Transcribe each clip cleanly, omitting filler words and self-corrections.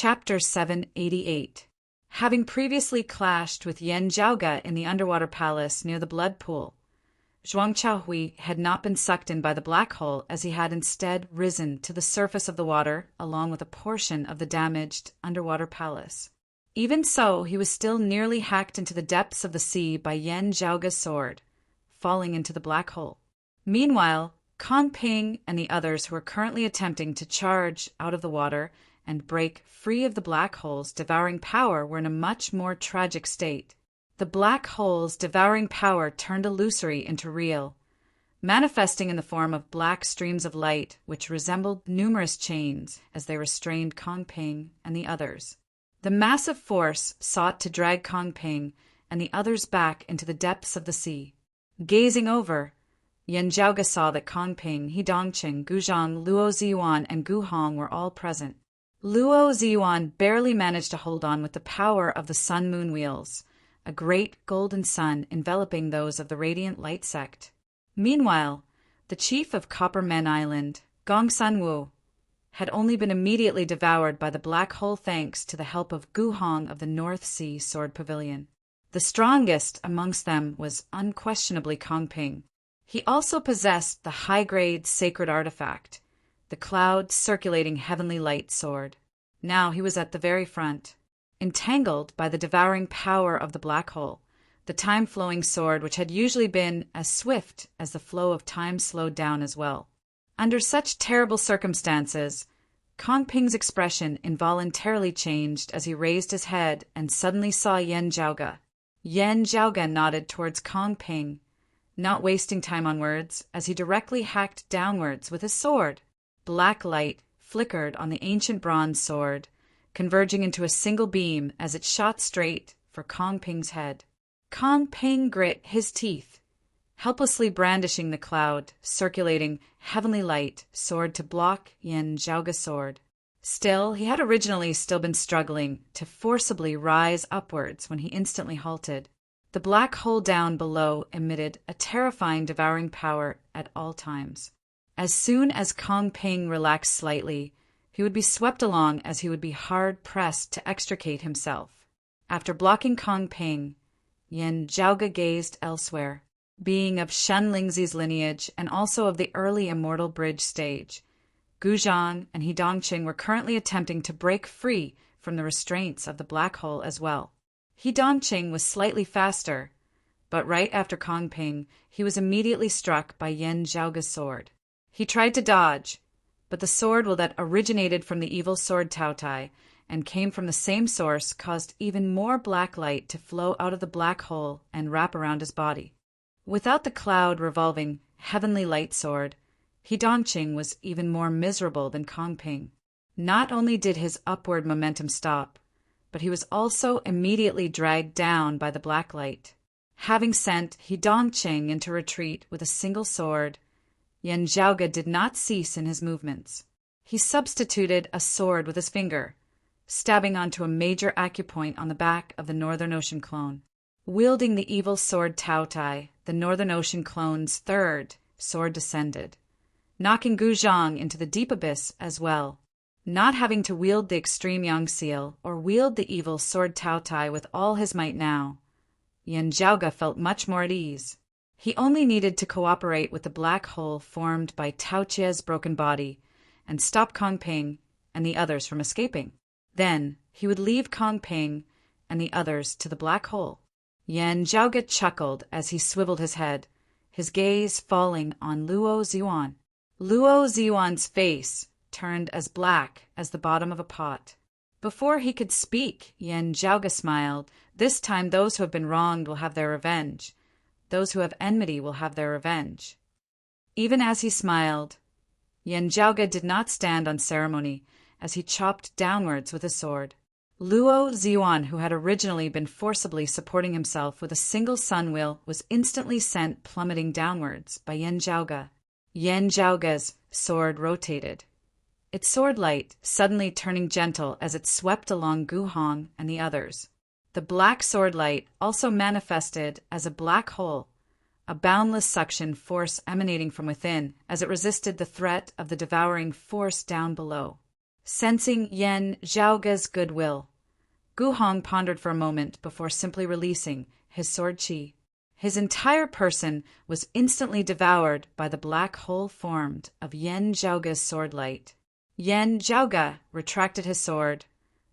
Chapter 788. Having previously clashed with Yan Zhaoge in the underwater palace near the blood pool, Zhuang Chaohui had not been sucked in by the black hole, as he had instead risen to the surface of the water along with a portion of the damaged underwater palace. Even so, he was still nearly hacked into the depths of the sea by Yan Zhaoge's sword, falling into the black hole. Meanwhile, Kong Ping and the others who were currently attempting to charge out of the water and break free of the black hole's devouring power were in a much more tragic state. The black hole's devouring power turned illusory into real, manifesting in the form of black streams of light which resembled numerous chains as they restrained Kong Ping and the others. The massive force sought to drag Kong Ping and the others back into the depths of the sea. Gazing over, Yan Zhaoge saw that Kong Ping, He Dongqing, Gu Zhang, Luo Ziyuan, and Gu Hong were all present. Luo Ziyuan barely managed to hold on with the power of the sun-moon wheels, a great golden sun enveloping those of the radiant light sect. Meanwhile, the chief of Copper Men Island, Gong Sanwu, had only been immediately devoured by the black hole thanks to the help of Gu Hong of the North Sea Sword Pavilion. The strongest amongst them was unquestionably Kong Ping. He also possessed the high-grade sacred artifact, the cloud-circulating heavenly light sword. Now he was at the very front, entangled by the devouring power of the black hole, the time-flowing sword which had usually been as swift as the flow of time slowed down as well. Under such terrible circumstances, Kong Ping's expression involuntarily changed as he raised his head and suddenly saw Yan Zhaoge. Yan Zhaoge nodded towards Kong Ping, not wasting time on words, as he directly hacked downwards with his sword. Black light flickered on the ancient bronze sword, converging into a single beam as it shot straight for Kong Ping's head. Kong Ping grit his teeth, helplessly brandishing the cloud, circulating heavenly light sword to block Yan Zhaoge's sword. Still, he had originally still been struggling to forcibly rise upwards when he instantly halted. The black hole down below emitted a terrifying devouring power at all times. As soon as Kong Ping relaxed slightly, he would be swept along as he would be hard-pressed to extricate himself. After blocking Kong Ping, Yan Zhaoge gazed elsewhere. Being of Shen Lingzi's lineage and also of the early Immortal Bridge stage, Gu Zhang and He Dongqing were currently attempting to break free from the restraints of the black hole as well. He Dongqing was slightly faster, but right after Kong Ping, he was immediately struck by Yan Zhaoge's sword. He tried to dodge, but the sword that originated from the evil sword Taotai and came from the same source caused even more black light to flow out of the black hole and wrap around his body. Without the cloud-revolving heavenly light sword, He Dongqing was even more miserable than Kong Ping. Not only did his upward momentum stop, but he was also immediately dragged down by the black light. Having sent He Dongqing into retreat with a single sword, Yan Zhaoge did not cease in his movements. He substituted a sword with his finger, stabbing onto a major acupoint on the back of the Northern Ocean clone. Wielding the evil sword Taotai, the Northern Ocean clone's third sword descended, knocking Gu Zhang into the deep abyss as well. Not having to wield the extreme Yang Seal or wield the evil sword Taotai with all his might now, Yan Zhaoge felt much more at ease. He only needed to cooperate with the black hole formed by Tao Chia's broken body and stop Kong Ping and the others from escaping. Then he would leave Kong Ping and the others to the black hole. Yan Zhaoge chuckled as he swiveled his head, his gaze falling on Luo Ziyuan. Luo Ziyuan's face turned as black as the bottom of a pot. Before he could speak, Yan Zhaoge smiled. This time those who have been wronged will have their revenge. Those who have enmity will have their revenge. Even as he smiled, Yan Zhaoge did not stand on ceremony as he chopped downwards with his sword. Luo Ziyuan, who had originally been forcibly supporting himself with a single sun wheel, was instantly sent plummeting downwards by Yan Zhaoge. Yan Zhaoge's sword rotated, its sword light suddenly turning gentle as it swept along Gu Hong and the others. The black sword light also manifested as a black hole, a boundless suction force emanating from within as it resisted the threat of the devouring force down below. Sensing Yan Zhaoga's goodwill, Gu Hong pondered for a moment before simply releasing his sword chi. His entire person was instantly devoured by the black hole formed of Yan Zhaoga's sword light. Yan Zhaoga retracted his sword,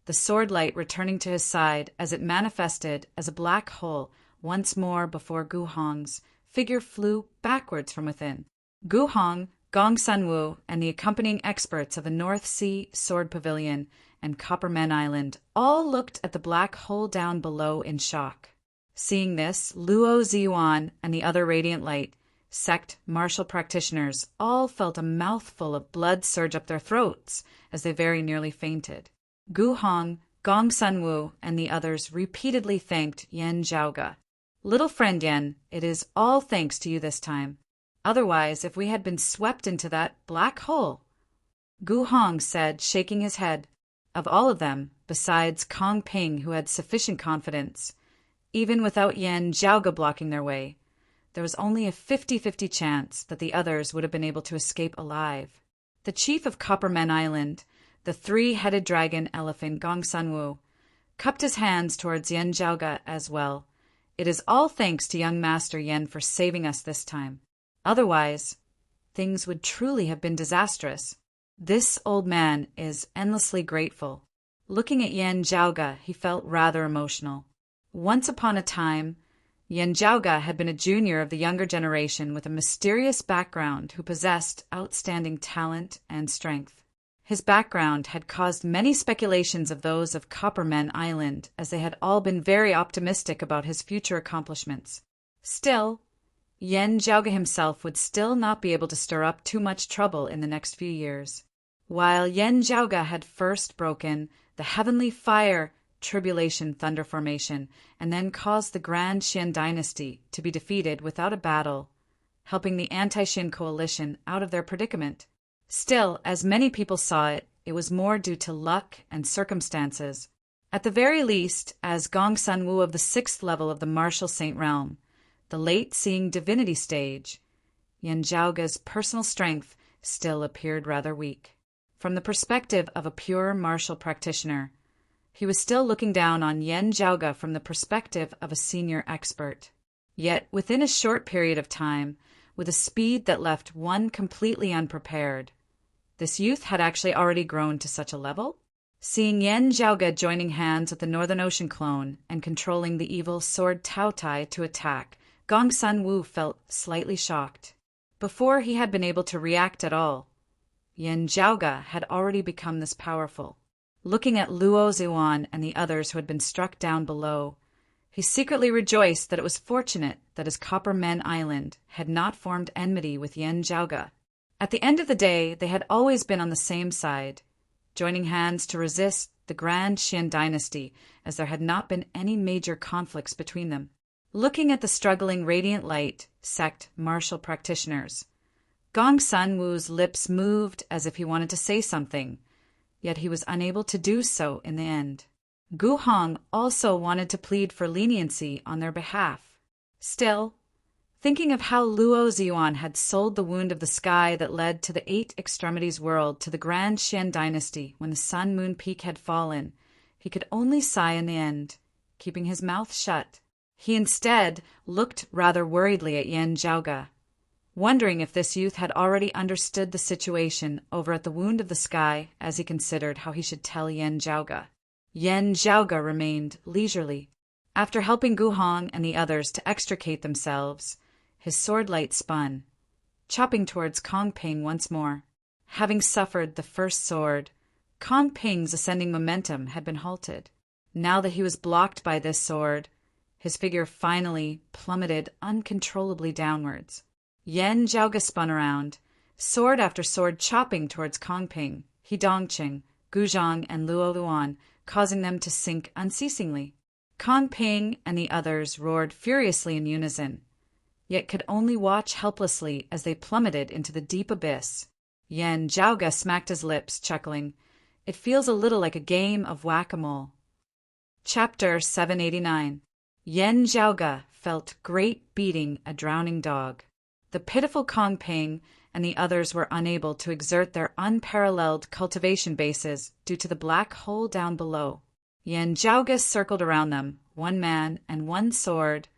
the sword light returning to his side as it manifested as a black hole once more before Gu Hong's figure flew backwards from within. Gu Hong, Gong Sunwoo, and the accompanying experts of the North Sea Sword Pavilion and Copperman Island all looked at the black hole down below in shock. Seeing this, Luo Ziyuan and the other Radiant Light sect martial practitioners all felt a mouthful of blood surge up their throats as they very nearly fainted. Gu Hong, Gong Sunwoo, and the others repeatedly thanked Yan Zhaoga. "Little friend Yan, it is all thanks to you this time. Otherwise, if we had been swept into that black hole," Gu Hong said, shaking his head. Of all of them, besides Kong Ping, who had sufficient confidence, even without Yan Zhaoga blocking their way, there was only a 50-50 chance that the others would have been able to escape alive. The chief of Copperman Island, the three-headed dragon elephant Gong Sunwoo, cupped his hands towards Yan Zhaoga as well. "It is all thanks to young Master Yan for saving us this time. Otherwise, things would truly have been disastrous. This old man is endlessly grateful." Looking at Yan Zhaoga, he felt rather emotional. Once upon a time, Yan Zhaoga had been a junior of the younger generation with a mysterious background who possessed outstanding talent and strength. His background had caused many speculations of those of Copperman Island, as they had all been very optimistic about his future accomplishments. Still, Yan Zhaoga himself would still not be able to stir up too much trouble in the next few years. While Yan Zhaoga had first broken the heavenly fire tribulation thunder formation and then caused the Grand Xian dynasty to be defeated without a battle, helping the anti-Xin coalition out of their predicament. Still, as many people saw it, it was more due to luck and circumstances. At the very least, as Gong Sunwoo of the 6th level of the Martial Saint Realm, the late-seeing divinity stage, Yan Zhaoga's personal strength still appeared rather weak. From the perspective of a pure martial practitioner, he was still looking down on Yan Zhaoga from the perspective of a senior expert. Yet, within a short period of time, with a speed that left one completely unprepared, this youth had actually already grown to such a level. Seeing Yan Zhaoga joining hands with the Northern Ocean clone and controlling the evil sword Tao Tai to attack, Gong Sunwoo felt slightly shocked. Before he had been able to react at all, Yan Zhaoga had already become this powerful. Looking at Luo Ziyuan and the others who had been struck down below, he secretly rejoiced that it was fortunate that his Copperman Island had not formed enmity with Yan Zhaoga. At the end of the day, they had always been on the same side, joining hands to resist the Grand Xian dynasty, as there had not been any major conflicts between them. Looking at the struggling Radiant Light sect martial practitioners, Gong Sunwoo's lips moved as if he wanted to say something, yet he was unable to do so in the end. Gu Hong also wanted to plead for leniency on their behalf. Still, thinking of how Luo Ziyuan had sold the wound of the sky that led to the 8 Extremities world to the Grand Xian dynasty when the Sun Moon Peak had fallen, he could only sigh in the end, keeping his mouth shut. He instead looked rather worriedly at Yan Zhaoga, wondering if this youth had already understood the situation over at the Wound of the Sky as he considered how he should tell Yan Zhaoga. Yan Zhaoga remained leisurely. After helping Gu Hong and the others to extricate themselves, his sword light spun, chopping towards Kong Ping once more. Having suffered the first sword, Kong Ping's ascending momentum had been halted. Now that he was blocked by this sword, his figure finally plummeted uncontrollably downwards. Yan Zhaoga spun around, sword after sword chopping towards Kong Ping, He Dongqing, Gu Zhang, and Luo Luan, causing them to sink unceasingly. Kong Ping and the others roared furiously in unison, yet could only watch helplessly as they plummeted into the deep abyss. Yan Zhaoga smacked his lips, chuckling. It feels a little like a game of whack-a-mole. Chapter 789. Yan Zhaoga felt great beating a drowning dog. The pitiful Kong Ping and the others were unable to exert their unparalleled cultivation bases due to the black hole down below. Yen Zhaoga circled around them, one man and one sword,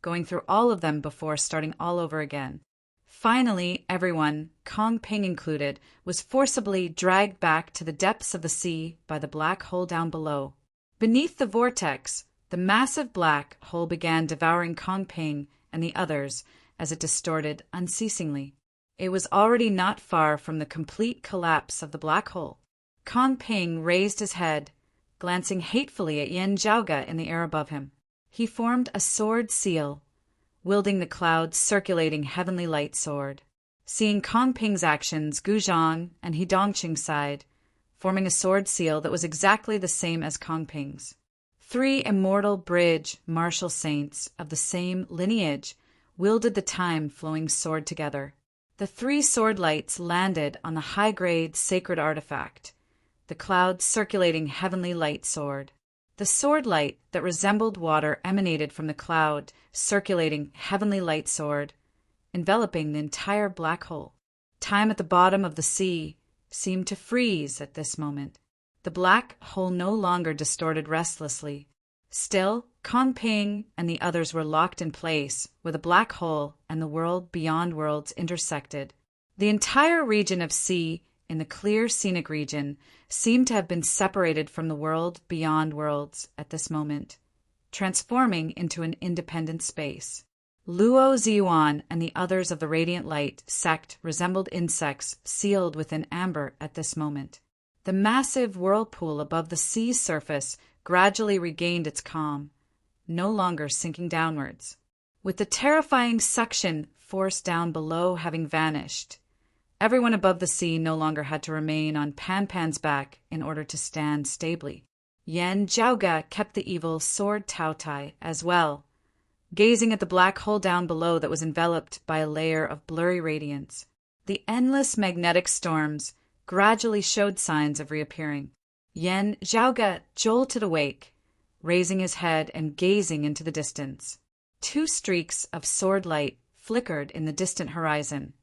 going through all of them before starting all over again. Finally, everyone, Kong Ping included, was forcibly dragged back to the depths of the sea by the black hole down below. Beneath the vortex, the massive black hole began devouring Kong Ping and the others as it distorted unceasingly. It was already not far from the complete collapse of the black hole. Kong Ping raised his head, glancing hatefully at Yen Zhaoga in the air above him. He formed a sword seal, wielding the cloud's circulating heavenly light sword. Seeing Kong Ping's actions, Gu Zhang and He Dongqing sighed, forming a sword seal that was exactly the same as Kong Ping's. 3 immortal bridge martial saints of the same lineage wielded the time-flowing sword together. The 3 sword lights landed on the high-grade sacred artifact, the cloud's circulating heavenly light sword. The sword light that resembled water emanated from the cloud circulating heavenly light sword, enveloping the entire black hole. Time at the bottom of the sea seemed to freeze at this moment. The black hole no longer distorted restlessly. Still, Kong Ping and the others were locked in place, where the black hole and the world beyond worlds intersected. The entire region of sea in the clear scenic region seemed to have been separated from the world beyond worlds at this moment, transforming into an independent space. Luo Ziyuan and the others of the Radiant Light sect resembled insects sealed within amber at this moment. The massive whirlpool above the sea's surface gradually regained its calm, no longer sinking downwards. With the terrifying suction force down below having vanished, everyone above the sea no longer had to remain on Pan Pan's back in order to stand stably. Yen Zhaoga kept the evil sword Tao Tai as well, gazing at the black hole down below that was enveloped by a layer of blurry radiance. The endless magnetic storms gradually showed signs of reappearing. Yen Zhaoga jolted awake, raising his head and gazing into the distance. 2 streaks of sword light flickered in the distant horizon,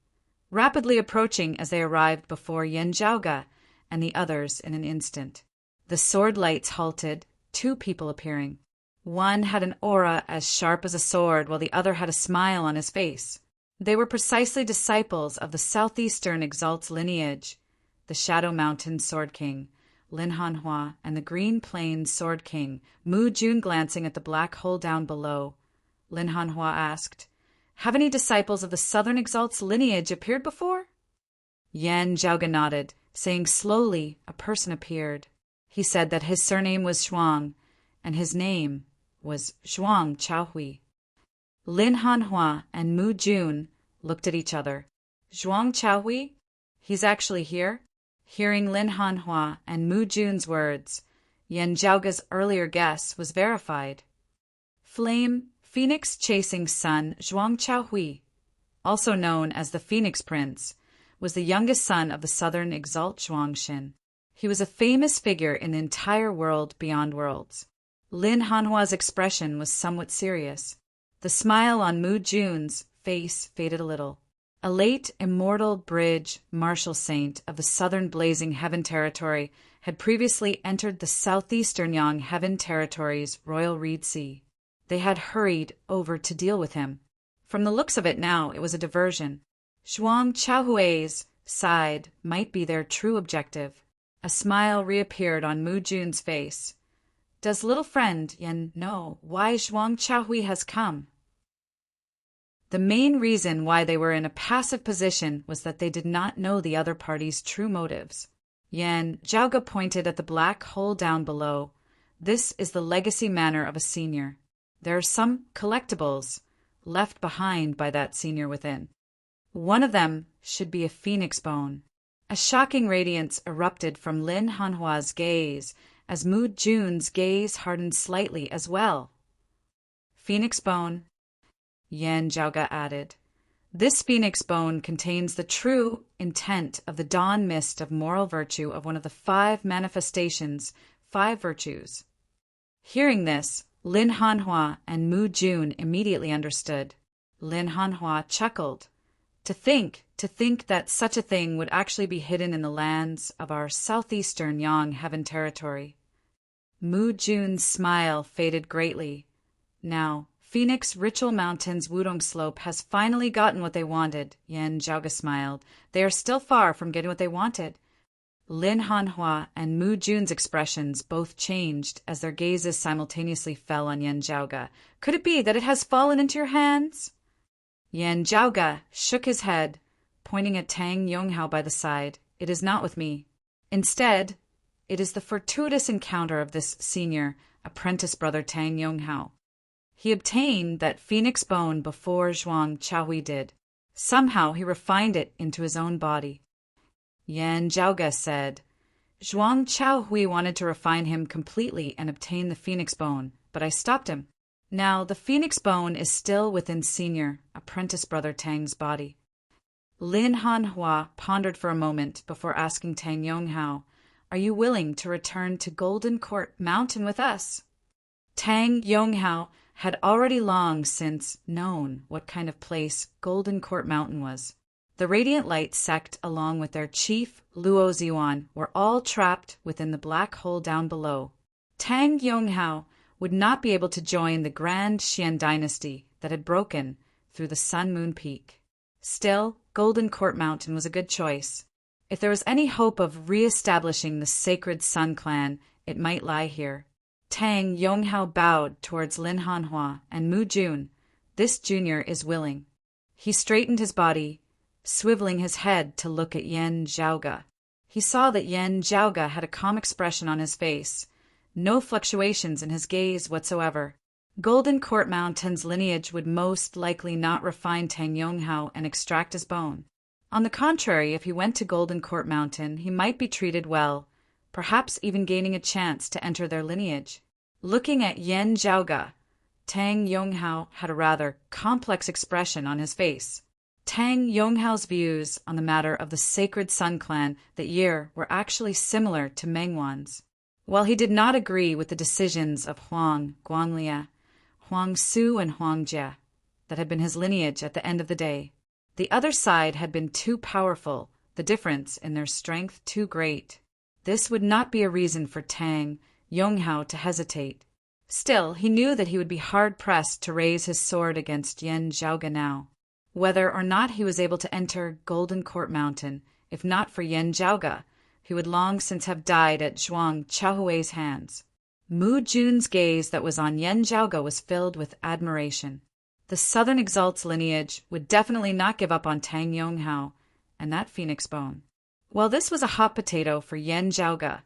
rapidly approaching as they arrived before Yen Zhaoga and the others in an instant. The sword lights halted, 2 people appearing. One had an aura as sharp as a sword, while the other had a smile on his face. They were precisely disciples of the southeastern Exalt's lineage, the Shadow Mountain Sword King, Lin Hanhua, and the Green Plains Sword King. Mu Jun glancing at the black hole down below, Lin Hanhua asked, "Have any disciples of the Southern Exalt's lineage appeared before?" Yen Zhaoga nodded, saying slowly a person appeared. He said that his surname was Zhuang, and his name was Zhuang Chaohui. Lin Hanhua and Mu Jun looked at each other. "Zhuang Chaohui? He's actually here?" Hearing Lin Hanhua and Mu Jun's words, Yen Zhaoga's earlier guess was verified. Phoenix chasing son Zhuang Chaohui, also known as the Phoenix Prince, was the youngest son of the Southern Exalt Zhuangxin. He was a famous figure in the entire world beyond worlds. Lin Hanhua's expression was somewhat serious. The smile on Mu Jun's face faded a little. A late immortal bridge martial saint of the southern blazing heaven territory had previously entered the southeastern Yang heaven territory's royal reed sea. They had hurried over to deal with him. From the looks of it now, it was a diversion. Zhuang Chaohui's side might be their true objective. A smile reappeared on Mu Jun's face. "Does little friend Yen know why Zhuang Chaohui has come?" The main reason why they were in a passive position was that they did not know the other party's true motives. Yen Zhaoga pointed at the black hole down below. "This is the legacy manor of a senior. There are some collectibles left behind by that senior within. One of them should be a phoenix bone." A shocking radiance erupted from Lin Hanhua's gaze as Mu Jun's gaze hardened slightly as well. "Phoenix bone," Yen Zhaoga added. "This phoenix bone contains the true intent of the dawn mist of moral virtue of one of the 5 manifestations, 5 virtues." Hearing this, Lin Hanhua and Mu Jun immediately understood. Lin Hanhua chuckled, To think that such a thing would actually be hidden in the lands of our southeastern Yang Heaven territory. Mu Jun's smile faded greatly. Now, Phoenix Ritual Mountain's Wudong Slope has finally gotten what they wanted, Yan Zhaoga smiled. They are still far from getting what they wanted. Lin Hanhua and Mu Jun's expressions both changed as their gazes simultaneously fell on Yan Zhaoga. Could it be that it has fallen into your hands? Yan Zhaoga shook his head, pointing at Tang Yonghao by the side. It is not with me. Instead, it is the fortuitous encounter of this senior, apprentice brother Tang Yonghao. He obtained that phoenix bone before Zhuang Chaohui did. Somehow he refined it into his own body. Yan Zhaoga said, Zhuang Chaohui wanted to refine him completely and obtain the phoenix bone, but I stopped him. Now the phoenix bone is still within senior, apprentice brother Tang's body. Lin Hanhua pondered for a moment before asking Tang Yonghao, are you willing to return to Golden Court Mountain with us? Tang Yonghao had already long since known what kind of place Golden Court Mountain was. The Radiant Light sect, along with their chief, Luo Ziyuan, were all trapped within the black hole down below. Tang Yonghao would not be able to join the Grand Xian dynasty that had broken through the Sun Moon Peak. Still, Golden Court Mountain was a good choice. If there was any hope of re-establishing the sacred Sun clan, it might lie here. Tang Yonghao bowed towards Lin Hanhua and Mu Jun. This junior is willing. He straightened his body, swiveling his head to look at Yan Zhaoga. He saw that Yan Zhaoga had a calm expression on his face, no fluctuations in his gaze whatsoever. Golden Court Mountain's lineage would most likely not refine Tang Yonghao and extract his bone. On the contrary, if he went to Golden Court Mountain, he might be treated well, perhaps even gaining a chance to enter their lineage. Looking at Yan Zhaoga, Tang Yonghao had a rather complex expression on his face. Tang Yonghao's views on the matter of the sacred Sun clan that year were actually similar to Meng Wan's. While he did not agree with the decisions of Huang, Guanglia, Huang Su, and Huang Jie that had been his lineage at the end of the day, the other side had been too powerful, the difference in their strength too great. This would not be a reason for Tang Yonghao to hesitate. Still, he knew that he would be hard-pressed to raise his sword against Yan Zhaoga now. Whether or not he was able to enter Golden Court Mountain, if not for Yan Zhaoga, who would long since have died at Zhuang Chaohui's hands. Mu Jun's gaze that was on Yan Zhaoga was filled with admiration. The Southern Exalt's lineage would definitely not give up on Tang Yonghao and that phoenix bone. While this was a hot potato for Yan Zhaoga,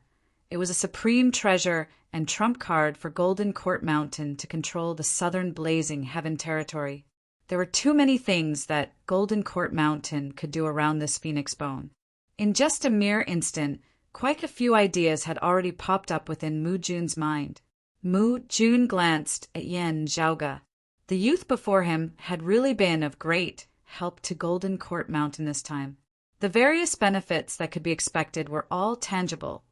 it was a supreme treasure and trump card for Golden Court Mountain to control the Southern Blazing Heaven territory. There were too many things that Golden Court Mountain could do around this phoenix bone. In just a mere instant, quite a few ideas had already popped up within Mu Jun's mind. Mu Jun glanced at Yan Zhaoga. The youth before him had really been of great help to Golden Court Mountain this time. The various benefits that could be expected were all tangible,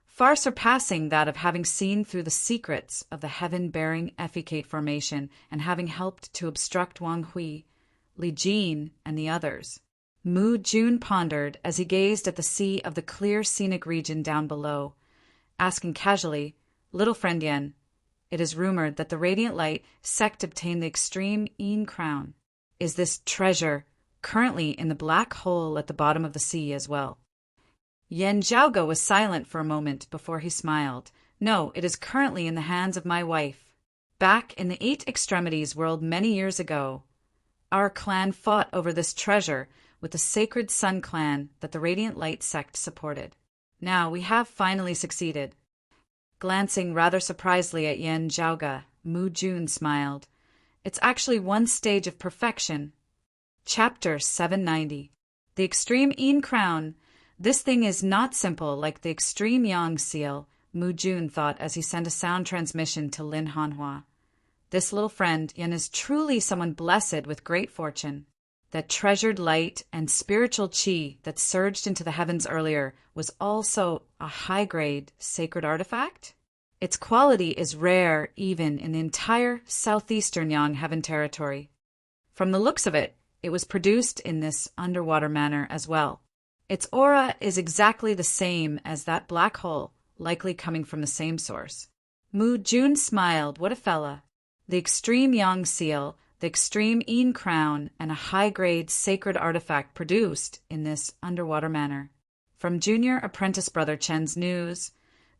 far surpassing that of having seen through the secrets of the heaven-bearing Effecate formation and having helped to obstruct Wang Hui, Li Jin, and the others. Mu Jun pondered as he gazed at the sea of the clear scenic region down below, asking casually, "Little friend Yan, it is rumored that the Radiant Light sect obtained the extreme Yin crown. Is this treasure currently in the black hole at the bottom of the sea as well?" Yan Zhaoga was silent for a moment before he smiled. "No, it is currently in the hands of my wife. Back in the Eight Extremities world many years ago, our clan fought over this treasure with the sacred Sun clan that the Radiant Light sect supported. Now we have finally succeeded." Glancing rather surprisedly at Yan Zhaoga, Mu Jun smiled. "It's actually one stage of perfection." Chapter 790. The Extreme Yin Crown. This thing is not simple like the Extreme Yang Seal, Mu Jun thought as he sent a sound transmission to Lin Hanhua. This little friend, Yan, is truly someone blessed with great fortune. That treasured light and spiritual qi that surged into the heavens earlier was also a high-grade sacred artifact? Its quality is rare even in the entire southeastern Yang Heaven territory. From the looks of it, it was produced in this underwater manner as well. Its aura is exactly the same as that black hole, likely coming from the same source. Mu Jun smiled. What a fella. The extreme yang seal, the extreme Yin crown, and a high-grade sacred artifact produced in this underwater manner. From junior apprentice brother Chen's news,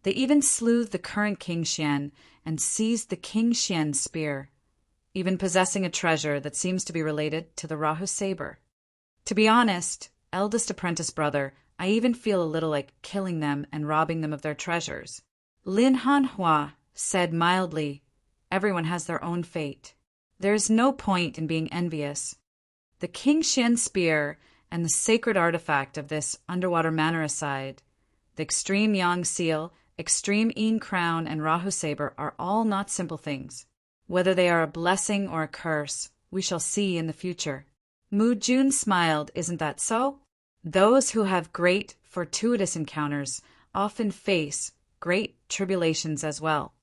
they even slew the current King Xian and seized the King Xian spear, even possessing a treasure that seems to be related to the Rahu saber. To be honest, eldest apprentice brother, I even feel a little like killing them and robbing them of their treasures. Lin Hanhua said mildly, everyone has their own fate. There is no point in being envious. The King Xian spear and the sacred artifact of this underwater manor aside, the extreme Yang seal, extreme Yin crown, and Rahu saber are all not simple things. Whether they are a blessing or a curse, we shall see in the future. Mu Jun smiled. Isn't that so? Those who have great, fortuitous encounters often face great tribulations as well.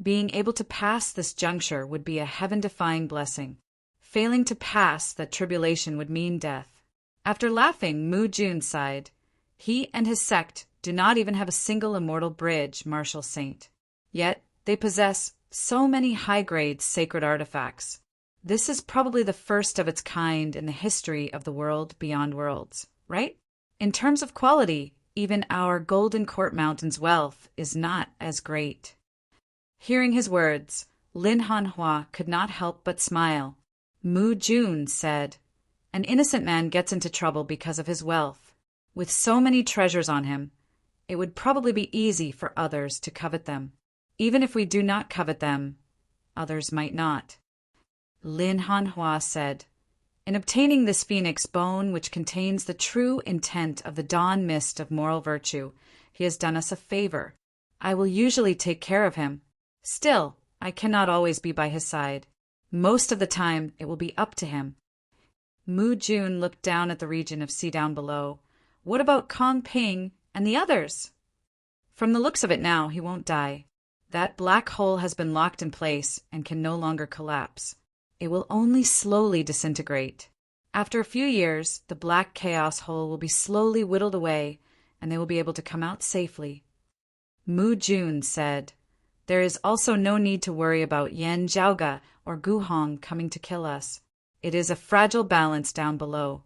Being able to pass this juncture would be a heaven-defying blessing. Failing to pass that tribulation would mean death. After laughing, Mu Jun sighed. He and his sect do not even have a single immortal bridge, Martial Saint. Yet they possess so many high-grade sacred artifacts. This is probably the first of its kind in the history of the world beyond worlds, right? In terms of quality, even our Golden Court Mountain's wealth is not as great. Hearing his words, Lin Hanhua could not help but smile. Mu Jun said, an innocent man gets into trouble because of his wealth. With so many treasures on him, it would probably be easy for others to covet them. Even if we do not covet them, others might not. Lin Hanhua said, in obtaining this phoenix bone which contains the true intent of the dawn mist of moral virtue, he has done us a favor. I will usually take care of him. Still, I cannot always be by his side. Most of the time, it will be up to him. Mu Jun looked down at the region of sea down below. What about Kong Ping and the others? From the looks of it now, he won't die. That black hole has been locked in place and can no longer collapse. It will only slowly disintegrate. After a few years, the black chaos hole will be slowly whittled away, and they will be able to come out safely. Mu Jun said, there is also no need to worry about Yan Zhaoga or Gu Hong coming to kill us. It is a fragile balance down below.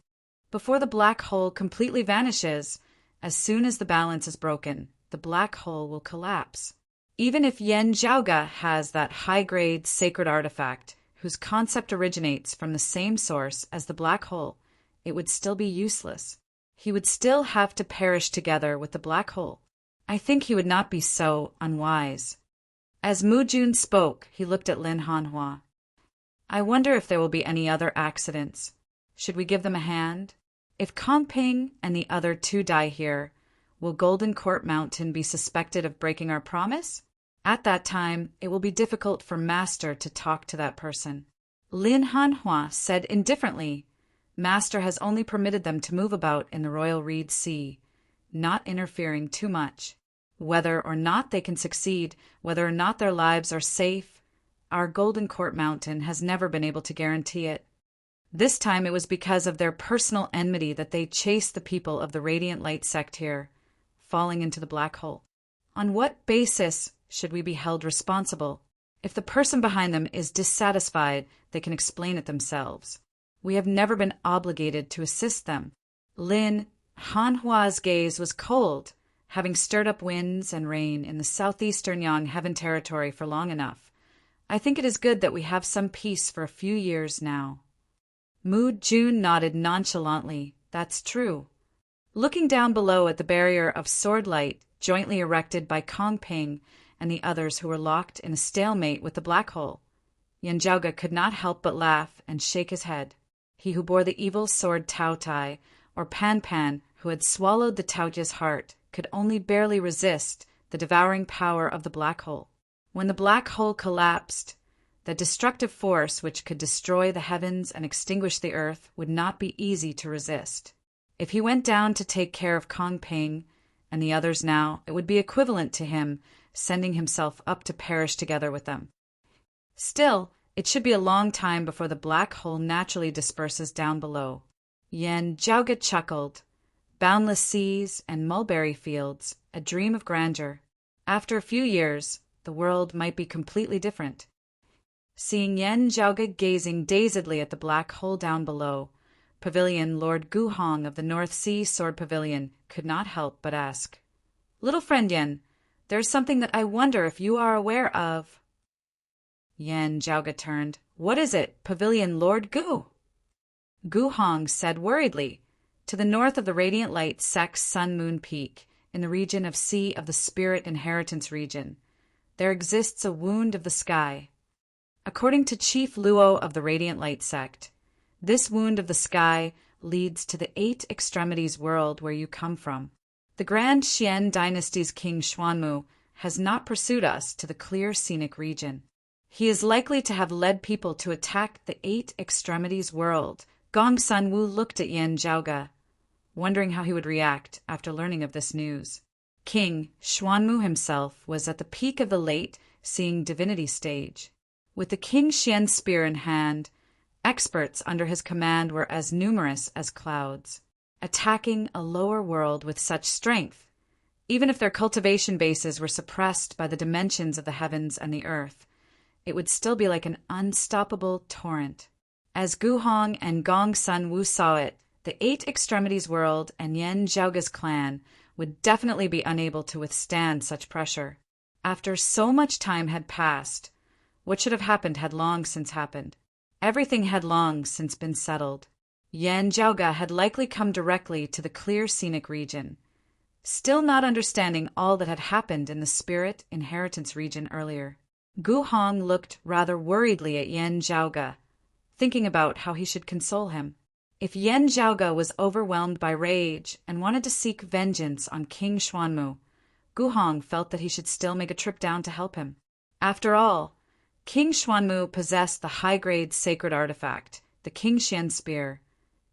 Before the black hole completely vanishes, as soon as the balance is broken, the black hole will collapse. Even if Yan Zhaoga has that high-grade sacred artifact, whose concept originates from the same source as the black hole, it would still be useless. He would still have to perish together with the black hole. I think he would not be so unwise. As Mu Jun spoke, he looked at Lin Hanhua. I wonder if there will be any other accidents. Should we give them a hand? If Kong Ping and the other two die here, will Golden Court Mountain be suspected of breaking our promise? At that time, it will be difficult for Master to talk to that person. Lin Hanhua said indifferently, Master has only permitted them to move about in the Royal Reed Sea, not interfering too much. Whether or not they can succeed, whether or not their lives are safe, our Golden Court Mountain has never been able to guarantee it. This time it was because of their personal enmity that they chased the people of the Radiant Light sect here, falling into the black hole. On what basis should we be held responsible? If the person behind them is dissatisfied, they can explain it themselves. We have never been obligated to assist them. Lin Hanhua's gaze was cold, having stirred up winds and rain in the southeastern Yang Heaven territory for long enough. I think it is good that we have some peace for a few years now. Mu Jun nodded nonchalantly. That's true. Looking down below at the barrier of sword light jointly erected by Kong Ping and the others who were locked in a stalemate with the black hole, Yan Zhaoga could not help but laugh and shake his head. He who bore the evil sword Tao Tai, or Pan Pan, who had swallowed the Taojia's heart, could only barely resist the devouring power of the black hole. When the black hole collapsed, the destructive force which could destroy the heavens and extinguish the earth would not be easy to resist. If he went down to take care of Kong Ping and the others now, it would be equivalent to him sending himself up to perish together with them. Still, It should be a long time before the black hole naturally disperses down below. Yen Jiaoge chuckled. Boundless seas and mulberry fields, a dream of grandeur. After a few years, the world might be completely different. Seeing Yen Jiaoge gazing dazedly at the black hole down below, Pavilion Lord Gu Hong of the North Sea Sword Pavilion could not help but ask, "Little friend Yen, there is something that I wonder if you are aware of." Yen Jiaoge turned. "What is it, Pavilion Lord Gu?" Gu Hong said worriedly, "To the north of the Radiant Light Sect's Sun-Moon Peak, in the region of Sea of the Spirit Inheritance region, there exists a wound of the sky. According to Chief Luo of the Radiant Light Sect, this wound of the sky leads to the 8 Extremities world where you come from. The Grand Xian Dynasty's King Xuanmu has not pursued us to the clear scenic region. He is likely to have led people to attack the 8 Extremities world." Gong Sunwu looked at Yen Jiaoge, wondering how he would react after learning of this news. King Xuanmu himself was at the peak of the late seeing divinity stage. With the King Xian spear in hand, experts under his command were as numerous as clouds. Attacking a lower world with such strength, even if their cultivation bases were suppressed by the dimensions of the heavens and the earth, it would still be like an unstoppable torrent. As Gu Hong and Gong Sunwu saw it, the 8 Extremities world and Yen Jiaoge's clan would definitely be unable to withstand such pressure. After so much time had passed, what should have happened had long since happened. Everything had long since been settled. Yen Jiaoge had likely come directly to the clear scenic region, still not understanding all that had happened in the spirit inheritance region earlier. Gu Hong looked rather worriedly at Yen Jiaoge, thinking about how he should console him. If Yen Jiaoge was overwhelmed by rage and wanted to seek vengeance on King Xuanmu, Gu Hong felt that he should still make a trip down to help him. After all, King Xuanmu possessed the high-grade sacred artifact, the King Xian spear,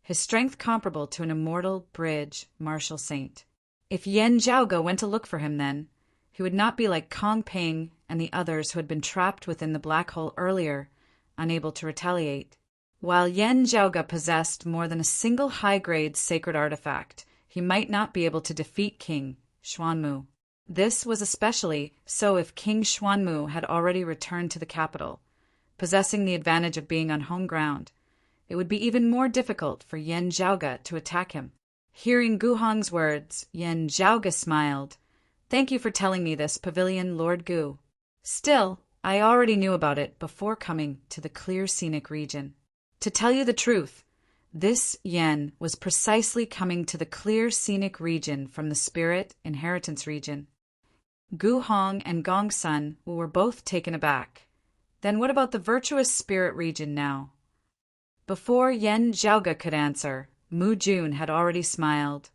his strength comparable to an immortal bridge martial saint. If Yen Jiaoge went to look for him then, he would not be like Kong Ping and the others who had been trapped within the black hole earlier, unable to retaliate. While Yen Jiaoge possessed more than a single high-grade sacred artifact, he might not be able to defeat King Xuanmu. This was especially so if King Xuanmu had already returned to the capital, possessing the advantage of being on home ground. It would be even more difficult for Yen Jiaoge to attack him. Hearing Gu Hong's words, Yen Jiaoge smiled. "Thank you for telling me this, Pavilion Lord Gu. Still, I already knew about it before coming to the clear scenic region. To tell you the truth, this Yen was precisely coming to the clear scenic region from the spirit inheritance region." Gu Hong and Gong Sun were both taken aback. Then what about the virtuous spirit region now? Before Yen Jiaoge could answer, Mu Jun had already smiled.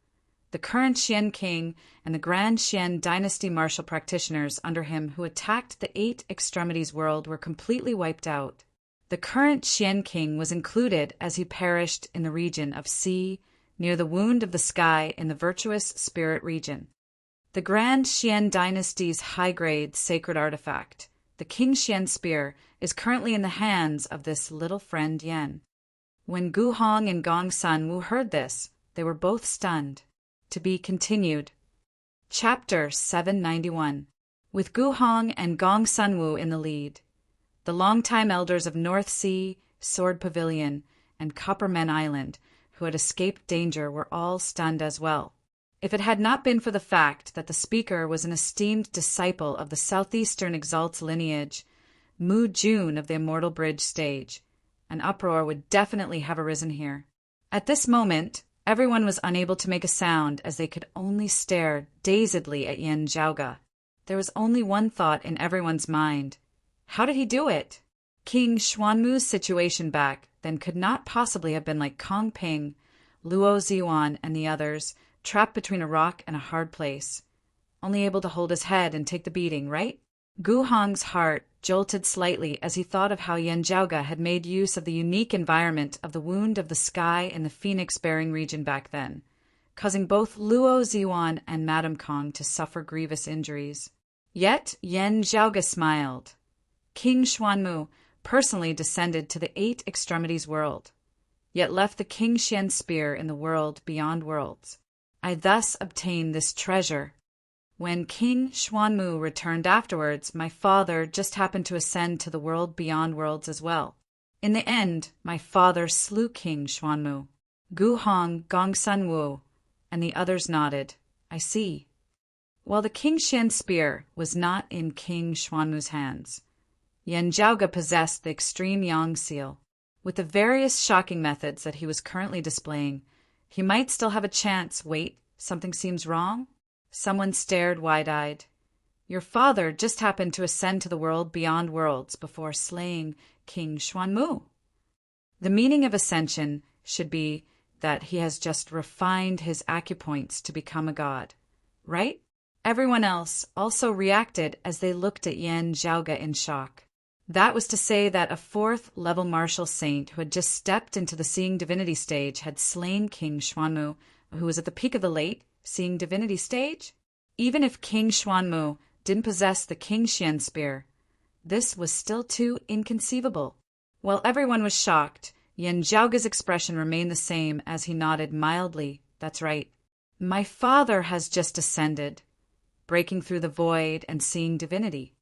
The current Xian king and the Grand Xian dynasty martial practitioners under him who attacked the 8 Extremities world were completely wiped out. The current Xian king was included as he perished in the region of Sea, near the wound of the sky in the virtuous spirit region. The Grand Xian dynasty's high-grade sacred artifact, the King Xian spear, is currently in the hands of this little friend Yen. When Gu Hong and Gong Sunwu heard this, they were both stunned. To be continued. Chapter 791. With Gu Hong and Gong Sunwu in the lead, the longtime elders of North Sea, Sword Pavilion, and Coppermen Island, who had escaped danger, were all stunned as well. If it had not been for the fact that the speaker was an esteemed disciple of the Southeastern Exalt's lineage, Mu Jun of the Immortal Bridge stage, an uproar would definitely have arisen here. At this moment, everyone was unable to make a sound as they could only stare dazedly at Yen Jiaoge. There was only one thought in everyone's mind. How did he do it? King Xuanmu's situation back then could not possibly have been like Kong Ping, Luo Ziyuan, and the others, trapped between a rock and a hard place, only able to hold his head and take the beating, right? Gu Hong's heart jolted slightly as he thought of how Yen Jiaoge had made use of the unique environment of the wound of the sky in the Phoenix-bearing region back then, causing both Luo Ziyuan and Madame Kong to suffer grievous injuries. Yet Yen Jiaoge smiled. King Xuanmu, personally descended to the Eight Extremities world, yet left the King Xian spear in the world beyond worlds. I thus obtained this treasure. When King Xuanmu returned afterwards, my father just happened to ascend to the world beyond worlds as well. In the end, my father slew King Xuanmu. Gu Hong, Gongsun Wu, and the others nodded. I see. While the King Xian spear was not in King Xuanmu's hands, Yan Zhaoge possessed the extreme Yang seal. With the various shocking methods that he was currently displaying, he might still have a chance. Wait, something seems wrong? Someone stared wide-eyed. Your father just happened to ascend to the world beyond worlds before slaying King Xuanmu. The meaning of ascension should be that he has just refined his acupoints to become a god, right? Everyone else also reacted as they looked at Yan Zhaoge in shock. That was to say that a fourth-level martial saint who had just stepped into the Seeing Divinity stage had slain King Xuanmu, who was at the peak of the late Seeing Divinity stage? Even if King Xuanmu didn't possess the King Xian spear, this was still too inconceivable. While everyone was shocked, Yan Zhaoge's expression remained the same as he nodded mildly. That's right. My father has just ascended, breaking through the void and seeing divinity.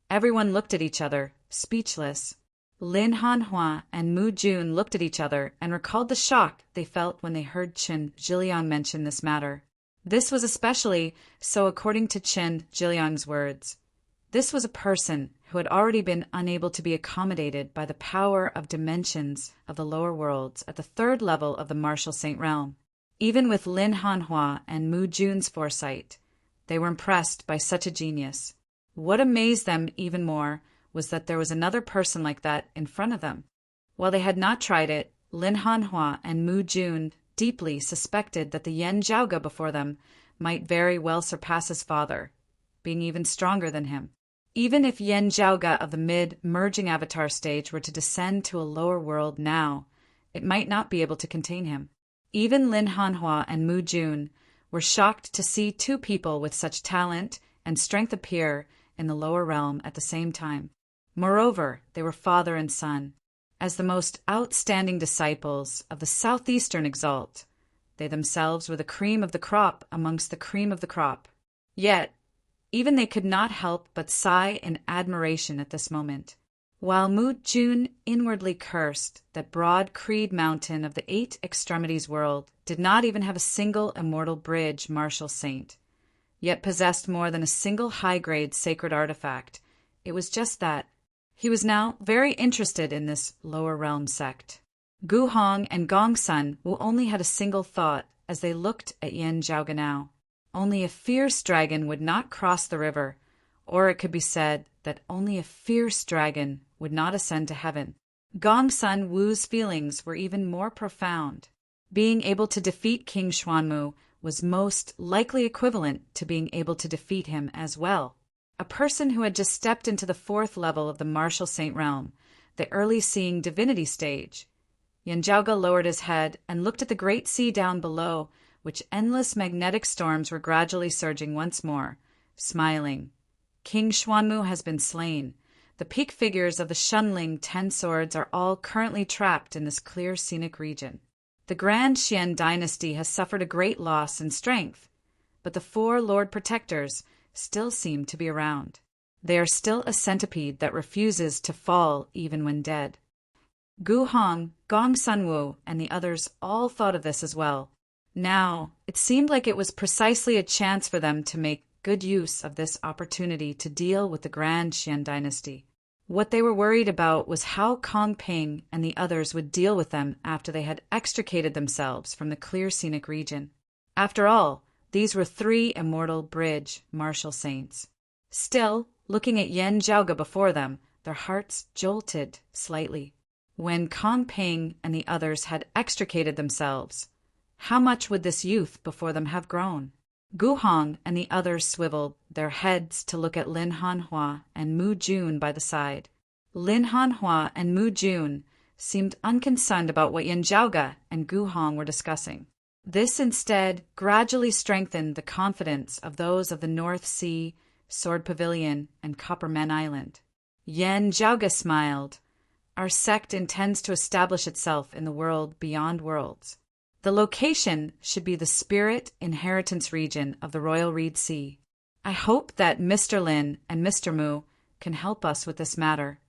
Everyone looked at each other, speechless. Lin Hanhua and Mu Jun looked at each other and recalled the shock they felt when they heard Qin Zhiliang mention this matter. This was especially so according to Qin Zhiliang's words. This was a person who had already been unable to be accommodated by the power of dimensions of the lower worlds at the third level of the martial saint realm. Even with Lin Hanhua and Mu Jun's foresight, they were impressed by such a genius. What amazed them even more was that there was another person like that in front of them. While they had not tried it, Lin Hanhua and Mu Jun deeply suspected that the Yan Zhaoge before them might very well surpass his father, being even stronger than him. Even if Yan Zhaoge of the mid-merging avatar stage were to descend to a lower world now, it might not be able to contain him. Even Lin Hanhua and Mu Jun were shocked to see two people with such talent and strength appear in the lower realm at the same time. Moreover, they were father and son. As the most outstanding disciples of the Southeastern Exalt, they themselves were the cream of the crop amongst the cream of the crop. Yet, even they could not help but sigh in admiration at this moment. While Mu Jun inwardly cursed that broad Creed Mountain of the Eight Extremities world did not even have a single immortal bridge martial saint, yet possessed more than a single high-grade sacred artifact. It was just that. He was now very interested in this lower realm sect. Gu Hong and Gong Sun Wu only had a single thought as they looked at Yan Zhaoge now. Only a fierce dragon would not cross the river, or it could be said that only a fierce dragon would not ascend to heaven. Gong Sun Wu's feelings were even more profound. Being able to defeat King Xuanmu was most likely equivalent to being able to defeat him as well. A person who had just stepped into the fourth level of the martial saint realm, the early seeing divinity stage. Yan Zhaoge lowered his head and looked at the great sea down below, which endless magnetic storms were gradually surging once more, smiling. King Xuanmu has been slain. The peak figures of the Shunling 10 swords are all currently trapped in this clear scenic region. The Grand Xian dynasty has suffered a great loss in strength, but the 4 Lord Protectors still seem to be around. They are still a centipede that refuses to fall even when dead. Gu Hong, Gong Sun Wu, and the others all thought of this as well. Now, it seemed like it was precisely a chance for them to make good use of this opportunity to deal with the Grand Xian dynasty. What they were worried about was how Kong Ping and the others would deal with them after they had extricated themselves from the clear scenic region. After all, these were 3 immortal bridge martial saints. Still, looking at Yan Zhaoge before them, their hearts jolted slightly. When Kong Ping and the others had extricated themselves, how much would this youth before them have grown? Gu Hong and the others swiveled their heads to look at Lin Hanhua and Mu Jun by the side. Lin Hanhua and Mu Jun seemed unconcerned about what Yan Zhaoge and Gu Hong were discussing. This instead gradually strengthened the confidence of those of the North Sea, Sword Pavilion, and Copper Men Island. Yan Zhaoga smiled. Our sect intends to establish itself in the world beyond worlds. The location should be the spirit inheritance region of the Royal Reed Sea. I hope that Mr. Lin and Mr. Mu can help us with this matter.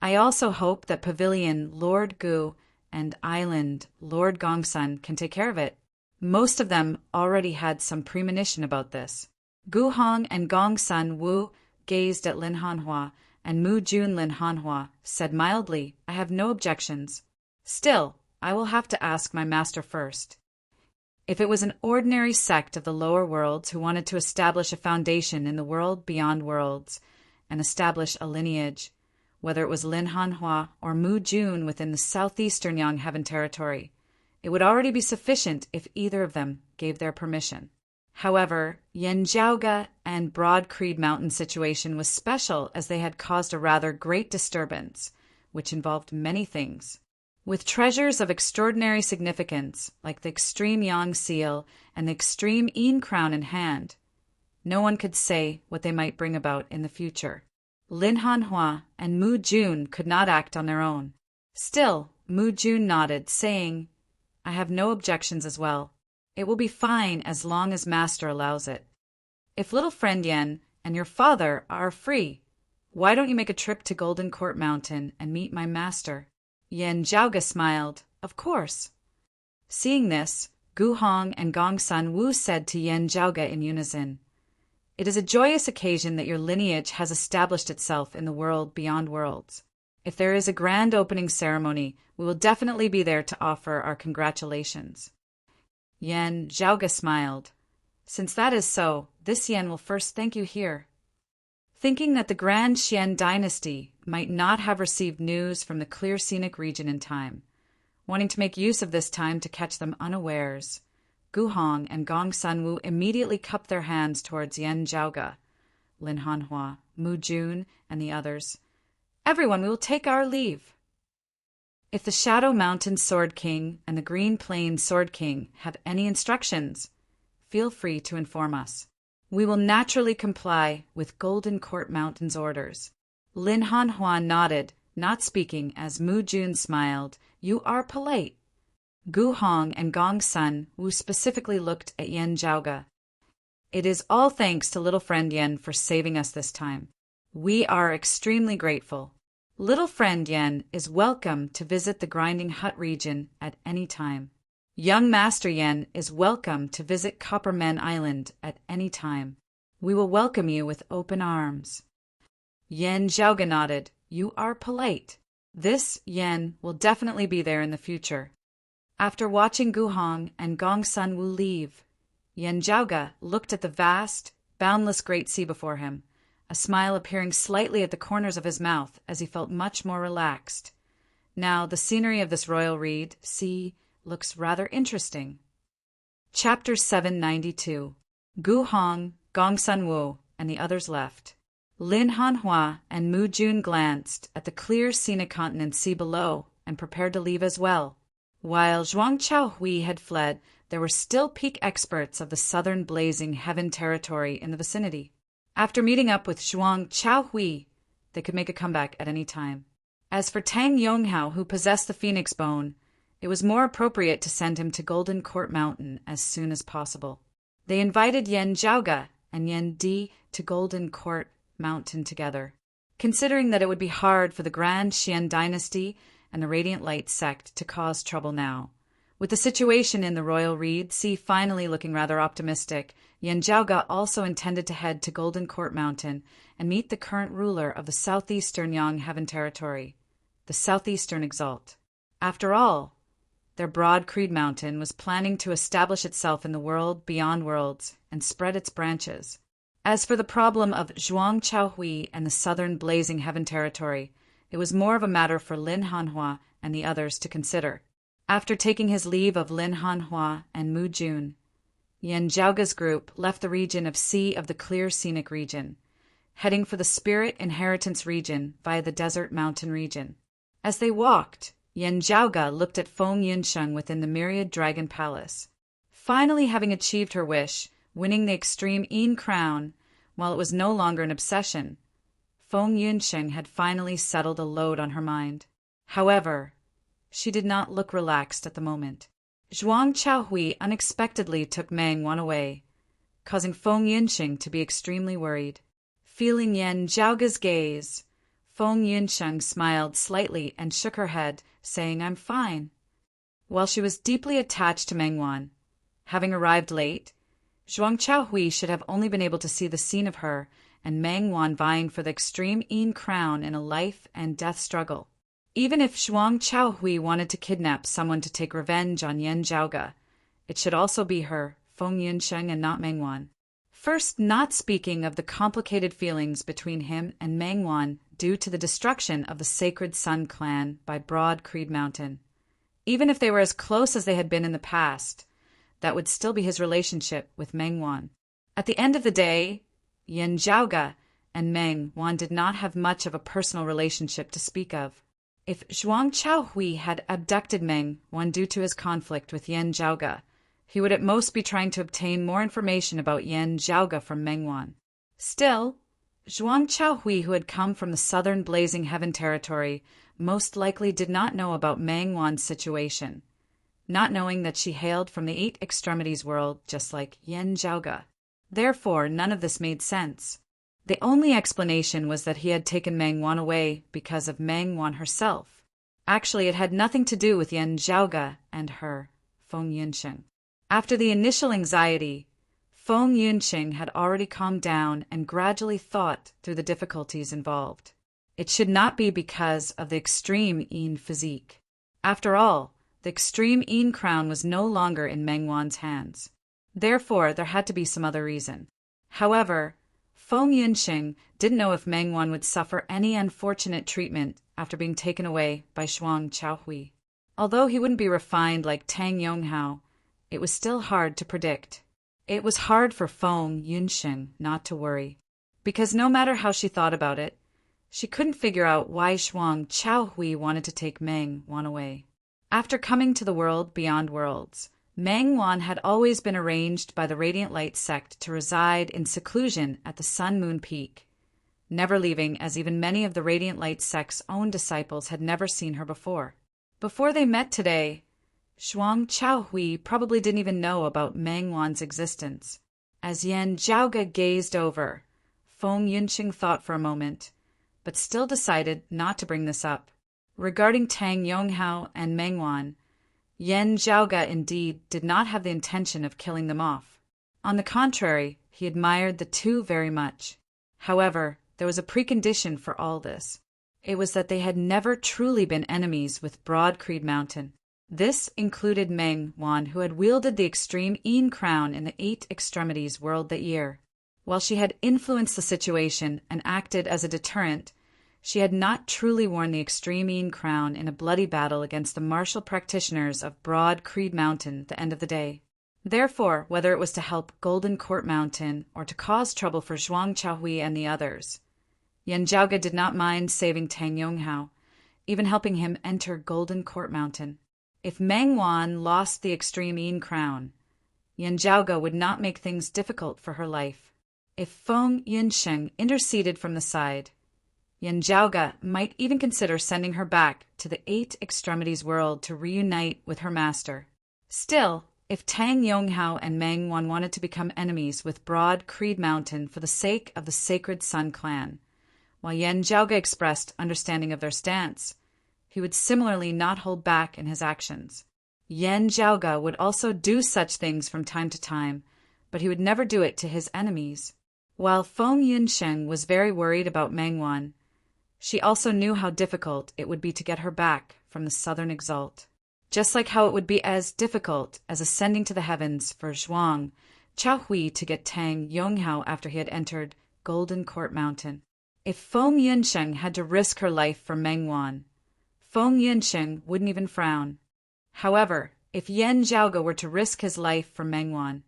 I also hope that Pavilion Lord Gu and Island Lord Gongsun can take care of it. Most of them already had some premonition about this. Gu Hong and Gongsun Wu gazed at Lin Hanhua, and Mu Jun Lin Hanhua said mildly, I have no objections. Still, I will have to ask my master first. If it was an ordinary sect of the lower worlds who wanted to establish a foundation in the world beyond worlds and establish a lineage, whether it was Lin Hanhua or Mu Jun within the southeastern Yang Heaven territory, it would already be sufficient if either of them gave their permission. However, Yanjiaoga and Broad Creed Mountain situation was special as they had caused a rather great disturbance, which involved many things. With treasures of extraordinary significance, like the extreme Yang seal and the extreme Yin crown in hand, no one could say what they might bring about in the future. Lin Hanhua and Mu Jun could not act on their own. Still, Mu Jun nodded, saying, I have no objections as well. It will be fine as long as Master allows it. If little friend Yen and your father are free, why don't you make a trip to Golden Court Mountain and meet my master? Yan Zhaoga smiled. Of course. Seeing this, Gu Hong and Gongsun Wu said to Yan Zhaoga in unison, It is a joyous occasion that your lineage has established itself in the world beyond worlds. If there is a grand opening ceremony, we will definitely be there to offer our congratulations. Yan Zhaoga smiled. Since that is so, this Yan will first thank you here. Thinking that the Grand Xian dynasty might not have received news from the clear scenic region in time, wanting to make use of this time to catch them unawares, Gu Hong and Gongsun Wu immediately cupped their hands towards Yan Zhaoga, Lin Hanhua, Mu Jun, and the others. Everyone, we will take our leave. If the Shadow Mountain Sword King and the Green Plains Sword King have any instructions, feel free to inform us. We will naturally comply with Golden Court Mountain's orders. Lin Hanhua nodded, not speaking, as Mu Jun smiled. You are polite. Gu Hong and Gongsun Wu specifically looked at Yan Zhaoga. It is all thanks to little friend Yan for saving us this time. We are extremely grateful. Little friend Yan is welcome to visit the Grinding Hut region at any time. Young Master Yan is welcome to visit Copperman Island at any time. We will welcome you with open arms. Yan Zhaoga nodded. You are polite. This Yan will definitely be there in the future. After watching Gu Hong and Gongsun Wu leave, Yan Zhaoga looked at the vast, boundless great sea before him, a smile appearing slightly at the corners of his mouth as he felt much more relaxed. Now, the scenery of this royal reed sea looks rather interesting. Chapter 792. Gu Hong, Gongsun Wu, and the others left. Lin Hanhua and Mu Jun glanced at the clear scenic continent sea below and prepared to leave as well. While Zhuang Chaohui had fled, there were still peak experts of the southern blazing heaven territory in the vicinity. After meeting up with Zhuang Chaohui, they could make a comeback at any time. As for Tang Yonghao, who possessed the Phoenix Bone, it was more appropriate to send him to Golden Court Mountain as soon as possible. They invited Yan Zhaoga and Yan Di to Golden Court Mountain together, considering that it would be hard for the Grand Xian dynasty and the Radiant Light sect to cause trouble now. With the situation in the Royal Reed Sea finally looking rather optimistic, Yan Zhaoga also intended to head to Golden Court Mountain and meet the current ruler of the southeastern Yang Heaven territory, the Southeastern Exalt. After all, their Broad Creed Mountain was planning to establish itself in the world beyond worlds and spread its branches. As for the problem of Zhuang Chaohui and the southern blazing heaven territory, it was more of a matter for Lin Hanhua and the others to consider. After taking his leave of Lin Hanhua and Mu Jun, Yan Zhaoga's group left the region of Sea of the Clear Scenic region, heading for the Spirit Inheritance region via the Desert Mountain region. As they walked, Yan Zhaoga looked at Feng Yunsheng within the Myriad Dragon Palace. Finally having achieved her wish, winning the extreme Yin crown, while it was no longer an obsession, Feng Yunsheng had finally settled a load on her mind. However, she did not look relaxed at the moment. Zhuang Chaohui unexpectedly took Meng Wan away, causing Feng Yunsheng to be extremely worried. Feeling Yan Zhaoga's gaze, Feng Yunsheng smiled slightly and shook her head, saying, "I'm fine." While she was deeply attached to Meng Wan, having arrived late, Zhuang Chaohui should have only been able to see the scene of her and Meng Wan vying for the extreme Yin crown in a life and death struggle. Even if Zhuang Chaohui wanted to kidnap someone to take revenge on Yan Zhaoga, it should also be her, Feng Yunsheng, and not Meng Wan. First, not speaking of the complicated feelings between him and Meng Wan due to the destruction of the Sacred Sun clan by Broad Creed Mountain. Even if they were as close as they had been in the past, that would still be his relationship with Meng Wan. At the end of the day, Yan Zhaoga and Meng Wan did not have much of a personal relationship to speak of. If Zhuang Chaohui had abducted Meng Wan due to his conflict with Yan Zhaoga, he would at most be trying to obtain more information about Yan Zhaoga from Meng Wan. Still, Zhuang Chaohui, who had come from the southern Blazing Heaven territory, most likely did not know about Meng Wan's situation, not knowing that she hailed from the Eight Extremities world just like Yan Zhaoga. Therefore, none of this made sense. The only explanation was that he had taken Meng Wan away because of Meng Wan herself. Actually, it had nothing to do with Yan Zhaoga and her, Feng Yunsheng. After the initial anxiety, Feng Yunsheng had already calmed down and gradually thought through the difficulties involved. It should not be because of the extreme Yin physique. After all, the extreme Yin crown was no longer in Meng Wan's hands. Therefore, there had to be some other reason. However, Feng Yunsheng didn't know if Meng Wan would suffer any unfortunate treatment after being taken away by Zhuang Chaohui. Although he wouldn't be refined like Tang Yonghao, it was still hard to predict. It was hard for Feng Yunsheng not to worry, because no matter how she thought about it, she couldn't figure out why Zhuang Chaohui wanted to take Meng Wan away. After coming to the world beyond worlds, Meng Wan had always been arranged by the Radiant Light sect to reside in seclusion at the Sun-Moon Peak, never leaving, as even many of the Radiant Light sect's own disciples had never seen her before. Before they met today, Zhuang Chaohui probably didn't even know about Meng Wan's existence. As Yan Zhaoga gazed over, Feng Yunsheng thought for a moment, but still decided not to bring this up. Regarding Tang Yonghao and Meng Wan, Yan Zhaoga indeed did not have the intention of killing them off. On the contrary, he admired the two very much. However, there was a precondition for all this. It was that they had never truly been enemies with Broad Creed Mountain. This included Meng Wan, who had wielded the extreme Yin crown in the Eight Extremities world that year. While she had influenced the situation and acted as a deterrent, she had not truly worn the extreme Yin crown in a bloody battle against the martial practitioners of Broad Creed Mountain at the end of the day. Therefore, whether it was to help Golden Court Mountain or to cause trouble for Zhuang Chaohui and the others, Yan Zhaoga did not mind saving Tang Yonghao, even helping him enter Golden Court Mountain. If Meng Wan lost the extreme Yin crown, Yan Zhaoga would not make things difficult for her life. If Feng Yunsheng interceded from the side, Yan Zhaoga might even consider sending her back to the Eight Extremities world to reunite with her master. Still, if Tang Yonghao and Meng Wan wanted to become enemies with Broad Creed Mountain for the sake of the Sacred Sun clan, while Yan Zhaoga expressed understanding of their stance, he would similarly not hold back in his actions. Yan Zhaoga would also do such things from time to time, but he would never do it to his enemies. While Feng Yunsheng was very worried about Meng Wan, she also knew how difficult it would be to get her back from the Southern Exalt, just like how it would be as difficult as ascending to the heavens for Zhuang Chaohui to get Tang Yonghao after he had entered Golden Court Mountain. If Feng Yunsheng had to risk her life for Meng Wan, Feng Yunsheng wouldn't even frown. However, if Yan Zhaoga were to risk his life for Meng Wan,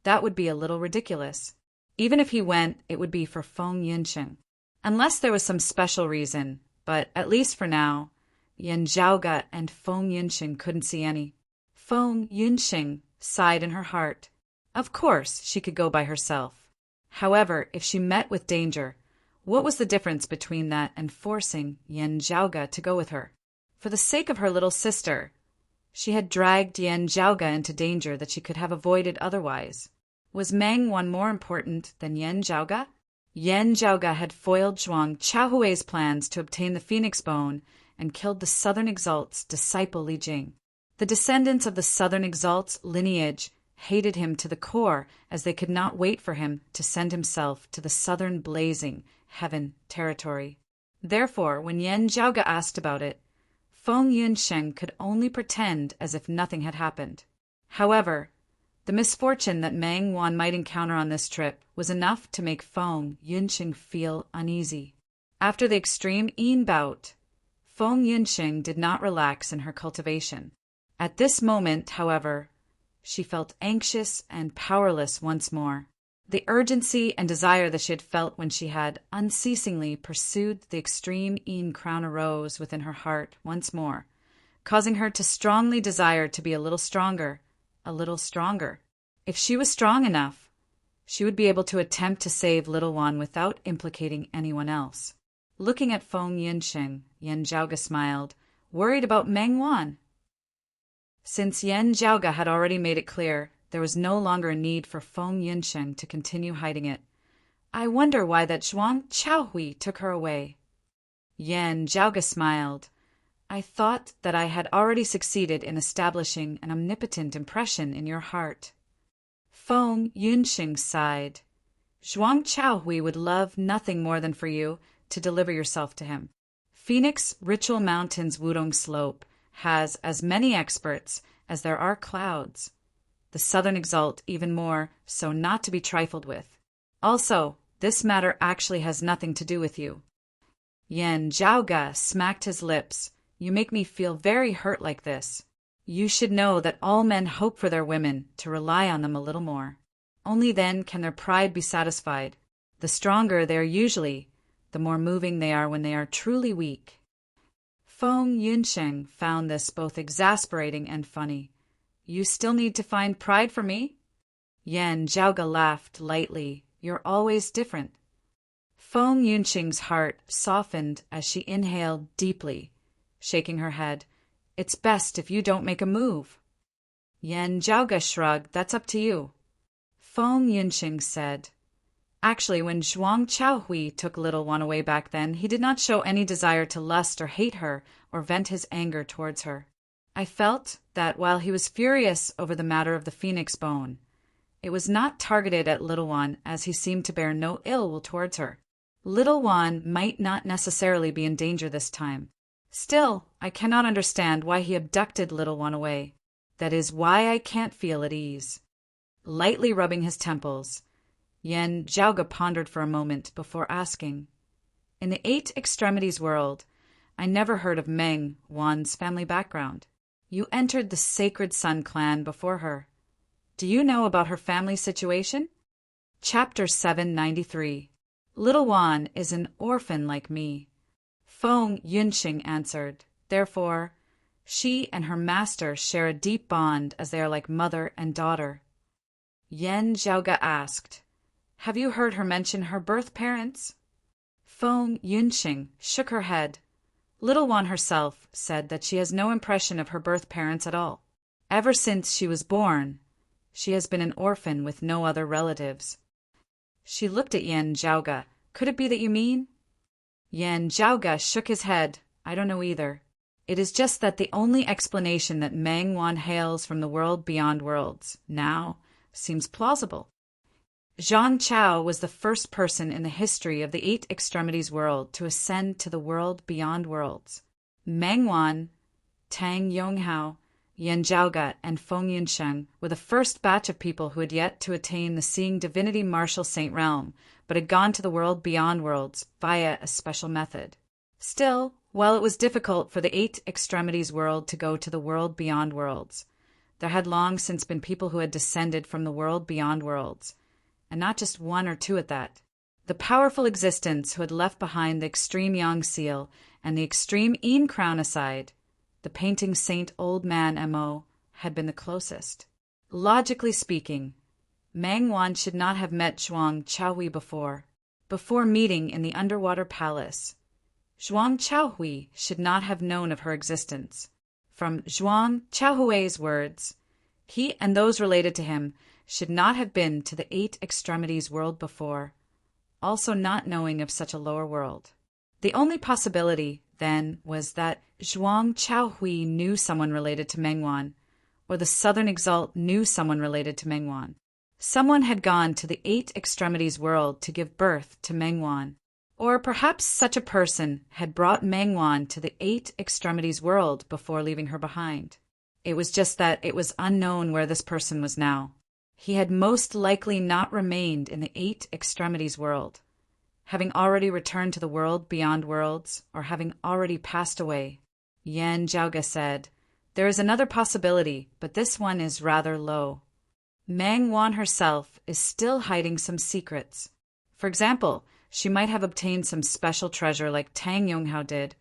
that would be a little ridiculous. Even if he went, it would be for Feng Yunsheng. Unless there was some special reason, but at least for now, Yan Zhaoga and Feng Yunsheng couldn't see any. Feng Yunsheng sighed in her heart. Of course, she could go by herself. However, if she met with danger, What was the difference between that and forcing Yan Zhaoga to go with her? For the sake of her little sister, she had dragged Yan Zhaoga into danger that she could have avoided otherwise. Was Meng Wan more important than Yan Zhaoga? Yan Zhaoga had foiled Zhuang Chaohui's plans to obtain the Phoenix Bone and killed the Southern Exalt's disciple Li Jing. The descendants of the Southern Exalt's lineage hated him to the core, as they could not wait for him to send himself to the Southern Blazing Heaven territory. Therefore, when Yan Zhaoga asked about it, Feng Yunsheng could only pretend as if nothing had happened. However, the misfortune that Meng Wan might encounter on this trip was enough to make Feng Yunsheng feel uneasy. After the extreme Yin bout, Feng Yunsheng did not relax in her cultivation. At this moment, however, she felt anxious and powerless once more. The urgency and desire that she had felt when she had unceasingly pursued the extreme Yin crown arose within her heart once more, causing her to strongly desire to be a little stronger, a little stronger. If she was strong enough, she would be able to attempt to save little Wan without implicating anyone else. Looking at Feng Yunsheng, Yan Zhaoga smiled, worried about Meng Wan. Since Yan Zhaoga had already made it clear there was no longer a need for Feng Yunsheng to continue hiding it, I wonder why that Zhuang Chaohui took her away. Yan Zhaoga smiled. I thought that I had already succeeded in establishing an omnipotent impression in your heart. Feng Yunsheng sighed. Zhuang Chaohui would love nothing more than for you to deliver yourself to him. Phoenix Ritual Mountain's Wudong Slope has as many experts as there are clouds. The Southern Exalt even more, so not to be trifled with. Also, this matter actually has nothing to do with you. Yan Zhaoga smacked his lips. You make me feel very hurt like this. You should know that all men hope for their women to rely on them a little more. Only then can their pride be satisfied. The stronger they are usually, the more moving they are when they are truly weak. Feng Yunsheng found this both exasperating and funny. You still need to find pride for me? Yan Zhaoga laughed lightly. You're always different. Feng Yunsheng's heart softened as she inhaled deeply, shaking her head. It's best if you don't make a move. Yan Zhaoga shrugged. That's up to you. Feng Yunsheng said. Actually, when Zhuang Chaohui took little Wan away back then, he did not show any desire to lust or hate her or vent his anger towards her. I felt that while he was furious over the matter of the Phoenix Bone, it was not targeted at little Wan, as he seemed to bear no ill will towards her. Little Wan might not necessarily be in danger this time. Still, I cannot understand why he abducted little Wan away. That is why I can't feel at ease. Lightly rubbing his temples, Yan Zhaoga pondered for a moment before asking, in the Eight Extremities world, I never heard of Meng Wan's family background. You entered the Sacred Sun clan before her. Do you know about her family situation? Chapter 793. Little Wan is an orphan like me. Feng Yunsheng answered. Therefore, she and her master share a deep bond as they are like mother and daughter. Yan Zhaoga asked, have you heard her mention her birth parents? Feng Yunsheng shook her head. Little Wan herself said that she has no impression of her birth parents at all. Ever since she was born, she has been an orphan with no other relatives. She looked at Yan Zhaoga. Could it be that you mean? Yan Zhaoga shook his head. I don't know either. It is just that the only explanation that Meng Wan hails from the world beyond worlds now seems plausible. Zhang Chao was the first person in the history of the Eight Extremities world to ascend to the world beyond worlds. Meng Wan, Tang Yonghao, Yan Zhaoga, and Feng Yunsheng were the first batch of people who had yet to attain the Seeing Divinity Martial Saint realm, but had gone to the world beyond worlds via a special method. Still, while it was difficult for the Eight Extremities world to go to the world beyond worlds, there had long since been people who had descended from the world beyond worlds, and not just one or two at that. The powerful existence who had left behind the extreme Yang seal and the extreme Yin crown aside, the painting Saint Old Man M.O. had been the closest. Logically speaking, Meng Wan should not have met Zhuang Chaohui before. before meeting in the underwater palace. Zhuang Chaohui should not have known of her existence. From Zhuang Chaohui's words, he and those related to him should not have been to the 8 extremities world before, also not knowing of such a lower world. The only possibility, then, was that Zhuang Chaohui knew someone related to Mengwan, or the Southern Exalt knew someone related to Mengwan. Someone had gone to the 8 extremities world to give birth to Mengwan, or perhaps such a person had brought Mengwan to the 8 extremities world before leaving her behind. It was just that it was unknown where this person was now. He had most likely not remained in the 8 extremities world, having already returned to the world beyond worlds, or having already passed away. Yan Zhaoge said, "There is another possibility, but this one is rather low. Mengwan herself is still hiding some secrets. For example, she might have obtained some special treasure like Tang Yonghao did,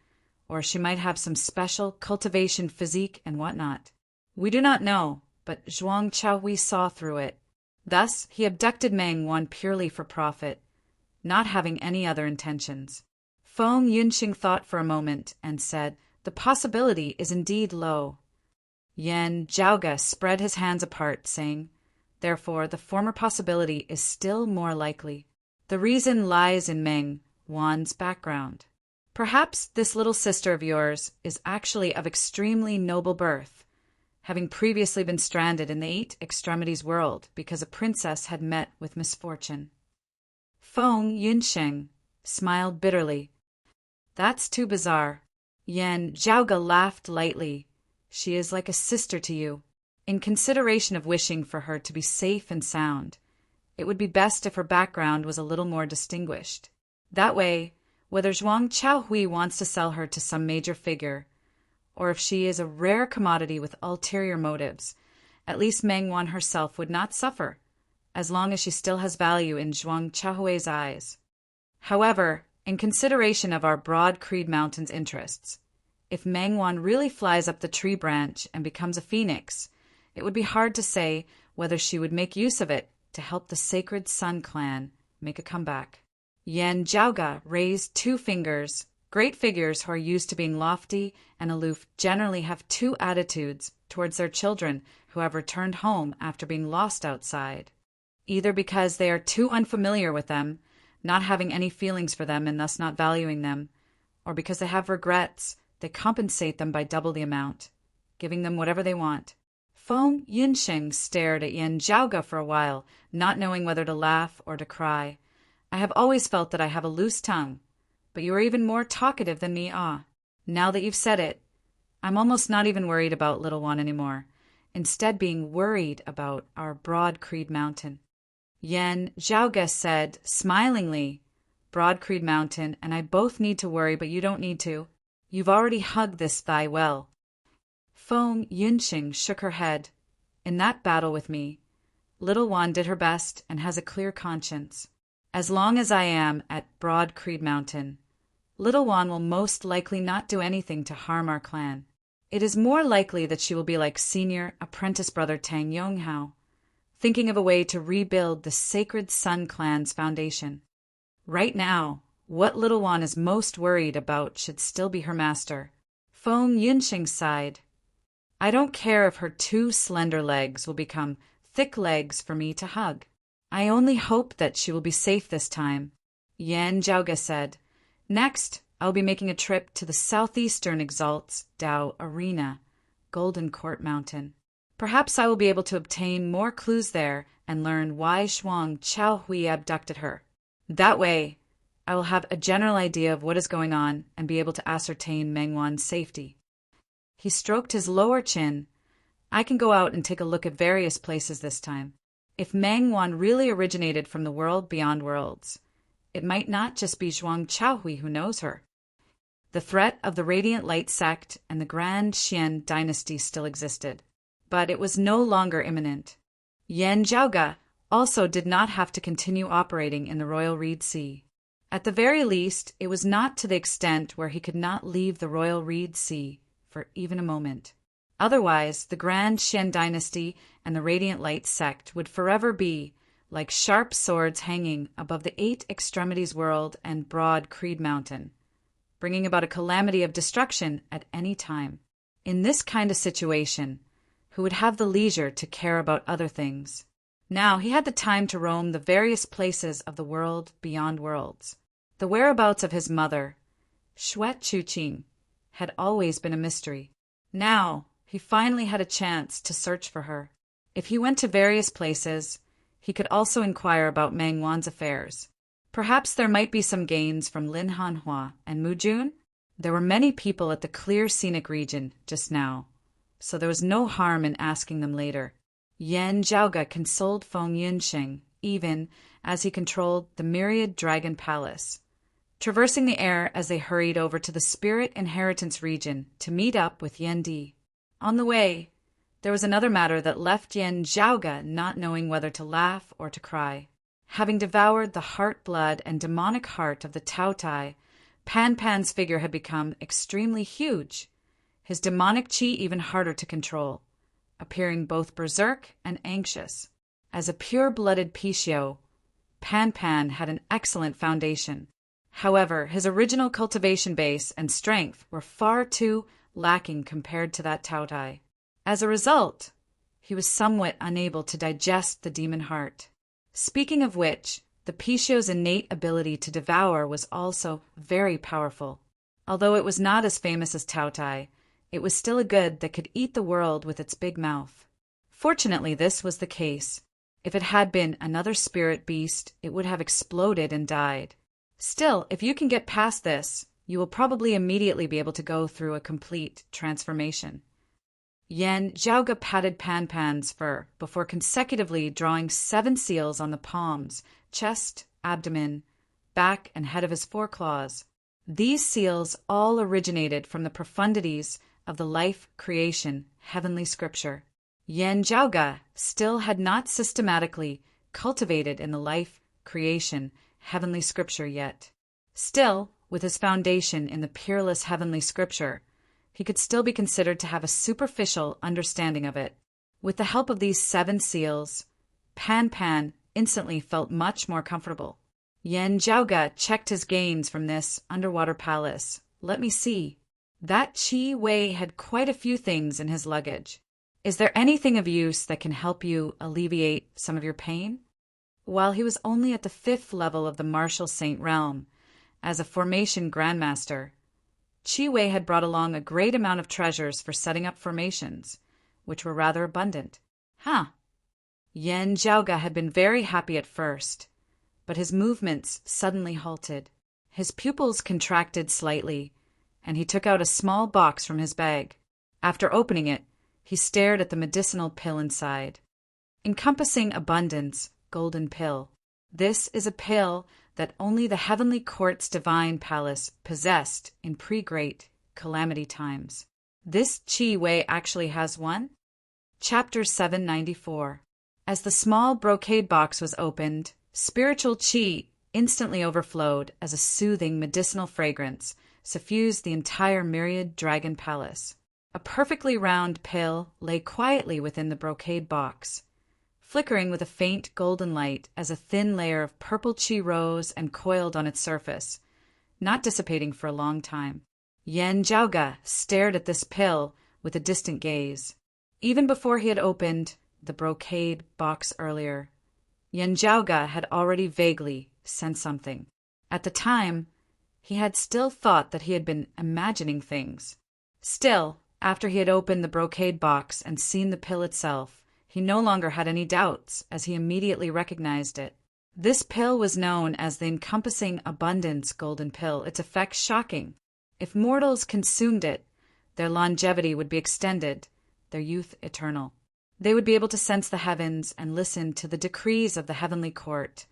or she might have some special cultivation physique and whatnot. We do not know, but Zhuang Chaohui saw through it. Thus, he abducted Mengwan purely for profit, not having any other intentions." Feng Yunxing thought for a moment and said, "The possibility is indeed low." Yan Zhaoge spread his hands apart, saying, "Therefore, the former possibility is still more likely. The reason lies in Mengwan's background. Perhaps this little sister of yours is actually of extremely noble birth, having previously been stranded in the 8 extremities world because a princess had met with misfortune." Feng Yunxing smiled bitterly. "That's too bizarre." Yan Zhaoge laughed lightly. "She is like a sister to you. In consideration of wishing for her to be safe and sound, it would be best if her background was a little more distinguished. That way, whether Zhuang Chaohui wants to sell her to some major figure, or if she is a rare commodity with ulterior motives, at least Mengwan herself would not suffer, as long as she still has value in Zhuang Chaohui's eyes. However, in consideration of our Broad Creed Mountain's interests, if Mengwan really flies up the tree branch and becomes a phoenix, it would be hard to say whether she would make use of it to help the Sacred Sun clan make a comeback." Yan Zhaoge raised 2 fingers. Great figures who are used to being lofty and aloof generally have 2 attitudes towards their children who have returned home after being lost outside. Either because they are too unfamiliar with them, not having any feelings for them and thus not valuing them, or because they have regrets, they compensate them by double the amount, giving them whatever they want. Feng Yunxing stared at Yan Zhaoge for a while, not knowing whether to laugh or to cry. "I have always felt that I have a loose tongue, but you are even more talkative than me, ah. Now that you've said it, I'm almost not even worried about Little One anymore, instead being worried about our Broad Creed Mountain." Yan Zhaoge said smilingly, "Broad Creed Mountain and I both need to worry, but you don't need to. You've already hugged this thigh well." Feng Yunxing shook her head. "In that battle with me, Little One did her best and has a clear conscience. As long as I am at Broad Creed Mountain, Little One will most likely not do anything to harm our clan. It is more likely that she will be like senior apprentice brother Tang Yonghao, thinking of a way to rebuild the Sacred Sun clan's foundation. Right now, what Little One is most worried about should still be her master." Feng Yunxing sighed. "I don't care if her 2 slender legs will become thick legs for me to hug. I only hope that she will be safe this time." Yan Zhaoge said, "Next, I'll be making a trip to the Southeastern Exalt's Dao Arena, Golden Court Mountain. Perhaps I will be able to obtain more clues there and learn why Zhuang Chaohui abducted her. That way, I will have a general idea of what is going on and be able to ascertain Mengwan's safety." He stroked his lower chin. "I can go out and take a look at various places this time. If Mengwan really originated from the world beyond worlds, it might not just be Zhuang Chaohui who knows her." The threat of the Radiant Light sect and the Grand Xian dynasty still existed, but it was no longer imminent. Yan Zhaoge also did not have to continue operating in the Royal Reed Sea. At the very least, it was not to the extent where he could not leave the Royal Reed Sea for even a moment. Otherwise, the Grand Xian dynasty and the Radiant Light sect would forever be like sharp swords hanging above the 8 extremities world and broad Creed Mountain, bringing about a calamity of destruction at any time. In this kind of situation, who would have the leisure to care about other things? Now he had the time to roam the various places of the world beyond worlds. The whereabouts of his mother, Xuet Chuqing, had always been a mystery. Now he finally had a chance to search for her. If he went to various places, he could also inquire about Meng Wan's affairs. Perhaps there might be some gains from Lin Hanhua and Mu Jun? There were many people at the clear scenic region just now, so there was no harm in asking them later. Yan Zhaoge consoled Feng Yunsheng, even as he controlled the myriad dragon palace, traversing the air as they hurried over to the spirit inheritance region to meet up with Yan Di. On the way, there was another matter that left Yan Zhaoge not knowing whether to laugh or to cry. Having devoured the heart-blood and demonic heart of the Tao Tai, Pan Pan's figure had become extremely huge, his demonic qi even harder to control, appearing both berserk and anxious. As a pure-blooded Pishio, Pan Pan had an excellent foundation. However, his original cultivation base and strength were far too lacking compared to that Tao Tai. As a result, he was somewhat unable to digest the demon heart. Speaking of which, the Pishio's innate ability to devour was also very powerful. Although it was not as famous as Tao Tai, it was still a good that could eat the world with its big mouth. Fortunately, this was the case. If it had been another spirit beast, it would have exploded and died. Still, if you can get past this, you will probably immediately be able to go through a complete transformation. Yan Zhaoge patted Pan Pan's fur before consecutively drawing 7 seals on the palms, chest, abdomen, back, and head of his foreclaws. These seals all originated from the profundities of the life creation heavenly scripture. Yan Zhaoge still had not systematically cultivated in the life creation heavenly scripture yet. Still, with his foundation in the peerless heavenly scripture, he could still be considered to have a superficial understanding of it. With the help of these 7 seals, Pan Pan instantly felt much more comfortable. Yan Zhaoge checked his gains from this underwater palace. Let me see. That Qi Wei had quite a few things in his luggage. Is there anything of use that can help you alleviate some of your pain? While he was only at the 5th level of the Martial Saint realm, as a formation grandmaster, Qi Wei had brought along a great amount of treasures for setting up formations, which were rather abundant. Yan Zhaoge had been very happy at first, but his movements suddenly halted. His pupils contracted slightly, and he took out a small box from his bag. After opening it, he stared at the medicinal pill inside. Encompassing abundance, golden pill. This is a pill that only the Heavenly Court's divine palace possessed in pre-great calamity times. This Qi Wei actually has one? Chapter 794. As the small brocade box was opened, spiritual qi instantly overflowed as a soothing medicinal fragrance suffused the entire myriad dragon palace. A perfectly round pill lay quietly within the brocade box, flickering with a faint golden light as a thin layer of purple qi rose and coiled on its surface, not dissipating for a long time. Yan Zhaoge stared at this pill with a distant gaze. Even before he had opened the brocade box earlier, Yan Zhaoge had already vaguely sensed something. At the time, he had still thought that he had been imagining things. Still, after he had opened the brocade box and seen the pill itself, he no longer had any doubts, as he immediately recognized it. This pill was known as the encompassing abundance golden pill, its effects shocking. If mortals consumed it, their longevity would be extended, their youth eternal. They would be able to sense the heavens and listen to the decrees of the heavenly court.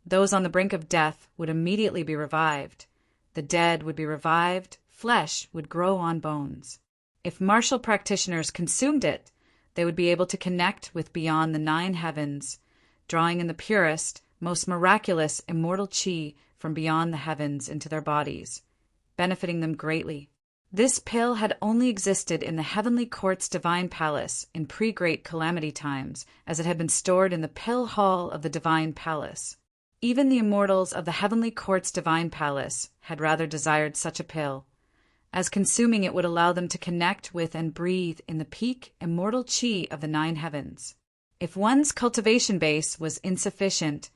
Those on the brink of death would immediately be revived. The dead would be revived, flesh would grow on bones. If martial practitioners consumed it, they would be able to connect with beyond the 9 heavens, drawing in the purest, most miraculous immortal qi from beyond the heavens into their bodies, benefiting them greatly. This pill had only existed in the Heavenly Court's Divine Palace in pre-Great Calamity times, as it had been stored in the Pill Hall of the Divine Palace. Even the immortals of the Heavenly Court's Divine Palace had rather desired such a pill, as consuming it would allow them to connect with and breathe in the peak immortal chi of the 9 heavens. If one's cultivation base was insufficient,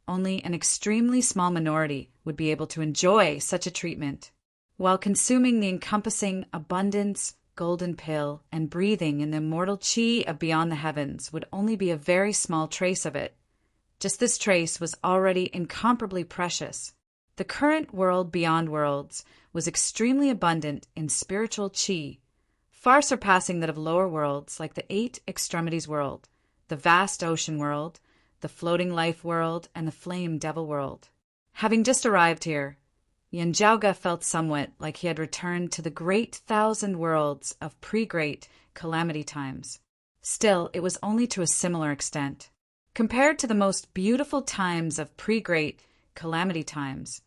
only an extremely small minority would be able to enjoy such a treatment. While consuming the encompassing abundance golden pill and breathing in the immortal chi of beyond the heavens would only be a very small trace of it. Just this trace was already incomparably precious. The current world beyond worlds was extremely abundant in spiritual chi, far surpassing that of lower worlds like the 8 extremities world, the vast ocean world, the floating life world, and the flame devil world. Having just arrived here, Yanjiaoge felt somewhat like he had returned to the great 1,000 worlds of pre-great calamity times. Still, it was only to a similar extent. Compared to the most beautiful times of pre-great calamity times,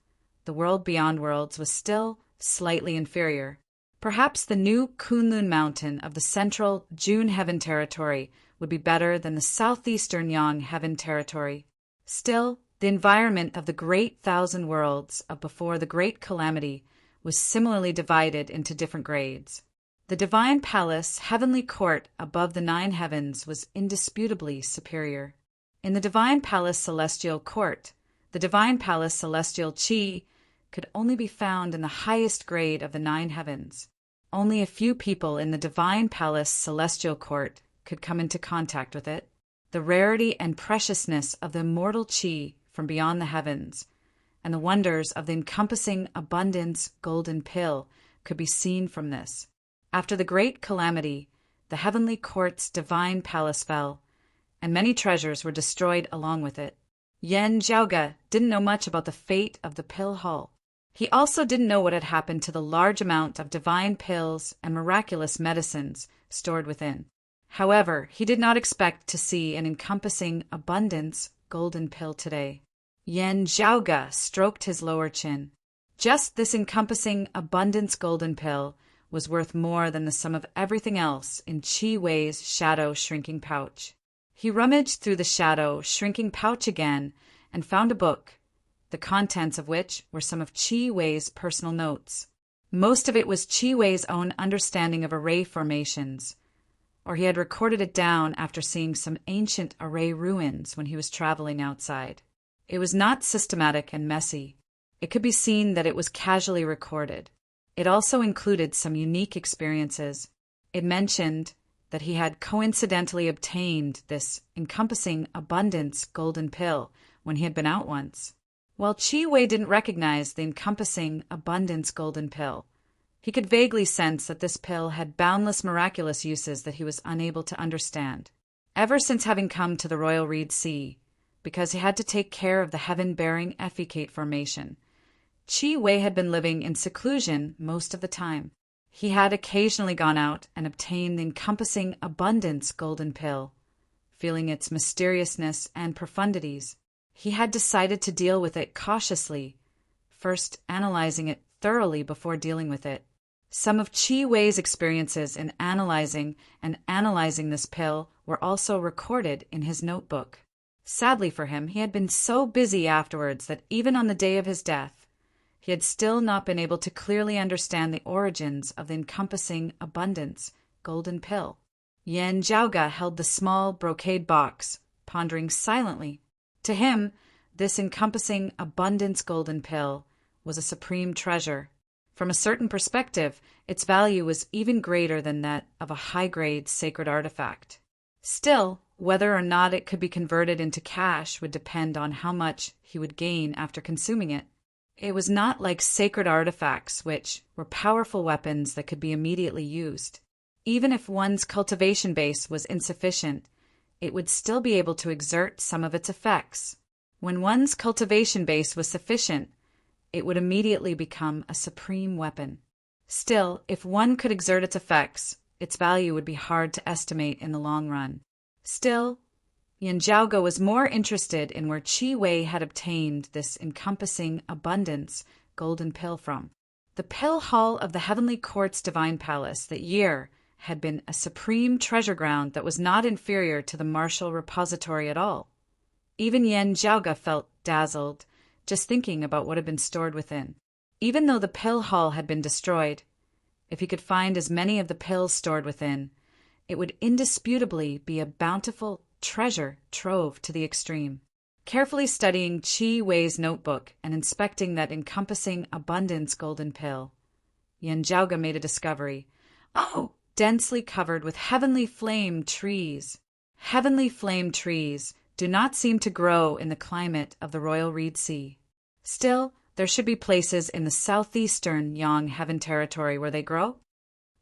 the world beyond worlds was still slightly inferior. Perhaps the new Kunlun mountain of the central June Heaven territory would be better than the southeastern Yang Heaven territory. Still, the environment of the great 1,000 worlds of before the great calamity was similarly divided into different grades. The Divine Palace, Heavenly Court above the 9 heavens was indisputably superior. In the Divine Palace Celestial Court, the Divine Palace Celestial Chi could only be found in the highest grade of the 9 heavens. Only a few people in the Divine Palace Celestial Court could come into contact with it. The rarity and preciousness of the immortal chi from beyond the heavens, and the wonders of the encompassing abundance golden pill could be seen from this. After the great calamity, the Heavenly Court's Divine Palace fell, and many treasures were destroyed along with it. Yanjiaoge didn't know much about the fate of the pill hall. He also didn't know what had happened to the large amount of divine pills and miraculous medicines stored within. However, he did not expect to see an encompassing abundance golden pill today. Yanjiaoge stroked his lower chin. Just this encompassing abundance golden pill was worth more than the sum of everything else in Qi Wei's shadow shrinking pouch. He rummaged through the shadow shrinking pouch again and found a book, the contents of which were some of Qi Wei's personal notes. Most of it was Qi Wei's own understanding of array formations, or he had recorded it down after seeing some ancient array ruins when he was traveling outside. It was not systematic and messy. It could be seen that it was casually recorded. It also included some unique experiences. It mentioned that he had coincidentally obtained this encompassing abundance golden pill when he had been out once. While Qi Wei didn't recognize the encompassing abundance golden pill, he could vaguely sense that this pill had boundless miraculous uses that he was unable to understand. Ever since having come to the Royal Reed Sea, because he had to take care of the heaven-bearing effecate formation, Qi Wei had been living in seclusion most of the time. He had occasionally gone out and obtained the encompassing abundance golden pill. Feeling its mysteriousness and profundities, he had decided to deal with it cautiously, first analyzing it thoroughly before dealing with it. Some of Qi Wei's experiences in analyzing this pill were also recorded in his notebook. Sadly for him, he had been so busy afterwards that even on the day of his death, he had still not been able to clearly understand the origins of the encompassing abundance golden pill. Yanjiaoge held the small brocade box, pondering silently. To him, this encompassing abundance golden pill was a supreme treasure. From a certain perspective, its value was even greater than that of a high-grade sacred artifact. Still, whether or not it could be converted into cash would depend on how much he would gain after consuming it. It was not like sacred artifacts, which were powerful weapons that could be immediately used. Even if one's cultivation base was insufficient, it would still be able to exert some of its effects. When one's cultivation base was sufficient, it would immediately become a supreme weapon. Still, if one could exert its effects, its value would be hard to estimate in the long run. Still, Yanjiaoge was more interested in where Qi Wei had obtained this encompassing abundance golden pill from. The pill hall of the Heavenly Court's Divine Palace that year had been a supreme treasure ground that was not inferior to the martial repository at all. Even Yen Jiaoge felt dazzled just thinking about what had been stored within. Even though the pill hall had been destroyed, if he could find as many of the pills stored within, it would indisputably be a bountiful treasure trove to the extreme. Carefully studying Qi Wei's notebook and inspecting that encompassing abundance golden pill, Yen Jiaoge made a discovery. Oh, densely covered with heavenly flame trees. Heavenly flame trees do not seem to grow in the climate of the Royal Reed Sea. Still, there should be places in the southeastern Yang Heaven territory where they grow.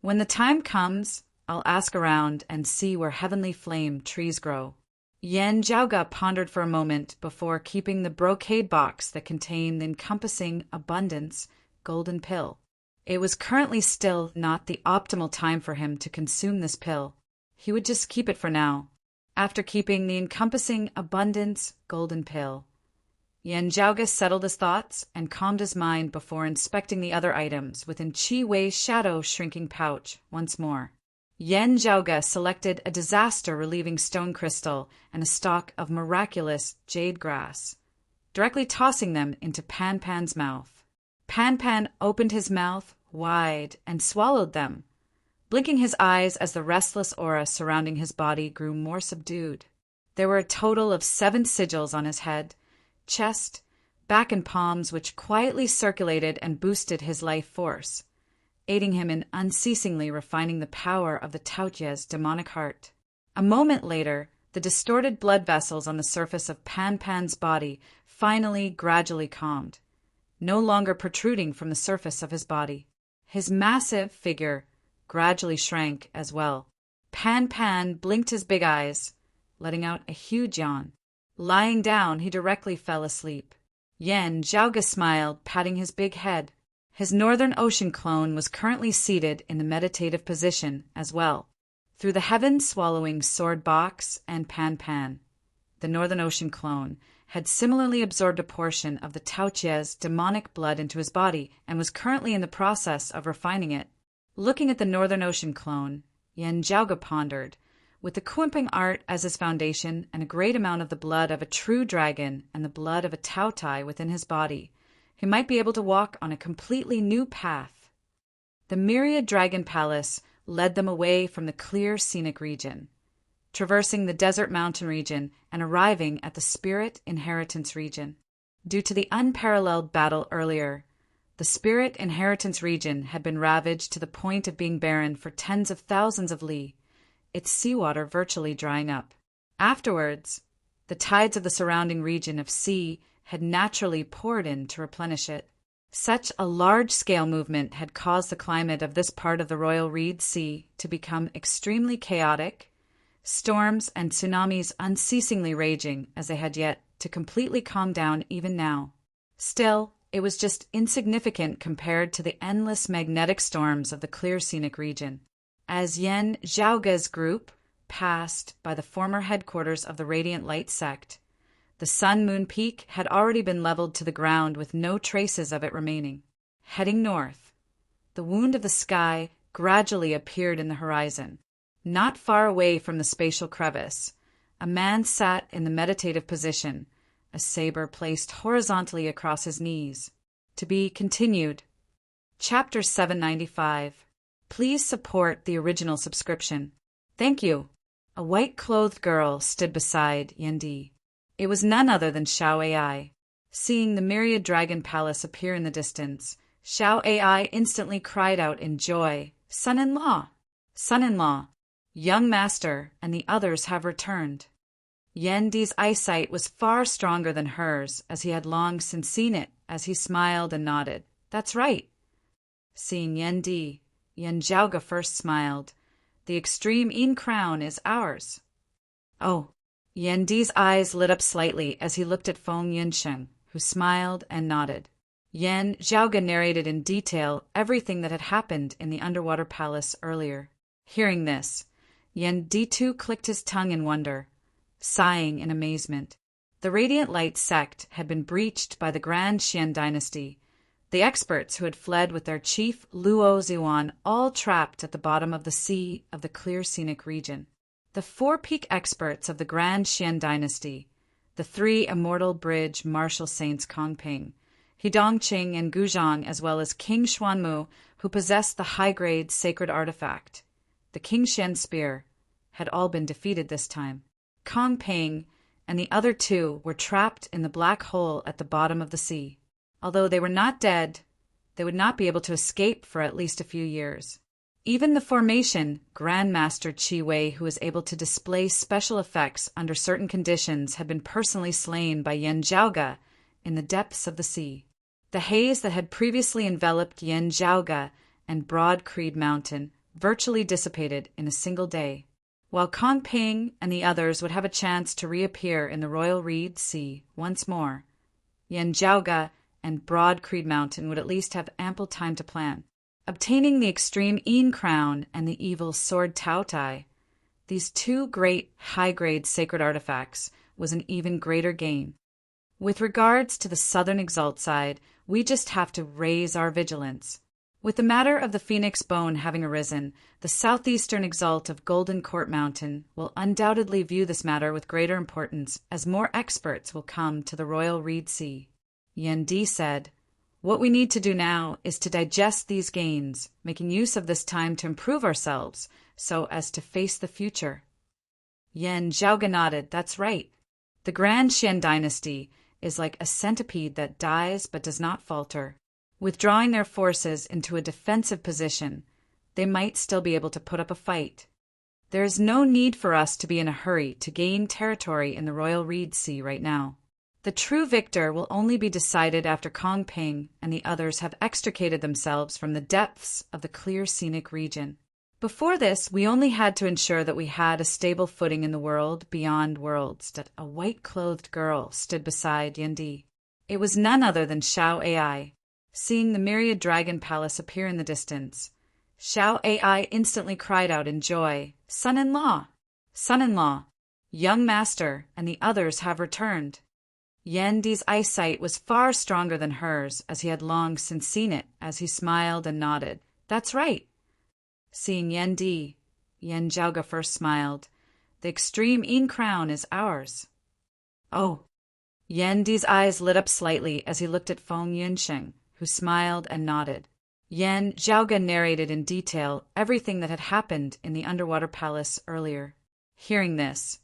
When the time comes, I'll ask around and see where heavenly flame trees grow. Yen Jiaoge pondered for a moment before keeping the brocade box that contained the encompassing abundance golden pill. It was currently still not the optimal time for him to consume this pill. He would just keep it for now. After keeping the encompassing abundance golden pill, Yen Jiaoge settled his thoughts and calmed his mind before inspecting the other items within Qi Wei's shadow-shrinking pouch once more. Yen Jiaoge selected a disaster-relieving stone crystal and a stalk of miraculous jade grass, directly tossing them into Pan Pan's mouth. Pan Pan opened his mouth wide and swallowed them, blinking his eyes as the restless aura surrounding his body grew more subdued. There were a total of 7 sigils on his head, chest, back and palms which quietly circulated and boosted his life force, aiding him in unceasingly refining the power of the Taojia's demonic heart. A moment later, the distorted blood vessels on the surface of Pan Pan's body finally gradually calmed, no longer protruding from the surface of his body. His massive figure gradually shrank as well. Pan Pan blinked his big eyes, letting out a huge yawn. Lying down, he directly fell asleep. Yen Jiaoge smiled, patting his big head. His Northern Ocean clone was currently seated in the meditative position as well. Through the heaven-swallowing sword box and Pan Pan, the Northern Ocean clone had similarly absorbed a portion of the Taojia's demonic blood into his body and was currently in the process of refining it. Looking at the Northern Ocean clone, Yen Jiaoge pondered, with the Kunping art as his foundation and a great amount of the blood of a true dragon and the blood of a Taotai within his body, he might be able to walk on a completely new path. The myriad dragon palace led them away from the clear scenic region, traversing the desert mountain region and arriving at the spirit inheritance region. Due to the unparalleled battle earlier, the spirit inheritance region had been ravaged to the point of being barren for tens of thousands of li, its seawater virtually drying up. Afterwards, the tides of the surrounding region of sea had naturally poured in to replenish it. Such a large-scale movement had caused the climate of this part of the Royal Reed Sea to become extremely chaotic, storms and tsunamis unceasingly raging as they had yet to completely calm down even now. Still, it was just insignificant compared to the endless magnetic storms of the clear scenic region. As Yen Jiaoge's group passed by the former headquarters of the Radiant Light sect, the Sun-Moon Peak had already been leveled to the ground with no traces of it remaining. Heading north, the wound of the sky gradually appeared in the horizon. Not far away from the spatial crevice, a man sat in the meditative position, a saber placed horizontally across his knees. To be continued. Chapter 795. Please support the original subscription. Thank you. A white-clothed girl stood beside Yendi. It was none other than Xiao Ai. Seeing the myriad dragon palace appear in the distance, Xiao Ai instantly cried out in joy, "Son-in-law! Son-in-law! Young master and the others have returned." Yendi's eyesight was far stronger than hers, as he had long since seen it, as he smiled and nodded. "That's right." Seeing Yendi, Yen Jiaoge first smiled. "The extreme Yin crown is ours." "Oh." Yendi's eyes lit up slightly as he looked at Feng Yinsheng, who smiled and nodded. Yen Jiaoge narrated in detail everything that had happened in the underwater palace earlier. Hearing this, Yendi too clicked his tongue in wonder, sighing in amazement. The Radiant Light sect had been breached by the Grand Xian dynasty, The experts who had fled with their chief Luo Ziwan all trapped at the bottom of the sea of the clear scenic region. The four-peak experts of the Grand Xian dynasty, the three immortal bridge martial saints Kongping, Hidongqing and Guzhang, as well as King Xuanmu, who possessed the high-grade sacred artifact, the King Xian spear, had all been defeated this time. Kongping and the other two were trapped in the black hole at the bottom of the sea. Although they were not dead, they would not be able to escape for at least a few years. Even the formation, Grandmaster Qi Wei, who was able to display special effects under certain conditions, had been personally slain by Yan Zhaoge in the depths of the sea. The haze that had previously enveloped Yan Zhaoge and Broad Creed Mountain virtually dissipated in a single day, while Kongping and the others would have a chance to reappear in the Royal Reed Sea once more. Yan Zhaoge and Broad Creed Mountain would at least have ample time to plan. Obtaining the extreme Yin crown and the evil sword Tao Tai, these two great high-grade sacred artifacts, was an even greater gain. With regards to the southern exalt side, we just have to raise our vigilance. With the matter of the Phoenix Bone having arisen, the southeastern exalt of Golden Court Mountain will undoubtedly view this matter with greater importance as more experts will come to the Royal Reed Sea. Yan Di said, "What we need to do now is to digest these gains, making use of this time to improve ourselves so as to face the future." Yan Zhaoge nodded. "That's right. The Grand Xian dynasty is like a centipede that dies but does not falter. Withdrawing their forces into a defensive position, they might still be able to put up a fight. There is no need for us to be in a hurry to gain territory in the Royal Reed Sea right now. The true victor will only be decided after Kongping and the others have extricated themselves from the depths of the clear scenic region. Before this, we only had to ensure that we had a stable footing in the world beyond worlds." That a white-clothed girl stood beside Yan Di. It was none other than Xiao Ai. Seeing the myriad dragon palace appear in the distance, Xiao Ai instantly cried out in joy, "Son-in-law! Son-in-law! Young master and the others have returned." Yan Di's eyesight was far stronger than hers, as he had long since seen it, as he smiled and nodded. "That's right." Seeing Yan Di, Yan Zhaoge first smiled. "The extreme Yin crown is ours." "Oh." Yan Di's eyes lit up slightly as he looked at Feng Yunsheng, who smiled and nodded. Yan Zhaoge narrated in detail everything that had happened in the underwater palace earlier. Hearing this,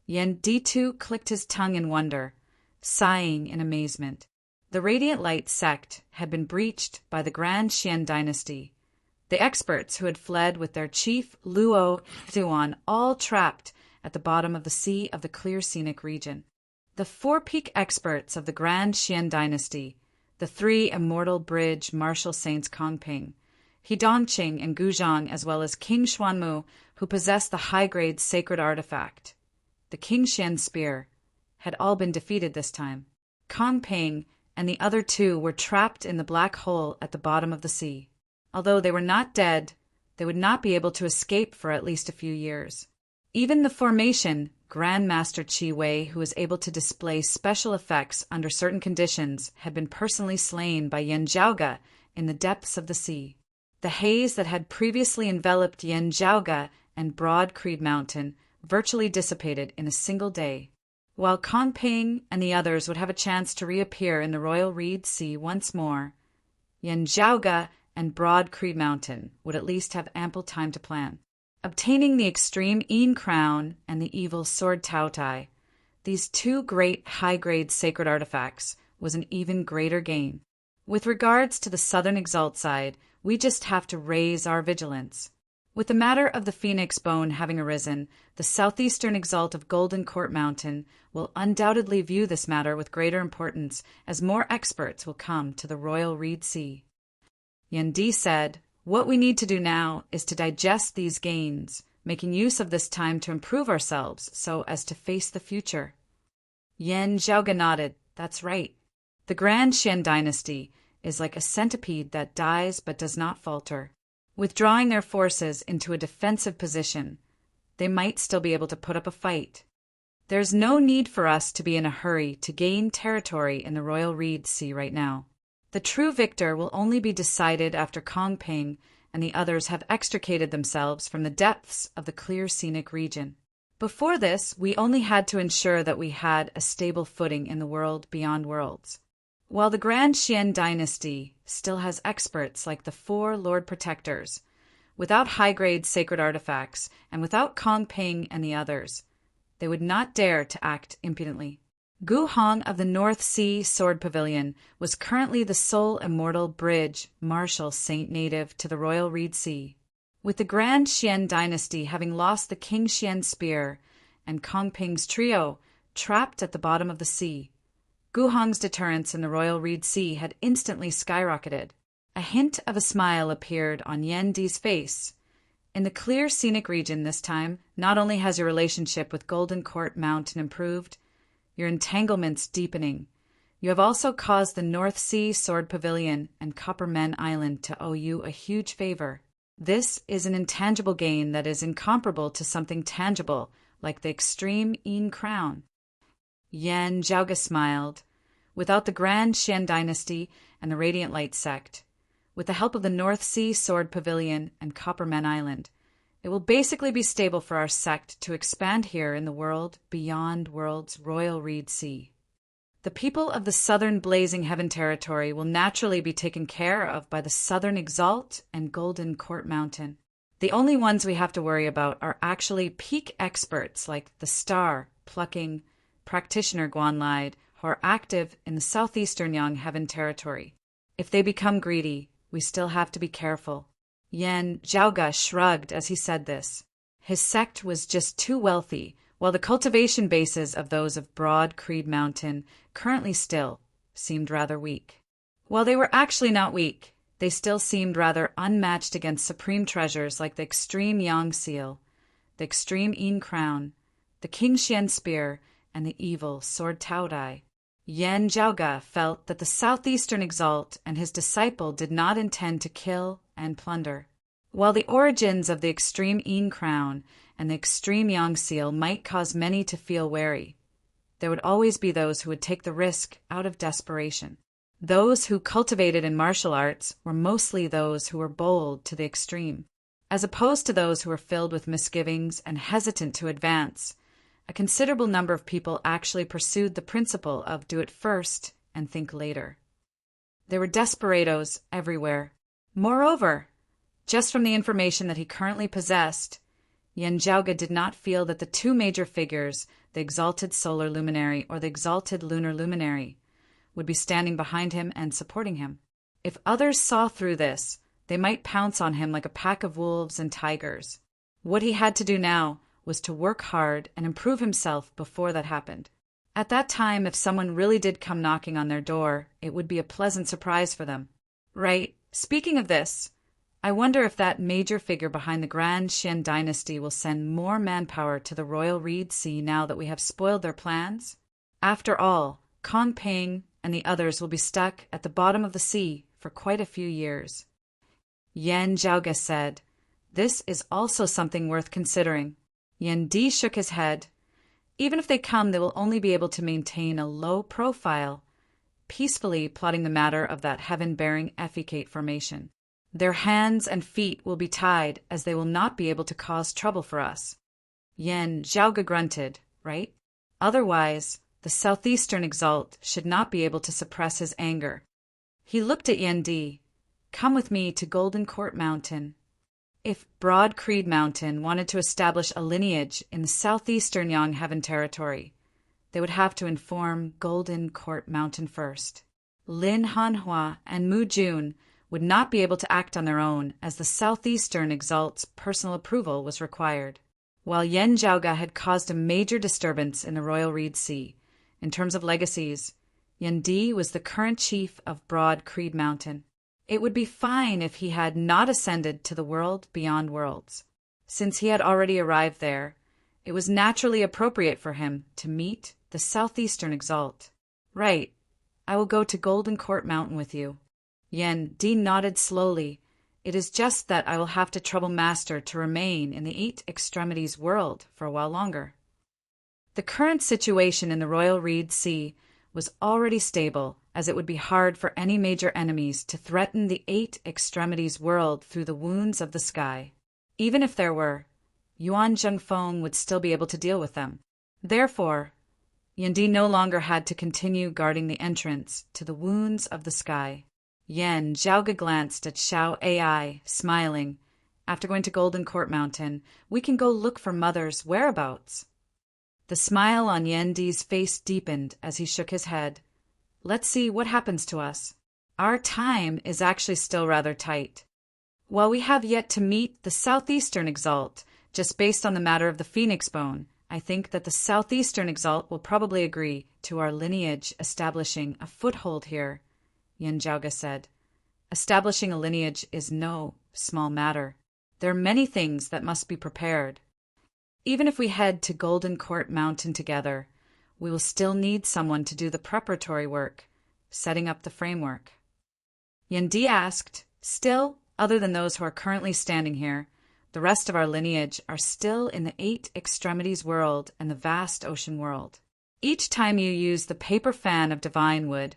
Yan Di too clicked his tongue in wonder, sighing in amazement. The Radiant Light sect had been breached by the Grand Xian dynasty. The experts who had fled with their chief Luo Ziwan all trapped at the bottom of the sea of the clear scenic region. The four-peak experts of the Grand Xian dynasty, the three immortal bridge martial saints Kongping, Hidongqing and Guzhang, as well as King Xuanmu, who possessed the high-grade sacred artifact, the King Xian spear, had all been defeated this time. Kongping and the other two were trapped in the black hole at the bottom of the sea. Although they were not dead, they would not be able to escape for at least a few years. Even the formation, Grandmaster Qi Wei, who was able to display special effects under certain conditions, had been personally slain by Yan Zhaoge in the depths of the sea. The haze that had previously enveloped Yan Zhaoge and Broad Creed Mountain virtually dissipated in a single day, while Kongping and the others would have a chance to reappear in the Royal Reed Sea once more. Yan Zhaoge and Broad Creed Mountain would at least have ample time to plan. Obtaining the extreme Yin crown and the evil sword Tao Tai, these two great high-grade sacred artifacts, was an even greater gain. With regards to the southern exalt side, we just have to raise our vigilance. With the matter of the Phoenix Bone having arisen, the southeastern exalt of Golden Court Mountain will undoubtedly view this matter with greater importance as more experts will come to the Royal Reed Sea. Yan Di said, "What we need to do now is to digest these gains, making use of this time to improve ourselves so as to face the future." Yan Zhaoge nodded. "That's right. The Grand Xian dynasty is like a centipede that dies but does not falter. Withdrawing their forces into a defensive position, they might still be able to put up a fight. There's no need for us to be in a hurry to gain territory in the Royal Reed Sea right now. The true victor will only be decided after Kong Ping and the others have extricated themselves from the depths of the clear scenic region. Before this, we only had to ensure that we had a stable footing in the world beyond worlds. While the Grand Xian dynasty still has experts like the 4 Lord Protectors, without high-grade sacred artifacts and without Kong Ping and the others, they would not dare to act impudently. Gu Hong of the North Sea Sword Pavilion was currently the sole immortal bridge marshal saint native to the Royal Reed Sea. With the Grand Xian dynasty having lost the King Xian spear and Kong Ping's trio trapped at the bottom of the sea, Gu Hong's deterrence in the Royal Reed Sea had instantly skyrocketed. A hint of a smile appeared on Yan Di's face. In the clear scenic region this time, not only has your relationship with Golden Court Mountain improved, your entanglements deepening, you have also caused the North Sea Sword Pavilion and Copper Men Island to owe you a huge favor. This is an intangible gain that is incomparable to something tangible, like the extreme Yin crown. Yan Zhaoge smiled. Without the Grand Xian dynasty and the Radiant Light sect, with the help of the North Sea Sword Pavilion and Copper Men Island, it will basically be stable for our sect to expand here in the world beyond world's Royal Reed Sea. The people of the Southern Blazing Heaven territory will naturally be taken care of by the Southern Exalt and Golden Court Mountain. The only ones we have to worry about are actually peak experts like the Star, Plucking, Practitioner Guanlide, who are active in the Southeastern Yang Heaven territory. If they become greedy, we still have to be careful. Yan Zhaoge shrugged as he said this. His sect was just too wealthy, while the cultivation bases of those of Broad Creed Mountain currently still seemed rather weak. While they were actually not weak, they still seemed rather unmatched against supreme treasures like the extreme Yang Seal, the extreme Yin Crown, the King Xian Spear, and the evil Sword Taodai. Yan Zhaoge felt that the Southeastern Exalt and his disciple did not intend to kill and plunder. While the origins of the extreme Yin Crown and the extreme Yang Seal might cause many to feel wary, there would always be those who would take the risk out of desperation. Those who cultivated in martial arts were mostly those who were bold to the extreme. As opposed to those who were filled with misgivings and hesitant to advance, a considerable number of people actually pursued the principle of do it first and think later. There were desperados everywhere. Moreover, just from the information that he currently possessed, Yan Zhaoge did not feel that the 2 major figures, the exalted solar luminary or the exalted lunar luminary, would be standing behind him and supporting him. If others saw through this, they might pounce on him like a pack of wolves and tigers. What he had to do now was to work hard and improve himself before that happened. At that time, if someone really did come knocking on their door, it would be a pleasant surprise for them. Right, speaking of this, I wonder if that major figure behind the Grand Xian dynasty will send more manpower to the Royal Reed Sea now that we have spoiled their plans? After all, Kong Ping and the others will be stuck at the bottom of the sea for quite a few years. Yan Zhaoge said, "This is also something worth considering." Yan Di shook his head. Even if they come, they will only be able to maintain a low profile, peacefully plotting the matter of that heaven-bearing effecate formation. Their hands and feet will be tied, as they will not be able to cause trouble for us. Yan Zhaoge grunted, right? Otherwise, the Southeastern Exalt should not be able to suppress his anger. He looked at Yan Di. Come with me to Golden Court Mountain. If Broad Creed Mountain wanted to establish a lineage in the Southeastern Yang Heaven territory, they would have to inform Golden Court Mountain first. Lin Hanhua and Mu Jun would not be able to act on their own, as the Southeastern Exalt's personal approval was required. While Yan Zhaoge had caused a major disturbance in the Royal Reed Sea, in terms of legacies, Yan Di was the current chief of Broad Creed Mountain. It would be fine if he had not ascended to the world beyond worlds. Since he had already arrived there, it was naturally appropriate for him to meet the Southeastern Exalt. Right, I will go to Golden Court Mountain with you. Yan Di nodded slowly. It is just that I will have to trouble Master to remain in the 8 Extremities world for a while longer. The current situation in the Royal Reed Sea was already stable, as it would be hard for any major enemies to threaten the Eight Extremities world through the wounds of the sky. Even if there were, Yuan Zhengfeng would still be able to deal with them. Therefore, Yendi no longer had to continue guarding the entrance to the wounds of the sky. Yan Zhaoge glanced at Xiao Ai, smiling. After going to Golden Court Mountain, we can go look for Mother's whereabouts. The smile on Yendi's face deepened as he shook his head. Let's see what happens to us. Our time is actually still rather tight. While we have yet to meet the Southeastern Exalt, just based on the matter of the Phoenix Bone, I think that the Southeastern Exalt will probably agree to our lineage establishing a foothold here, Yan Zhaoge said. Establishing a lineage is no small matter. There are many things that must be prepared. Even if we head to Golden Court Mountain together, we will still need someone to do the preparatory work, setting up the framework. Yendi asked, still, other than those who are currently standing here, the rest of our lineage are still in the Eight Extremities world and the vast ocean world. Each time you use the paper fan of divine wood,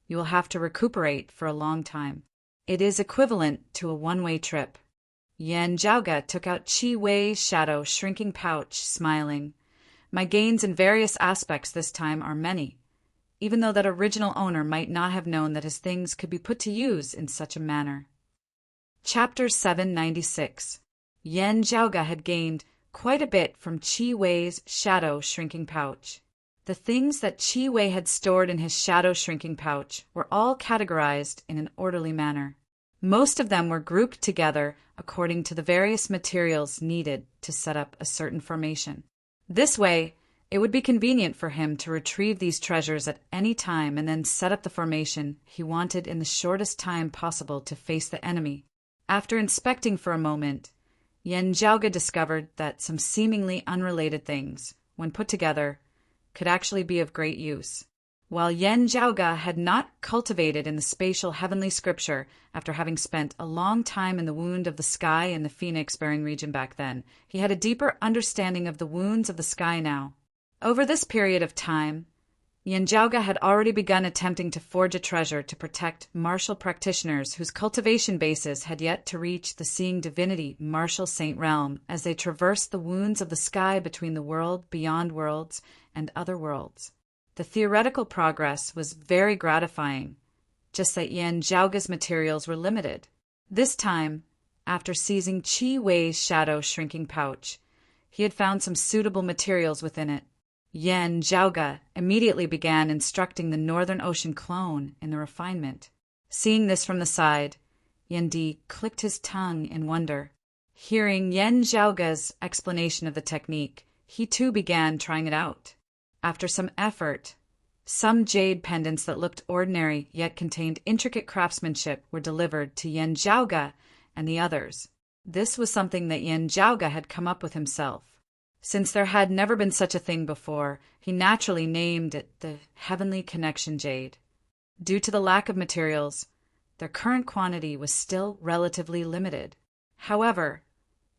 you will have to recuperate for a long time. It is equivalent to a one-way trip. Yan Zhaoge took out Qi Wei's shadow shrinking pouch, smiling. My gains in various aspects this time are many, even though that original owner might not have known that his things could be put to use in such a manner. Chapter 796. Yan Zhaoge had gained quite a bit from Qi Wei's shadow shrinking pouch. The things that Qi Wei had stored in his shadow shrinking pouch were all categorized in an orderly manner. Most of them were grouped together according to the various materials needed to set up a certain formation. This way, it would be convenient for him to retrieve these treasures at any time and then set up the formation he wanted in the shortest time possible to face the enemy. After inspecting for a moment, Yan Zhaoge discovered that some seemingly unrelated things, when put together, could actually be of great use. While Yan Zhaoge had not cultivated in the spatial heavenly scripture after having spent a long time in the wound of the sky in the phoenix-bearing region back then, he had a deeper understanding of the wounds of the sky now. Over this period of time, Yan Zhaoge had already begun attempting to forge a treasure to protect martial practitioners whose cultivation bases had yet to reach the seeing divinity martial saint realm as they traversed the wounds of the sky between the world beyond worlds and other worlds. The theoretical progress was very gratifying, just that Yan Zhaoge's materials were limited. This time, after seizing Qi Wei's shadow shrinking pouch, he had found some suitable materials within it. Yan Zhaoge immediately began instructing the Northern Ocean clone in the refinement. Seeing this from the side, Yendi clicked his tongue in wonder. Hearing Yan Zhaoge's explanation of the technique, he too began trying it out. After some effort, some jade pendants that looked ordinary yet contained intricate craftsmanship were delivered to Yan Zhaoge and the others. This was something that Yan Zhaoge had come up with himself. Since there had never been such a thing before, he naturally named it the Heavenly Connection Jade. Due to the lack of materials, their current quantity was still relatively limited. However,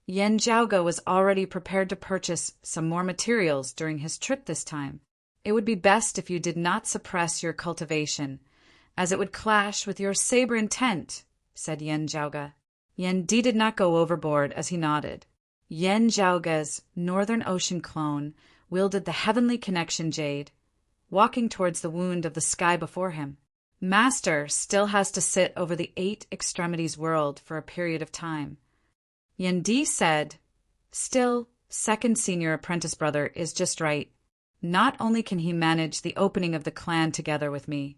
Yan Zhaoge was already prepared to purchase some more materials during his trip this time. It would be best if you did not suppress your cultivation, as it would clash with your saber intent, said Yan Zhaoge. Yendi did not go overboard as he nodded. Yan Zhaoge's Northern Ocean clone wielded the Heavenly Connection Jade, walking towards the wound of the sky before him. Master still has to sit over the Eight Extremities world for a period of time. Yendi said, still, second senior apprentice brother is just right. Not only can he manage the opening of the clan together with me,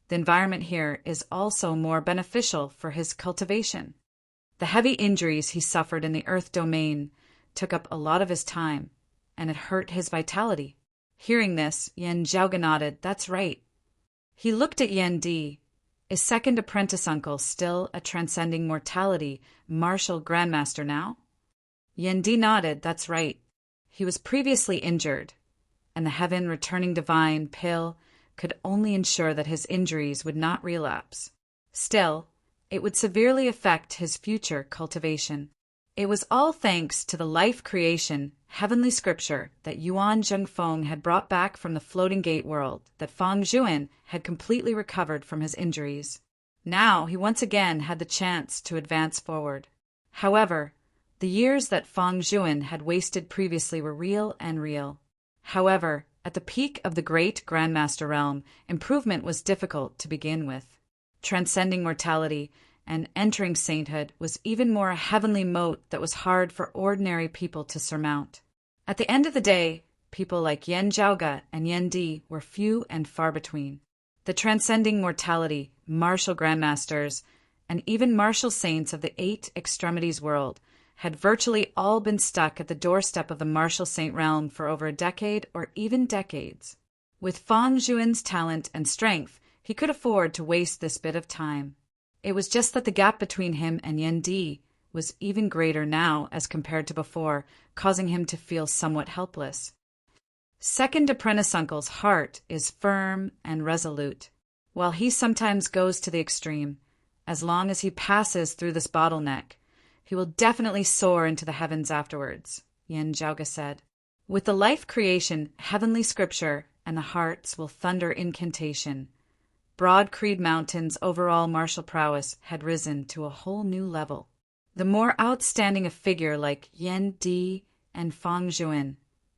the environment here is also more beneficial for his cultivation. The heavy injuries he suffered in the Earth domain took up a lot of his time, and it hurt his vitality. Hearing this, Yan Zhaoge nodded, that's right. He looked at Yendi. Is second apprentice uncle still a transcending mortality martial grandmaster now? Yendi nodded, that's right. He was previously injured, and the heaven returning divine pill could only ensure that his injuries would not relapse. Still, it would severely affect his future cultivation. It was all thanks to the life creation, heavenly scripture that Yuan Zhengfeng had brought back from the floating gate world that Fang Zhuan had completely recovered from his injuries. Now he once again had the chance to advance forward. However, the years that Fang Zhuan had wasted previously were real and real. However, at the peak of the great Grandmaster realm, improvement was difficult to begin with. Transcending mortality and entering sainthood was even more a heavenly moat that was hard for ordinary people to surmount. At the end of the day, people like Yan Zhaoge and Yan Di were few and far between. The transcending mortality, martial grandmasters, and even martial saints of the 8 extremities world had virtually all been stuck at the doorstep of the martial saint realm for over a decade or even decades. With Fang Zhuan's talent and strength, he could afford to waste this bit of time. It was just that the gap between him and Yan Di was even greater now as compared to before, causing him to feel somewhat helpless. Second Apprentice Uncle's heart is firm and resolute. While he sometimes goes to the extreme, as long as he passes through this bottleneck, he will definitely soar into the heavens afterwards, Yan Zhaoge said. With the life creation, heavenly scripture, and the hearts will thunder incantation. Broad Creed Mountain's overall martial prowess had risen to a whole new level. The more outstanding a figure like Yan Di and Fang Zhuan,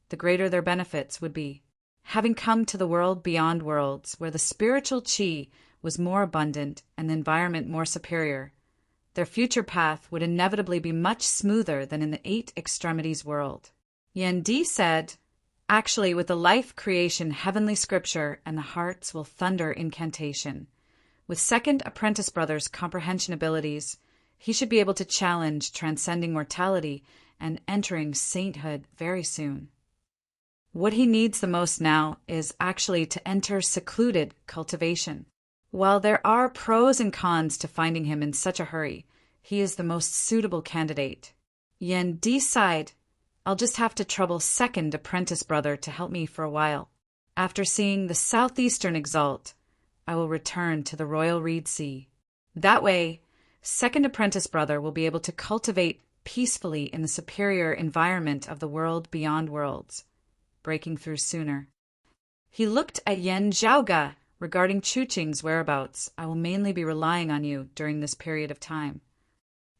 the greater their benefits would be. Having come to the world beyond worlds, where the spiritual qi was more abundant and the environment more superior, their future path would inevitably be much smoother than in the 8 extremities world. Yan Di said, "Actually, with the life creation heavenly scripture and the hearts will thunder incantation. With second apprentice brother's comprehension abilities, he should be able to challenge transcending mortality and entering sainthood very soon. What he needs the most now is actually to enter secluded cultivation. While there are pros and cons to finding him in such a hurry, he is the most suitable candidate." Yan Di sighed, "I'll just have to trouble second apprentice brother to help me for a while. After seeing the southeastern exalt, I will return to the Royal Reed Sea. That way, second apprentice brother will be able to cultivate peacefully in the superior environment of the world beyond worlds, breaking through sooner." He looked at Yan Zhaoge. "Regarding Chuqing's whereabouts, I will mainly be relying on you during this period of time."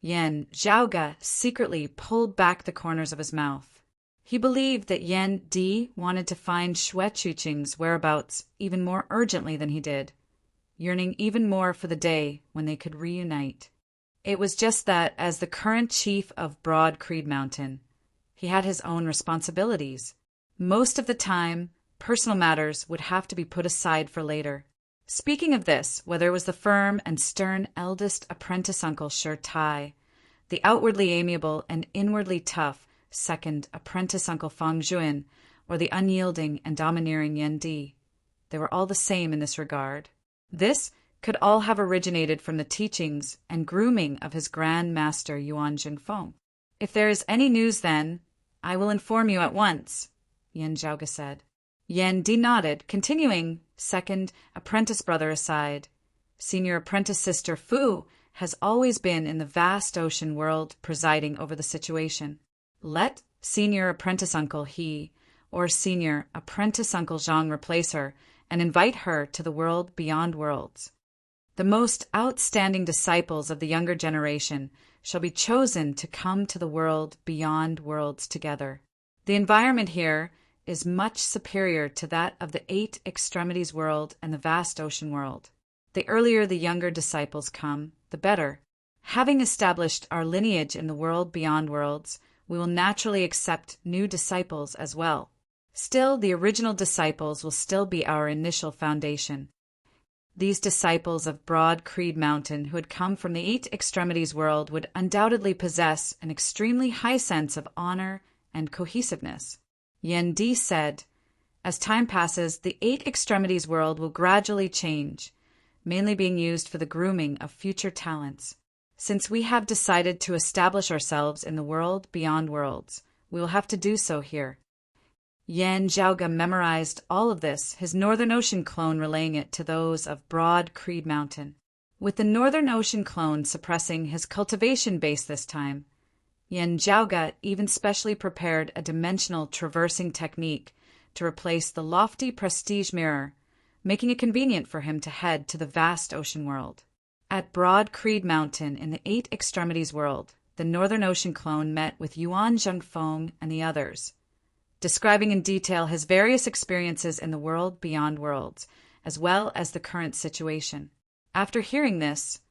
Yan Zhaoge secretly pulled back the corners of his mouth. He believed that Yan Di wanted to find Xue Chuqing's whereabouts even more urgently than he did, yearning even more for the day when they could reunite. It was just that, as the current chief of Broad Creed Mountain, he had his own responsibilities. Most of the time, personal matters would have to be put aside for later. Speaking of this, whether it was the firm and stern eldest apprentice uncle Shi Tai, the outwardly amiable and inwardly tough second apprentice uncle Fang Zhuan, or the unyielding and domineering Yan Di, they were all the same in this regard. This could all have originated from the teachings and grooming of his Grand Master Yuan Zhengfeng. "If there is any news then, I will inform you at once," Yan Zhaoge said. Yan Di nodded, continuing, second apprentice brother aside. Senior apprentice sister Fu has always been in the vast ocean world presiding over the situation. Let senior apprentice uncle He or senior apprentice uncle Zhang replace her and invite her to the world beyond worlds. The most outstanding disciples of the younger generation shall be chosen to come to the world beyond worlds together. The environment here is much superior to that of the 8 extremities world and the vast ocean world. The earlier the younger disciples come, the better. Having established our lineage in the world beyond worlds, we will naturally accept new disciples as well. Still, the original disciples will still be our initial foundation. These disciples of Broad Creed Mountain who had come from the 8 extremities world would undoubtedly possess an extremely high sense of honor and cohesiveness. Yan Di said, "As time passes, the 8 extremities world will gradually change, mainly being used for the grooming of future talents. Since we have decided to establish ourselves in the world beyond worlds, we will have to do so here." Yan Zhaoge memorized all of this, his Northern Ocean clone relaying it to those of Broad Creed Mountain. With the Northern Ocean clone suppressing his cultivation base this time, Yen Jiaoge even specially prepared a dimensional traversing technique to replace the lofty prestige mirror, making it convenient for him to head to the vast ocean world. At Broad Creed Mountain in the Eight Extremities world, the Northern Ocean clone met with Yuan Zhengfeng and the others, describing in detail his various experiences in the world beyond worlds, as well as the current situation. After hearing this,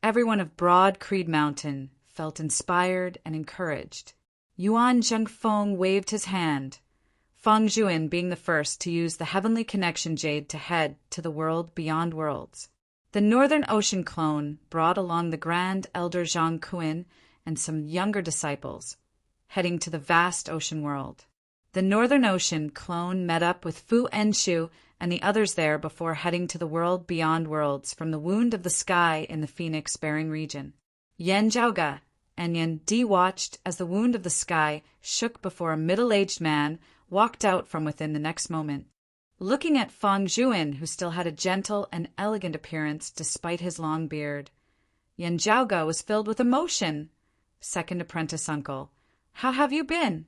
everyone of Broad Creed Mountain felt inspired and encouraged. Yuan Zhengfeng waved his hand, Feng Zhuan being the first to use the Heavenly Connection Jade to head to the world beyond worlds. The Northern Ocean clone brought along the Grand Elder Zhang Kuan and some younger disciples, heading to the vast ocean world. The Northern Ocean clone met up with Fu Enshu and the others there before heading to the world beyond worlds from the Wound of the Sky in the Phoenix-bearing region. Yen Jiaoge and Yen Di watched as the Wound of the Sky shook before a middle-aged man walked out from within the next moment. Looking at Feng Zhuan, who still had a gentle and elegant appearance despite his long beard, Yen Jiaoge was filled with emotion. Second apprentice uncle, how have you been?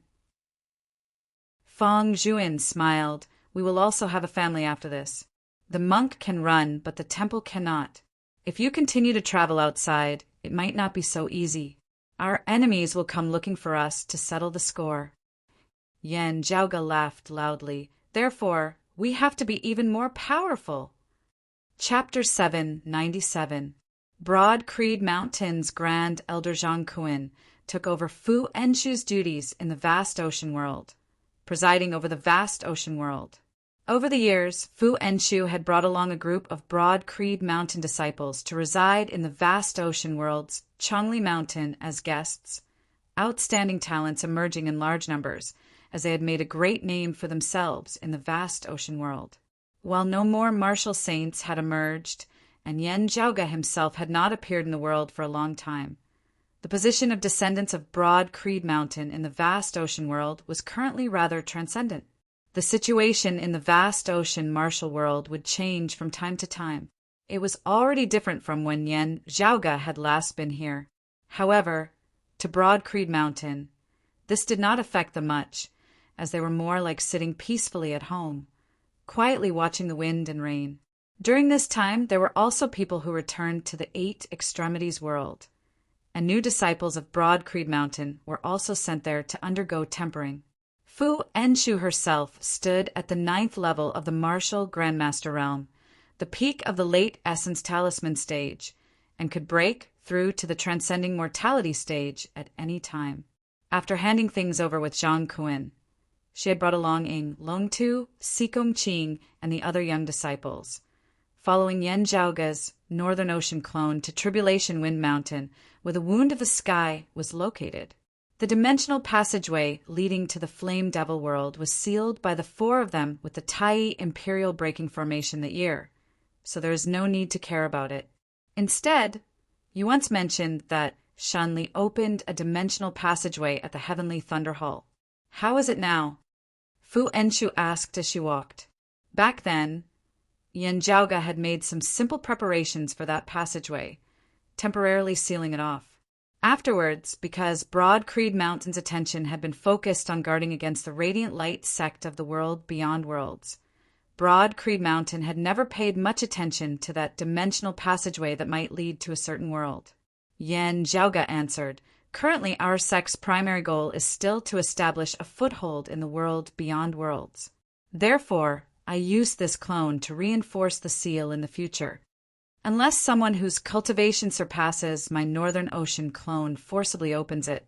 Feng Zhuan smiled. We will also have a family after this. The monk can run, but the temple cannot. If you continue to travel outside, it might not be so easy. Our enemies will come looking for us to settle the score. Yen Jiaoge laughed loudly. Therefore, we have to be even more powerful. Chapter 797. Broad Creed Mountain's Grand Elder Zhang Kuan took over Fu Enshu's duties in the vast ocean world, presiding over the vast ocean world. Over the years, Fu Enshu had brought along a group of Broad Creed Mountain disciples to reside in the vast ocean world's Chongli Mountain as guests, outstanding talents emerging in large numbers, as they had made a great name for themselves in the vast ocean world. While no more martial saints had emerged, and Yen Jiaoge himself had not appeared in the world for a long time, the position of descendants of Broad Creed Mountain in the vast ocean world was currently rather transcendent. The situation in the vast ocean martial world would change from time to time. It was already different from when Yen Jiaoge had last been here. However, to Broad Creed Mountain, this did not affect them much, as they were more like sitting peacefully at home, quietly watching the wind and rain. During this time, there were also people who returned to the Eight Extremities world, and new disciples of Broad Creed Mountain were also sent there to undergo tempering. Fu Enshu herself stood at the 9th level of the martial Grandmaster realm, the peak of the late Essence Talisman stage, and could break through to the Transcending Mortality stage at any time. After handing things over with Zhang Kuan, she had brought along Ing Longtu, Sikong Qing, and the other young disciples, following Yen Jiaoge's Northern Ocean clone to Tribulation Wind Mountain, where the Wound of the Sky was located. The dimensional passageway leading to the Flame Devil world was sealed by the 4 of them with the Tai Imperial Breaking Formation that year, so there is no need to care about it. Instead, you once mentioned that Shanli opened a dimensional passageway at the Heavenly Thunder Hall. How is it now? Fu Enshu asked as she walked. Back then, Yen Jiaoge had made some simple preparations for that passageway, temporarily sealing it off. Afterwards, because Broad Creed Mountain's attention had been focused on guarding against the Radiant Light sect of the world beyond worlds, Broad Creed Mountain had never paid much attention to that dimensional passageway that might lead to a certain world. Yen Jiaoge answered, currently our sect's primary goal is still to establish a foothold in the world beyond worlds. Therefore, I use this clone to reinforce the seal in the future. Unless someone whose cultivation surpasses my Northern Ocean clone forcibly opens it,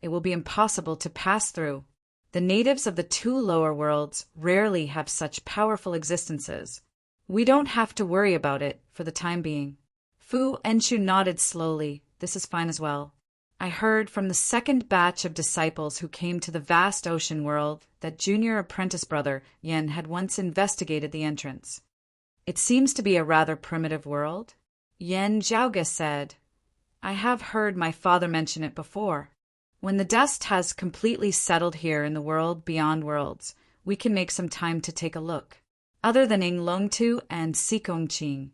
it will be impossible to pass through. The natives of the 2 lower worlds rarely have such powerful existences. We don't have to worry about it for the time being. Fu Enshu nodded slowly. This is fine as well. I heard from the second batch of disciples who came to the vast ocean world that junior apprentice brother Yen had once investigated the entrance. It seems to be a rather primitive world. Yen Jiaoge said, I have heard my father mention it before. When the dust has completely settled here in the world beyond worlds, we can make some time to take a look. Other than Ing Longtu and Sikong Qing,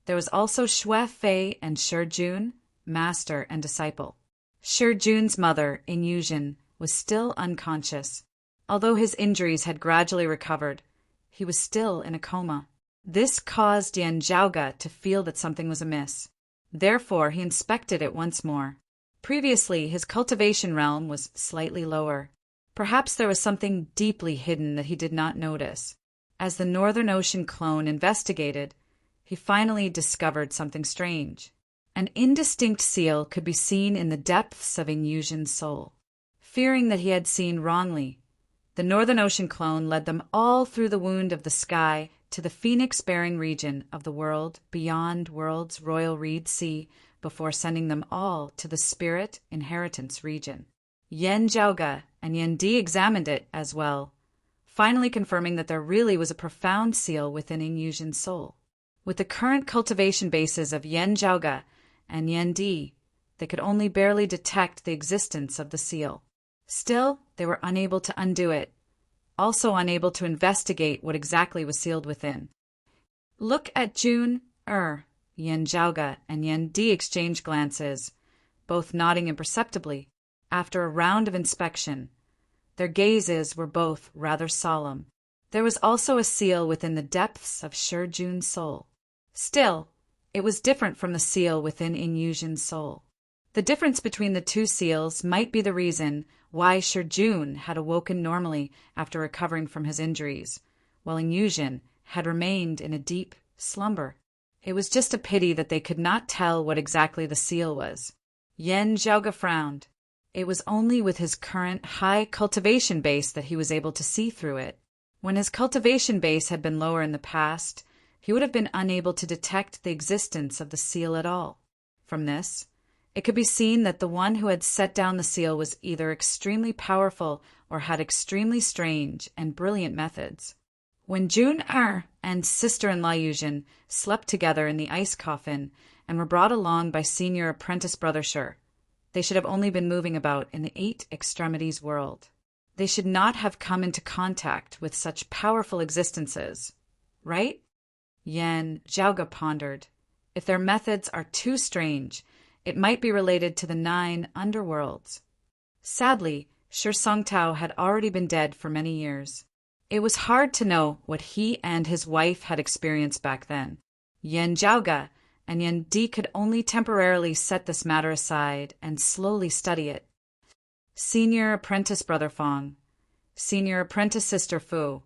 there was also Xue Fei and Shi Jun, master and disciple. Shi Jun's mother, Inyujin, was still unconscious. Although his injuries had gradually recovered, he was still in a coma. This caused Yan Zhaoge to feel that something was amiss. Therefore, he inspected it once more. Previously, his cultivation realm was slightly lower. Perhaps there was something deeply hidden that he did not notice. As the Northern Ocean clone investigated, he finally discovered something strange. An indistinct seal could be seen in the depths of Inyujin's soul. Fearing that he had seen wrongly, the Northern Ocean clone led them all through the wound of the sky to the phoenix-bearing region of the world beyond world's royal reed sea before sending them all to the spirit inheritance region. Yan Zhaoge and Yan Di examined it as well, finally confirming that there really was a profound seal within Inyujin's soul. With the current cultivation bases of Yan Zhaoge and Yan Di, they could only barely detect the existence of the seal. Still, they were unable to undo it, also unable to investigate what exactly was sealed within. Look at Jun, Yan Zhaoge and Yan Di exchanged glances, both nodding imperceptibly. After a round of inspection, their gazes were both rather solemn. There was also a seal within the depths of Shi Jun's soul. Still, it was different from the seal within Inyujin's soul. The difference between the two seals might be the reason why Shi Jun had awoken normally after recovering from his injuries, while Inyujin had remained in a deep slumber. It was just a pity that they could not tell what exactly the seal was. Yan Zhaoge frowned. It was only with his current high cultivation base that he was able to see through it. When his cultivation base had been lower in the past, he would have been unable to detect the existence of the seal at all. From this, it could be seen that the one who had set down the seal was either extremely powerful or had extremely strange and brilliant methods. When Jun and sister-in-law Yujin slept together in the ice coffin and were brought along by senior apprentice brother Shi, they should have only been moving about in the 8 extremities world. They should not have come into contact with such powerful existences, right? Yan Zhaoge pondered. If their methods are too strange, it might be related to the 9 underworlds. Sadly, Shi Songtao had already been dead for many years. It was hard to know what he and his wife had experienced back then. Yan Zhaoge and Yan Di could only temporarily set this matter aside and slowly study it. Senior apprentice brother Fong, senior apprentice sister Fu,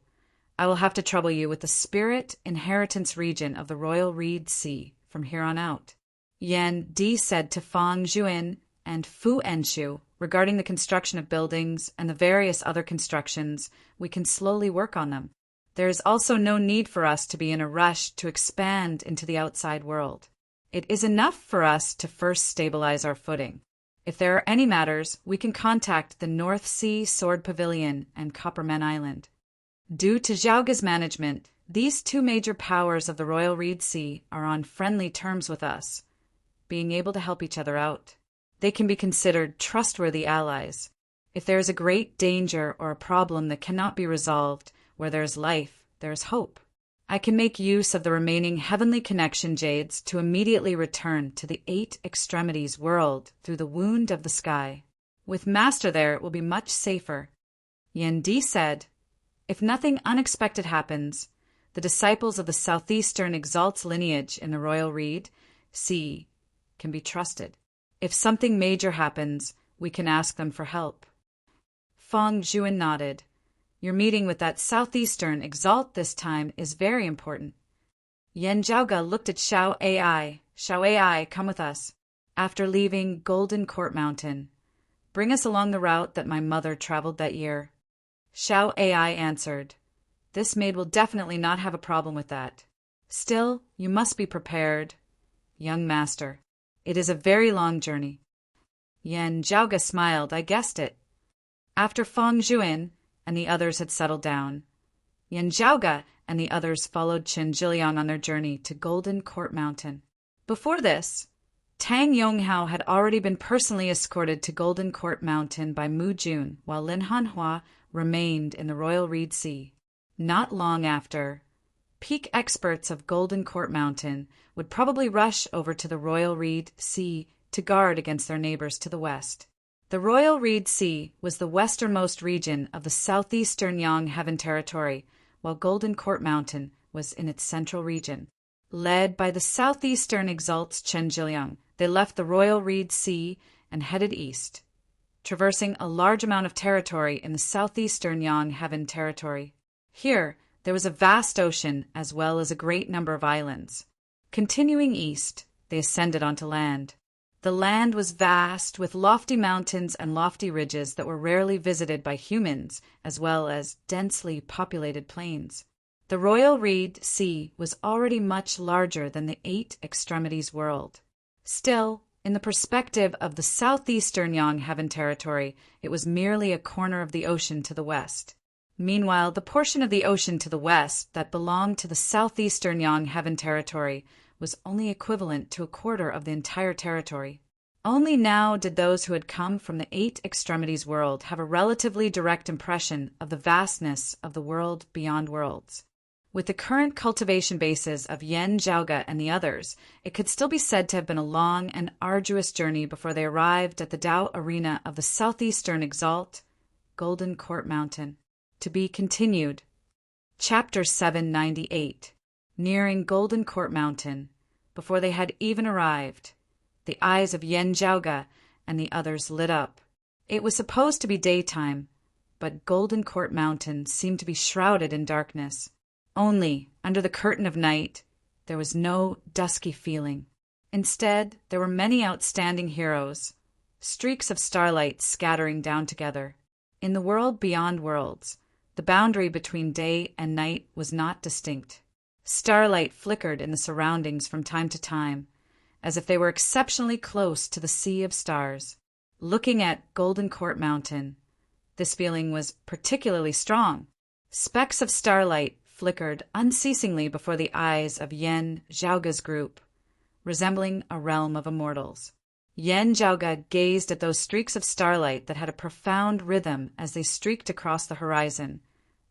I will have to trouble you with the spirit inheritance region of the Royal Reed Sea from here on out. Yan Di said to Fang Juin and Fu Enshu regarding the construction of buildings and the various other constructions. We can slowly work on them. There is also no need for us to be in a rush to expand into the outside world. It is enough for us to first stabilize our footing. If there are any matters, we can contact the North Sea Sword Pavilion and Copperman Island. Due to Zhaoge's management, these 2 major powers of the Royal Reed Sea are on friendly terms with us, being able to help each other out. They can be considered trustworthy allies. If there is a great danger or a problem that cannot be resolved, where there is life, there is hope. I can make use of the remaining heavenly connection jades to immediately return to the 8 extremities world through the wound of the sky. With Master there, it will be much safer. Yan Di said, if nothing unexpected happens, the disciples of the Southeastern Exalt's lineage in the Royal Reed Sea can be trusted. If something major happens, we can ask them for help. Fang Juin nodded. Your meeting with that Southeastern Exalt this time is very important. Yan Zhaoge looked at Xiao Ai. Xiao Ai, come with us. After leaving Golden Court Mountain, bring us along the route that my mother traveled that year. Xiao Ai answered, this maid will definitely not have a problem with that. Still, you must be prepared, young master. It is a very long journey. Yan Zhaoge smiled. I guessed it. After Fang Juin and the others had settled down, Yan Zhaoge and the others followed Chen Jiliang on their journey to Golden Court Mountain. Before this, Tang Yonghao had already been personally escorted to Golden Court Mountain by Mu Jun, while Lin Hanhua remained in the Royal Reed Sea. Not long after, peak experts of Golden Court Mountain would probably rush over to the Royal Reed Sea to guard against their neighbors to the west. The Royal Reed Sea was the westernmost region of the southeastern Yonge-Heaven Territory, while Golden Court Mountain was in its central region. Led by the southeastern exalts Chen Jiliang, they left the Royal Reed Sea and headed east, traversing a large amount of territory in the southeastern Yonge-Heaven Territory. Here, there was a vast ocean as well as a great number of islands. Continuing east, they ascended onto land. The land was vast, with lofty mountains and lofty ridges that were rarely visited by humans, as well as densely populated plains. The Royal Reed Sea was already much larger than the Eight Extremities world. Still, in the perspective of the southeastern Yonge-Heaven Territory, it was merely a corner of the ocean to the west. Meanwhile, the portion of the ocean to the west that belonged to the southeastern Yonge-Heaven Territory was only equivalent to a quarter of the entire territory. Only now did those who had come from the Eight Extremities world have a relatively direct impression of the vastness of the world beyond worlds. With the current cultivation bases of Yen Jiaoge and the others, it could still be said to have been a long and arduous journey before they arrived at the Dao arena of the southeastern exalt, Golden Court Mountain. To be continued. Chapter 798. Nearing Golden Court Mountain. Before they had even arrived, the eyes of Yen Jiaoge and the others lit up. It was supposed to be daytime, but Golden Court Mountain seemed to be shrouded in darkness. Only, under the curtain of night, there was no dusky feeling. Instead, there were many outstanding heroes, streaks of starlight scattering down together. In the world beyond worlds, the boundary between day and night was not distinct. Starlight flickered in the surroundings from time to time, as if they were exceptionally close to the sea of stars. Looking at Golden Court Mountain, this feeling was particularly strong. Specks of starlight flickered unceasingly before the eyes of Yen Jiaoge's group, resembling a realm of immortals. Yen Jiaoge gazed at those streaks of starlight that had a profound rhythm as they streaked across the horizon,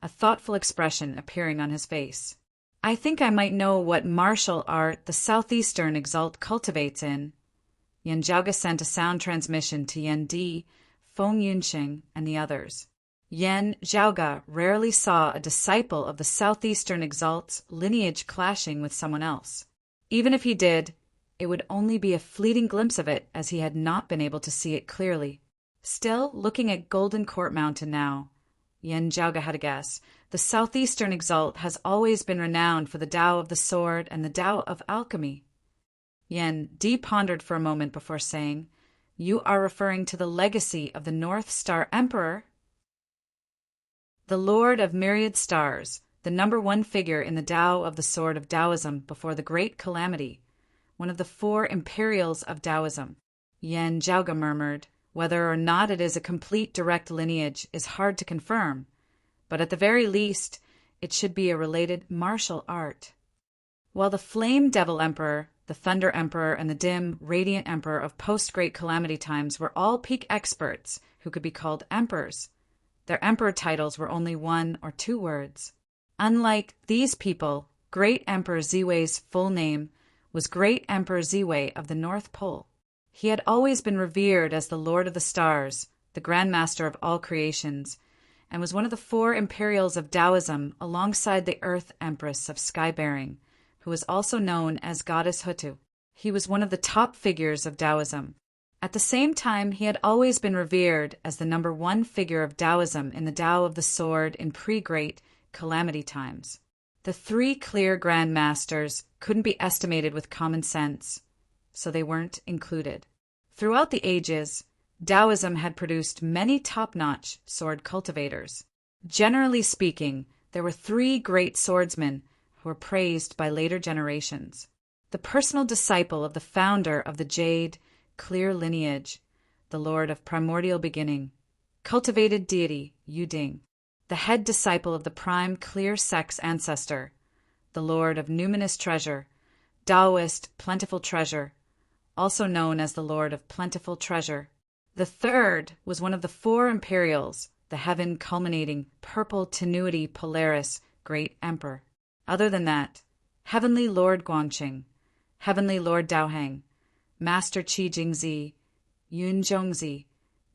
a thoughtful expression appearing on his face. I think I might know what martial art the southeastern exalt cultivates in. Yen Jiaoge sent a sound transmission to Yen Di, Feng Yunxing, and the others. Yen Jiaoge rarely saw a disciple of the southeastern exalt's lineage clashing with someone else. Even if he did, it would only be a fleeting glimpse of it, as he had not been able to see it clearly. Still, looking at Golden Court Mountain now, Yen Jiaoge had a guess. The southeastern exalt has always been renowned for the Tao of the sword and the Tao of alchemy. Yen Di pondered for a moment before saying, "You are referring to the legacy of the North Star Emperor?" The Lord of Myriad Stars, the number one figure in the Tao of the Sword of Taoism before the Great Calamity, one of the four imperials of Taoism. Yen Jiaoge murmured, "Whether or not it is a complete direct lineage is hard to confirm, but at the very least, it should be a related martial art." While the Flame Devil Emperor, the Thunder Emperor, and the Dim, Radiant Emperor of post-Great Calamity times were all peak experts who could be called emperors, their emperor titles were only one or two words. Unlike these people, Great Emperor Ziwei's full name was Great Emperor Ziwei of the North Pole. He had always been revered as the Lord of the Stars, the Grand Master of all creations, and was one of the four imperials of Taoism alongside the Earth Empress of Skybearing, who was also known as Goddess Hutu. He was one of the top figures of Taoism. At the same time, he had always been revered as the number one figure of Taoism in the Tao of the Sword in pre-Great Calamity times. The three clear Grand Masters couldn't be estimated with common sense, so they weren't included. Throughout the ages, Taoism had produced many top-notch sword cultivators. Generally speaking, there were three great swordsmen who were praised by later generations. The personal disciple of the founder of the Jade Clear lineage, the Lord of Primordial Beginning, cultivated deity Yuding, the head disciple of the Prime Clear Sex ancestor, the Lord of Numinous Treasure, Taoist Plentiful Treasure, also known as the Lord of Plentiful Treasure. The third was one of the four imperials, the heaven culminating Purple Tenuity Polaris Great Emperor. Other than that, Heavenly Lord Guangqing, Heavenly Lord Daohang, Master Qi Jingzi, Yun Zhongzi,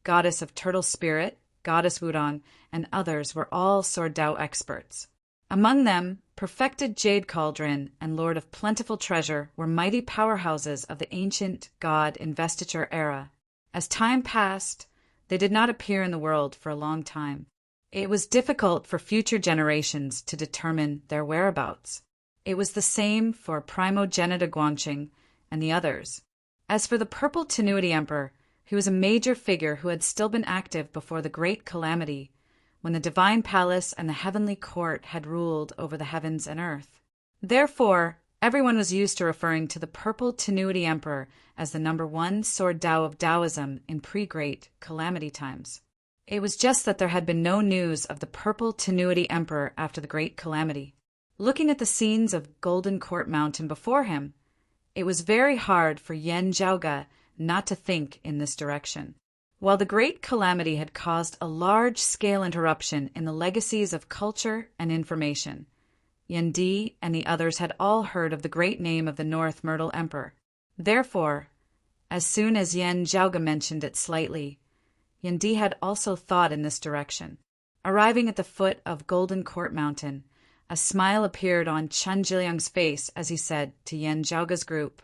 goddess of turtle spirit, goddess Wudong, and others were all sword Dao experts. Among them, perfected Jade Cauldron and Lord of Plentiful Treasure were mighty powerhouses of the ancient god investiture era. As time passed, they did not appear in the world for a long time. It was difficult for future generations to determine their whereabouts. It was the same for Primogenita Guangqing and the others. As for the Purple Tenuity Emperor, he was a major figure who had still been active before the Great Calamity, when the Divine Palace and the Heavenly Court had ruled over the heavens and earth. Therefore, everyone was used to referring to the Purple Tenuity Emperor as the number one sword Dao of Taoism in pre-Great Calamity times. It was just that there had been no news of the Purple Tenuity Emperor after the Great Calamity. Looking at the scenes of Golden Court Mountain before him, it was very hard for Yan Zhaoge not to think in this direction. While the Great Calamity had caused a large-scale interruption in the legacies of culture and information, Yan Di and the others had all heard of the great name of the North Myrtle Emperor. Therefore, as soon as Yan Zhaoge mentioned it slightly, Yan Di had also thought in this direction. Arriving at the foot of Golden Court Mountain, a smile appeared on Chen Zhiliang's face as he said to Yan Zhaoge's group,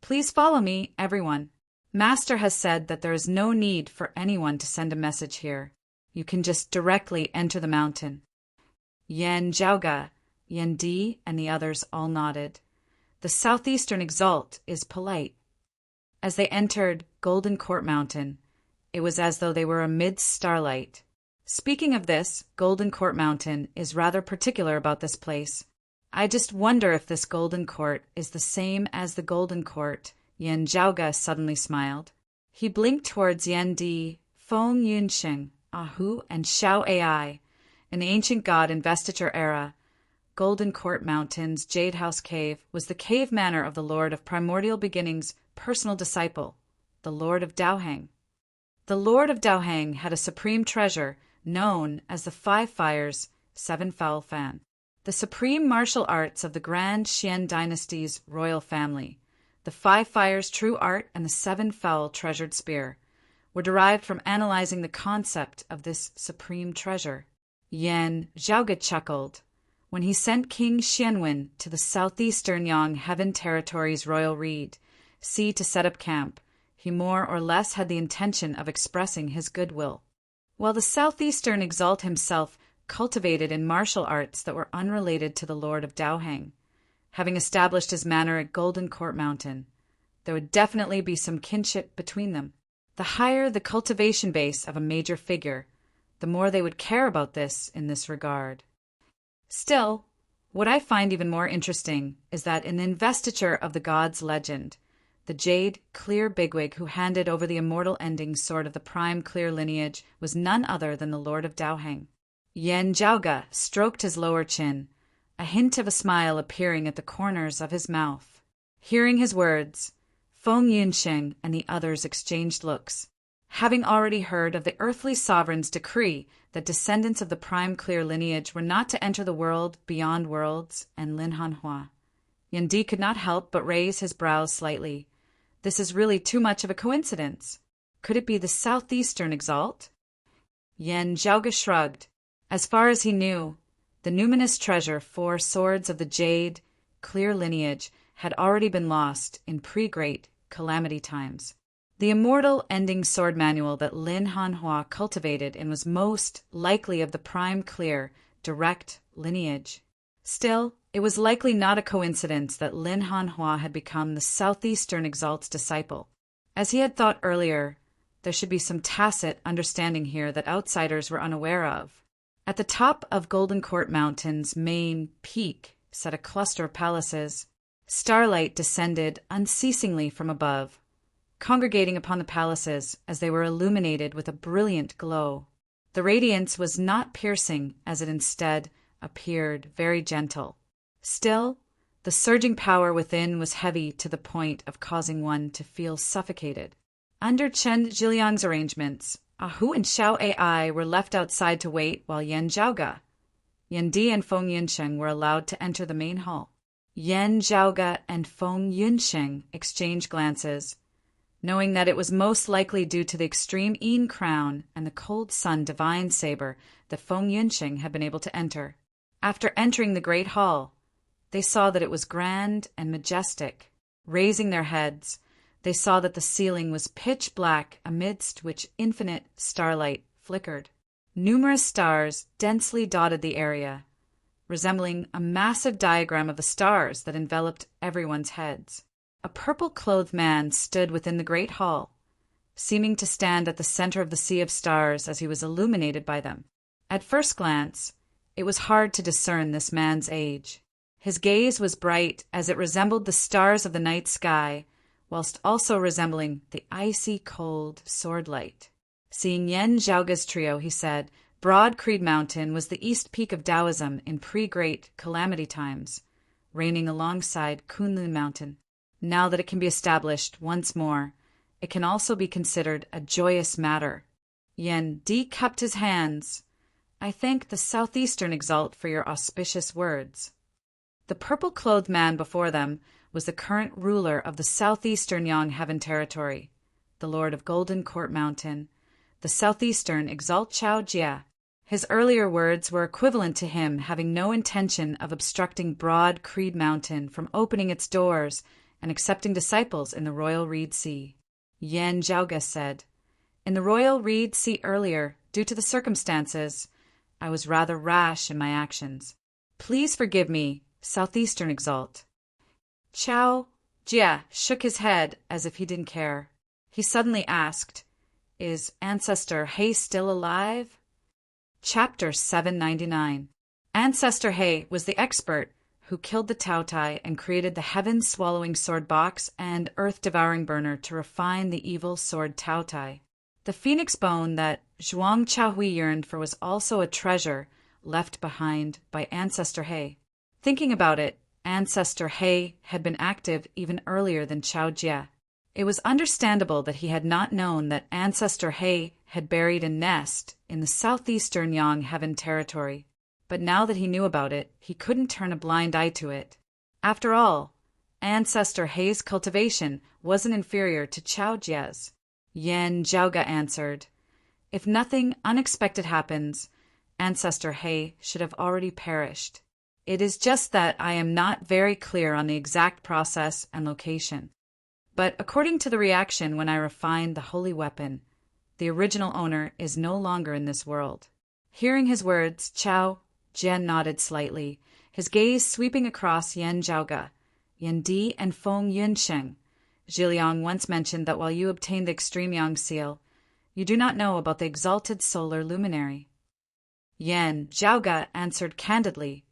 "Please follow me, everyone. Master has said that there is no need for anyone to send a message here. You can just directly enter the mountain." Yan Zhaoge, Yan Di, and the others all nodded. The southeastern exalt is polite. As they entered Golden Court Mountain, it was as though they were amidst starlight. Speaking of this, Golden Court Mountain is rather particular about this place. I just wonder if this Golden Court is the same as the Golden Court. Yan Zhaoge suddenly smiled. He blinked towards Yan Di, Feng Yunxing, Ahu, and Xiao Ai. In the ancient god investiture era, Golden Court Mountain's Jade House Cave was the cave manor of the Lord of Primordial Beginning's personal disciple, the Lord of Daohang. The Lord of Daohang had a supreme treasure known as the Five Fires, Seven Foul Fan, the supreme martial arts of the Grand Xian dynasty's royal family. The Five Fires' true art and the Seven Foul treasured spear were derived from analyzing the concept of this supreme treasure. Yan Zhaoge chuckled. When he sent King Xianwen to the southeastern Yang Heaven Territory's royal reed, sea to set up camp, he more or less had the intention of expressing his goodwill. While the southeastern exalt himself cultivated in martial arts that were unrelated to the Lord of Daohang, having established his manor at Golden Court Mountain, there would definitely be some kinship between them. The higher the cultivation base of a major figure, the more they would care about this in this regard. Still, what I find even more interesting is that in the investiture of the god's legend, the jade, clear bigwig who handed over the immortal ending sword of the prime clear lineage was none other than the Lord of Daohang. Yan Zhaoge stroked his lower chin, a hint of a smile appearing at the corners of his mouth. Hearing his words, Feng Yunxing and the others exchanged looks. Having already heard of the earthly sovereign's decree that descendants of the prime clear lineage were not to enter the world beyond worlds and Lin Hanhua, Yan Di could not help but raise his brows slightly. This is really too much of a coincidence. Could it be the southeastern exalt? Yan Zhaoge shrugged. As far as he knew, the numinous treasure, 4 swords of the jade, clear lineage, had already been lost in pre-Great Calamity times. The immortal ending sword manual that Lin Hanhua cultivated and was most likely of the prime clear, direct lineage. Still, it was likely not a coincidence that Lin Hanhua had become the southeastern exalt's disciple. As he had thought earlier, there should be some tacit understanding here that outsiders were unaware of. At the top of Golden Court Mountain's main peak sat a cluster of palaces. Starlight descended unceasingly from above, congregating upon the palaces as they were illuminated with a brilliant glow. The radiance was not piercing, as it instead appeared very gentle. Still, the surging power within was heavy to the point of causing one to feel suffocated. Under Chen Zhiliang's arrangements, Ahu and Xiao Ai were left outside to wait while Yan Zhaoge, Yan Di, and Feng Yunsheng were allowed to enter the main hall. Yan Zhaoge and Feng Yunxing exchanged glances, knowing that it was most likely due to the extreme Yin crown and the cold sun divine saber that Feng Yunxing had been able to enter. After entering the great hall, they saw that it was grand and majestic. Raising their heads, they saw that the ceiling was pitch black, amidst which infinite starlight flickered. Numerous stars densely dotted the area, resembling a massive diagram of the stars that enveloped everyone's heads. A purple-clothed man stood within the great hall, seeming to stand at the center of the sea of stars as he was illuminated by them. At first glance, it was hard to discern this man's age. His gaze was bright as it resembled the stars of the night sky, whilst also resembling the icy cold sword light. Seeing Yan Zhaoge's trio, he said, Broad Creed Mountain was the east peak of Taoism in pre-Great Calamity times, reigning alongside Kunlun Mountain. Now that it can be established once more, it can also be considered a joyous matter. Yan Di cupped his hands. I thank the Southeastern Exalt for your auspicious words. The purple-clothed man before them was the current ruler of the Southeastern Yang Heaven Territory, the Lord of Golden Court Mountain, the Southeastern Exalt Chao Jie. His earlier words were equivalent to him having no intention of obstructing Broad Creed Mountain from opening its doors and accepting disciples in the Royal Reed Sea. Yan Zhaoge said, In the Royal Reed Sea earlier, due to the circumstances, I was rather rash in my actions. Please forgive me, Southeastern Exalt. Chao Jie shook his head as if he didn't care. He suddenly asked, Is Ancestor He still alive? Chapter 799. Ancestor He was the expert who killed the Taotai and created the heaven-swallowing sword box and earth-devouring burner to refine the evil sword Taotai. The phoenix bone that Zhuang Chaohui yearned for was also a treasure left behind by Ancestor He. Thinking about it, Ancestor He had been active even earlier than Chao Jie. It was understandable that he had not known that Ancestor He had buried a nest in the Southeastern Yang Heaven Territory. But now that he knew about it, he couldn't turn a blind eye to it. After all, Ancestor He's cultivation wasn't inferior to Chao Jie's. Yan Zhaoge answered, If nothing unexpected happens, Ancestor He should have already perished. It is just that I am not very clear on the exact process and location. But according to the reaction when I refined the holy weapon, the original owner is no longer in this world. Hearing his words, Chao Jie nodded slightly, his gaze sweeping across Yan Zhaoge, Yan Di, and Feng Yunxing. Zhiliang once mentioned that while you obtained the extreme Yang seal, you do not know about the exalted solar luminary. Yan Zhaoge answered candidly,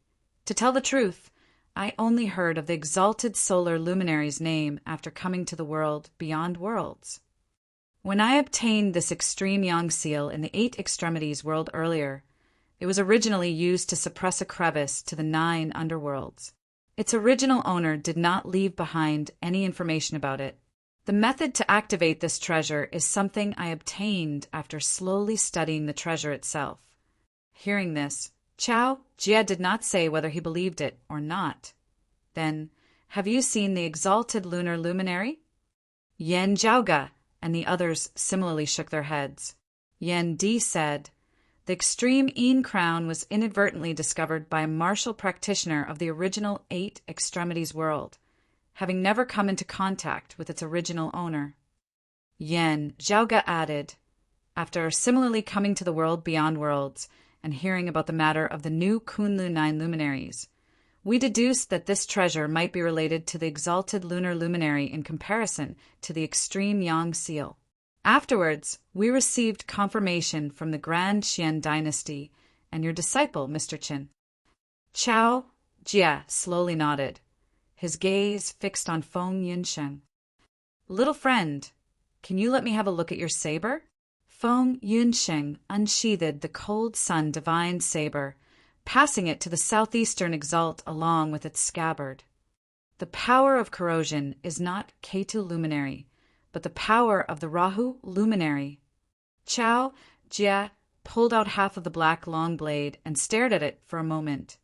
To tell the truth, I only heard of the exalted solar luminary's name after coming to the world beyond worlds. When I obtained this extreme Yang seal in the 8 extremities world earlier, it was originally used to suppress a crevice to the 9 underworlds. Its original owner did not leave behind any information about it. The method to activate this treasure is something I obtained after slowly studying the treasure itself. Hearing this, Chao Jie did not say whether he believed it or not. Then, have you seen the exalted lunar luminary? Yan Zhaoge and the others similarly shook their heads. Yan Di said, The extreme Yin crown was inadvertently discovered by a martial practitioner of the original 8 extremities world, having never come into contact with its original owner. Yan Zhaoge added, After similarly coming to the world beyond worlds and hearing about the matter of the new Kunlun 9 luminaries, we deduced that this treasure might be related to the exalted lunar luminary in comparison to the extreme Yang seal. Afterwards, we received confirmation from the Grand Xian dynasty and your disciple, Mr. Qin. Chao Jie slowly nodded, his gaze fixed on Feng Yunxing. Little friend, can you let me have a look at your saber? Feng Yunxing unsheathed the cold sun divine saber, passing it to the Southeastern Exalt along with its scabbard. The power of corrosion is not Ketu luminary, but the power of the Rahu luminary. Chao Jie pulled out half of the black long blade and stared at it for a moment.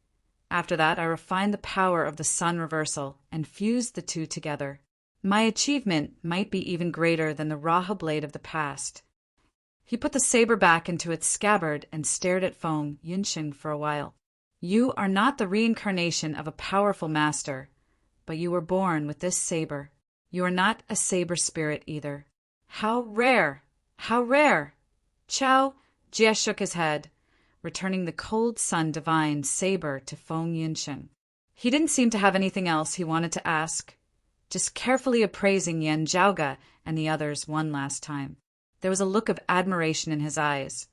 After that, I refined the power of the sun reversal and fused the two together. My achievement might be even greater than the Raha blade of the past. He put the saber back into its scabbard and stared at Feng Yunxing for a while. You are not the reincarnation of a powerful master, but you were born with this saber. You are not a saber spirit either. How rare! How rare! Chow! Jie shook his head, returning the cold sun divine saber to Feng Yunxing. He didn't seem to have anything else he wanted to ask, just carefully appraising Yan Zhaoge and the others one last time. There was a look of admiration in his eyes,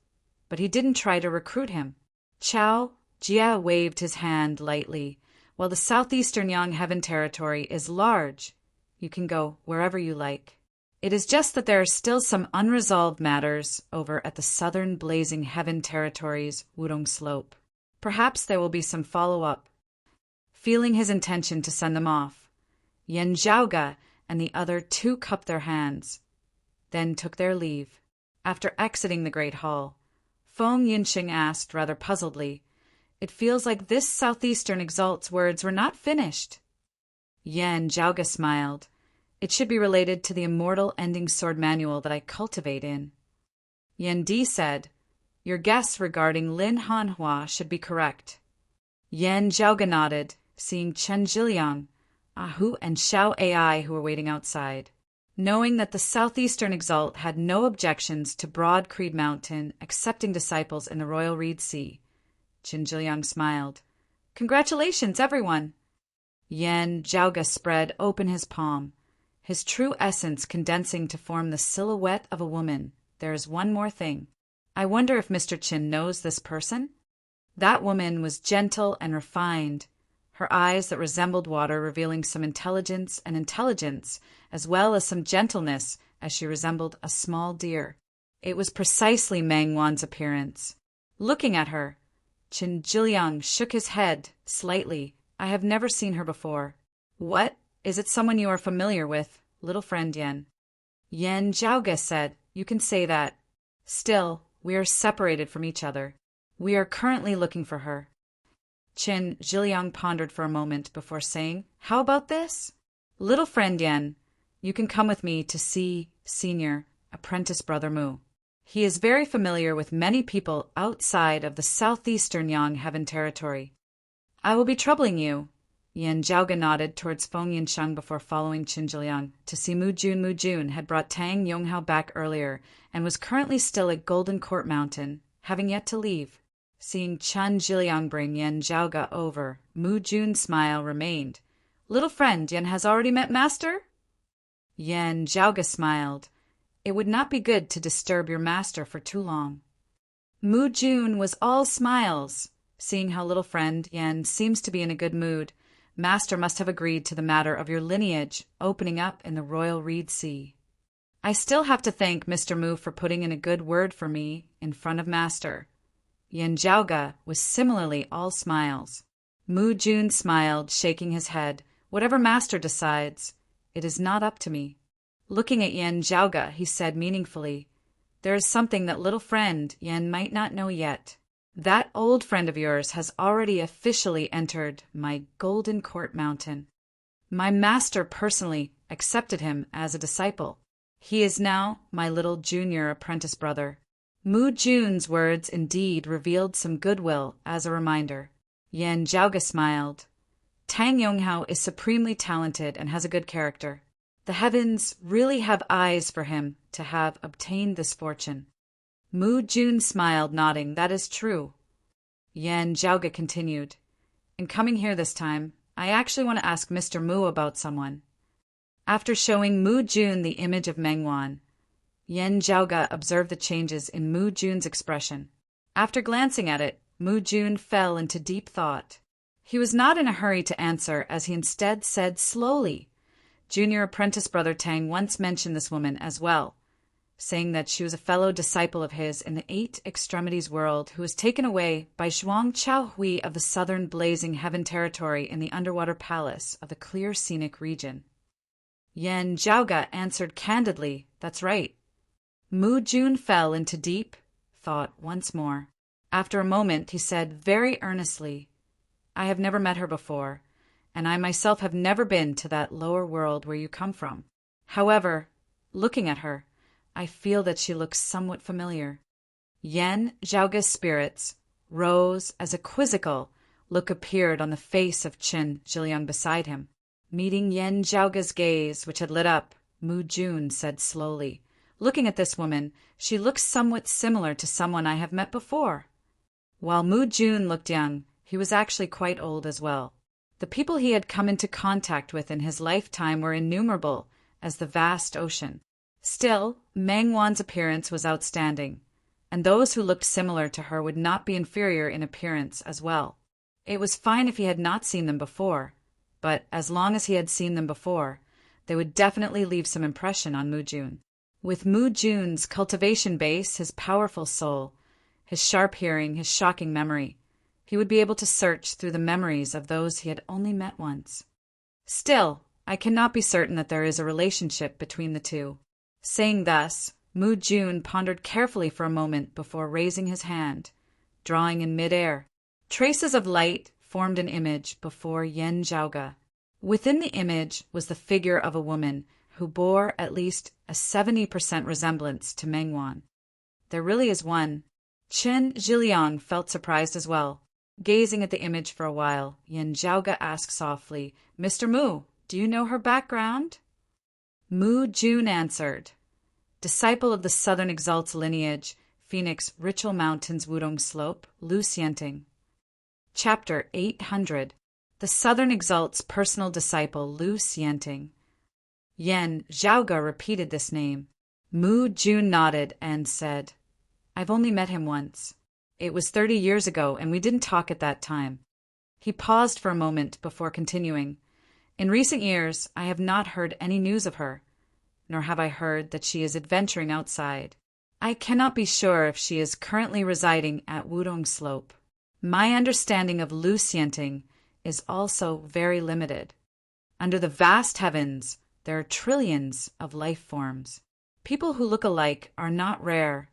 but he didn't try to recruit him. Chow! Jie waved his hand lightly. While the southeastern Yang Heaven territory is large, you can go wherever you like. It is just that there are still some unresolved matters over at the southern Blazing Heaven territory's Wudong Slope. Perhaps there will be some follow-up. Feeling his intention to send them off, Yan Zhaoge and the other two cupped their hands, then took their leave. After exiting the great hall, Feng Yunxing asked rather puzzledly, "It feels like this southeastern exalt's words were not finished." Yan Zhaoge smiled. "It should be related to the immortal ending sword manual that I cultivate in." Yan Di said, "Your guess regarding Lin Hanhua should be correct." Yan Zhaoge nodded, seeing Chen Zhiliang, Ahu, and Xiao Ai who were waiting outside. Knowing that the southeastern exalt had no objections to Broad Creed Mountain accepting disciples in the Royal Reed Sea, Chen Zhiliang smiled. "Congratulations, everyone!" Yan Zhaoge spread open his palm, his true essence condensing to form the silhouette of a woman. "There is one more thing. I wonder if Mr. Qin knows this person?" That woman was gentle and refined, her eyes that resembled water revealing some intelligence, as well as some gentleness, as she resembled a small deer. It was precisely Meng Wan's appearance. Looking at her, Chen Zhiliang shook his head slightly. "I have never seen her before." "What? Is it someone you are familiar with, little friend Yan?" Yan Zhaoge said, "You can say that. Still, we are separated from each other. We are currently looking for her." Chen Zhiliang pondered for a moment before saying, "How about this? Little friend Yan, you can come with me to see Senior, apprentice brother Mu. He is very familiar with many people outside of the southeastern Yang Heaven territory. I will be troubling you." Yan Zhaoge nodded towards Feng Yunxing before following Chen Zhiliang to see Mu Jun. Mu Jun had brought Tang Yonghao back earlier and was currently still at Golden Court Mountain, having yet to leave. Seeing Chen Zhiliang bring Yan Zhaoge over, Mu Jun's smile remained. "Little friend, Yan has already met Master?" Yan Zhaoge smiled. "It would not be good to disturb your master for too long." Mu Jun was all smiles. Seeing how little friend Yan seems to be in a good mood, Master must have agreed to the matter of your lineage opening up in the Royal Reed Sea. "I still have to thank Mr. Mu for putting in a good word for me in front of Master." Yan Zhaoge was similarly all smiles. Mu Jun smiled, shaking his head. "Whatever Master decides, it is not up to me." Looking at Yan Zhaoge, he said meaningfully, "There is something that little friend Yan might not know yet. That old friend of yours has already officially entered my Golden Court Mountain. My master personally accepted him as a disciple. He is now my little junior apprentice brother." Mu Jun's words indeed revealed some goodwill as a reminder. Yan Zhaoge smiled. "Tang Yonghao is supremely talented and has a good character. The heavens really have eyes for him to have obtained this fortune." Mu Jun smiled, nodding. "That is true." Yan Zhaoge continued, "In coming here this time, I actually want to ask Mr. Mu about someone." After showing Mu Jun the image of Meng Wan, Yan Zhaoge observed the changes in Mu Jun's expression. After glancing at it, Mu Jun fell into deep thought. He was not in a hurry to answer, as he instead said slowly, "Junior apprentice brother Tang once mentioned this woman as well, saying that she was a fellow disciple of his in the Eight Extremities world who was taken away by Zhuang Chaohui of the southern Blazing Heaven territory in the underwater palace of the Clear Scenic region." Yan Zhaoge answered candidly, "That's right." Mu Jun fell into deep thought once more. After a moment, he said very earnestly, I have never met her before, and I myself have never been to that lower world where you come from. However, looking at her, I feel that she looks somewhat familiar." Yen Zhaoga's spirits rose as a quizzical look appeared on the face of Qin Zhiliang beside him. Meeting Yen Zhaoga's gaze, which had lit up, Mu Jun said slowly, "Looking at this woman, she looks somewhat similar to someone I have met before." While Mu Jun looked young, he was actually quite old as well. The people he had come into contact with in his lifetime were innumerable as the vast ocean. Still, Meng Wan's appearance was outstanding, and those who looked similar to her would not be inferior in appearance as well. It was fine if he had not seen them before, but as long as he had seen them before, they would definitely leave some impression on Mu Jun. With Mu Jun's cultivation base, his powerful soul, his sharp hearing, his shocking memory, he would be able to search through the memories of those he had only met once. Still, I cannot be certain that there is a relationship between the two. Saying thus, Mu Jun pondered carefully for a moment before raising his hand, drawing in mid-air. Traces of light formed an image before Yen Zhaoga. Within the image was the figure of a woman who bore at least a 70% resemblance to Meng Wan. There really is one. Qin Zhiliang felt surprised as well. Gazing at the image for a while, Yen Zhaoga asked softly, "Mr. Mu, do you know her background?" Mu Jun answered, "Disciple of the Southern Exalt's lineage, Phoenix Ritual Mountains Wudong Slope, Lu Xianting." Chapter 800. The Southern Exalt's personal disciple, Lu Xianting. Yen Zhaoga repeated this name. Mu Jun nodded and said, "I've only met him once. It was 30 years ago, and we didn't talk at that time." He paused for a moment before continuing. "In recent years, I have not heard any news of her, nor have I heard that she is adventuring outside. I cannot be sure if she is currently residing at Wudong Slope. My understanding of Lu Xianting is also very limited. Under the vast heavens, there are trillions of life forms. People who look alike are not rare,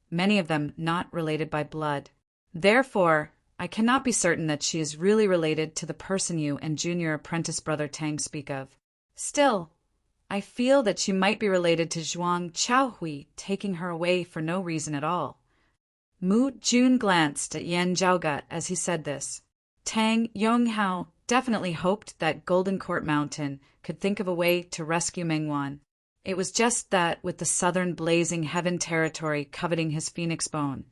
many of them not related by blood. Therefore, I cannot be certain that she is really related to the person you and junior apprentice brother Tang speak of. Still, I feel that she might be related to Zhuang Chaohui, taking her away for no reason at all." Mu Jun glanced at Yen Zhaoga as he said this. Tang Yonghao definitely hoped that Golden Court Mountain could think of a way to rescue Meng Wan. It was just that with the southern blazing heaven territory coveting his phoenix bone,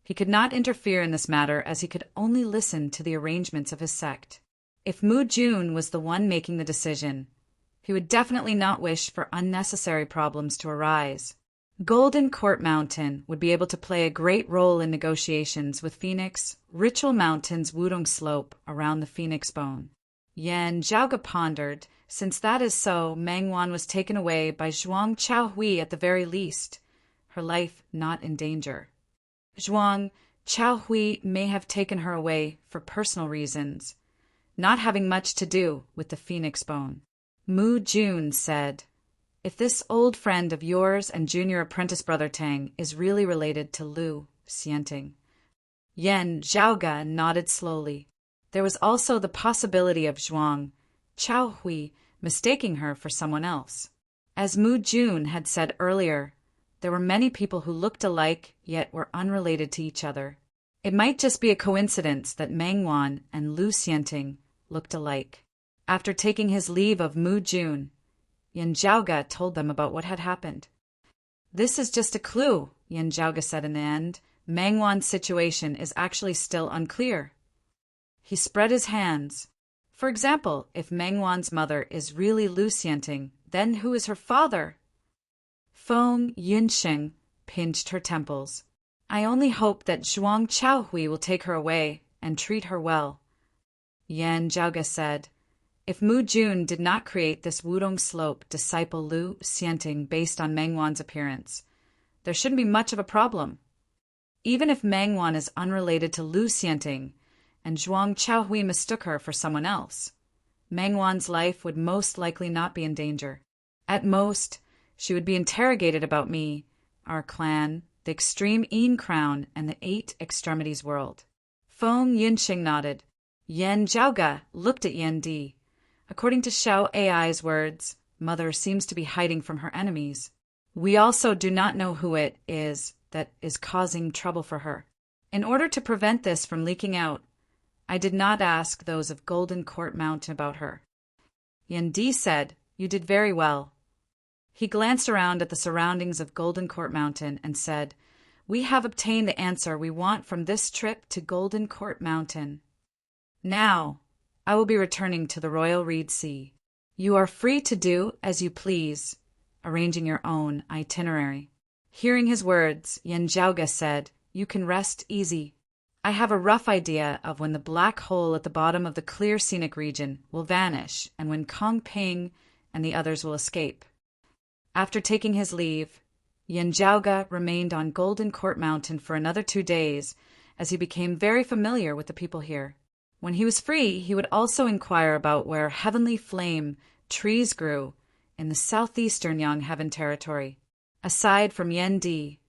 he could not interfere in this matter as he could only listen to the arrangements of his sect. If Mu Jun was the one making the decision, he would definitely not wish for unnecessary problems to arise. Golden Court Mountain would be able to play a great role in negotiations with Phoenix Ritual Mountain's Wudong Slope around the phoenix bone. Yen Zhaoga pondered. Since that is so, Meng Wan was taken away by Zhuang Chaohui at the very least, her life not in danger. Zhuang Chaohui may have taken her away for personal reasons, not having much to do with the phoenix bone. Mu Jun said, "If this old friend of yours and junior apprentice brother Tang is really related to Lu Xianting." Yen Zhaoga nodded slowly. There was also the possibility of Zhuang Chaohui mistaking her for someone else. As Mu Jun had said earlier, there were many people who looked alike yet were unrelated to each other. It might just be a coincidence that Meng Wan and Lu Xianting looked alike. After taking his leave of Mu Jun, Yen Zhaoga told them about what had happened. "This is just a clue," Yen Zhaoga said in the end. "Meng Wan's situation is actually still unclear." He spread his hands. "For example, if Meng Wan's mother is really Lu Xianting, then who is her father?" Feng Yunxing pinched her temples. "I only hope that Zhuang Chaohui will take her away and treat her well." Yen Zhaoga said, "If Mu Jun did not create this Wudong Slope disciple Lu Xianting based on Meng Wan's appearance, there shouldn't be much of a problem. Even if Meng Wan is unrelated to Lu Xianting, and Zhuang Chaohui mistook her for someone else, Meng Wan's life would most likely not be in danger. At most, she would be interrogated about me, our clan, the extreme Yin Crown, and the 8 Extremities world." Feng Yunxing nodded. Yan Zhaoge looked at Yan Di. According to Xiao Ai's words, Mother seems to be hiding from her enemies. We also do not know who it is that is causing trouble for her. In order to prevent this from leaking out, I did not ask those of Golden Court Mountain about her. Yan Di said, "You did very well." He glanced around at the surroundings of Golden Court Mountain and said, "We have obtained the answer we want from this trip to Golden Court Mountain. Now, I will be returning to the Royal Reed Sea. You are free to do as you please, arranging your own itinerary." Hearing his words, Yan Zhaoge said, "You can rest easy. I have a rough idea of when the black hole at the bottom of the clear scenic region will vanish and when Kong Ping and the others will escape." After taking his leave, Yan Zhaoge remained on Golden Court Mountain for another 2 days as he became very familiar with the people here. When he was free, he would also inquire about where heavenly flame trees grew in the southeastern Yangheaven territory. Aside from Yan Di,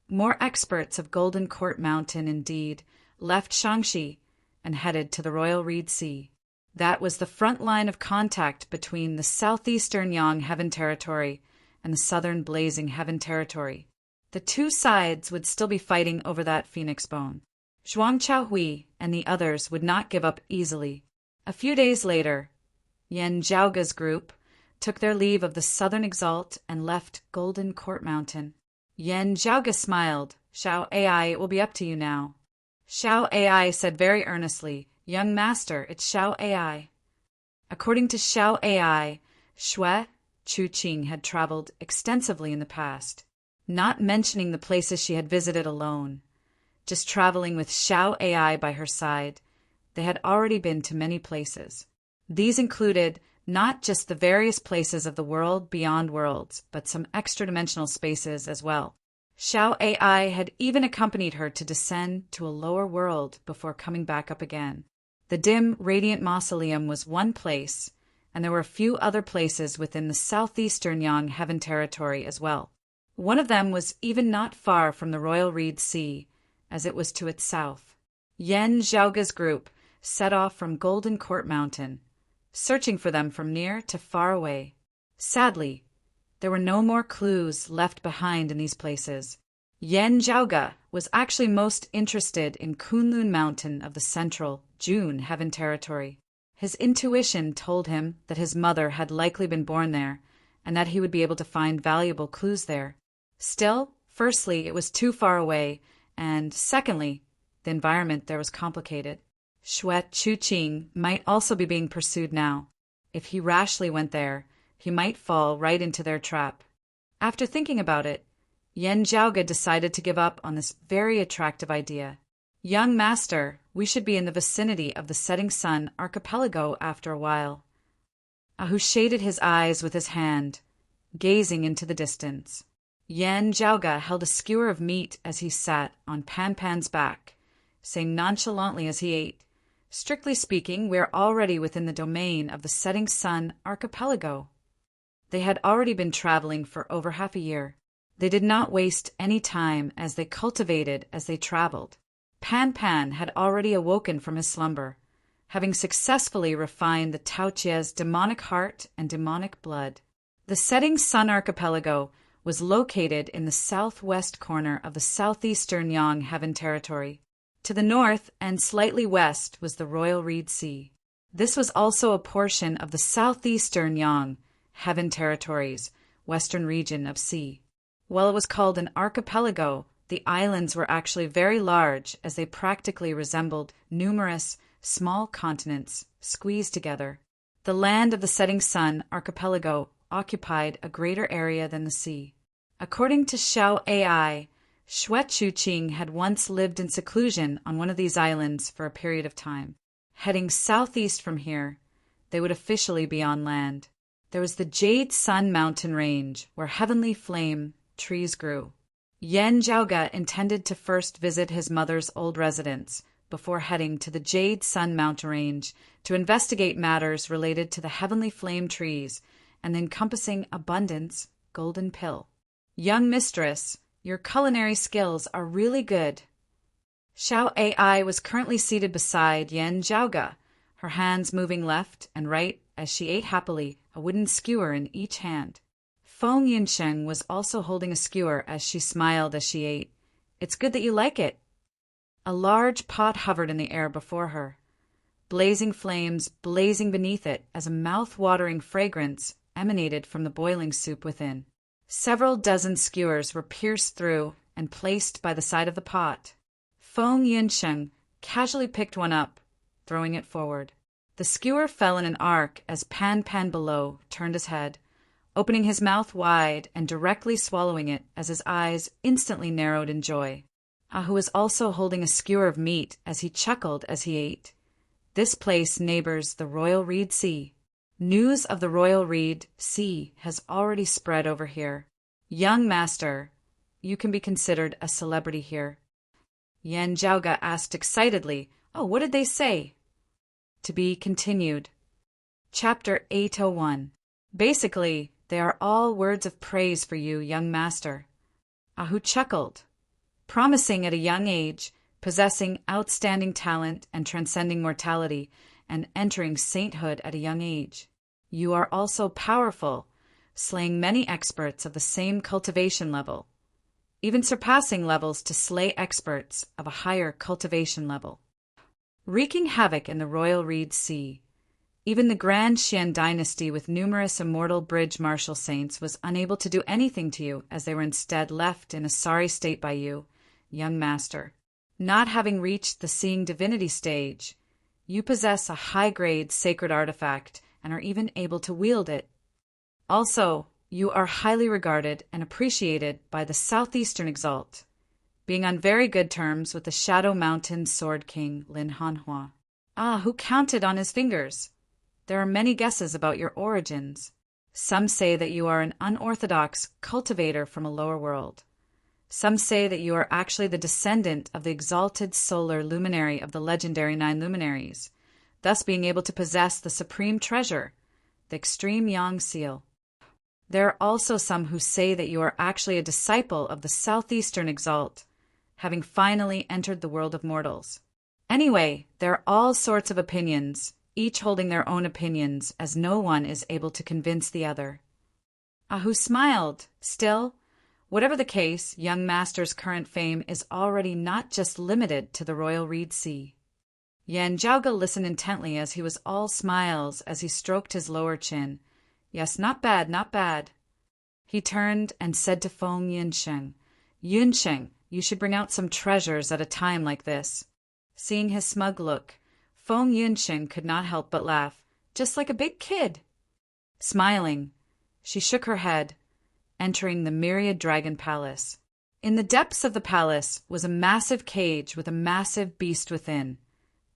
more experts of Golden Court Mountain indeed left Shangxi and headed to the Royal Reed Sea. That was the front line of contact between the southeastern Yangheaven territory and the southern Blazing Heaven territory. The two sides would still be fighting over that phoenix bone. Zhuang Chaohui and the others would not give up easily. A few days later, Yan Zhaoge's group took their leave of the Southern Exalt and left Golden Court Mountain. Yan Zhaoge smiled. "Xiao Ai, it will be up to you now." Xiao Ai said very earnestly, "Young master, it's Xiao Ai." According to Xiao Ai, Shui Chuqing had traveled extensively in the past, not mentioning the places she had visited alone. Just traveling with Xiao Ai by her side, they had already been to many places. These included not just the various places of the world beyond worlds, but some extra-dimensional spaces as well. Xiao Ai had even accompanied her to descend to a lower world before coming back up again. The dim, radiant mausoleum was one place, and there were a few other places within the southeastern Yangheaven territory as well. One of them was even not far from the Royal Reed Sea, as it was to its south. Yan Zhaoge's group set off from Golden Court Mountain, searching for them from near to far away. Sadly, there were no more clues left behind in these places. Yan Zhaoge was actually most interested in Kunlun Mountain of the central June Heaven territory. His intuition told him that his mother had likely been born there, and that he would be able to find valuable clues there. Still, firstly, it was too far away, and secondly, the environment there was complicated. Shui Chuqing might also be being pursued now. If he rashly went there, he might fall right into their trap. After thinking about it, Yan Zhaoge decided to give up on this very attractive idea. "Young master, we should be in the vicinity of the setting sun archipelago after a while." Ahu shaded his eyes with his hand, gazing into the distance. Yan Zhaoge held a skewer of meat as he sat on Pan Pan's back, saying nonchalantly as he ate, "Strictly speaking, we are already within the domain of the setting sun archipelago." They had already been traveling for over half a year. They did not waste any time as they cultivated as they traveled. Pan Pan had already awoken from his slumber, having successfully refined the Taochie's demonic heart and demonic blood. The setting sun archipelago was located in the southwest corner of the southeastern Yangheaven territory. To the north and slightly west was the Royal Reed Sea. This was also a portion of the southeastern Yangheaven territory's western region of sea. While it was called an archipelago, the islands were actually very large as they practically resembled numerous small continents squeezed together. The land of the setting sun archipelago occupied a greater area than the sea. According to Xiao Ai, Shui Chuqing had once lived in seclusion on one of these islands for a period of time. Heading southeast from here, they would officially be on land. There was the Jade Sun mountain range, where heavenly flame trees grew. Yan Zhaoge intended to first visit his mother's old residence before heading to the Jade Sun mountain range to investigate matters related to the heavenly flame trees and the encompassing abundance golden pill. "Young mistress, your culinary skills are really good." Xiao Ai was currently seated beside Yan Zhaoge her hands moving left and right as she ate happily, a wooden skewer in each hand. Feng Yunsheng was also holding a skewer as she smiled as she ate. "It's good that you like it." A large pot hovered in the air before her, blazing flames blazing beneath it as a mouth-watering fragrance emanated from the boiling soup within. Several dozen skewers were pierced through and placed by the side of the pot. Feng Yunsheng casually picked one up, throwing it forward. The skewer fell in an arc as Pan Pan below turned his head, opening his mouth wide and directly swallowing it as his eyes instantly narrowed in joy. Ahu was also holding a skewer of meat as he chuckled as he ate. This place neighbors the Royal Reed Sea. News of the Royal Reed Sea has already spread over here. Young master, you can be considered a celebrity here. Yan Zhaoge asked excitedly, "Oh, what did they say?" To be continued. Chapter 801. Basically, they are all words of praise for you, young master. Ahu chuckled. Promising at a young age, possessing outstanding talent and transcending mortality, and entering sainthood at a young age. You are also powerful, slaying many experts of the same cultivation level, even surpassing levels to slay experts of a higher cultivation level. Wreaking havoc in the Royal Reed Sea. Even the Grand Xian dynasty with numerous immortal bridge martial saints was unable to do anything to you, as they were instead left in a sorry state by you, young master. Not having reached the seeing divinity stage, you possess a high-grade sacred artifact and are even able to wield it. Also, you are highly regarded and appreciated by the Southeastern Exalt, being on very good terms with the Shadow Mountain Sword King Lin Hanhua. Ah, who counted on his fingers? There are many guesses about your origins. Some say that you are an unorthodox cultivator from a lower world. Some say that you are actually the descendant of the exalted solar luminary of the legendary 9 luminaries, thus being able to possess the supreme treasure, the extreme Yang seal. There are also some who say that you are actually a disciple of the Southeastern Exalt, having finally entered the world of mortals. Anyway, there are all sorts of opinions, each holding their own opinions, as no one is able to convince the other. Ahu smiled. Still, whatever the case, young master's current fame is already not just limited to the Royal Reed Sea. Yan Zhaoge listened intently as he was all smiles as he stroked his lower chin. Yes, not bad, not bad. He turned and said to Feng Yunsheng, "Yunsheng, you should bring out some treasures at a time like this." Seeing his smug look, Feng Yunsheng could not help but laugh, just like a big kid. Smiling, she shook her head, entering the Myriad Dragon Palace. In the depths of the palace was a massive cage with a massive beast within,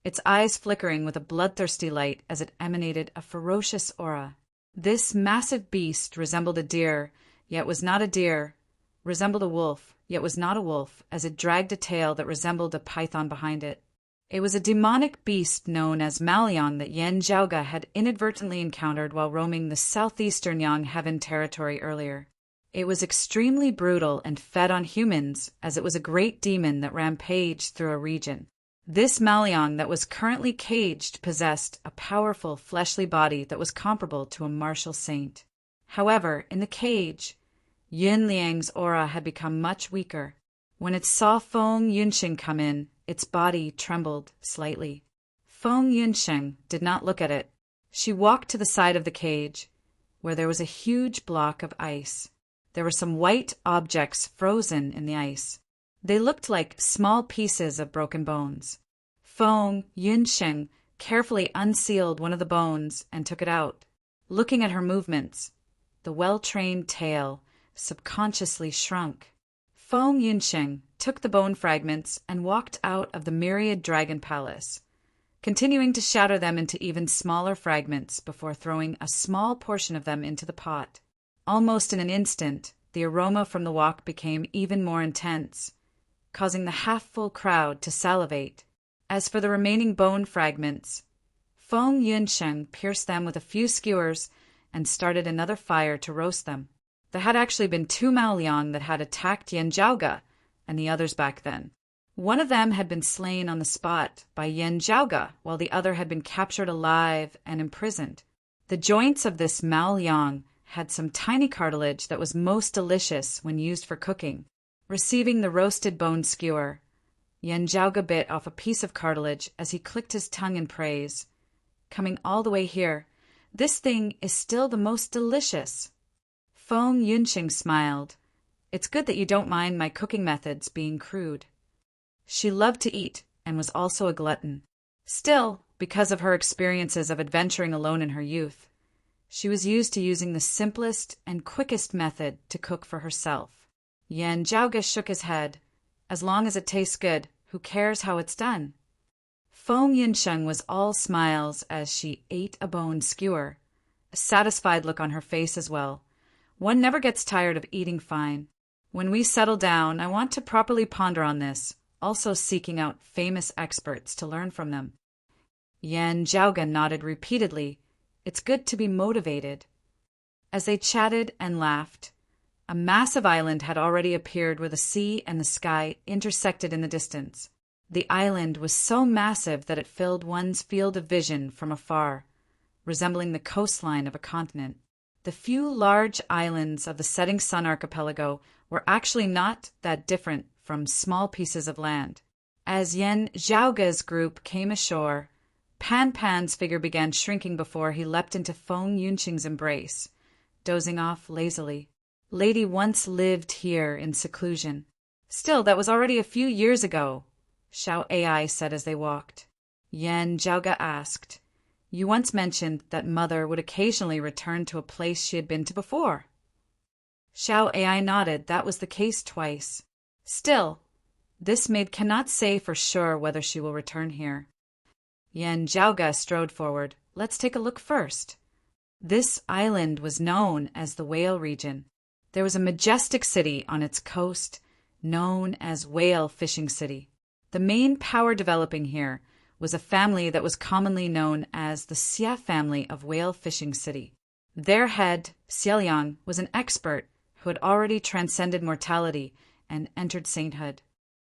its eyes flickering with a bloodthirsty light as it emanated a ferocious aura. This massive beast resembled a deer, yet was not a deer, resembled a wolf, yet was not a wolf, as it dragged a tail that resembled a python behind it. It was a demonic beast known as Maliang that Yan Zhaoge had inadvertently encountered while roaming the southeastern Yang Heaven territory earlier. It was extremely brutal and fed on humans, as it was a great demon that rampaged through a region. This Maliang that was currently caged possessed a powerful fleshly body that was comparable to a martial saint. However, in the cage, Yun Liang's aura had become much weaker. When it saw Feng Yunsheng come in, its body trembled slightly. Feng Yunsheng did not look at it. She walked to the side of the cage, where there was a huge block of ice. There were some white objects frozen in the ice. They looked like small pieces of broken bones. Feng Yunsheng carefully unsealed one of the bones and took it out. Looking at her movements, the well-trained tail subconsciously shrunk. Feng Yunsheng took the bone fragments and walked out of the Myriad Dragon Palace, continuing to shatter them into even smaller fragments before throwing a small portion of them into the pot. Almost in an instant, the aroma from the wok became even more intense, causing the half-full crowd to salivate. As for the remaining bone fragments, Feng Yunsheng pierced them with a few skewers and started another fire to roast them. There had actually been 2 Maliang that had attacked Yan Zhaoge and the others back then. One of them had been slain on the spot by Yen Zhaoge, while the other had been captured alive and imprisoned. The joints of this Mao Yang had some tiny cartilage that was most delicious when used for cooking. Receiving the roasted bone skewer, Yen Zhaoge bit off a piece of cartilage as he clicked his tongue in praise. Coming all the way here, this thing is still the most delicious. Feng Yunqing smiled. It's good that you don't mind my cooking methods being crude. She loved to eat and was also a glutton. Still, because of her experiences of adventuring alone in her youth, she was used to using the simplest and quickest method to cook for herself. Yen Zhaoge shook his head. As long as it tastes good, who cares how it's done? Feng Yunsheng was all smiles as she ate a bone skewer, a satisfied look on her face as well. One never gets tired of eating fine. When we settle down, I want to properly ponder on this, also seeking out famous experts to learn from them. Yen Zhaoge nodded repeatedly. It's good to be motivated. As they chatted and laughed, a massive island had already appeared where the sea and the sky intersected in the distance. The island was so massive that it filled one's field of vision from afar, resembling the coastline of a continent. The few large islands of the Setting Sun archipelago were actually not that different from small pieces of land. As Yen Zhaoge's group came ashore, Pan Pan's figure began shrinking before he leapt into Feng Yunqing's embrace, dozing off lazily. Lady once lived here in seclusion. Still, that was already a few years ago, Xiao Ai said as they walked. Yen Zhaoge asked, You once mentioned that mother would occasionally return to a place she had been to before. Xiao Ai nodded. That was the case twice. Still, this maid cannot say for sure whether she will return here. Yen Zhaoge strode forward. Let's take a look first. This island was known as the Whale region. There was a majestic city on its coast, known as Whale Fishing City. The main power developing here was a family that was commonly known as the Xia family of Whale Fishing City. Their head, Xiaoliang, was an expert who had already transcended mortality and entered sainthood.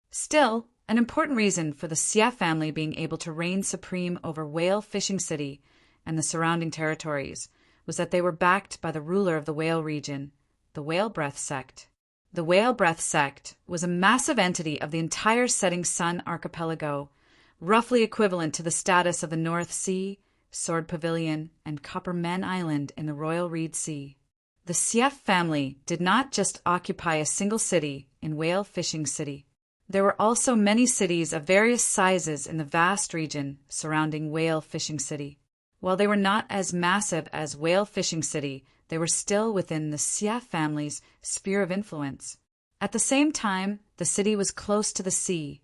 Still, an important reason for the Xia family being able to reign supreme over Whale Fishing City and the surrounding territories was that they were backed by the ruler of the Whale region, the Whale Breath sect. The Whale Breath sect was a massive entity of the entire Setting Sun archipelago, roughly equivalent to the status of the North Sea, Sword Pavilion, and Copper Men Island in the Royal Reed Sea. The Xia family did not just occupy a single city in Whale Fishing City. There were also many cities of various sizes in the vast region surrounding Whale Fishing City. While they were not as massive as Whale Fishing City, they were still within the Xia family's sphere of influence. At the same time, the city was close to the sea,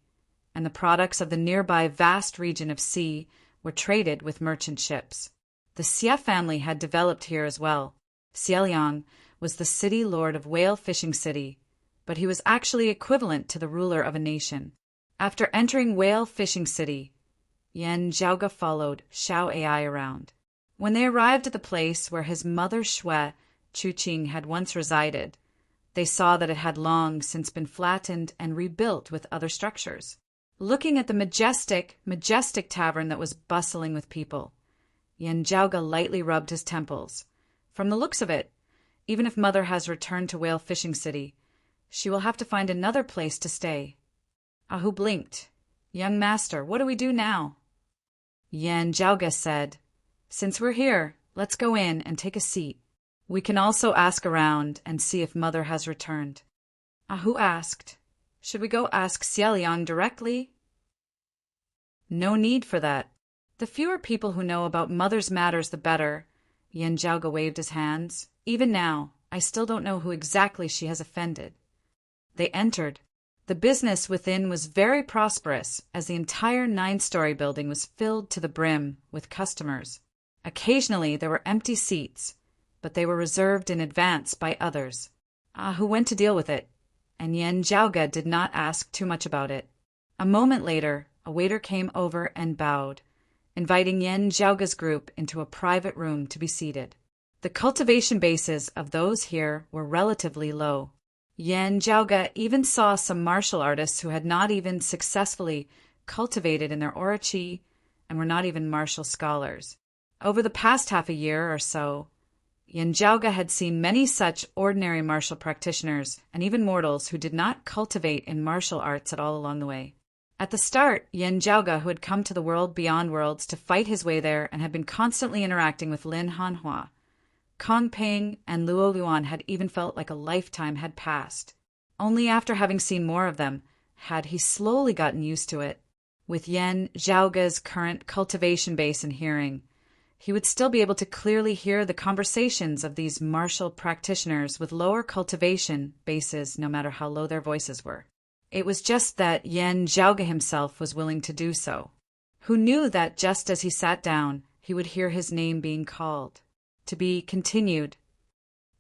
and the products of the nearby vast region of sea were traded with merchant ships. The Xia family had developed here as well. Xiaoliang was the city lord of Whale Fishing City, but he was actually equivalent to the ruler of a nation. After entering Whale Fishing City, Yen Zhaoge followed Xiao Ai around. When they arrived at the place where his mother Shui, Chuqing, had once resided, they saw that it had long since been flattened and rebuilt with other structures. Looking at the majestic tavern that was bustling with people, Yen Zhaoge lightly rubbed his temples. From the looks of it, even if mother has returned to Whale Fishing City, she will have to find another place to stay. Ahu blinked. Young master, what do we do now? Yen Zhaoge said, Since we're here, let's go in and take a seat. We can also ask around and see if mother has returned. Ahu asked, Should we go ask Xiaoliang directly? No need for that. The fewer people who know about mother's matters, the better. Yen Zhaoge waved his hands. Even now, I still don't know who exactly she has offended. They entered. The business within was very prosperous, as the entire 9-story building was filled to the brim with customers. Occasionally there were empty seats, but they were reserved in advance by others. Who went to deal with it, and Yen Zhaoge did not ask too much about it. A moment later, a waiter came over and bowed, inviting Yen Zhaoge's group into a private room to be seated. The cultivation bases of those here were relatively low. Yan Zhaoge even saw some martial artists who had not even successfully cultivated in their aura qi and were not even martial scholars. Over the past half a year or so, Yan Zhaoge had seen many such ordinary martial practitioners and even mortals who did not cultivate in martial arts at all along the way. At the start, Yan Zhaoge, who had come to the world beyond worlds to fight his way there and had been constantly interacting with Lin Hanhua, Kong Ping, and Luo Luan, had even felt like a lifetime had passed. Only after having seen more of them had he slowly gotten used to it. With Yan Zhaoge's current cultivation base and hearing, he would still be able to clearly hear the conversations of these martial practitioners with lower cultivation bases, no matter how low their voices were. It was just that Yan Zhaoge himself was willing to do so, who knew that just as he sat down, he would hear his name being called. To be continued.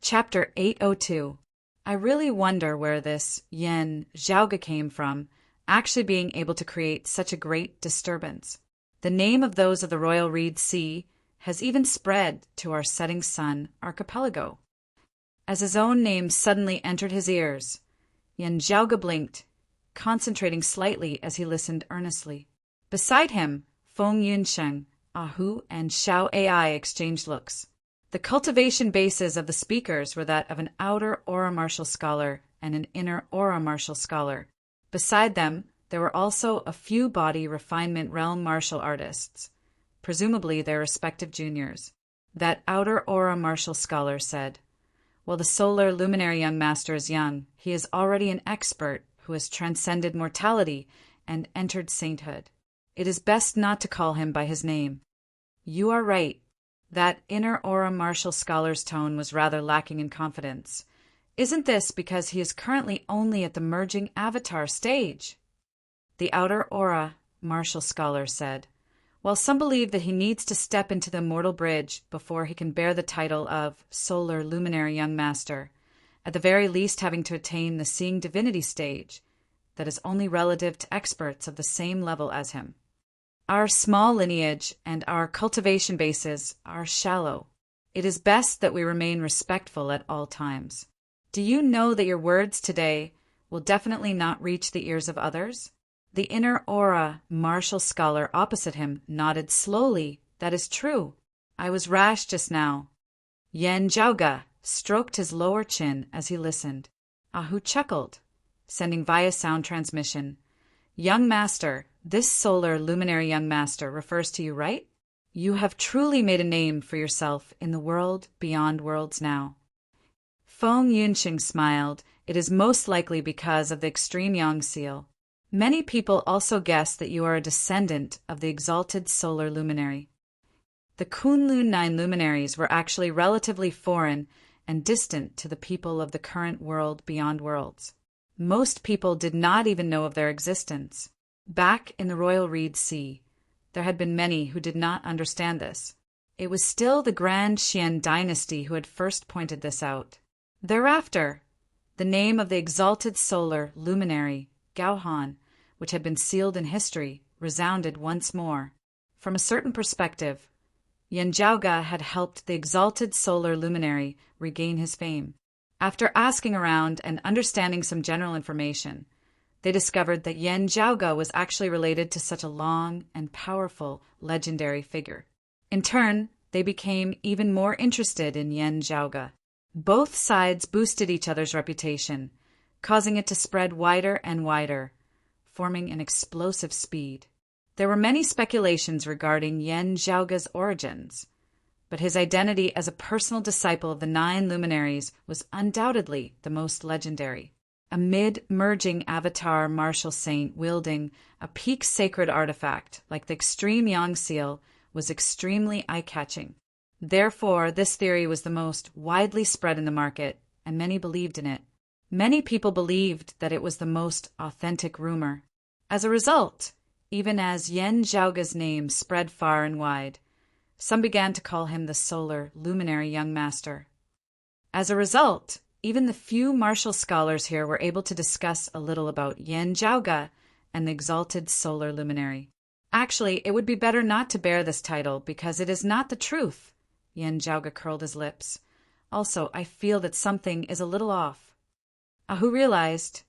Chapter 802. I really wonder where this Yan Zhaoge came from, actually being able to create such a great disturbance. The name of those of the Royal Reed Sea has even spread to our setting sun archipelago. As his own name suddenly entered his ears, Yan Zhaoge blinked, concentrating slightly as he listened earnestly. Beside him, Feng Yunsheng, Ahu, and Xiao AI exchanged looks. The cultivation bases of the speakers were that of an outer aura martial scholar and an inner aura martial scholar. Beside them, there were also a few body refinement realm martial artists, presumably their respective juniors. That outer aura martial scholar said, "While the solar luminary young master is young, he is already an expert who has transcended mortality and entered sainthood. It is best not to call him by his name." You are right. That inner aura martial scholar's tone was rather lacking in confidence. Isn't this because he is currently only at the merging avatar stage? The outer aura martial scholar said, while some believe that he needs to step into the immortal bridge before he can bear the title of solar luminary young master, at the very least having to attain the seeing divinity stage that is only relative to experts of the same level as him. Our small lineage and our cultivation bases are shallow. It is best that we remain respectful at all times. Do you know that your words today will definitely not reach the ears of others? The inner aura martial scholar opposite him nodded slowly. That is true. I was rash just now. Yan Zhaoge stroked his lower chin as he listened. Ahu chuckled, sending via sound transmission. Young master, this solar luminary young master refers to you, right? You have truly made a name for yourself in the world beyond worlds now. Feng Yunxing smiled. It is most likely because of the extreme yang seal. Many people also guess that you are a descendant of the exalted solar luminary. The Kunlun 9 luminaries were actually relatively foreign and distant to the people of the current world beyond worlds. Most people did not even know of their existence. Back in the Royal Reed Sea, there had been many who did not understand this. It was still the Grand Xian dynasty who had first pointed this out. Thereafter, the name of the exalted solar luminary, Gao Han, which had been sealed in history, resounded once more. From a certain perspective, Yan Zhaoge had helped the exalted solar luminary regain his fame. After asking around and understanding some general information, they discovered that Yan Zhaoge was actually related to such a long and powerful legendary figure. In turn, they became even more interested in Yan Zhaoge. Both sides boosted each other's reputation, causing it to spread wider and wider, forming an explosive speed. There were many speculations regarding Yan Zhaoge's origins, but his identity as a personal disciple of the 9 luminaries was undoubtedly the most legendary. A mid-merging avatar martial saint wielding a peak sacred artifact like the extreme yang seal was extremely eye-catching. Therefore, this theory was the most widely spread in the market, and many believed in it. Many people believed that it was the most authentic rumor. As a result, even as Yan Zhaoge's name spread far and wide, some began to call him the solar luminary young master. As a result, even the few martial scholars here were able to discuss a little about Yan Zhaoge and the exalted solar luminary. Actually, it would be better not to bear this title because it is not the truth. Yan Zhaoge curled his lips. Also, I feel that something is a little off. Ahu realized,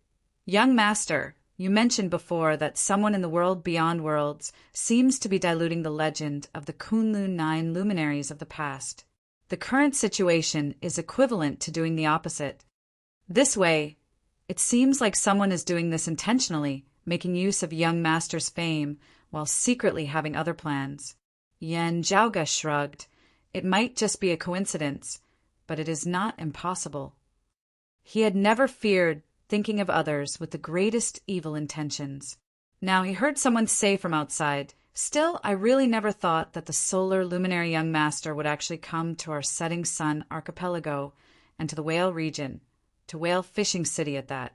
"Young master, you mentioned before that someone in the world beyond worlds seems to be diluting the legend of the Kunlun 9 luminaries of the past. The current situation is equivalent to doing the opposite. This way, it seems like someone is doing this intentionally, making use of young master's fame while secretly having other plans." Yen Jiaoge shrugged. It might just be a coincidence, but it is not impossible. He had never feared thinking of others with the greatest evil intentions. Now he heard someone say from outside, "Still, I really never thought that the solar luminary young master would actually come to our setting sun archipelago and to the whale region, to Whale Fishing City at that."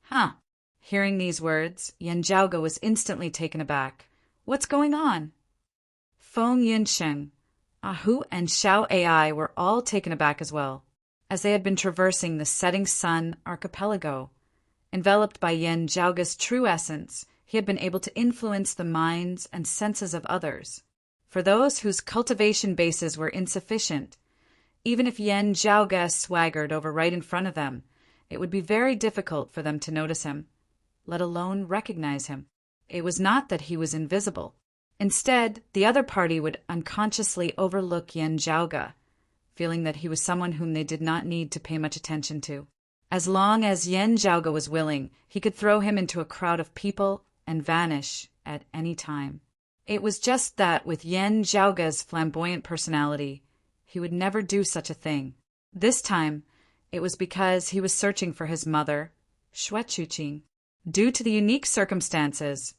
Huh. Hearing these words, Yen Jiaoge was instantly taken aback. "What's going on?" Feng Yunsheng, Ahu, and Xiao Ai were all taken aback as well, as they had been traversing the setting sun archipelago. Enveloped by Yen Jiaoge's true essence, he had been able to influence the minds and senses of others. For those whose cultivation bases were insufficient, even if Yen Jiaoge swaggered over right in front of them, it would be very difficult for them to notice him, let alone recognize him. It was not that he was invisible. Instead, the other party would unconsciously overlook Yen Jiaoge, feeling that he was someone whom they did not need to pay much attention to. As long as Yen Jiaoge was willing, he could throw him into a crowd of people and vanish at any time. It was just that with Yen Jiaoge's flamboyant personality, he would never do such a thing. This time, it was because he was searching for his mother, Xuechuqing. Due to the unique circumstances,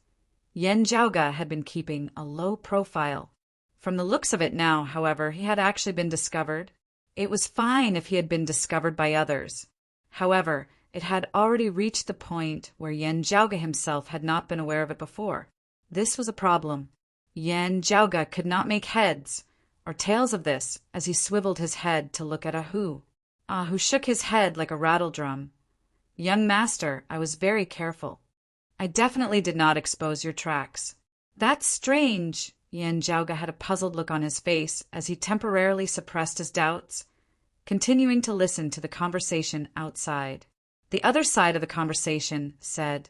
Yen Jiaoge had been keeping a low profile. From the looks of it now, however, he had actually been discovered. It was fine if he had been discovered by others. However, it had already reached the point where Yen Jiaoge himself had not been aware of it before. This was a problem. Yen Jiaoge could not make heads or tails of this as he swiveled his head to look at Ahu. Ahu shook his head like a rattledrum. "Young master, I was very careful. I definitely did not expose your tracks." "That's strange." Yen Jiaoge had a puzzled look on his face as he temporarily suppressed his doubts, continuing to listen to the conversation outside. The other side of the conversation said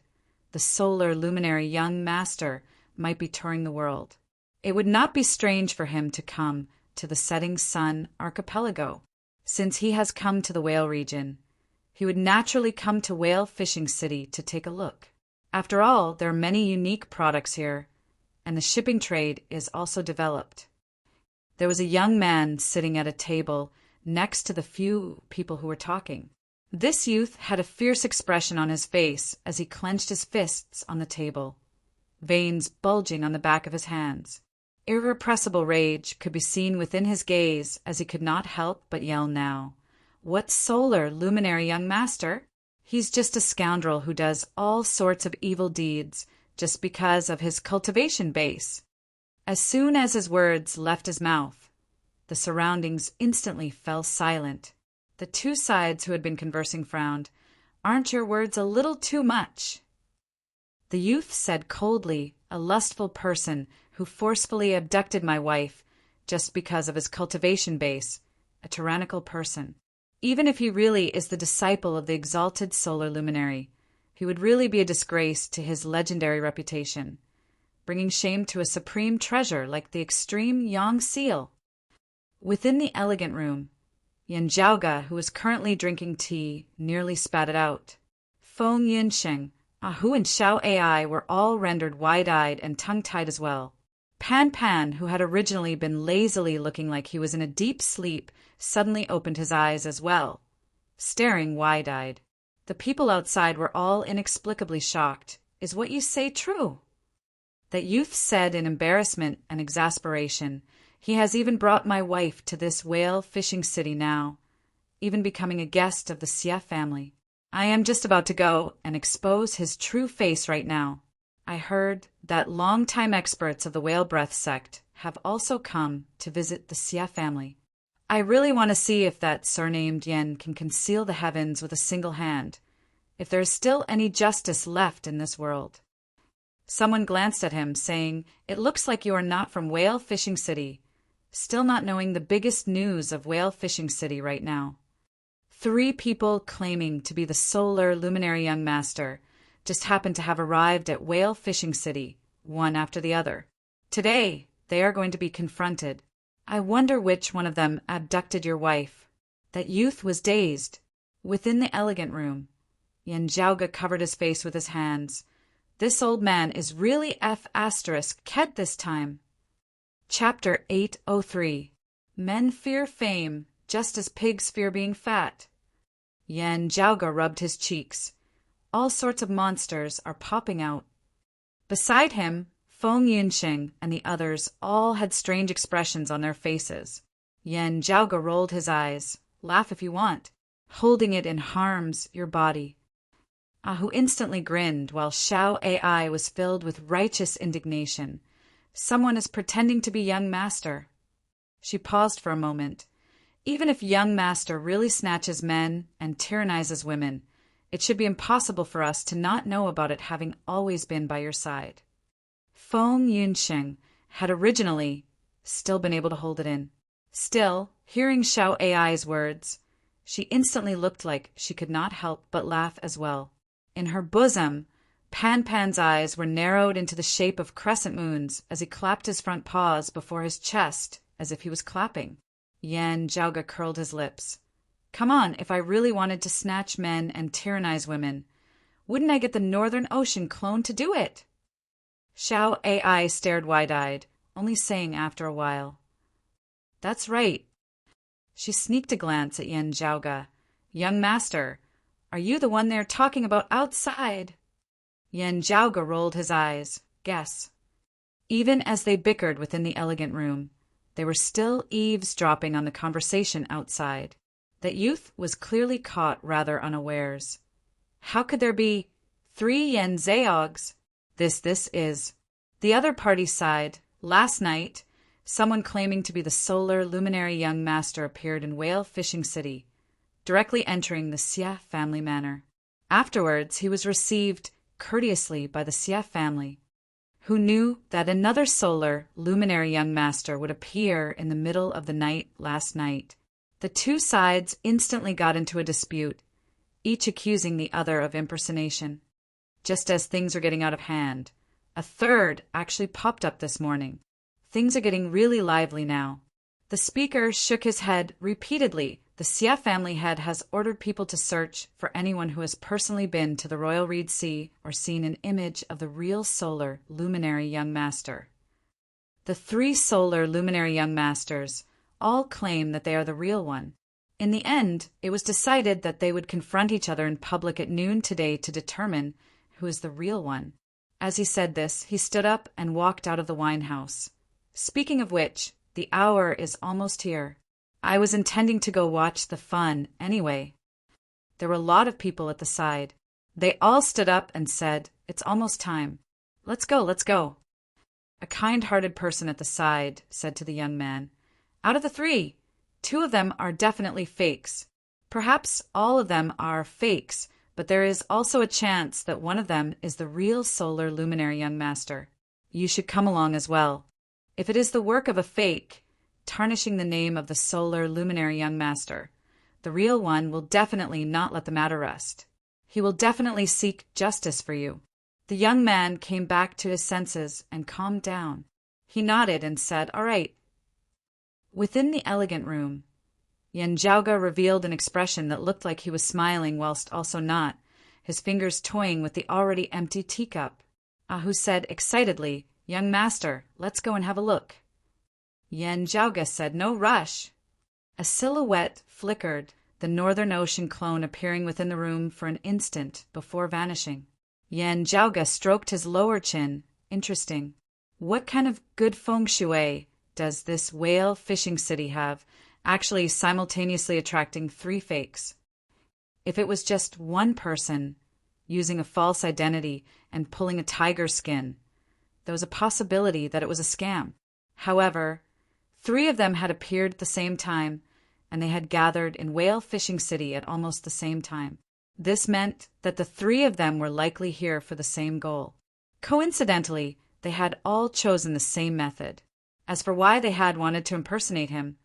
the solar luminary young master might be touring the world. It would not be strange for him to come to the setting sun archipelago. Since he has come to the whale region, he would naturally come to Whale Fishing City to take a look. After all, there are many unique products here, and the shipping trade is also developed. There was a young man sitting at a table next to the few people who were talking. This youth had a fierce expression on his face as he clenched his fists on the table, veins bulging on the back of his hands. Irrepressible rage could be seen within his gaze as he could not help but yell now. "What solar luminary young master? He's just a scoundrel who does all sorts of evil deeds just because of his cultivation base." As soon as his words left his mouth, the surroundings instantly fell silent. The two sides who had been conversing frowned. "Aren't your words a little too much?" The youth said coldly, "A lustful person who forcefully abducted my wife just because of his cultivation base, a tyrannical person. Even if he really is the disciple of the exalted solar luminary, he would really be a disgrace to his legendary reputation, bringing shame to a supreme treasure like the extreme Yang seal." Within the elegant room, Yen Jiaoge, who was currently drinking tea, nearly spat it out. Feng Yunsheng, Ahu, and Xiao Ai were all rendered wide-eyed and tongue-tied as well. Pan Pan, who had originally been lazily looking like he was in a deep sleep, suddenly opened his eyes as well, staring wide-eyed. The people outside were all inexplicably shocked. "Is what you say true?" That youth said in embarrassment and exasperation, "He has even brought my wife to this Whale Fishing City now, even becoming a guest of the Xie family. I am just about to go and expose his true face right now. I heard that long-time experts of the whale breath sect have also come to visit the Xie family. I really want to see if that surnamed Yen can conceal the heavens with a single hand, if there is still any justice left in this world." Someone glanced at him, saying, "It looks like you are not from Whale Fishing City," still not knowing the biggest news of Whale Fishing City right now. 3 people claiming to be the solar luminary young master just happened to have arrived at Whale Fishing City, one after the other. Today, they are going to be confronted. I wonder which one of them abducted your wife. That youth was dazed. Within the elegant room, Yanjiaoge covered his face with his hands. This old man is really F***ked this time. Chapter 803. Men fear fame, just as pigs fear being fat. Yanjiaoge rubbed his cheeks. All sorts of monsters are popping out. Beside him, Feng Yunxing and the others all had strange expressions on their faces. Yanjiaoge rolled his eyes. Laugh if you want. Holding it in harms your body. Ahu instantly grinned while Xiao AI was filled with righteous indignation. Someone is pretending to be young master. She paused for a moment. Even if young master really snatches men and tyrannizes women, it should be impossible for us to not know about it having always been by your side. Feng Yunxing had originally still been able to hold it in. Still, hearing Xiao AI's words, she instantly looked like she could not help but laugh as well. In her bosom, Pan Pan's eyes were narrowed into the shape of crescent moons as he clapped his front paws before his chest as if he was clapping. Yanjiaoge curled his lips. Come on, if I really wanted to snatch men and tyrannize women, wouldn't I get the Northern Ocean clone to do it? Xiao AI stared wide-eyed, only saying after a while, That's right. She sneaked a glance at Yanjiaoge. Young master, are you the one they're talking about outside? Yanjiaoge rolled his eyes. Guess. Even as they bickered within the elegant room, they were still eavesdropping on the conversation outside. That youth was clearly caught rather unawares. How could there be 3 Yanjiaoges? This is. The other party sighed. Last night, someone claiming to be the solar luminary young master appeared in Whale Fishing City, directly entering the Xia family manor. Afterwards, he was received courteously by the Xia family, who knew that another solar luminary young master would appear in the middle of the night last night. The 2 sides instantly got into a dispute, each accusing the other of impersonation. Just as things are getting out of hand, a 3rd actually popped up this morning. Things are getting really lively now. The speaker shook his head repeatedly. The Xia family head has ordered people to search for anyone who has personally been to the Royal Reed Sea or seen an image of the real solar luminary young master. The 3 solar luminary young masters all claim that they are the real one. In the end, it was decided that they would confront each other in public at noon today to determine who is the real one. As he said this, he stood up and walked out of the wine house. Speaking of which, the hour is almost here. I was intending to go watch the fun anyway. There were a lot of people at the side. They all stood up and said, It's almost time. Let's go, let's go. A kind-hearted person at the side said to the young man, Out of the 3, 2 of them are definitely fakes. Perhaps all of them are fakes, but there is also a chance that one of them is the real solar luminary young master. You should come along as well. If it is the work of a fake, tarnishing the name of the solar luminary young master, the real one will definitely not let the matter rest. He will definitely seek justice for you. The young man came back to his senses and calmed down. He nodded and said, All right. Within the elegant room, Yanjiaoge revealed an expression that looked like he was smiling whilst also not, his fingers toying with the already empty teacup. Ahu said excitedly, Young master, let's go and have a look. Yanjiaoge said, No rush. A silhouette flickered, the Northern Ocean clone appearing within the room for an instant before vanishing. Yanjiaoge stroked his lower chin. Interesting. What kind of good feng shui does this Whale Fishing City have, actually simultaneously attracting 3 fakes? If it was just one person using a false identity and pulling a tiger skin, there was a possibility that it was a scam. However, 3 of them had appeared at the same time, and they had gathered in Whale Fishing City at almost the same time. This meant that the 3 of them were likely here for the same goal. Coincidentally, they had all chosen the same method. As for why they had wanted to impersonate him,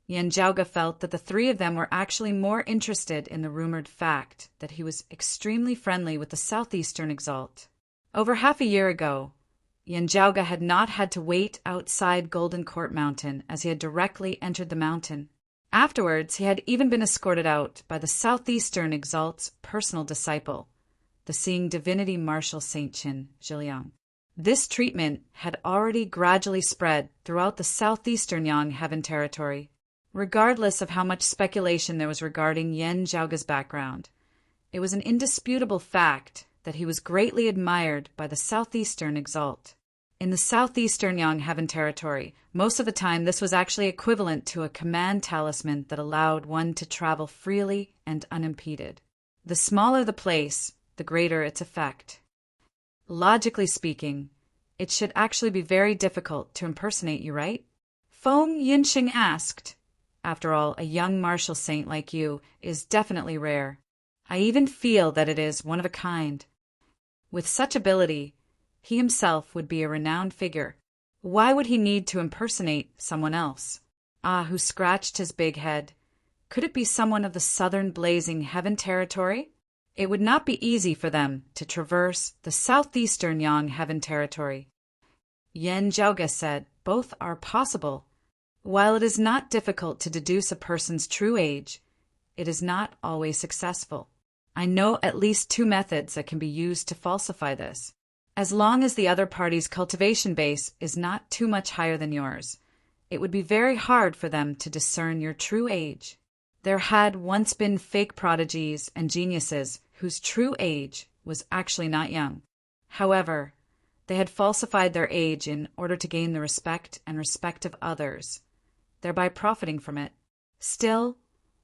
Yan Zhaoge felt that the three of them were actually more interested in the rumored fact that he was extremely friendly with the southeastern exalt. Over half a year ago, Yan Zhaoge had not had to wait outside Golden Court Mountain, as he had directly entered the mountain. Afterwards, he had even been escorted out by the southeastern exalt's personal disciple, the seeing divinity Marshal Saint Chin Zhiliang. This treatment had already gradually spread throughout the southeastern Yang Heaven territory. Regardless of how much speculation there was regarding Yan Zhaoge's background, it was an indisputable fact that he was greatly admired by the southeastern exalt. In the southeastern Yang Heaven territory, most of the time this was actually equivalent to a command talisman that allowed one to travel freely and unimpeded. The smaller the place, the greater its effect. Logically speaking, it should actually be very difficult to impersonate you, right? Feng Yinxing asked. After all, a young martial saint like you is definitely rare. I even feel that it is one of a kind. With such ability, he himself would be a renowned figure. Why would he need to impersonate someone else? Who scratched his big head. Could it be someone of the southern blazing heaven territory? It would not be easy for them to traverse the southeastern Yang Heaven territory. Yan Zhaoge said both are possible. While it is not difficult to deduce a person's true age, it is not always successful. I know at least two methods that can be used to falsify this. As long as the other party's cultivation base is not too much higher than yours, it would be very hard for them to discern your true age. There had once been fake prodigies and geniuses whose true age was actually not young. However, they had falsified their age in order to gain the respect of others, thereby profiting from it. Still,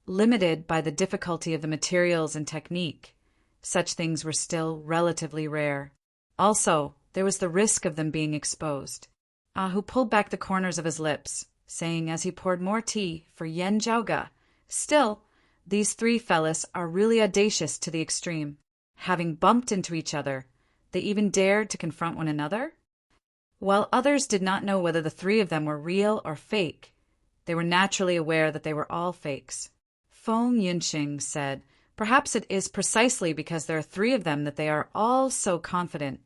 limited by the difficulty of the materials and technique, such things were still relatively rare. Also, there was the risk of them being exposed. Hu pulled back the corners of his lips, saying as he poured more tea for Yan Zhaoge, "Still, these three fellas are really audacious to the extreme. Having bumped into each other, they even dared to confront one another?" While others did not know whether the three of them were real or fake, they were naturally aware that they were all fakes. Feng Yinxing said, "Perhaps it is precisely because there are three of them that they are all so confident.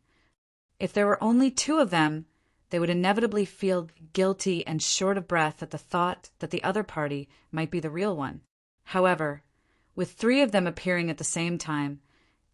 If there were only two of them, they would inevitably feel guilty and short of breath at the thought that the other party might be the real one. However, with three of them appearing at the same time,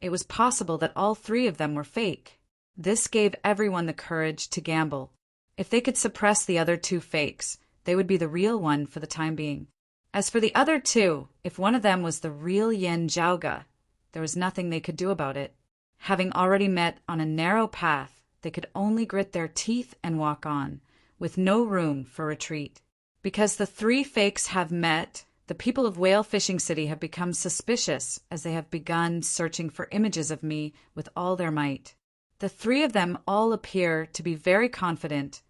it was possible that all three of them were fake. This gave everyone the courage to gamble. If they could suppress the other two fakes, they would be the real one for the time being. As for the other two, if one of them was the real Yan Zhaoge, there was nothing they could do about it. Having already met on a narrow path, they could only grit their teeth and walk on, with no room for retreat. Because the three fakes have met, the people of Whale Fishing City have become suspicious as they have begun searching for images of me with all their might. The three of them all appear to be very confident,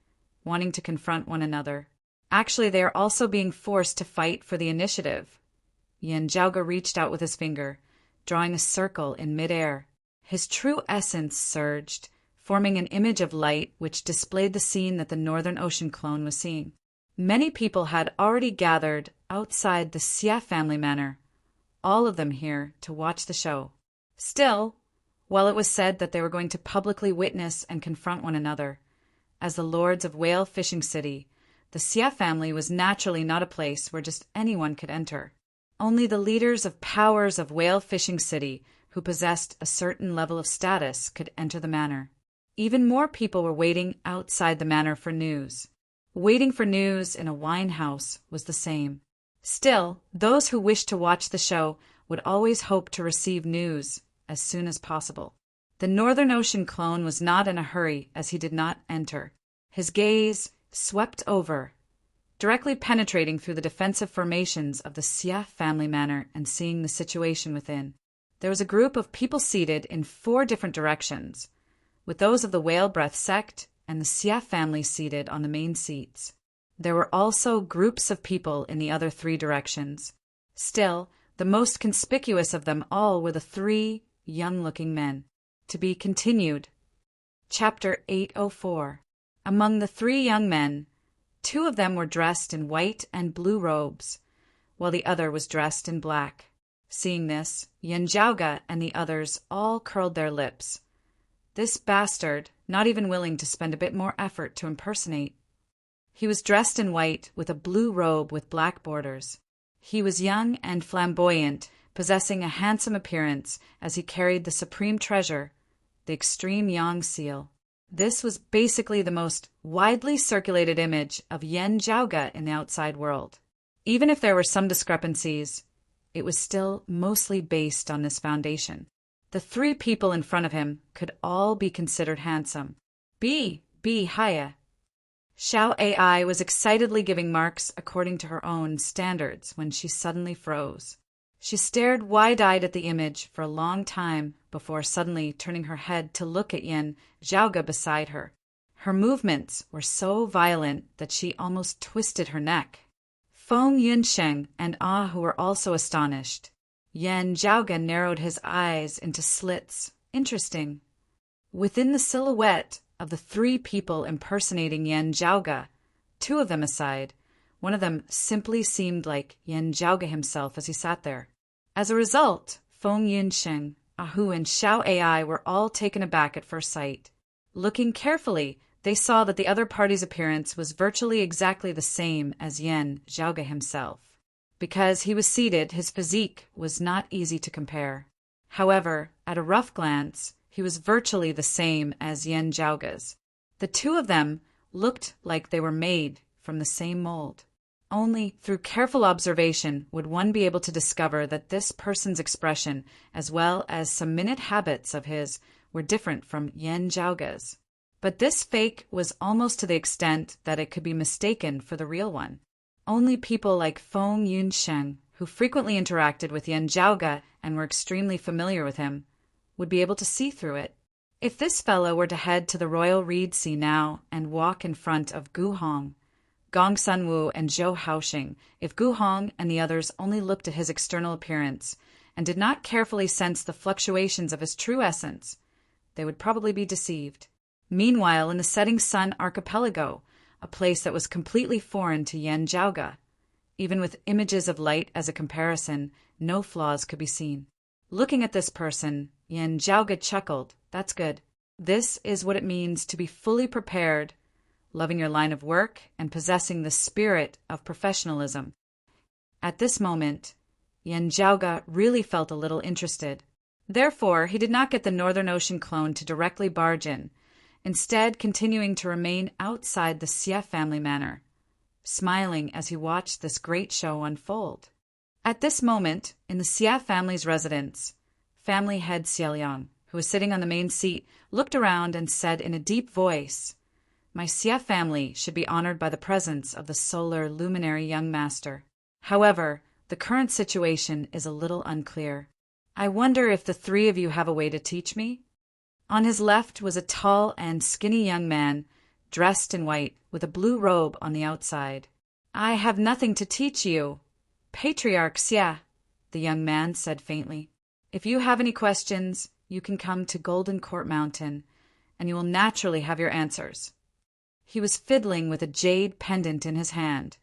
wanting to confront one another. Actually, they are also being forced to fight for the initiative." Yan Zhaoge reached out with his finger, drawing a circle in midair. His true essence surged, forming an image of light which displayed the scene that the Northern Ocean clone was seeing. Many people had already gathered outside the Xia family manor, all of them here to watch the show. Still, while it was said that they were going to publicly witness and confront one another, as the lords of Whale Fishing City, the Xia family was naturally not a place where just anyone could enter. Only the leaders of powers of Whale Fishing City who possessed a certain level of status could enter the manor. Even more people were waiting outside the manor for news. Waiting for news in a wine house was the same. Still, those who wished to watch the show would always hope to receive news as soon as possible. The Northern Ocean clone was not in a hurry as he did not enter. His gaze swept over, directly penetrating through the defensive formations of the Xia family manor and seeing the situation within. There was a group of people seated in 4 different directions, with those of the Whale Breath sect and the Xia family seated on the main seats. There were also groups of people in the other 3 directions. Still, the most conspicuous of them all were the 3 young-looking men. To be continued. Chapter 804. Among the 3 young men, Two of them were dressed in white and blue robes, while the other was dressed in black. Seeing this, Yen Jiaoge and the others all curled their lips. This bastard, not even willing to spend a bit more effort to impersonate. He was dressed in white with a blue robe with black borders. He was young and flamboyant, possessing a handsome appearance as he carried the supreme treasure, the extreme Yang seal. This was basically the most widely circulated image of Yen Jiaoge in the outside world. Even if there were some discrepancies, it was still mostly based on this foundation. The three people in front of him could all be considered handsome. Hiya. Xiao AI was excitedly giving marks according to her own standards when she suddenly froze. She stared wide-eyed at the image for a long time before suddenly turning her head to look at Yen Jiaoge beside her. Her movements were so violent that she almost twisted her neck. Feng Yunsheng and Ah Hu were also astonished. Yen Jiaoge narrowed his eyes into slits. Interesting. Within the silhouette of the three people impersonating Yen Jiaoge, two of them aside, one of them simply seemed like Yen Jiaoge himself as he sat there. As a result, Feng Yunsheng, Ah Hu, and Xiao AI were all taken aback at first sight. Looking carefully, they saw that the other party's appearance was virtually exactly the same as Yen Jiaoge himself. Because he was seated, his physique was not easy to compare. However, at a rough glance, he was virtually the same as Yen Jiaoge's. The two of them looked like they were made from the same mold. Only through careful observation would one be able to discover that this person's expression, as well as some minute habits of his, were different from Yen Jiaoge's. But this fake was almost to the extent that it could be mistaken for the real one. Only people like Feng Yunsheng, who frequently interacted with Yen Jiaoge and were extremely familiar with him, would be able to see through it. If this fellow were to head to the royal reed sea now and walk in front of Gu Hong, Gong Sunwu, and Zhou Haoxing, if Gu Hong and the others only looked at his external appearance and did not carefully sense the fluctuations of his true essence, they would probably be deceived. Meanwhile, in the setting sun archipelago, a place that was completely foreign to Yen Jiaoge, even with images of light as a comparison, no flaws could be seen. Looking at this person, Yen Jiaoge chuckled. That's good. This is what it means to be fully prepared, loving your line of work, and possessing the spirit of professionalism. At this moment, Yen Jiaoge really felt a little interested. Therefore, he did not get the Northern Ocean clone to directly barge in, instead continuing to remain outside the Xie family manor, smiling as he watched this great show unfold. At this moment, in the Xie family's residence, family head Xiaoliang, who was sitting on the main seat, looked around and said in a deep voice, "My Xie family should be honored by the presence of the solar luminary young master. However, the current situation is a little unclear. I wonder if the three of you have a way to teach me?" On his left was a tall and skinny young man, dressed in white, with a blue robe on the outside. "I have nothing to teach you, Patriarch Xie," the young man said faintly. "If you have any questions, you can come to Golden Court Mountain, and you will naturally have your answers." He was fiddling with a jade pendant in his hand,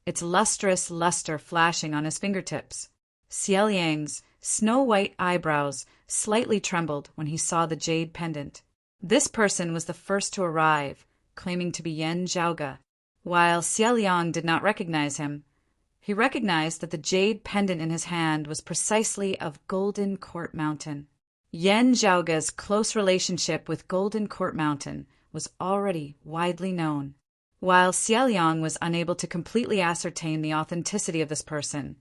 its lustrous luster flashing on his fingertips. Xiaoliang's snow-white eyebrows slightly trembled when he saw the jade pendant. This person was the first to arrive, claiming to be Yen Jiaoge. While Xiaoliang did not recognize him, he recognized that the jade pendant in his hand was precisely of Golden Court Mountain. Yen Jiaoge's close relationship with Golden Court Mountain was already widely known. While Xiaoliang was unable to completely ascertain the authenticity of this person,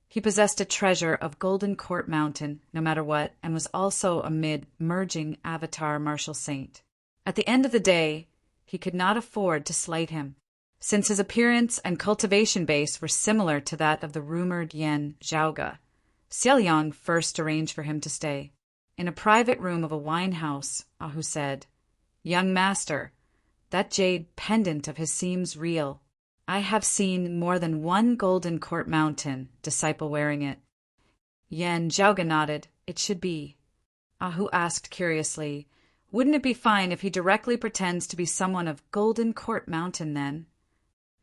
he possessed a treasure of Golden Court Mountain, no matter what, and was also a mid-merging avatar martial saint. At the end of the day, he could not afford to slight him. Since his appearance and cultivation base were similar to that of the rumored Yen Jiaoge, Xiaoliang first arranged for him to stay. In a private room of a wine house, Ah Hu said, "Young master, that jade pendant of his seems real. I have seen more than one Golden Court Mountain disciple wearing it." Yen Jiaoge nodded. "It should be." Ah Hu asked curiously, "Wouldn't it be fine if he directly pretends to be someone of Golden Court Mountain then?"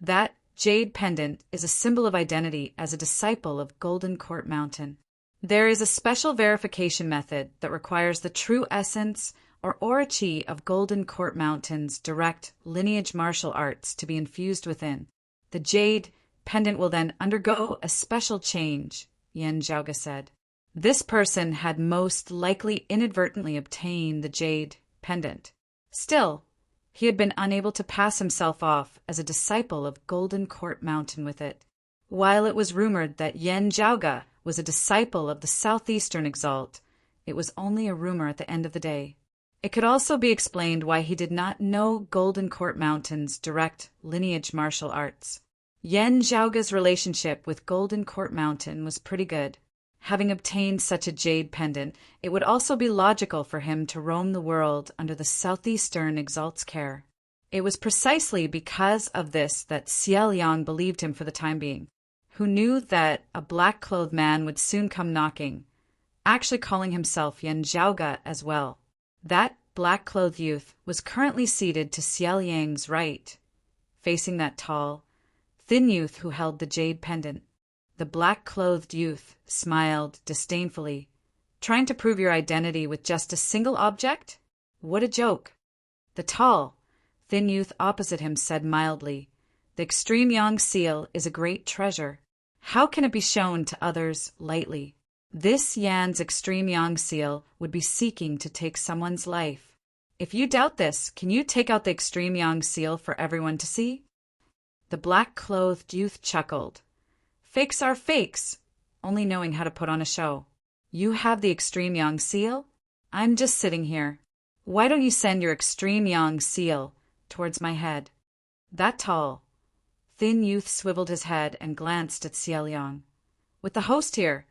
That jade pendant is a symbol of identity as a disciple of Golden Court Mountain. There is a special verification method that requires the true essence or orochi of Golden Court Mountain's direct lineage martial arts to be infused within. The jade pendant will then undergo a special change, Yen Zhaoga said. This person had most likely inadvertently obtained the jade pendant. Still, he had been unable to pass himself off as a disciple of Golden Court Mountain with it. While it was rumored that Yen Zhaoga was a disciple of the Southeastern Exalt, it was only a rumor at the end of the day. It could also be explained why he did not know Golden Court Mountain's direct lineage martial arts. Yen Zhaoga's relationship with Golden Court Mountain was pretty good. Having obtained such a jade pendant, it would also be logical for him to roam the world under the Southeastern Exalt's care. It was precisely because of this that Xie Liang believed him for the time being, who knew that a black-clothed man would soon come knocking, actually calling himself Yen Zhaoga as well. That black-clothed youth was currently seated to Xie Liang's right, facing that tall, thin youth who held the jade pendant. The black-clothed youth smiled disdainfully. Trying to prove your identity with just a single object? What a joke. The tall, thin youth opposite him said mildly, "The extreme yang seal is a great treasure. How can it be shown to others lightly? This Yan's extreme yang seal would be seeking to take someone's life. If you doubt this, can you take out the extreme yang seal for everyone to see?" The black-clothed youth chuckled. "Fakes are fakes, only knowing how to put on a show. You have the extreme yang seal? I'm just sitting here. Why don't you send your extreme yang seal towards my head?" That tall, thin youth swiveled his head and glanced at Xie Liang. "With the host here,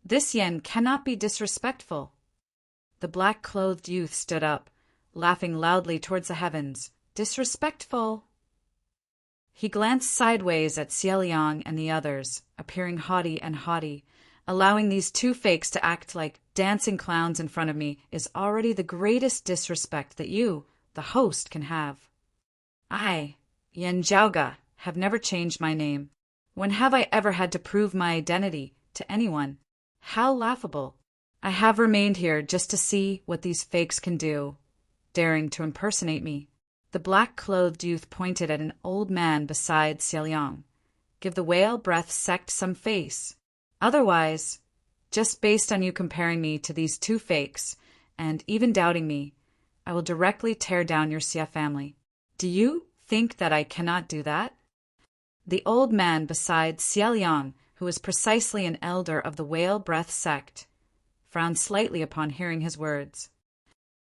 this Yen cannot be disrespectful." The black-clothed youth stood up, laughing loudly towards the heavens. "Disrespectful?" He glanced sideways at Xie Liang and the others, appearing haughty, allowing these two fakes to act like dancing clowns in front of me is already the greatest disrespect that you, the host, can have. I, Yen Zhaoga, have never changed my name. When have I ever had to prove my identity to anyone? How laughable. I have remained here just to see what these fakes can do, daring to impersonate me. The black-clothed youth pointed at an old man beside Xie Liang. "Give the whale breath sect some face. Otherwise, just based on you comparing me to these two fakes, and even doubting me, I will directly tear down your Xie family. Do you think that I cannot do that?" The old man beside Xie Liang, who was precisely an elder of the whale breath sect, frowned slightly upon hearing his words.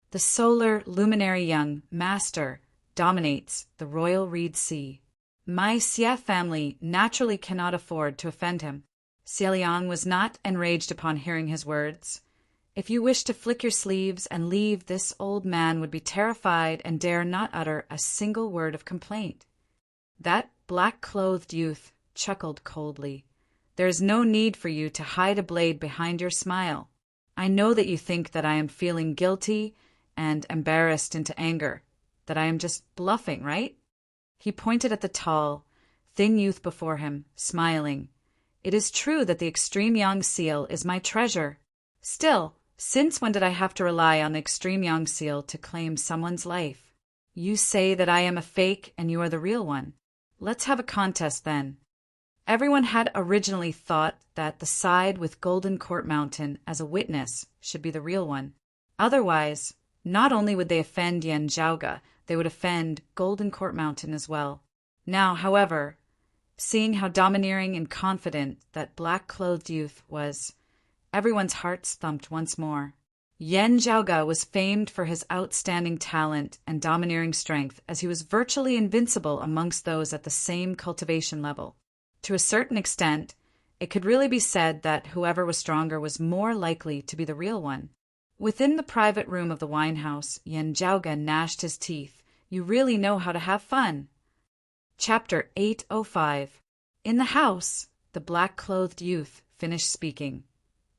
"The solar luminary young master dominates the royal reed sea. My Xie family naturally cannot afford to offend him." Xie Liang was not enraged upon hearing his words. If you wish to flick your sleeves and leave, this old man would be terrified and dare not utter a single word of complaint. That black-clothed youth chuckled coldly. "There is no need for you to hide a blade behind your smile. I know that you think that I am feeling guilty and embarrassed into anger, that I am just bluffing, right?" He pointed at the tall, thin youth before him, smiling. "It is true that the extreme yang seal is my treasure. Still, since when did I have to rely on the extreme yang seal to claim someone's life? You say that I am a fake and you are the real one. Let's have a contest then." Everyone had originally thought that the side with Golden Court Mountain as a witness should be the real one. Otherwise, not only would they offend Yen Zhaoga, they would offend Golden Court Mountain as well. Now, however, seeing how domineering and confident that black-clothed youth was, everyone's hearts thumped once more. Yen Zhaoga was famed for his outstanding talent and domineering strength, as he was virtually invincible amongst those at the same cultivation level. To a certain extent, it could really be said that whoever was stronger was more likely to be the real one. Within the private room of the wine house, Yen Zhaoga gnashed his teeth. "You really know how to have fun." Chapter 805. In the house, the black-clothed youth finished speaking,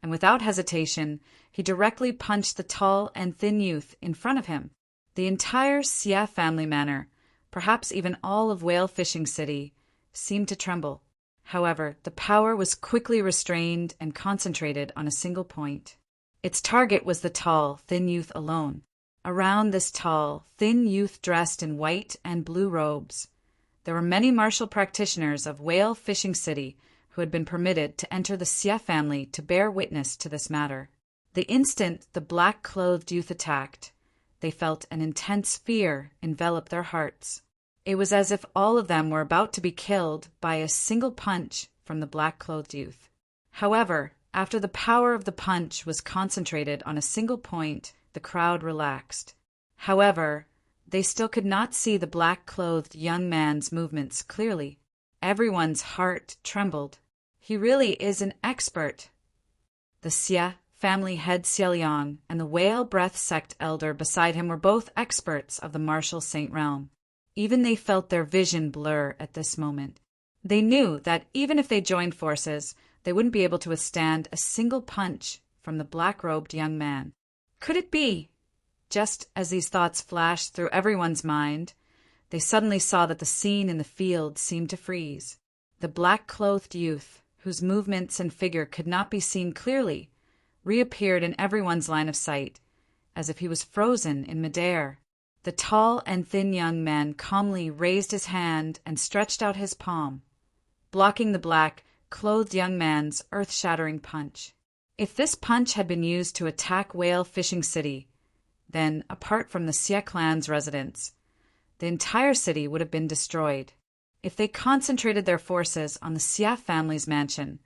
and without hesitation, he directly punched the tall and thin youth in front of him. The entire Xie family manor, perhaps even all of Whale Fishing City, seemed to tremble. However, the power was quickly restrained and concentrated on a single point. Its target was the tall, thin youth alone. Around this tall, thin youth dressed in white and blue robes, there were many martial practitioners of Whale Fishing City who had been permitted to enter the Xia family to bear witness to this matter. The instant the black-clothed youth attacked, they felt an intense fear envelop their hearts. It was as if all of them were about to be killed by a single punch from the black-clothed youth. However, after the power of the punch was concentrated on a single point, the crowd relaxed. However, they still could not see the black-clothed young man's movements clearly. Everyone's heart trembled. He really is an expert. The Xia family head Xia Liang and the Whale Breath sect elder beside him were both experts of the martial saint realm. Even they felt their vision blur at this moment. They knew that even if they joined forces, they wouldn't be able to withstand a single punch from the black-robed young man. Could it be? Just as these thoughts flashed through everyone's mind, they suddenly saw that the scene in the field seemed to freeze. The black-clothed youth, whose movements and figure could not be seen clearly, reappeared in everyone's line of sight, as if he was frozen in midair. The tall and thin young man calmly raised his hand and stretched out his palm, blocking the black-clothed young man's earth-shattering punch. If this punch had been used to attack Whale Fishing City, then, apart from the Xia clan's residents, the entire city would have been destroyed. If they concentrated their forces on the Xia family's mansion,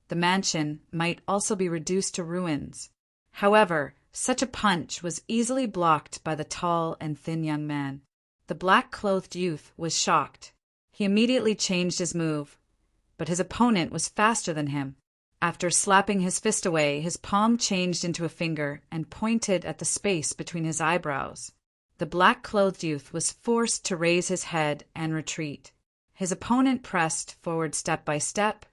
the mansion might also be reduced to ruins. However, such a punch was easily blocked by the tall and thin young man. The black-clothed youth was shocked. He immediately changed his move, but his opponent was faster than him. After slapping his fist away, his palm changed into a finger and pointed at the space between his eyebrows. The black-clothed youth was forced to raise his head and retreat. His opponent pressed forward step by step,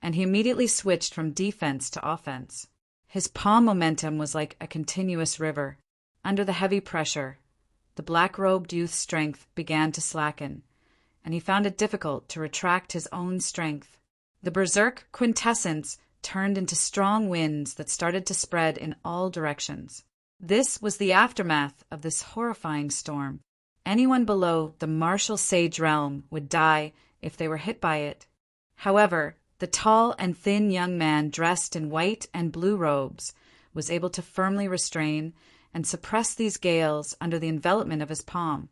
and he immediately switched from defense to offense. His palm momentum was like a continuous river. Under the heavy pressure, the black-robed youth's strength began to slacken, and he found it difficult to retract his own strength. The berserk quintessence turned into strong winds that started to spread in all directions. This was the aftermath of this horrifying storm. Anyone below the martial sage realm would die if they were hit by it. However, the tall and thin young man dressed in white and blue robes was able to firmly restrain and suppress these gales under the envelopment of his palm,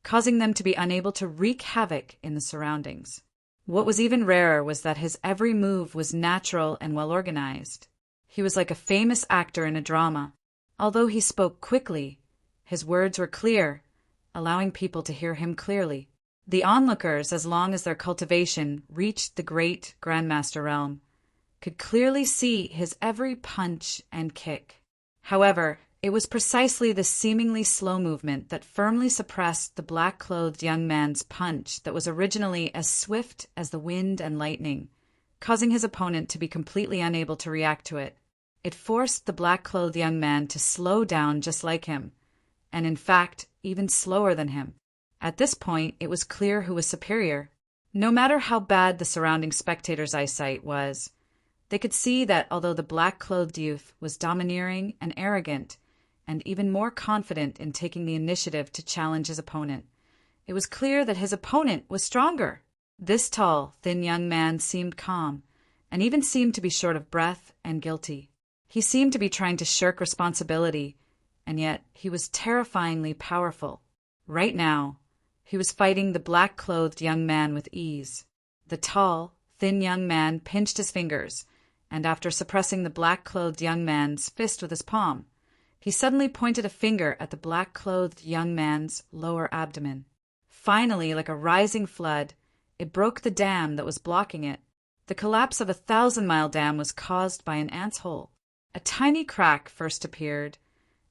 causing them to be unable to wreak havoc in the surroundings. What was even rarer was that his every move was natural and well-organized. He was like a famous actor in a drama. Although he spoke quickly, his words were clear, allowing people to hear him clearly. The onlookers, as long as their cultivation reached the great Grandmaster realm, could clearly see his every punch and kick. However, it was precisely this seemingly slow movement that firmly suppressed the black-clothed young man's punch that was originally as swift as the wind and lightning, causing his opponent to be completely unable to react to it. It forced the black-clothed young man to slow down just like him, and in fact, even slower than him. At this point, it was clear who was superior. No matter how bad the surrounding spectators' eyesight was, they could see that although the black-clothed youth was domineering and arrogant, and even more confident in taking the initiative to challenge his opponent, it was clear that his opponent was stronger. This tall, thin young man seemed calm, and even seemed to be short of breath and guilty. He seemed to be trying to shirk responsibility, and yet he was terrifyingly powerful. Right now, he was fighting the black-clothed young man with ease. The tall, thin young man pinched his fingers, and after suppressing the black-clothed young man's fist with his palm, he suddenly pointed a finger at the black-clothed young man's lower abdomen. Finally, like a rising flood, it broke the dam that was blocking it. The collapse of a 1,000-mile dam was caused by an ant's hole. A tiny crack first appeared,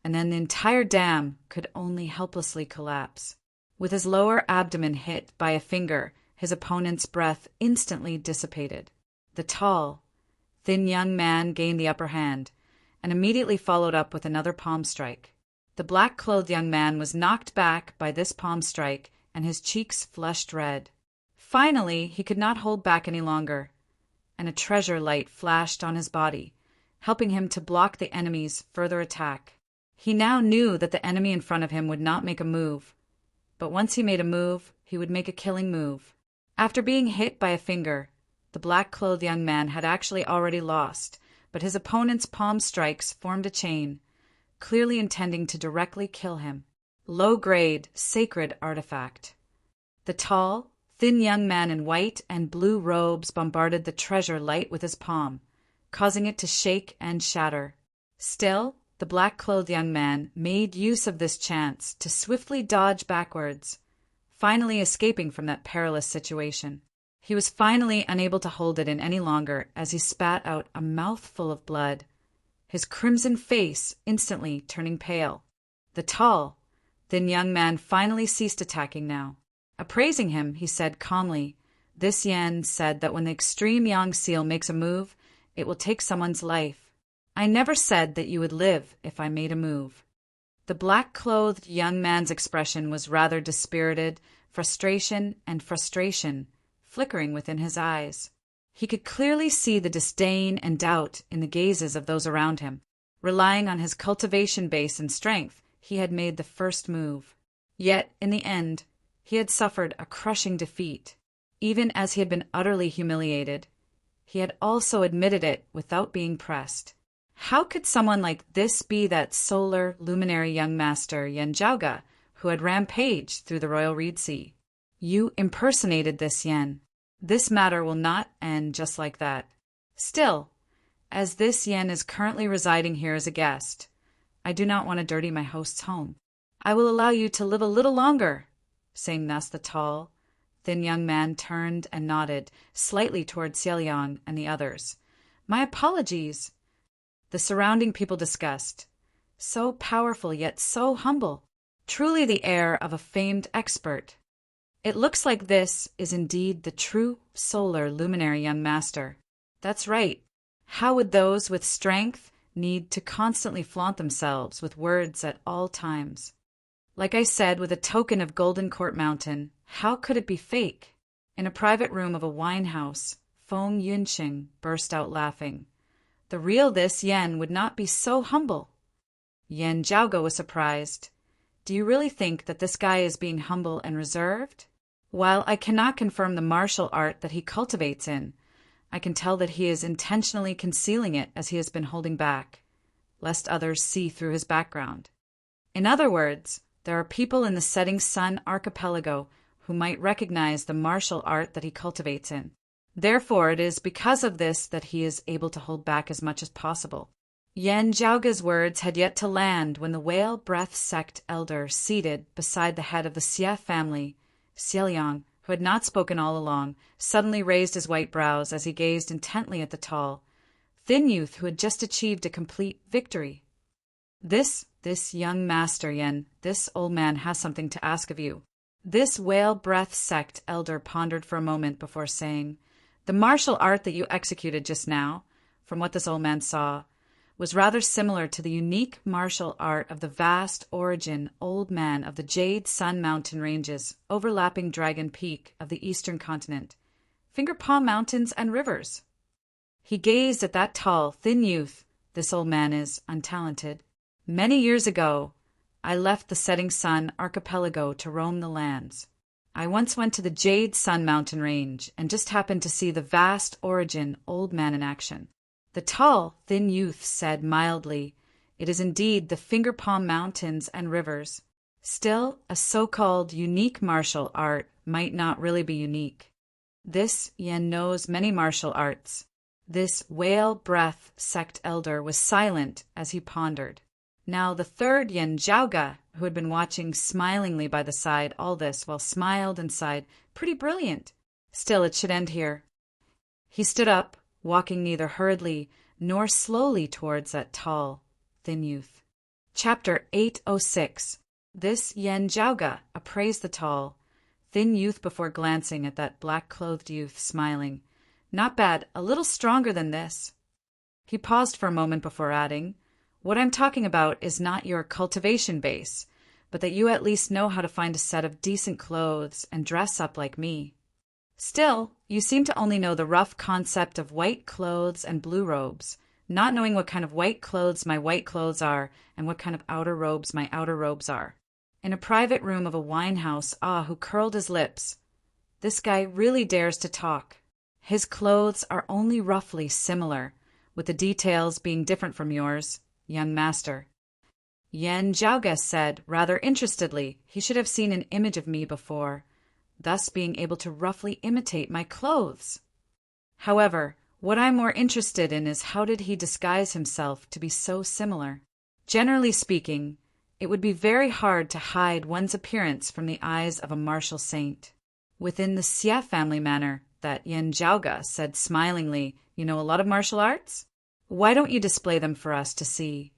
and then the entire dam could only helplessly collapse. With his lower abdomen hit by a finger, his opponent's breath instantly dissipated. The tall, thin young man gained the upper hand, and immediately followed up with another palm strike. The black-clothed young man was knocked back by this palm strike, and his cheeks flushed red. finally he could not hold back any longer, and a treasure light flashed on his body, helping him to block the enemy's further attack. He now knew that the enemy in front of him would not make a move, but once he made a move, he would make a killing move. After being hit by a finger, the black-clothed young man had actually already lost, but his opponent's palm strikes formed a chain, clearly intending to directly kill him. Low-grade, sacred artifact. The tall, thin young man in white and blue robes bombarded the treasure light with his palm, causing it to shake and shatter. Still, the black-clothed young man made use of this chance to swiftly dodge backwards, finally escaping from that perilous situation. He was finally unable to hold it in any longer as he spat out a mouthful of blood, his crimson face instantly turning pale. The tall, thin young man finally ceased attacking now. Appraising him, he said calmly, "This Yen said that when the extreme young seal makes a move, it will take someone's life. I never said that you would live if I made a move." The black-clothed young man's expression was rather dispirited, frustration flickering within his eyes. He could clearly see the disdain and doubt in the gazes of those around him. Relying on his cultivation base and strength, he had made the first move. Yet, in the end, he had suffered a crushing defeat. Even as he had been utterly humiliated, he had also admitted it without being pressed. How could someone like this be that solar, luminary young master, Yen Jiaoge, who had rampaged through the royal reed sea? You impersonated this Yen. This matter will not end just like that. Still, as this Yen is currently residing here as a guest, I do not want to dirty my host's home. I will allow you to live a little longer." Saying thus, the tall, thin young man turned and nodded slightly toward Xiaoliang and the others. "My apologies." The surrounding people discussed. So powerful yet so humble. Truly the air of a famed expert. It looks like this is indeed the true solar luminary young master. That's right. How would those with strength need to constantly flaunt themselves with words at all times? Like I said, with a token of Golden Court Mountain, how could it be fake? In a private room of a wine house, Feng Yunqing burst out laughing. The real this Yen would not be so humble. Yen Jiaoge was surprised. Do you really think that this guy is being humble and reserved? While I cannot confirm the martial art that he cultivates in, I can tell that he is intentionally concealing it as he has been holding back, lest others see through his background. In other words, there are people in the Setting Sun archipelago who might recognize the martial art that he cultivates in. Therefore, it is because of this that he is able to hold back as much as possible. Yen Jiaoge's words had yet to land when the whale breath sect elder seated beside the head of the Xie family, Xiaoliang, who had not spoken all along, suddenly raised his white brows as he gazed intently at the tall, thin youth who had just achieved a complete victory. This young master, Yen, this old man has something to ask of you." This whale breath sect elder pondered for a moment before saying, "The martial art that you executed just now, from what this old man saw, was rather similar to the unique martial art of the vast origin old man of the Jade Sun Mountain ranges overlapping Dragon Peak of the eastern continent, Finger Palm Mountains and rivers." He gazed at that tall, thin youth. This old man is untalented. "Many years ago, I left the Setting Sun archipelago to roam the lands. I once went to the Jade Sun Mountain range and just happened to see the vast origin old man in action." The tall, thin youth said mildly, "It is indeed the Finger Palm Mountains and rivers. Still, a so-called unique martial art might not really be unique. This Yen knows many martial arts." This whale breath sect elder was silent as he pondered. Now the third Yen Jiaoge, who had been watching smilingly by the side all this while smiled and sighed, "Pretty brilliant. Still, it should end here." He stood up, walking neither hurriedly nor slowly towards that tall, thin youth. Chapter 806. This Yen Jiaoge appraised the tall, thin youth before glancing at that black-clothed youth, smiling. "Not bad, a little stronger than this." He paused for a moment before adding, "What I'm talking about is not your cultivation base, but that you at least know how to find a set of decent clothes and dress up like me." Still, you seem to only know the rough concept of white clothes and blue robes, not knowing what kind of white clothes my white clothes are and what kind of outer robes my outer robes are. In a private room of a wine house, who curled his lips. This guy really dares to talk. His clothes are only roughly similar, with the details being different from yours, young master. Yen Zhaoge said, rather interestedly, he should have seen an image of me before, thus being able to roughly imitate my clothes. However, what I'm more interested in is how did he disguise himself to be so similar? Generally speaking, it would be very hard to hide one's appearance from the eyes of a martial saint. Within the Xia family manner, that Yen Zhaoge said smilingly, you know a lot of martial arts? Why don't you display them for us to see?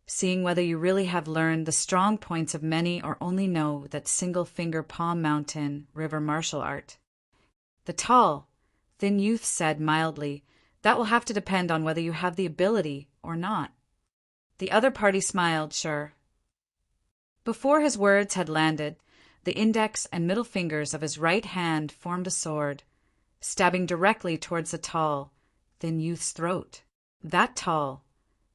Seeing whether you really have learned the strong points of many or only know that single-finger palm mountain river martial art. The tall, thin youth said mildly, that will have to depend on whether you have the ability or not. The other party smiled, sure. Before his words had landed, the index and middle fingers of his right hand formed a sword, stabbing directly towards the tall, thin youth's throat. That tall,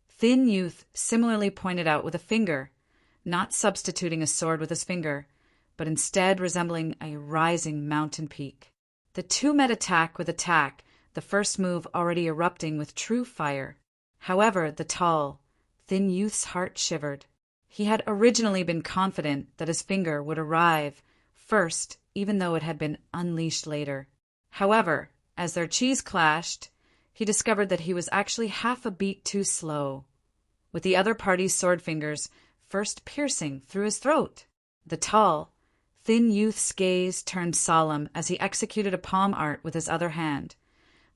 thin youth similarly pointed out with a finger, not substituting a sword with his finger, but instead resembling a rising mountain peak. The two met attack with attack, the first move already erupting with true fire. However, the tall, thin youth's heart shivered. He had originally been confident that his finger would arrive first, even though it had been unleashed later. However, as their cheese clashed, he discovered that he was actually half a beat too slow, with the other party's sword fingers first piercing through his throat. The tall, thin youth's gaze turned solemn as he executed a palm art with his other hand,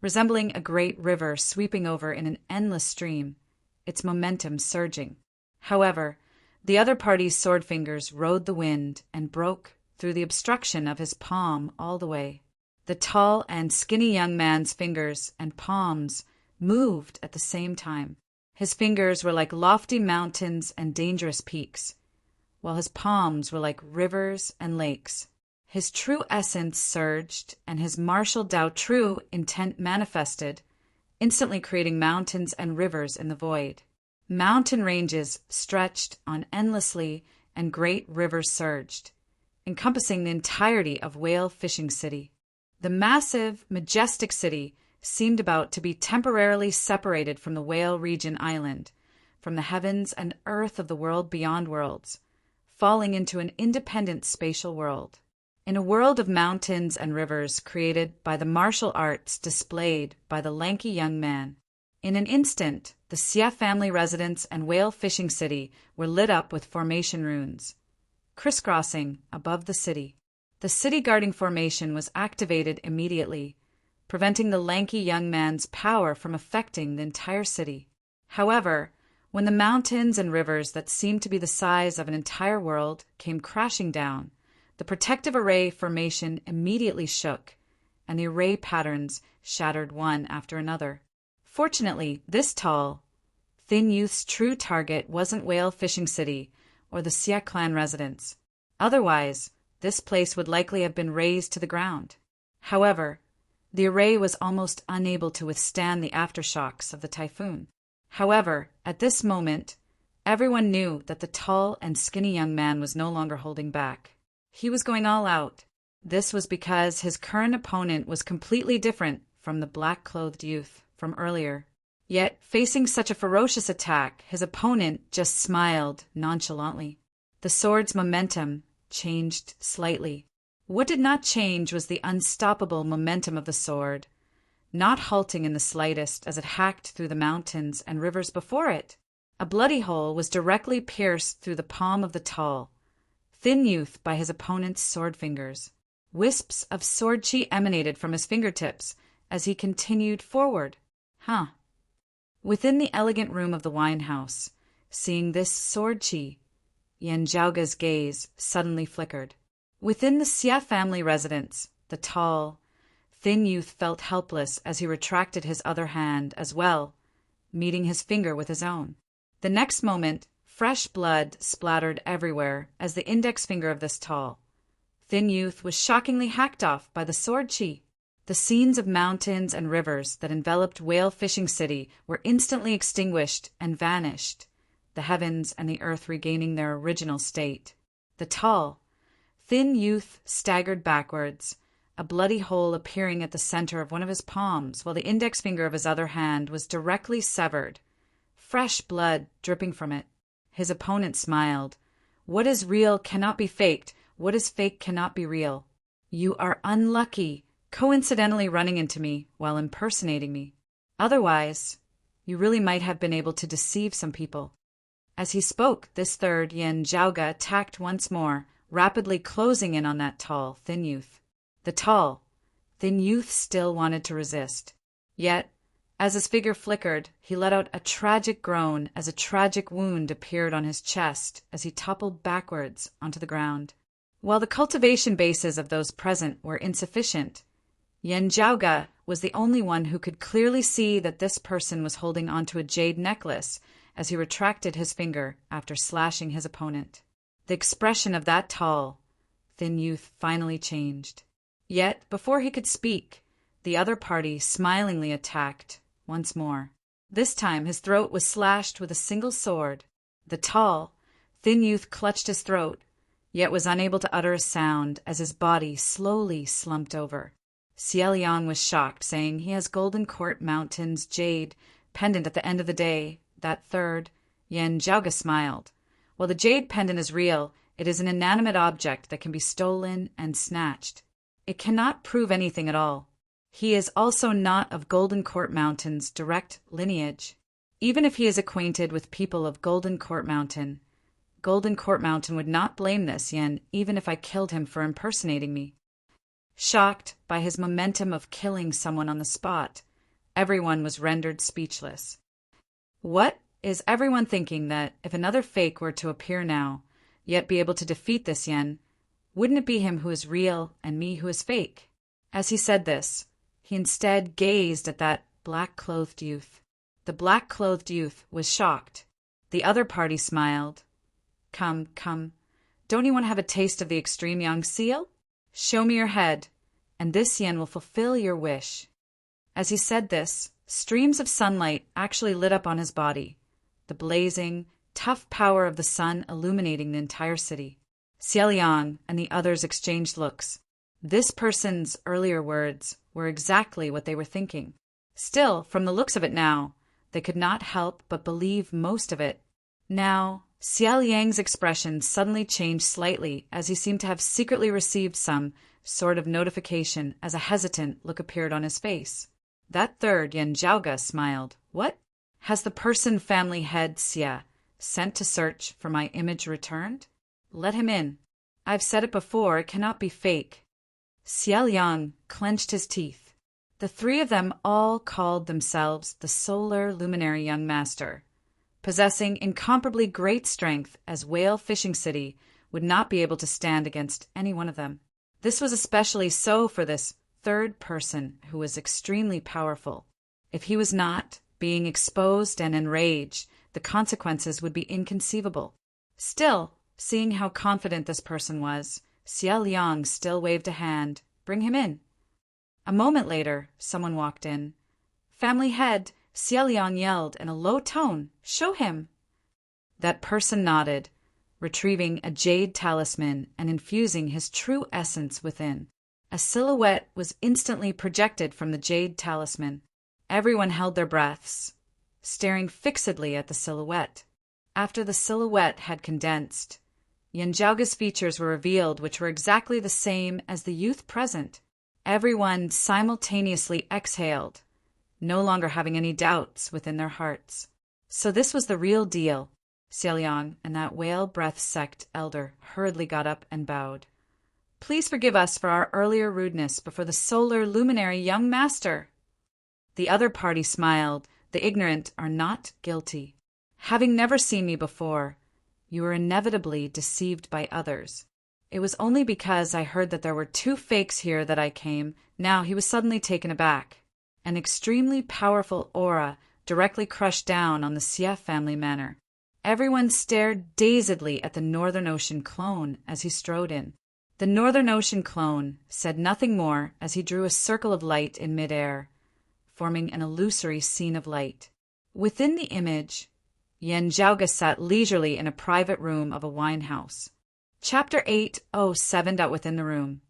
resembling a great river sweeping over in an endless stream, its momentum surging. However, the other party's sword fingers rode the wind and broke through the obstruction of his palm all the way. The tall and skinny young man's fingers and palms moved at the same time. His fingers were like lofty mountains and dangerous peaks, while his palms were like rivers and lakes. His true essence surged, and his martial Dao true intent manifested, instantly creating mountains and rivers in the void. Mountain ranges stretched on endlessly, and great rivers surged, encompassing the entirety of Whale Fishing City. The massive, majestic city seemed about to be temporarily separated from the Whale Region Island, from the heavens and earth of the world beyond worlds, falling into an independent spatial world. In a world of mountains and rivers created by the martial arts displayed by the lanky young man. In an instant, the Xia family residence and Whale Fishing City were lit up with formation runes, crisscrossing above the city. The city guarding formation was activated immediately, preventing the lanky young man's power from affecting the entire city. However, when the mountains and rivers that seemed to be the size of an entire world came crashing down, the protective array formation immediately shook, and the array patterns shattered one after another. Fortunately, this tall, thin youth's true target wasn't Whale Fishing City or the Xia clan residence. Otherwise, this place would likely have been razed to the ground. However, the array was almost unable to withstand the aftershocks of the typhoon. However, at this moment, everyone knew that the tall and skinny young man was no longer holding back. He was going all out. This was because his current opponent was completely different from the black-clothed youth from earlier. Yet, facing such a ferocious attack, his opponent just smiled nonchalantly. The sword's momentum changed slightly. What did not change was the unstoppable momentum of the sword, not halting in the slightest as it hacked through the mountains and rivers before it. A bloody hole was directly pierced through the palm of the tall, thin youth by his opponent's sword fingers. Wisps of sword chi emanated from his fingertips as he continued forward. Within the elegant room of the wine house, seeing this sword chi, Yen Zhaoge's gaze suddenly flickered. Within the Xia family residence, the tall, thin youth felt helpless as he retracted his other hand as well, meeting his finger with his own. The next moment, fresh blood splattered everywhere as the index finger of this tall, thin youth was shockingly hacked off by the sword chi. The scenes of mountains and rivers that enveloped whale fishing city were instantly extinguished and vanished, the heavens and the earth regaining their original state. The tall, thin youth staggered backwards, a bloody hole appearing at the center of one of his palms, while the index finger of his other hand was directly severed, fresh blood dripping from it. His opponent smiled. What is real cannot be faked. What is fake cannot be real. You are unlucky, coincidentally running into me while impersonating me. Otherwise, you really might have been able to deceive some people. As he spoke, this third Yen Zhaoga attacked once more, rapidly closing in on that tall, thin youth. The tall, thin youth still wanted to resist. Yet, as his figure flickered, he let out a tragic groan as a tragic wound appeared on his chest as he toppled backwards onto the ground. While the cultivation bases of those present were insufficient, Yen Zhaoga was the only one who could clearly see that this person was holding onto a jade necklace as he retracted his finger after slashing his opponent. The expression of that tall, thin youth finally changed. Yet, before he could speak, the other party smilingly attacked once more. This time his throat was slashed with a single sword. The tall, thin youth clutched his throat, yet was unable to utter a sound as his body slowly slumped over. Xie Liang was shocked, saying, "He has Golden Court Mountain's jade pendant at the end of the day." That third, Yen Zhaoga, smiled. "While the jade pendant is real, it is an inanimate object that can be stolen and snatched. It cannot prove anything at all. He is also not of Golden Court Mountain's direct lineage. Even if he is acquainted with people of Golden Court Mountain would not blame this, Yen, even if I killed him for impersonating me." Shocked by his momentum of killing someone on the spot, everyone was rendered speechless. What is everyone thinking, that if another fake were to appear now, yet be able to defeat this Yen, wouldn't it be him who is real and me who is fake? As he said this, he instead gazed at that black-clothed youth. The black-clothed youth was shocked. The other party smiled. Come, don't you want to have a taste of the extreme young seal? Show me your head, and this Yen will fulfill your wish." As he said this, streams of sunlight actually lit up on his body, the blazing, tough power of the sun illuminating the entire city. Xie Liang and the others exchanged looks. This person's earlier words were exactly what they were thinking. Still, from the looks of it now, they could not help but believe most of it. Now, Xie Liang's expression suddenly changed slightly as he seemed to have secretly received some sort of notification as a hesitant look appeared on his face. That third Yen Zhaoga smiled. "What? Has the person family head Xie sent to search for my image returned? Let him in. I've said it before, it cannot be fake." Xie Liang clenched his teeth. The three of them all called themselves the Solar Luminary Young Master. Possessing incomparably great strength, as Whale Fishing City would not be able to stand against any one of them. This was especially so for this third person, who was extremely powerful. If he was not, being exposed and enraged, the consequences would be inconceivable. Still, seeing how confident this person was, Xie Liang still waved a hand. "Bring him in." A moment later, someone walked in. "Family head," Xie Liang yelled in a low tone, "show him." That person nodded, retrieving a jade talisman and infusing his true essence within. A silhouette was instantly projected from the jade talisman. Everyone held their breaths, staring fixedly at the silhouette. After the silhouette had condensed, Yen Zhaoga's features were revealed, which were exactly the same as the youth present. Everyone simultaneously exhaled, no longer having any doubts within their hearts. So this was the real deal. Xie Liang and that whale breath sect elder hurriedly got up and bowed. "Please forgive us for our earlier rudeness before the Solar Luminary Young Master." The other party smiled. "The ignorant are not guilty. Having never seen me before, you were inevitably deceived by others. It was only because I heard that there were two fakes here that I came." Now he was suddenly taken aback. An extremely powerful aura directly crushed down on the Xie family manor. Everyone stared dazedly at the Northern Ocean clone as he strode in. The Northern Ocean clone said nothing more as he drew a circle of light in midair, forming an illusory scene of light. Within the image, Yen Zhaoge sat leisurely in a private room of a wine house. Chapter 8:07. Within the room,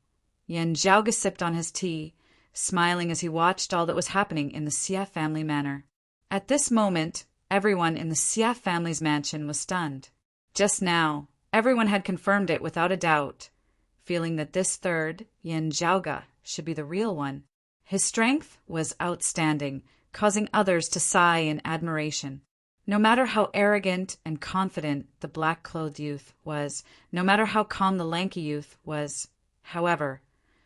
Yen Zhaoge sipped on his tea, smiling as he watched all that was happening in the Xia family manor. At this moment, everyone in the Xia family's mansion was stunned. Just now, everyone had confirmed it without a doubt, feeling that this third, Yen Zhaoge, should be the real one. His strength was outstanding, causing others to sigh in admiration. No matter how arrogant and confident the black-clothed youth was, no matter how calm the lanky youth was, however,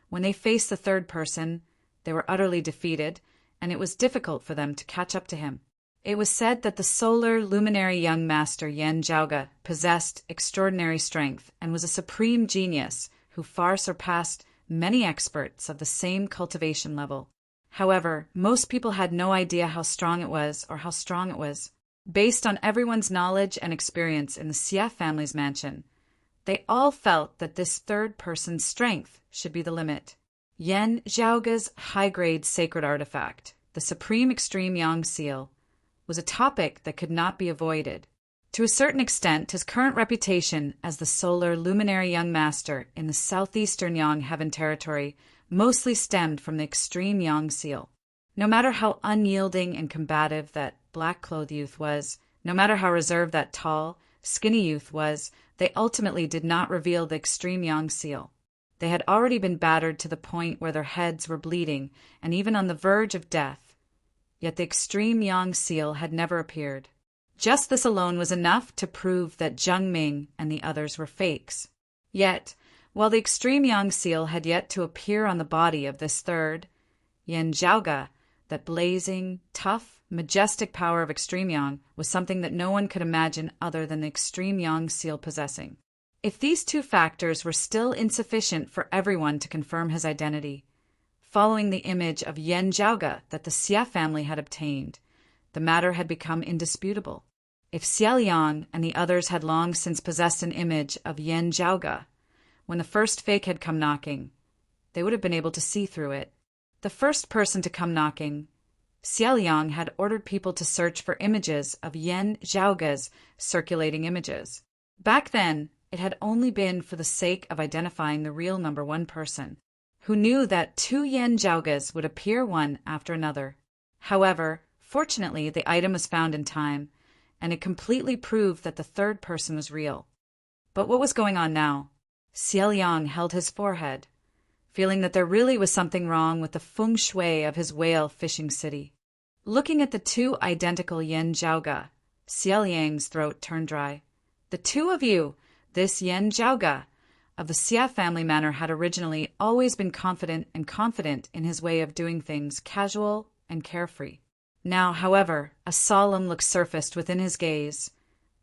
when they faced the third person, they were utterly defeated, and it was difficult for them to catch up to him. It was said that the solar luminary young master Yen Zhaoge possessed extraordinary strength and was a supreme genius who far surpassed many experts of the same cultivation level. However, most people had no idea how strong it was or how strong it was. Based on everyone's knowledge and experience in the Xia family's mansion, they all felt that this third person's strength should be the limit. Yen Zhaoge's high-grade sacred artifact, the Supreme Extreme Yang Seal, was a topic that could not be avoided. To a certain extent, his current reputation as the solar luminary young master in the southeastern Yang Heaven territory mostly stemmed from the Extreme Yang Seal. No matter how unyielding and combative that black-clothed youth was, no matter how reserved that tall, skinny youth was, they ultimately did not reveal the Extreme Yang Seal. They had already been battered to the point where their heads were bleeding and even on the verge of death. Yet the Extreme Yang Seal had never appeared. Just this alone was enough to prove that Zheng Ming and the others were fakes. Yet, while the Extreme Yang Seal had yet to appear on the body of this third, Yen Zhaoge, that blazing, tough, majestic power of Extreme Yang was something that no one could imagine other than the Extreme Yang Seal possessing. If these two factors were still insufficient for everyone to confirm his identity, following the image of Yen Zhaoge that the Xia family had obtained, the matter had become indisputable. If Xia Liang and the others had long since possessed an image of Yen Zhaoge, when the first fake had come knocking, they would have been able to see through it. The first person to come knocking, Xia Liang had ordered people to search for images of Yen Zhaoge's circulating images. Back then, it had only been for the sake of identifying the real number one person, who knew that two Yen Zhaoges would appear one after another. However, fortunately, the item was found in time, and it completely proved that the third person was real. But what was going on now? Xia Liang held his forehead, feeling that there really was something wrong with the feng shui of his whale fishing city. Looking at the two identical Yen Zhaoge, Xia Liang's throat turned dry. The two of you, this Yen Zhaoge of the Xia family manor, had originally always been confident in his way of doing things, casual and carefree. Now, however, a solemn look surfaced within his gaze,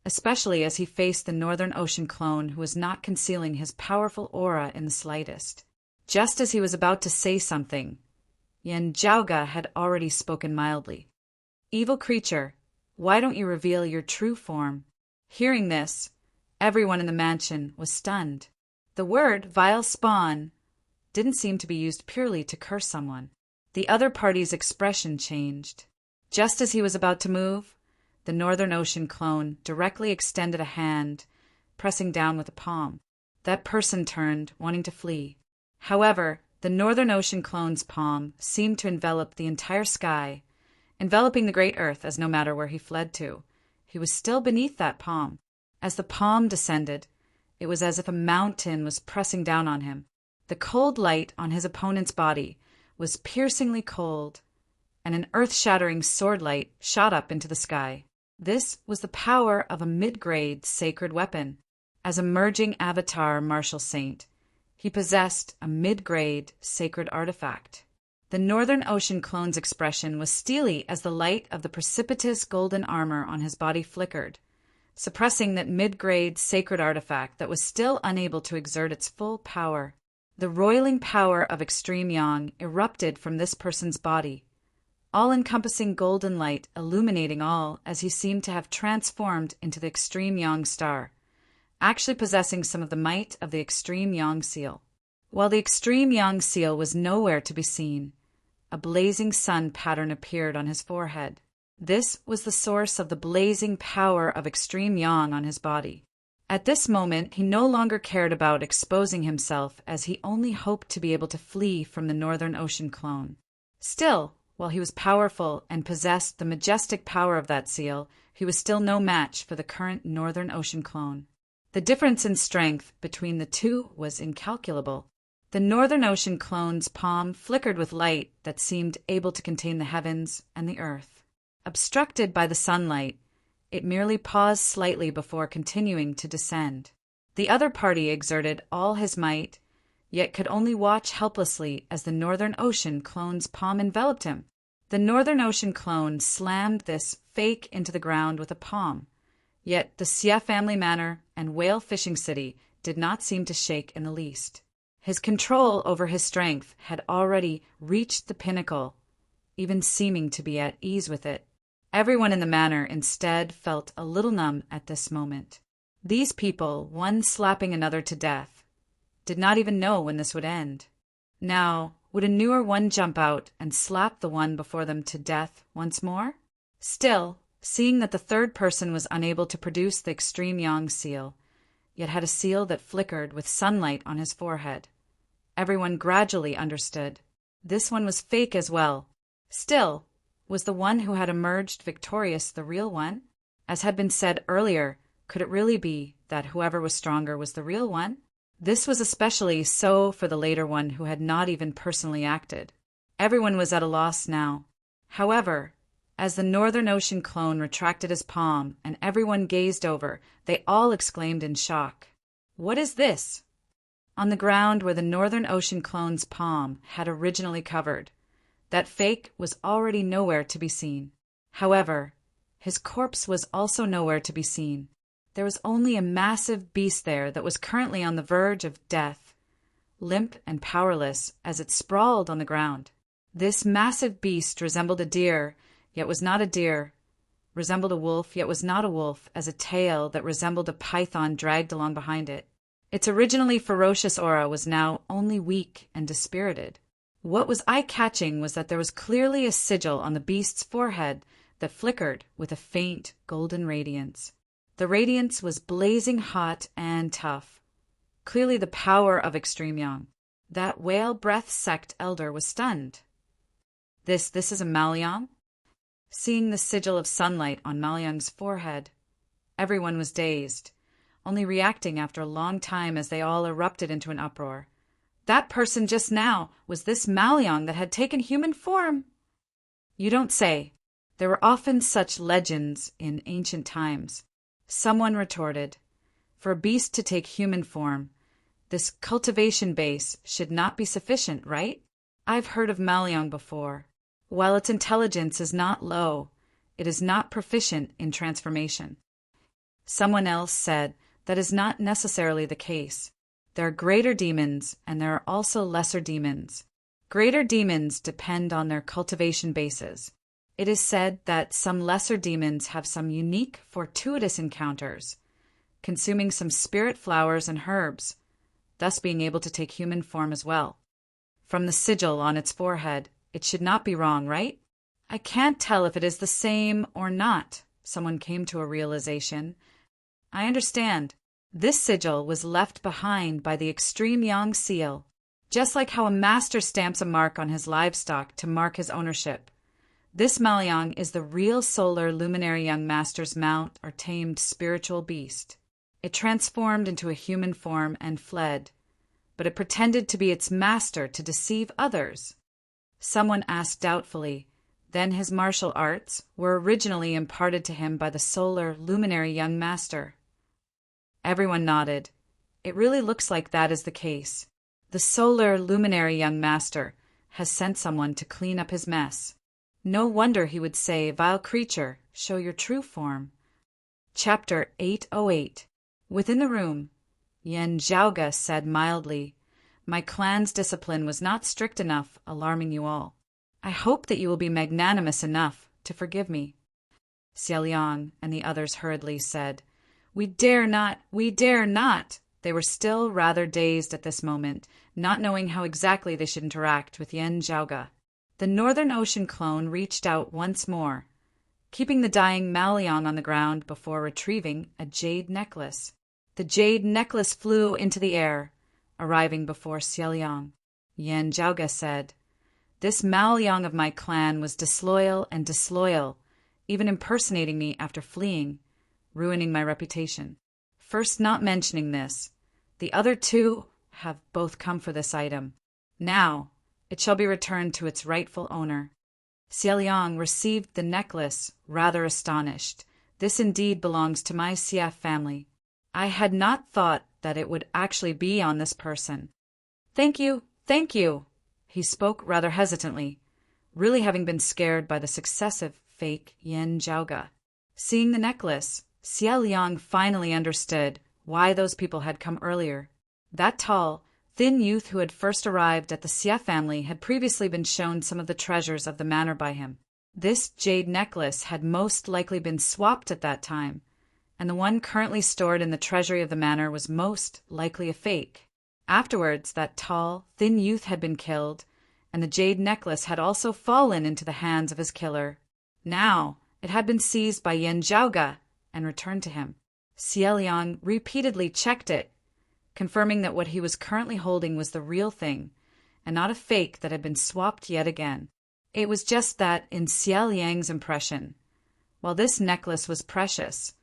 especially as he faced the Northern Ocean clone who was not concealing his powerful aura in the slightest. Just as he was about to say something, Yen Zhaoge had already spoken mildly. "Evil creature, why don't you reveal your true form?" Hearing this, everyone in the mansion was stunned. The word vile spawn didn't seem to be used purely to curse someone. The other party's expression changed. Just as he was about to move, the Northern Ocean clone directly extended a hand, pressing down with a palm. That person turned, wanting to flee. However, the Northern Ocean clone's palm seemed to envelop the entire sky, enveloping the great earth as no matter where he fled to, he was still beneath that palm. As the palm descended, it was as if a mountain was pressing down on him. The cold light on his opponent's body was piercingly cold, and an earth-shattering sword light shot up into the sky. This was the power of a mid-grade sacred weapon. As a merging avatar martial saint, he possessed a mid-grade sacred artifact. The Northern Ocean clone's expression was steely as the light of the precipitous golden armor on his body flickered, suppressing that mid-grade sacred artifact that was still unable to exert its full power. The roiling power of Extreme Yang erupted from this person's body, all-encompassing golden light illuminating all as he seemed to have transformed into the Extreme Yang star, actually possessing some of the might of the Extreme Yang seal. While the extreme yang seal was nowhere to be seen, a blazing sun pattern appeared on his forehead. This was the source of the blazing power of extreme yang on his body. At this moment, he no longer cared about exposing himself, as he only hoped to be able to flee from the Northern Ocean clone. Still, while he was powerful and possessed the majestic power of that seal, he was still no match for the current Northern Ocean clone. The difference in strength between the two was incalculable. The Northern Ocean clone's palm flickered with light that seemed able to contain the heavens and the earth. Obstructed by the sunlight, it merely paused slightly before continuing to descend. The other party exerted all his might, yet could only watch helplessly as the Northern Ocean clone's palm enveloped him. The Northern Ocean clone slammed this fake into the ground with a palm, yet the Xia family manor and whale fishing city did not seem to shake in the least. His control over his strength had already reached the pinnacle, even seeming to be at ease with it. Everyone in the manor instead felt a little numb at this moment. These people, one slapping another to death, did not even know when this would end. Now, would a newer one jump out and slap the one before them to death once more? Still, seeing that the third person was unable to produce the extreme yang seal, yet had a seal that flickered with sunlight on his forehead, everyone gradually understood. This one was fake as well. Still, was the one who had emerged victorious the real one? As had been said earlier, could it really be that whoever was stronger was the real one? This was especially so for the later one who had not even personally acted. Everyone was at a loss now. However, as the Northern Ocean clone retracted his palm and everyone gazed over, they all exclaimed in shock, "What is this?" On the ground where the Northern Ocean clone's palm had originally covered, that fake was already nowhere to be seen. However, his corpse was also nowhere to be seen. There was only a massive beast there that was currently on the verge of death, limp and powerless as it sprawled on the ground. This massive beast resembled a deer, yet was not a deer, resembled a wolf, yet was not a wolf, as a tail that resembled a python dragged along behind it. Its originally ferocious aura was now only weak and dispirited. What was eye-catching was that there was clearly a sigil on the beast's forehead that flickered with a faint golden radiance. The radiance was blazing hot and tough, clearly the power of extreme yang. That whale breath sect elder was stunned. This is a Maoyang? Seeing the sigil of sunlight on Maoyang's forehead, everyone was dazed, only reacting after a long time as they all erupted into an uproar. That person just now was this Maoyang that had taken human form. You don't say. There were often such legends in ancient times. Someone retorted, for a beast to take human form, this cultivation base should not be sufficient, right? I've heard of Maoyang before. While its intelligence is not low, it is not proficient in transformation. Someone else said that is not necessarily the case. There are greater demons, and there are also lesser demons. Greater demons depend on their cultivation bases. It is said that some lesser demons have some unique, fortuitous encounters, consuming some spirit flowers and herbs, thus being able to take human form as well. From the sigil on its forehead, it should not be wrong, right? I can't tell if it is the same or not, someone came to a realization. I understand. This sigil was left behind by the extreme yang seal, just like how a master stamps a mark on his livestock to mark his ownership. This Maoyang is the real solar luminary young master's mount or tamed spiritual beast. It transformed into a human form and fled, but it pretended to be its master to deceive others. Someone asked doubtfully, then his martial arts were originally imparted to him by the solar luminary young master. Everyone nodded. It really looks like that is the case. The solar luminary young master has sent someone to clean up his mess. No wonder he would say, "Vile creature, show your true form." Chapter 808. Within the room, Yen Zhaoga said mildly, "My clan's discipline was not strict enough, alarming you all. I hope that you will be magnanimous enough to forgive me." Xia Liang and the others hurriedly said, "We dare not, we dare not." They were still rather dazed at this moment, not knowing how exactly they should interact with Yan Zhaoga. The Northern Ocean clone reached out once more, keeping the dying Maoliang on the ground before retrieving a jade necklace. The jade necklace flew into the air, arriving before Xiaoliang. Yan Zhaoga said, "This Maoliang of my clan was disloyal, even impersonating me after fleeing, ruining my reputation. First not mentioning this, the other two have both come for this item. Now, it shall be returned to its rightful owner." Xiaoliang received the necklace, rather astonished. "This indeed belongs to my Xia family. I had not thought that it would actually be on this person." Thank you. He spoke rather hesitantly, really having been scared by the successive fake Yan Zhaoga. Seeing the necklace, Xiaoliang finally understood why those people had come earlier. That tall, thin youth who had first arrived at the Xia family had previously been shown some of the treasures of the manor by him. This jade necklace had most likely been swapped at that time, and the one currently stored in the treasury of the manor was most likely a fake. Afterwards, that tall, thin youth had been killed, and the jade necklace had also fallen into the hands of his killer. Now, it had been seized by Yan Zhaoga and returned to him. Xiaoliang repeatedly checked it, confirming that what he was currently holding was the real thing, and not a fake that had been swapped yet again. It was just that, in Xiaoliang's impression, while this necklace was precious,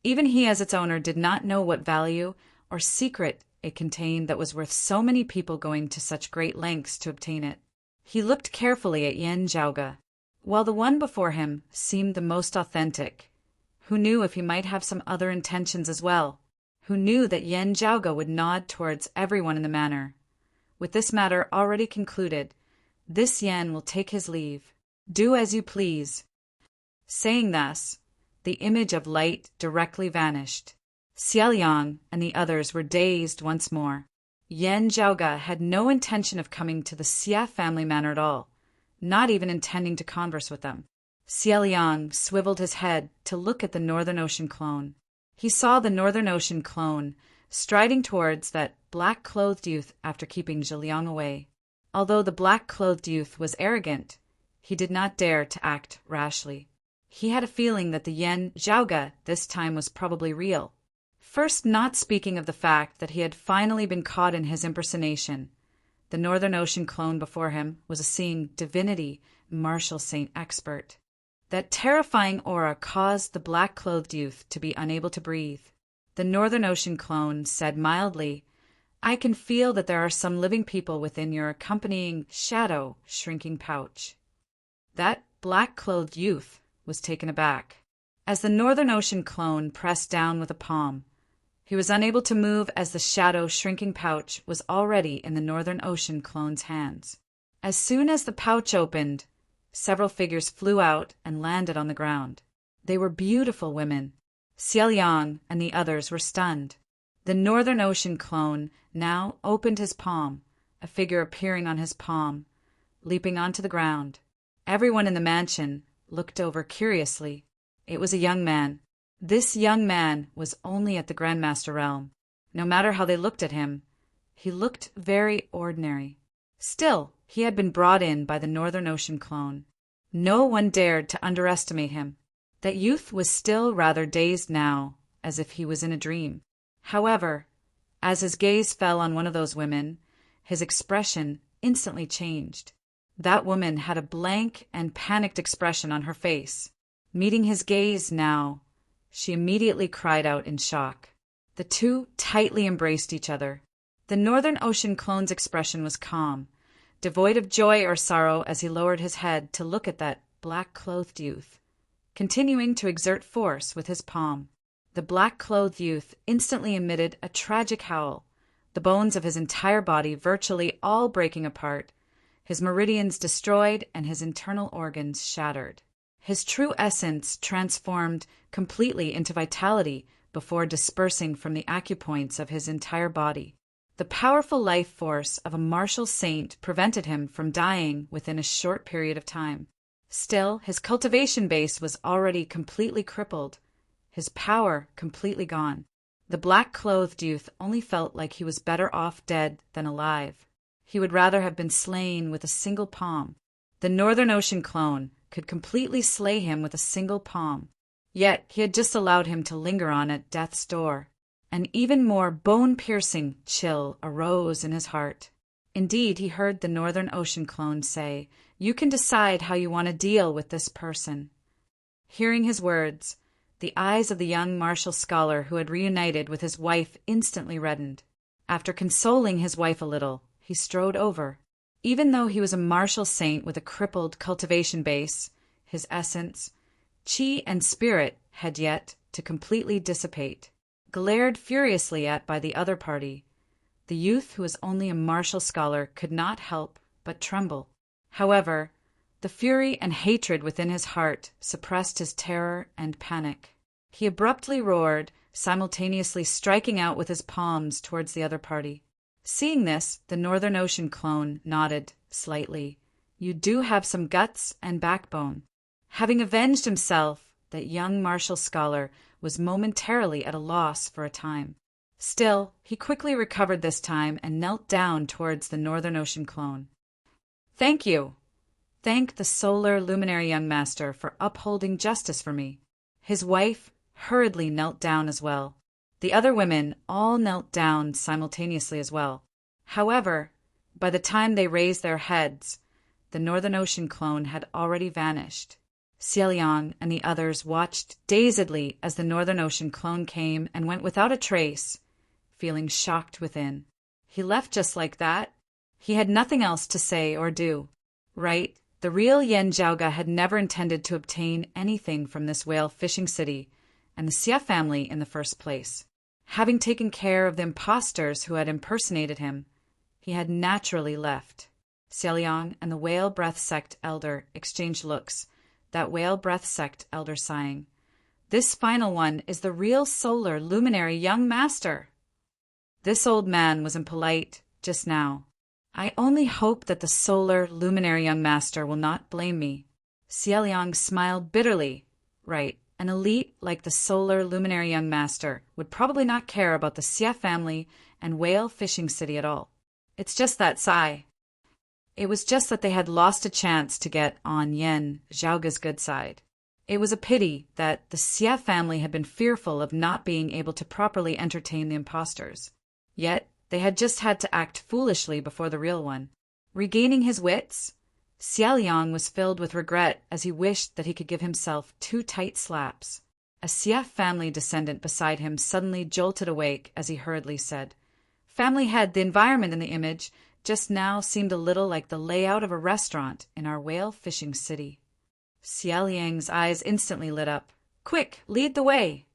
even he as its owner did not know what value or secret it contained that was worth so many people going to such great lengths to obtain it. He looked carefully at Yan Zhaoga. While the one before him seemed the most authentic, who knew if he might have some other intentions as well? Who knew that Yan Zhaoga would nod towards everyone in the manor? With this matter already concluded, this Yan will take his leave. Do as you please. Saying thus, the image of light directly vanished. Xiaoliang and the others were dazed once more. Yan Zhaoga had no intention of coming to the Xia family manor at all, not even intending to converse with them. Xiaoliang swiveled his head to look at the Northern Ocean clone. He saw the Northern Ocean clone striding towards that black-clothed youth after keeping Zhiliang away. Although the black-clothed youth was arrogant, he did not dare to act rashly. He had a feeling that the Yan Zhaoga this time was probably real. First, not speaking of the fact that he had finally been caught in his impersonation, the Northern Ocean clone before him was a seeing divinity, martial saint expert. That terrifying aura caused the black-clothed youth to be unable to breathe. The Northern Ocean clone said mildly, "I can feel that there are some living people within your accompanying shadow shrinking pouch." That black-clothed youth was taken aback. As the Northern Ocean clone pressed down with a palm, he was unable to move as the shadow shrinking pouch was already in the Northern Ocean clone's hands. As soon as the pouch opened, several figures flew out and landed on the ground. They were beautiful women. Xiaoliang and the others were stunned. The Northern Ocean clone now opened his palm, a figure appearing on his palm, leaping onto the ground. Everyone in the mansion looked over curiously. It was a young man. This young man was only at the Grandmaster realm. No matter how they looked at him, he looked very ordinary. Still, he had been brought in by the Northern Ocean clone. No one dared to underestimate him. That youth was still rather dazed now, as if he was in a dream. However, as his gaze fell on one of those women, his expression instantly changed. That woman had a blank and panicked expression on her face. Meeting his gaze now, she immediately cried out in shock. The two tightly embraced each other. The Northern Ocean clone's expression was calm, devoid of joy or sorrow as he lowered his head to look at that black-clothed youth, continuing to exert force with his palm. The black-clothed youth instantly emitted a tragic howl, the bones of his entire body virtually all breaking apart, his meridians destroyed and his internal organs shattered. His true essence transformed completely into vitality before dispersing from the acupoints of his entire body. The powerful life force of a martial saint prevented him from dying within a short period of time. Still, his cultivation base was already completely crippled, his power completely gone. The black-clothed youth only felt like he was better off dead than alive. He would rather have been slain with a single palm. The Northern Ocean clone could completely slay him with a single palm. Yet he had just allowed him to linger on at death's door. An even more bone-piercing chill arose in his heart. Indeed, he heard the Northern Ocean clone say, "You can decide how you want to deal with this person." Hearing his words, the eyes of the young martial scholar who had reunited with his wife instantly reddened. After consoling his wife a little, he strode over. Even though he was a martial saint with a crippled cultivation base, his essence, chi and spirit had yet to completely dissipate. Glared furiously at by the other party, the youth who was only a martial scholar could not help but tremble. However, the fury and hatred within his heart suppressed his terror and panic. He abruptly roared, simultaneously striking out with his palms towards the other party. Seeing this, the Northern Ocean clone nodded slightly. "You do have some guts and backbone." Having avenged himself, that young martial scholar was momentarily at a loss for a time. Still, he quickly recovered this time and knelt down towards the Northern Ocean clone. "Thank you. Thank the solar luminary young master for upholding justice for me." His wife hurriedly knelt down as well. The other women all knelt down simultaneously as well. However, by the time they raised their heads, the Northern Ocean clone had already vanished. Xiaoliang and the others watched dazedly as the Northern Ocean clone came and went without a trace, feeling shocked within. He left just like that? He had nothing else to say or do. Right, the real Yen Zhaoge had never intended to obtain anything from this whale fishing city and the Xia family in the first place. Having taken care of the impostors who had impersonated him, he had naturally left. Xiaoliang and the Whale Breath Sect elder exchanged looks, that Whale Breath Sect elder sighing. "This final one is the real solar luminary young master." This old man was impolite just now. "I only hope that the solar luminary young master will not blame me." Xiaoliang smiled bitterly. Right, an elite like the solar luminary young master would probably not care about the Xia family and whale fishing city at all. It's just that sigh. It was just that they had lost a chance to get on Yen Zhaoge's good side. It was a pity that the Xia family had been fearful of not being able to properly entertain the impostors. Yet they had just had to act foolishly before the real one. Regaining his wits, Xiaoliang was filled with regret as he wished that he could give himself 2 tight slaps. A Xia family descendant beside him suddenly jolted awake as he hurriedly said, "Family head, the environment in the image just now seemed a little like the layout of a restaurant in our whale fishing city." Xiaoliang's eyes instantly lit up. "Quick, lead the way."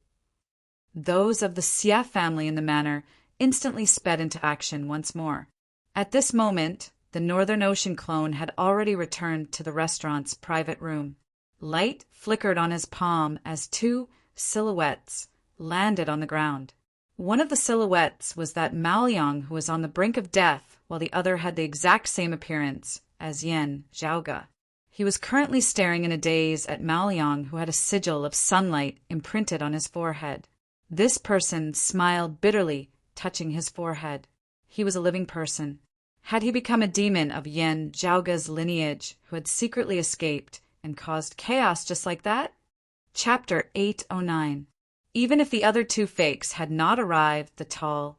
Those of the Xia family in the manor instantly sped into action once more. At this moment, the Northern Ocean clone had already returned to the restaurant's private room. Light flickered on his palm as 2 silhouettes landed on the ground. One of the silhouettes was that Maoliang who was on the brink of death, while the other had the exact same appearance as Yen Zhaoge. He was currently staring in a daze at Maoliang, who had a sigil of sunlight imprinted on his forehead. This person smiled bitterly, touching his forehead. He was a living person. Had he become a demon of Yen Zhaoge's lineage who had secretly escaped and caused chaos just like that? Chapter 809. Even if the other 2 fakes had not arrived, the tall,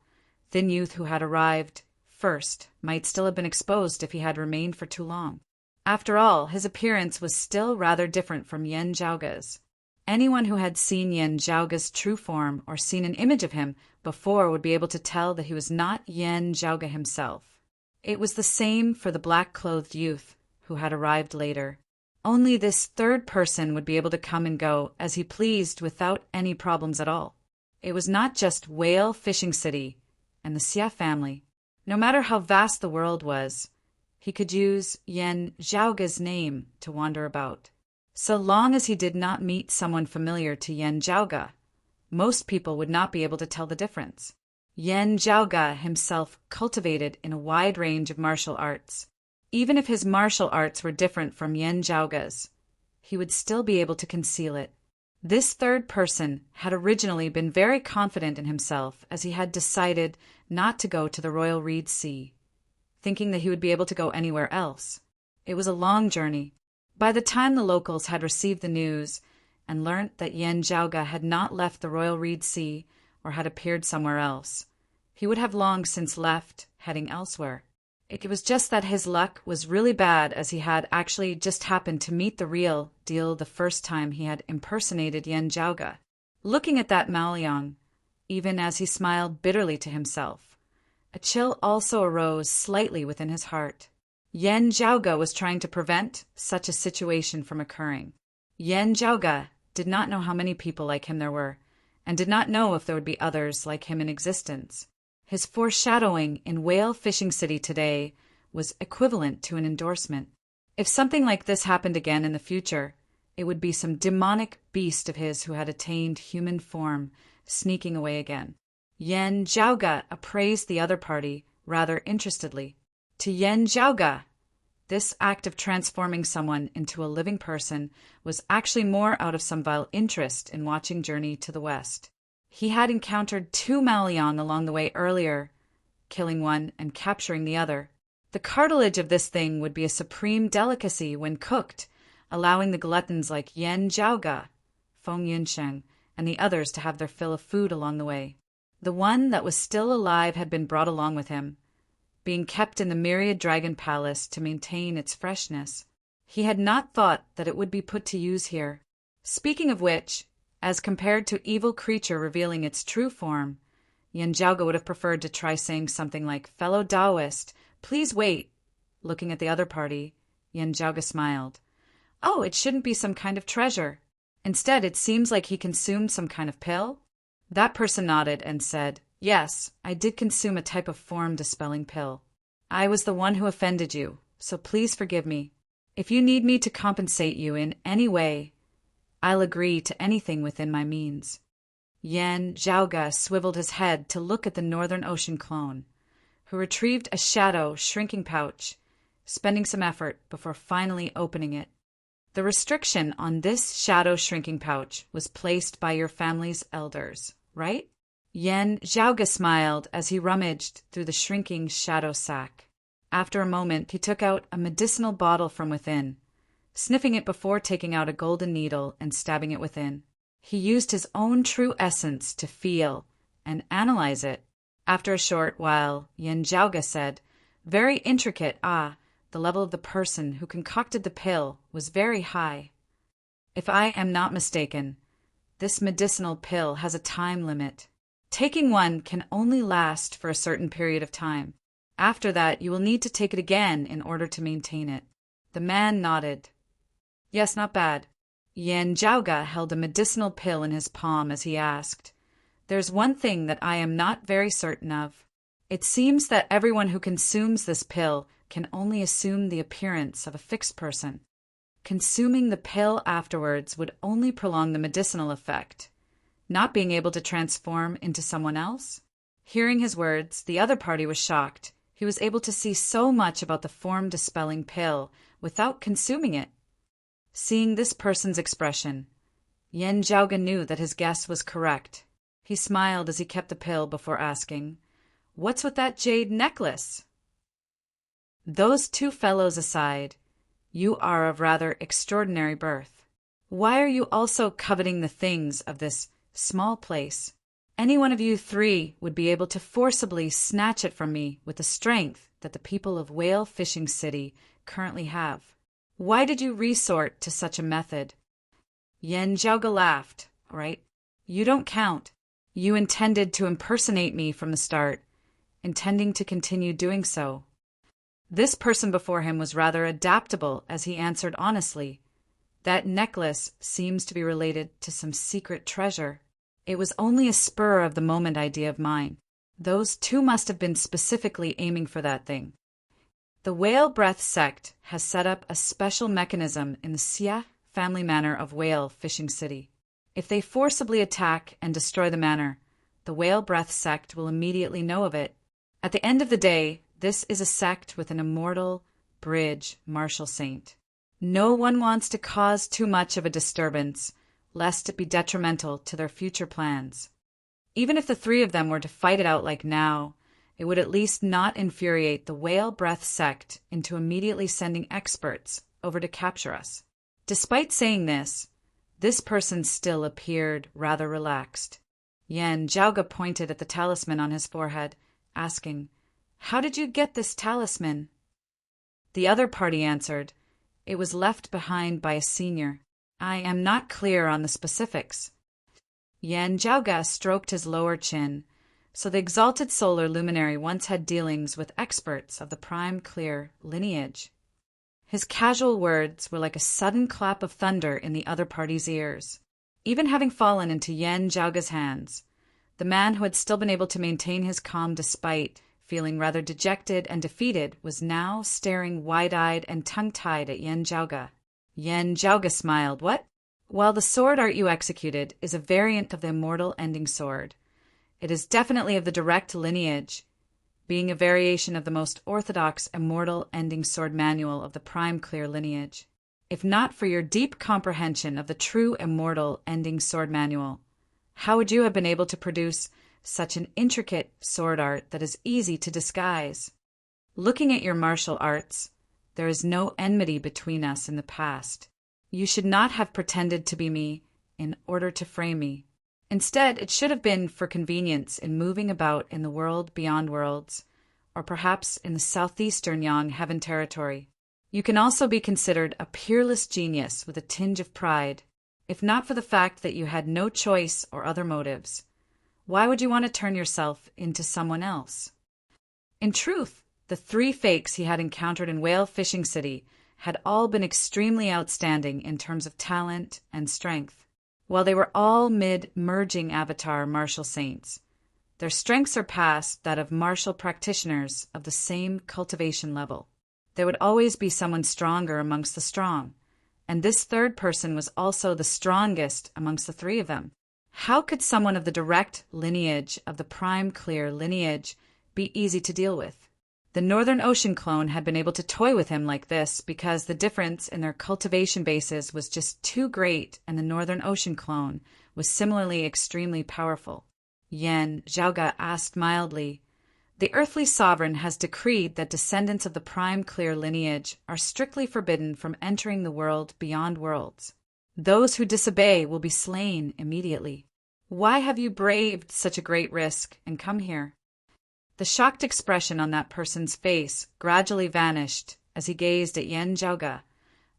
thin youth who had arrived first might still have been exposed if he had remained for too long. After all, his appearance was still rather different from Yen Zhaoge's. Anyone who had seen Yen Zhaoge's true form or seen an image of him before would be able to tell that he was not Yen Zhaoge himself. It was the same for the black-clothed youth who had arrived later. Only this third person would be able to come and go as he pleased without any problems at all. It was not just Whale Fishing City and the Xia family. No matter how vast the world was, he could use Yen Zhaoge's name to wander about. So long as he did not meet someone familiar to Yen Zhaoge, most people would not be able to tell the difference. Yen Zhaoge himself cultivated in a wide range of martial arts. Even if his martial arts were different from Yen Zhaoge's, he would still be able to conceal it. This third person had originally been very confident in himself as he had decided not to go to the Royal Reed Sea. thinking that he would be able to go anywhere else. It was a long journey. By the time the locals had received the news and learnt that Yen Jiaoge had not left the Royal Reed Sea or had appeared somewhere else, he would have long since left, heading elsewhere. It was just that his luck was really bad, as he had actually just happened to meet the real deal the first time he had impersonated Yen Jiaoge. Looking at that Maoliang, even as he smiled bitterly to himself, a chill also arose slightly within his heart. Yen Jiaoge was trying to prevent such a situation from occurring. Yen Jiaoge did not know how many people like him there were, and did not know if there would be others like him in existence. His foreshadowing in Whale Fishing City today was equivalent to an endorsement. If something like this happened again in the future, it would be some demonic beast of his who had attained human form, sneaking away again. Yen Jiaoge appraised the other party rather interestedly. To Yen Jiaoge, this act of transforming someone into a living person was actually more out of some vile interest in watching Journey to the West. He had encountered 2 Maoliang along the way earlier, killing one and capturing the other. The cartilage of this thing would be a supreme delicacy when cooked, allowing the gluttons like Yen Jiaoge, Feng Yunsheng, and the others to have their fill of food along the way. The one that was still alive had been brought along with him, being kept in the myriad dragon palace to maintain its freshness. He had not thought that it would be put to use here. Speaking of which, as compared to evil creature revealing its true form, Yen Jiaoge would have preferred to try saying something like, "Fellow Taoist, please wait." Looking at the other party, Yen Jiaoge smiled. "Oh, it shouldn't be some kind of treasure. Instead, it seems like he consumed some kind of pill." That person nodded and said, "Yes, I did consume a type of form-dispelling pill. I was the one who offended you, so please forgive me. If you need me to compensate you in any way, I'll agree to anything within my means." Yen Jiaoge swiveled his head to look at the Northern Ocean clone, who retrieved a shadow shrinking pouch, spending some effort before finally opening it. "The restriction on this shadow shrinking pouch was placed by your family's elders, right?" Yen Jiaoge smiled as he rummaged through the shrinking shadow sack. After a moment, he took out a medicinal bottle from within, sniffing it before taking out a golden needle and stabbing it within. He used his own true essence to feel and analyze it. After a short while, Yen Jiaoge said, "Very intricate, the level of the person who concocted the pill was very high. If I am not mistaken, this medicinal pill has a time limit. Taking one can only last for a certain period of time. After that, you will need to take it again in order to maintain it." The man nodded. "Yes, not bad." Yen Jiaoge held a medicinal pill in his palm as he asked, "There's one thing that I am not very certain of. It seems that everyone who consumes this pill can only assume the appearance of a fixed person. Consuming the pill afterwards would only prolong the medicinal effect, not being able to transform into someone else." Hearing his words, the other party was shocked. He was able to see so much about the form-dispelling pill without consuming it. Seeing this person's expression, Yen Jiaoge knew that his guess was correct. He smiled as he kept the pill before asking, "What's with that jade necklace?" "Those 2 fellows aside, you are of rather extraordinary birth. Why are you also coveting the things of this small place? Any one of you 3 would be able to forcibly snatch it from me with the strength that the people of Whale Fishing City currently have. Why did you resort to such a method?" Yen Jiaoge laughed. "All right, you don't count. You intended to impersonate me from the start, intending to continue doing so." This person before him was rather adaptable as he answered honestly, "That necklace seems to be related to some secret treasure. It was only a spur-of-the-moment idea of mine. Those 2 must have been specifically aiming for that thing. The Whale Breath sect has set up a special mechanism in the Xia family manor of Whale Fishing City. If they forcibly attack and destroy the manor, the Whale Breath sect will immediately know of it. At the end of the day, this is a sect with an immortal bridge martial saint. No one wants to cause too much of a disturbance, lest it be detrimental to their future plans. Even if the 3 of them were to fight it out like now, It would at least not infuriate the whale breath sect into immediately sending experts over to capture us. Despite saying this person still appeared rather relaxed. Yan Zhaoge pointed at the talisman on his forehead, asking, "How did you get this talisman?" The other party answered, "It was left behind by a senior. I am not clear on the specifics." Yan Zhaoge stroked his lower chin. So the exalted solar luminary once had dealings with experts of the prime clear lineage. His casual words were like a sudden clap of thunder in the other party's ears. Even having fallen into Yan Zhaoge's hands, the man who had still been able to maintain his calm despite feeling rather dejected and defeated was now staring wide-eyed and tongue-tied at Yan Zhaoge. Yan Zhaoge smiled. "What?" "While the sword art you executed is a variant of the immortal ending sword, it is definitely of the direct lineage, being a variation of the most orthodox immortal ending sword manual of the prime clear lineage. If not for your deep comprehension of the true immortal ending sword manual, how would you have been able to produce such an intricate sword art that is easy to disguise? Looking at your martial arts, there is no enmity between us in the past. You should not have pretended to be me in order to frame me. Instead, it should have been for convenience in moving about in the world beyond worlds, or perhaps in the southeastern Yang heaven territory. You can also be considered a peerless genius with a tinge of pride, if not for the fact that you had no choice or other motives. Why would you want to turn yourself into someone else?" In truth, the 3 fakes he had encountered in Whale Fishing City had all been extremely outstanding in terms of talent and strength. While they were all mid-merging avatar martial saints, their strength surpassed that of martial practitioners of the same cultivation level. There would always be someone stronger amongst the strong, and this third person was also the strongest amongst the 3 of them. How could someone of the direct lineage of the prime clear lineage be easy to deal with? The Northern Ocean clone had been able to toy with him like this because the difference in their cultivation bases was just too great, and the Northern Ocean clone was similarly extremely powerful. Yan Zhaoge asked mildly, "The earthly sovereign has decreed that descendants of the prime clear lineage are strictly forbidden from entering the world beyond worlds. Those who disobey will be slain immediately. Why have you braved such a great risk and come here?" The shocked expression on that person's face gradually vanished as he gazed at Yan Zhaoge.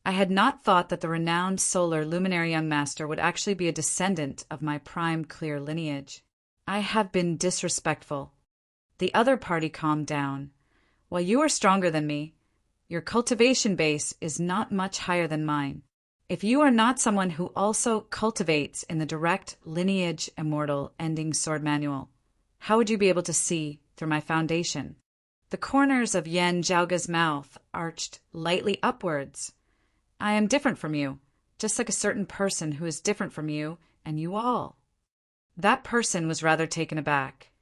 I had not thought that the renowned solar luminary young master would actually be a descendant of my prime clear lineage. I have been disrespectful. The other party calmed down. While you are stronger than me, your cultivation base is not much higher than mine. If you are not someone who also cultivates in the direct lineage immortal ending sword manual, how would you be able to see through my foundation? The corners of Yan Zhaoge's mouth arched lightly upwards. I am different from you, just like a certain person who is different from you and you all. That person was rather taken aback.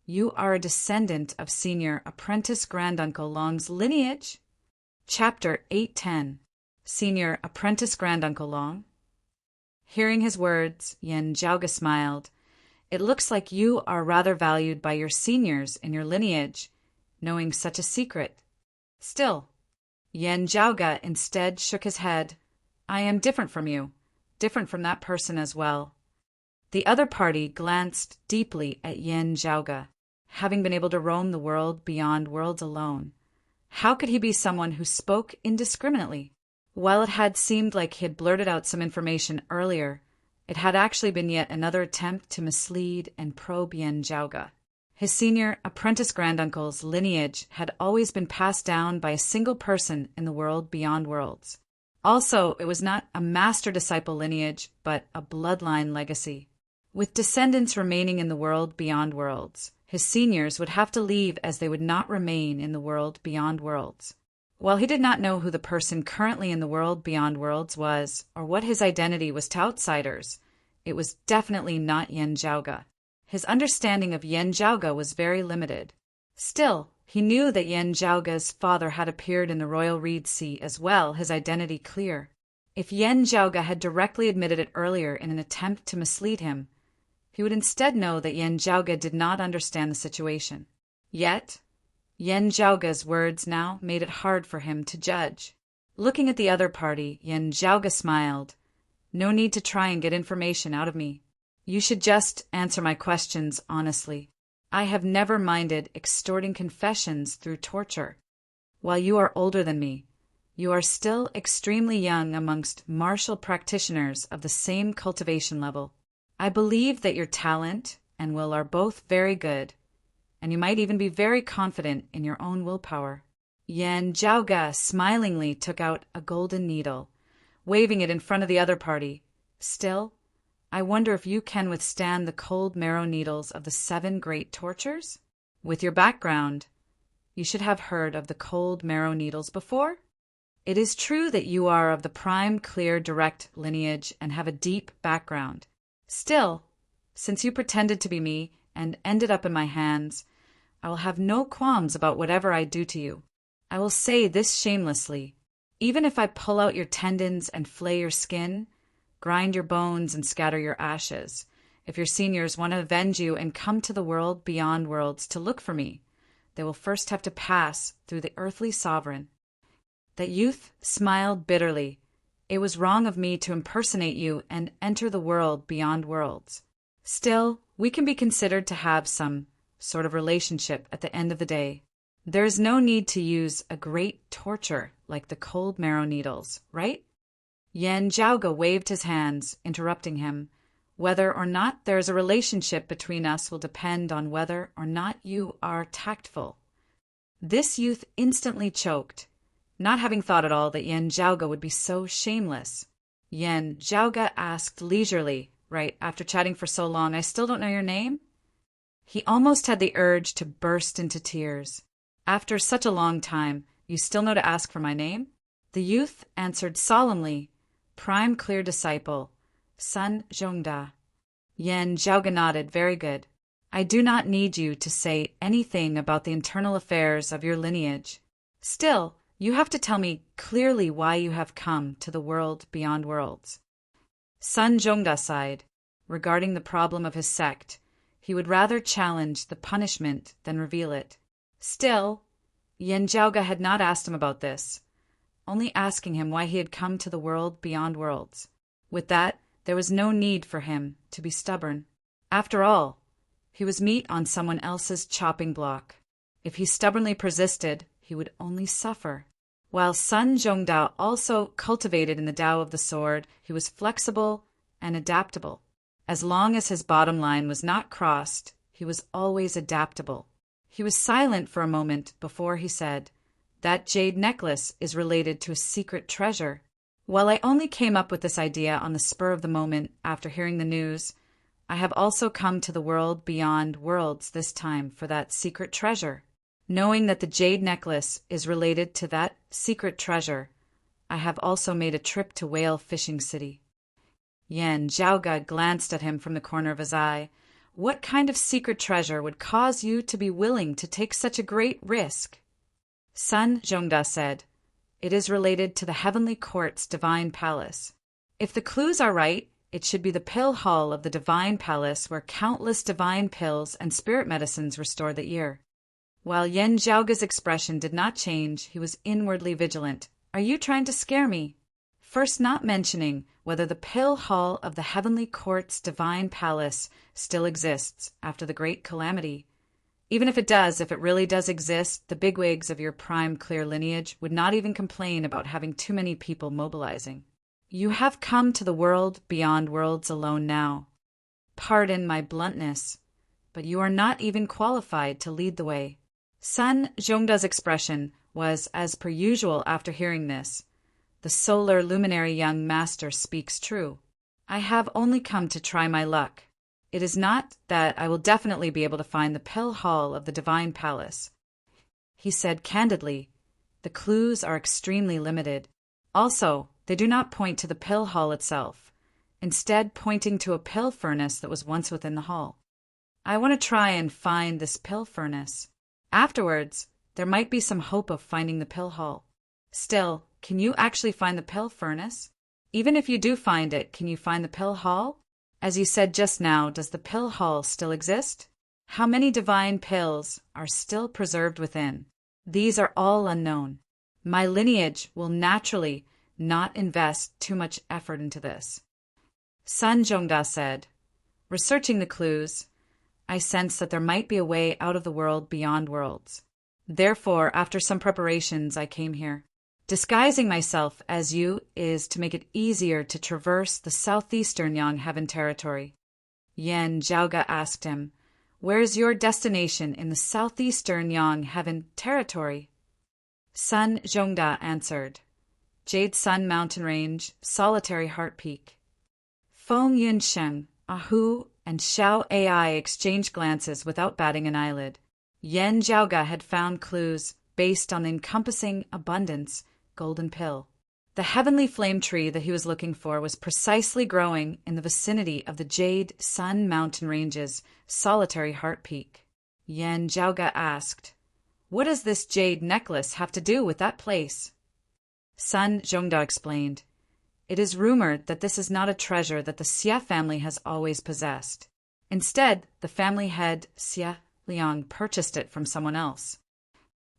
You are a descendant of Senior Apprentice Granduncle Long's lineage? Chapter 810. Senior Apprentice Granduncle Long. Hearing his words, Yan Zhaoge smiled. It looks like you are rather valued by your seniors in your lineage, knowing such a secret. Still, Yan Zhaoge instead shook his head. I am different from you, different from that person as well. The other party glanced deeply at Yan Zhaoge, having been able to roam the world beyond worlds alone. How could he be someone who spoke indiscriminately? While it had seemed like he had blurted out some information earlier, it had actually been yet another attempt to mislead and probe Yan Zhaoge. His senior apprentice granduncle's lineage had always been passed down by a single person in the world beyond worlds. Also, it was not a master-disciple lineage, but a bloodline legacy. With descendants remaining in the world beyond worlds, his seniors would have to leave as they would not remain in the world beyond worlds. While he did not know who the person currently in the world beyond worlds was, or what his identity was to outsiders, it was definitely not Yan Zhaoge. His understanding of Yan Zhaoge was very limited. Still, he knew that Yan Zhaoge's father had appeared in the Royal Reed Sea as well, his identity clear. If Yan Zhaoge had directly admitted it earlier in an attempt to mislead him, he would instead know that Yan Zhaoge did not understand the situation. Yet, Yen Zhaoga's words now made it hard for him to judge. Looking at the other party, Yen Zhaoga smiled. No need to try and get information out of me. You should just answer my questions honestly. I have never minded extorting confessions through torture. While you are older than me, you are still extremely young amongst martial practitioners of the same cultivation level. I believe that your talent and will are both very good, and you might even be very confident in your own willpower. Yen Zhaoga smilingly took out a golden needle, waving it in front of the other party. Still, I wonder if you can withstand the cold marrow needles of the 7 great tortures? With your background, you should have heard of the cold marrow needles before. It is true that you are of the prime, clear, direct lineage and have a deep background. Still, since you pretended to be me and ended up in my hands, I will have no qualms about whatever I do to you. I will say this shamelessly. Even if I pull out your tendons and flay your skin, grind your bones and scatter your ashes, if your seniors want to avenge you and come to the world beyond worlds to look for me, they will first have to pass through the earthly sovereign. That youth smiled bitterly. It was wrong of me to impersonate you and enter the world beyond worlds. Still, we can be considered to have some sort of relationship at the end of the day. There is no need to use a great torture like the cold marrow needles, right? Yen Zhaoga waved his hands, interrupting him. Whether or not there is a relationship between us will depend on whether or not you are tactful. This youth instantly choked, not having thought at all that Yen Zhaoga would be so shameless. Yen Zhaoga asked leisurely, right after chatting for so long, I still don't know your name? He almost had the urge to burst into tears. After such a long time, you still know to ask for my name? The youth answered solemnly, Prime Clear Disciple, Sun Zhongda. Yen Zhaoga nodded, very good. I do not need you to say anything about the internal affairs of your lineage. Still, you have to tell me clearly why you have come to the world beyond worlds. Sun Zhongda sighed. Regarding the problem of his sect, he would rather challenge the punishment than reveal it. Still, Yen Zhaoga had not asked him about this, only asking him why he had come to the world beyond worlds. With that, there was no need for him to be stubborn. After all, he was meat on someone else's chopping block. If he stubbornly persisted, he would only suffer. While Sun Zhongda also cultivated in the Tao of the sword, he was flexible and adaptable. As long as his bottom line was not crossed, he was always adaptable. He was silent for a moment before he said, That jade necklace is related to a secret treasure. While I only came up with this idea on the spur of the moment after hearing the news, I have also come to the world beyond worlds this time for that secret treasure. Knowing that the jade necklace is related to that secret treasure, I have also made a trip to Whale Fishing City. Yen Zhaoga glanced at him from the corner of his eye. What kind of secret treasure would cause you to be willing to take such a great risk? Sun Zhongda said, It is related to the Heavenly Court's Divine Palace. If the clues are right, it should be the pill hall of the Divine Palace where countless divine pills and spirit medicines were stored that year. While Yen Zhaoga's expression did not change, he was inwardly vigilant. Are you trying to scare me? First not mentioning whether the pill hall of the Heavenly Court's Divine Palace still exists after the Great Calamity. Even if it does, if it really does exist, the bigwigs of your prime clear lineage would not even complain about having too many people mobilizing. You have come to the world beyond worlds alone now. Pardon my bluntness, but you are not even qualified to lead the way. Sun Zhongda's expression was as per usual after hearing this. The solar luminary young master speaks true. I have only come to try my luck. It is not that I will definitely be able to find the pill hall of the Divine Palace. He said candidly, the clues are extremely limited. Also, they do not point to the pill hall itself, instead pointing to a pill furnace that was once within the hall. I want to try and find this pill furnace. Afterwards, there might be some hope of finding the pill hall. Still, can you actually find the pill furnace? Even if you do find it, can you find the pill hall? As you said just now, does the pill hall still exist? How many divine pills are still preserved within? These are all unknown. My lineage will naturally not invest too much effort into this. Sun Zhongda said, researching the clues, I sense that there might be a way out of the world beyond worlds. Therefore, after some preparations, I came here. Disguising myself as you is to make it easier to traverse the southeastern Yang Heaven territory. Yan Zhaoga asked him, where is your destination in the southeastern Yang Heaven territory? Sun Zhongda answered, Jade Sun Mountain Range, Solitary Heart Peak. Feng Yunsheng, Ahu, and Xiao Ai exchanged glances without batting an eyelid. Yan Zhaoga had found clues based on the encompassing abundance golden pill. The heavenly flame tree that he was looking for was precisely growing in the vicinity of the Jade Sun Mountain Range's Solitary Heart Peak. Yan Zhaoga asked, what does this jade necklace have to do with that place? Sun Zhongda explained, it is rumored that this is not a treasure that the Xia family has always possessed. Instead, the family head Xia Liang purchased it from someone else.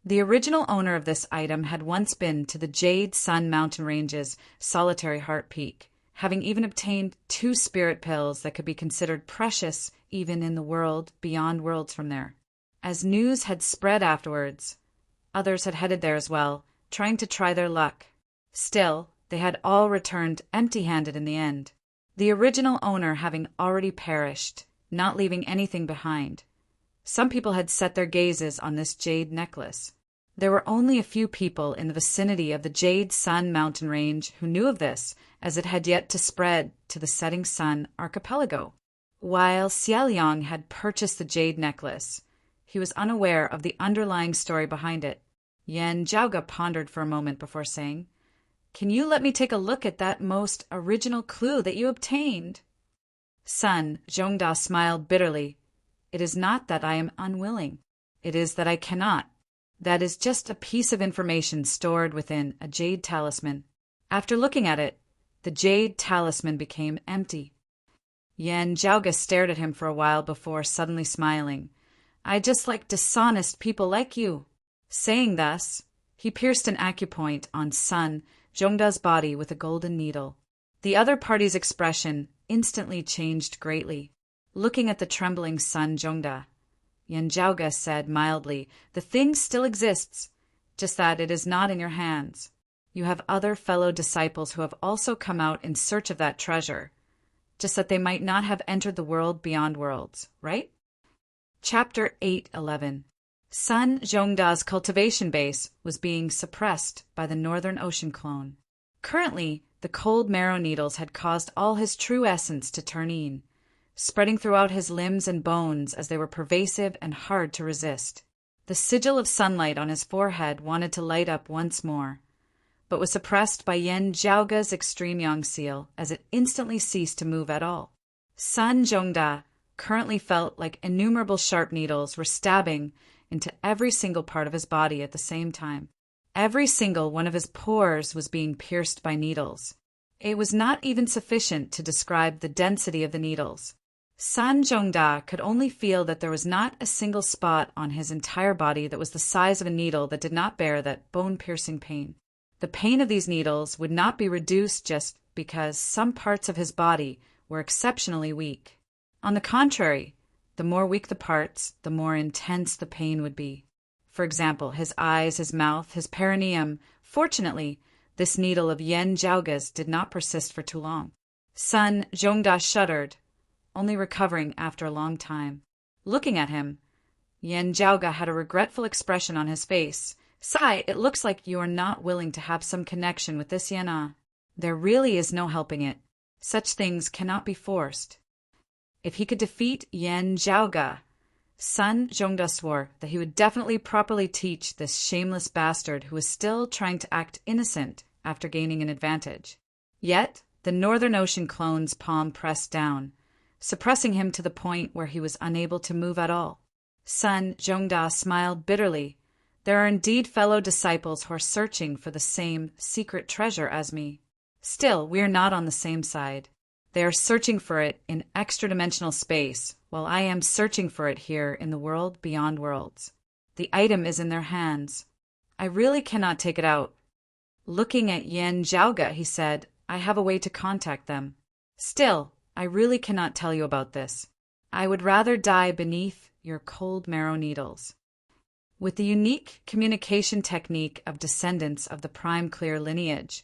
The original owner of this item had once been to the Jade Sun Mountain Range's Solitary Heart Peak, having even obtained 2 spirit pills that could be considered precious even in the world beyond worlds from there. As news had spread afterwards, others had headed there as well, trying to try their luck. Still, they had all returned empty-handed in the end, the original owner having already perished, not leaving anything behind. Some people had set their gazes on this jade necklace. There were only a few people in the vicinity of the Jade Sun Mountain Range who knew of this, as it had yet to spread to the Setting Sun archipelago. While Xia Liang had purchased the jade necklace, he was unaware of the underlying story behind it. Yan Zhaoga pondered for a moment before saying, can you let me take a look at that most original clue that you obtained? Sun Zhongda smiled bitterly. It is not that I am unwilling. It is that I cannot. That is just a piece of information stored within a jade talisman. After looking at it, the jade talisman became empty. Yan Zhaoga stared at him for a while before suddenly smiling. I just like dishonest people like you. Saying thus, he pierced an acupoint on Sun Zhongda's body with a golden needle. The other party's expression instantly changed greatly. Looking at the trembling Sun Zhongda, Yan Zhaoga said mildly, the thing still exists, just that it is not in your hands. You have other fellow disciples who have also come out in search of that treasure, just that they might not have entered the world beyond worlds, right? Chapter 8:11. Sun Zhongda's cultivation base was being suppressed by the Northern Ocean clone. Currently, the cold marrow needles had caused all his true essence to turn in, spreading throughout his limbs and bones as they were pervasive and hard to resist. The sigil of sunlight on his forehead wanted to light up once more, but was suppressed by Yan Zhaoga's extreme yang seal as it instantly ceased to move at all. Sun Zhongda currently felt like innumerable sharp needles were stabbing into every single part of his body at the same time. Every single one of his pores was being pierced by needles. It was not even sufficient to describe the density of the needles. Sun Zhongda could only feel that there was not a single spot on his entire body that was the size of a needle that did not bear that bone-piercing pain. The pain of these needles would not be reduced just because some parts of his body were exceptionally weak. On the contrary, the more weak the parts, the more intense the pain would be. For example, his eyes, his mouth, his perineum. Fortunately, this needle of Yan Zhaoga's did not persist for too long. Sun Zhongda shuddered, only recovering after a long time. Looking at him, Yan Zhaoga had a regretful expression on his face. Sai, it looks like you are not willing to have some connection with this Yana. There really is no helping it. Such things cannot be forced. If he could defeat Yan Zhaoga, Sun Zhongda swore that he would definitely properly teach this shameless bastard who was still trying to act innocent after gaining an advantage. Yet, the Northern Ocean clone's palm pressed down, suppressing him to the point where he was unable to move at all. Sun Zhongda smiled bitterly. There are indeed fellow disciples who are searching for the same secret treasure as me. Still, we are not on the same side. They are searching for it in extra-dimensional space, while I am searching for it here in the world beyond worlds. The item is in their hands. I really cannot take it out. Looking at Yan Zhaoge, he said, I have a way to contact them. Still, I really cannot tell you about this. I would rather die beneath your cold marrow needles. With the unique communication technique of descendants of the prime clear lineage,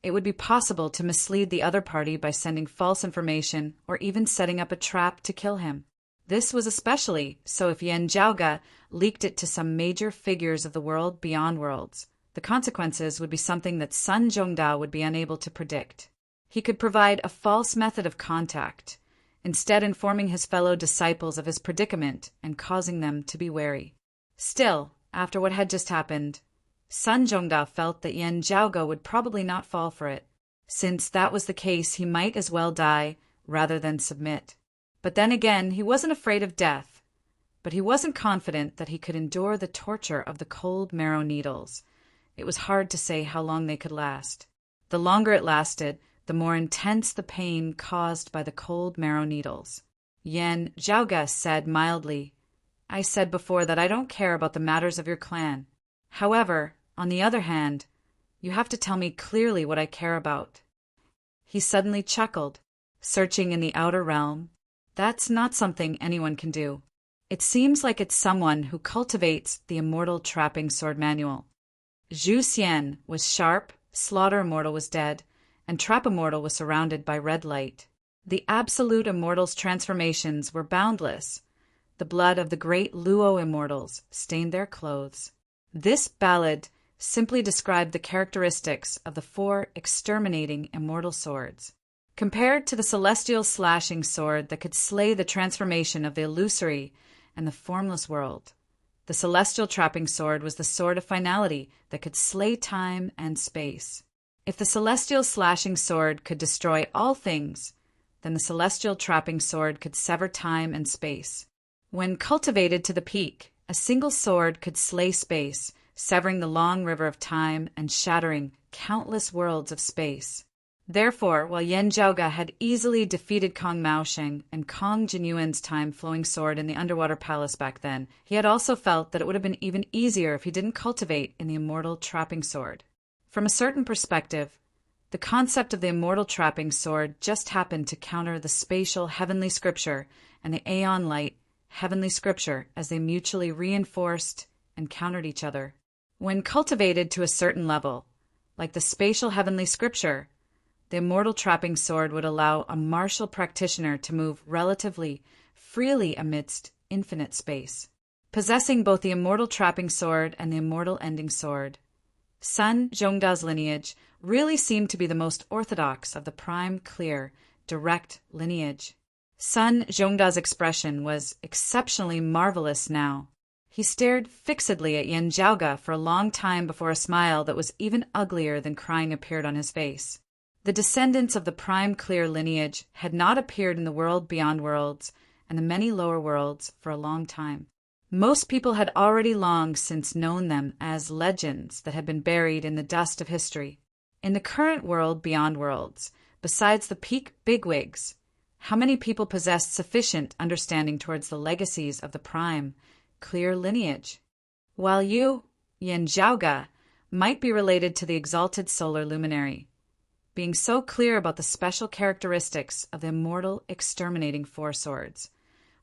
it would be possible to mislead the other party by sending false information or even setting up a trap to kill him. This was especially so if Yan Zhaoge leaked it to some major figures of the world beyond worlds. The consequences would be something that Sun Zhongdao would be unable to predict. He could provide a false method of contact, instead informing his fellow disciples of his predicament and causing them to be wary. Still, after what had just happened, Sun Zhongdao felt that Yan Zhaoge would probably not fall for it. Since that was the case, he might as well die rather than submit. But then again, he wasn't afraid of death. But he wasn't confident that he could endure the torture of the cold marrow needles. It was hard to say how long they could last. The longer it lasted, the more intense the pain caused by the cold marrow needles. Yan Zhaoge said mildly, I said before that I don't care about the matters of your clan. However, on the other hand, you have to tell me clearly what I care about. He suddenly chuckled, searching in the outer realm. That's not something anyone can do. It seems like it's someone who cultivates the immortal trapping sword manual. Zhu Xian was sharp, Slaughter Immortal was dead, and Trap Immortal was surrounded by red light. The Absolute Immortals' transformations were boundless. The blood of the great Luo Immortals stained their clothes. This ballad simply described the characteristics of the 4 exterminating immortal swords. Compared to the celestial slashing sword that could slay the transformation of the illusory and the formless world, the celestial trapping sword was the sword of finality that could slay time and space. If the celestial slashing sword could destroy all things, then the celestial trapping sword could sever time and space. When cultivated to the peak, a single sword could slay space, severing the long river of time and shattering countless worlds of space. Therefore, while Yan Zhaoge had easily defeated Kong Maosheng and Kong Jinyuan's time-flowing sword in the underwater palace back then, he had also felt that it would have been even easier if he didn't cultivate in the immortal trapping sword. From a certain perspective, the concept of the immortal trapping sword just happened to counter the spatial heavenly scripture and the aeon light heavenly scripture as they mutually reinforced and countered each other. When cultivated to a certain level, like the spatial heavenly scripture, the immortal trapping sword would allow a martial practitioner to move relatively freely amidst infinite space. Possessing both the immortal trapping sword and the immortal ending sword, Sun Zhongdao's lineage really seemed to be the most orthodox of the prime, clear, direct lineage. Sun Zhongdao's expression was exceptionally marvelous now. He stared fixedly at Yan Zhaoge for a long time before a smile that was even uglier than crying appeared on his face. The descendants of the prime clear lineage had not appeared in the world beyond worlds and the many lower worlds for a long time. Most people had already long since known them as legends that had been buried in the dust of history. In the current world beyond worlds, besides the peak bigwigs, how many people possessed sufficient understanding towards the legacies of the prime, clear lineage? While you, Yan Zhaoge, might be related to the exalted solar luminary, being so clear about the special characteristics of the immortal exterminating 4 swords,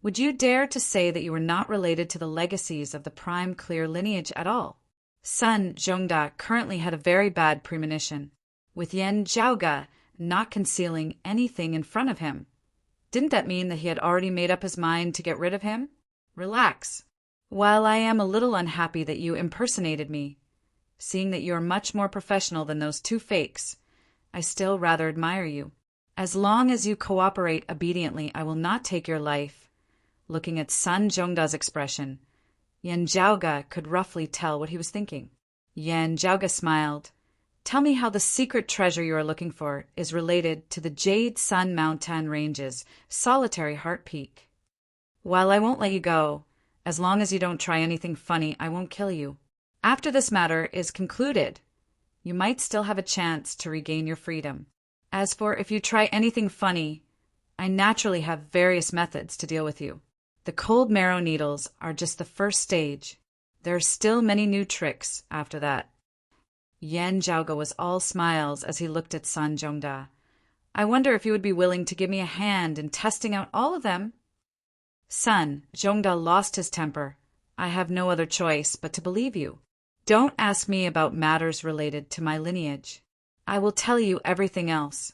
would you dare to say that you were not related to the legacies of the prime clear lineage at all? Sun Zhongdao currently had a very bad premonition, with Yan Zhaoge not concealing anything in front of him. Didn't that mean that he had already made up his mind to get rid of him? Relax. While I am a little unhappy that you impersonated me, seeing that you are much more professional than those 2 fakes, I still rather admire you. As long as you cooperate obediently, I will not take your life. Looking at Sun Zhongdao's expression, Yan Zhaoge could roughly tell what he was thinking. Yan Zhaoge smiled. Tell me how the secret treasure you are looking for is related to the Jade Sun Mountain Range's solitary heart peak. While I won't let you go, as long as you don't try anything funny, I won't kill you. After this matter is concluded, you might still have a chance to regain your freedom. As for if you try anything funny, I naturally have various methods to deal with you. The cold marrow needles are just the first stage. There are still many new tricks after that. Yan Zhaoge was all smiles as he looked at Sun Zhongda. I wonder if you would be willing to give me a hand in testing out all of them? Sun Zhongda lost his temper. I have no other choice but to believe you. Don't ask me about matters related to my lineage. I will tell you everything else.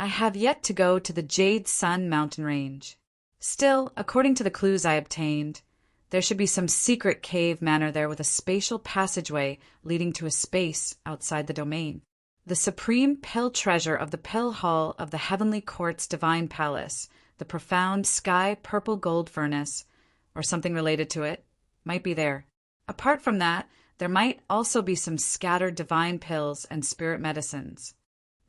I have yet to go to the Jade Sun mountain range. Still, according to the clues I obtained, there should be some secret cave manor there with a spatial passageway leading to a space outside the domain. The supreme pill treasure of the pill hall of the Heavenly Court's divine palace, the profound sky purple gold furnace, or something related to it, might be there. Apart from that, there might also be some scattered divine pills and spirit medicines.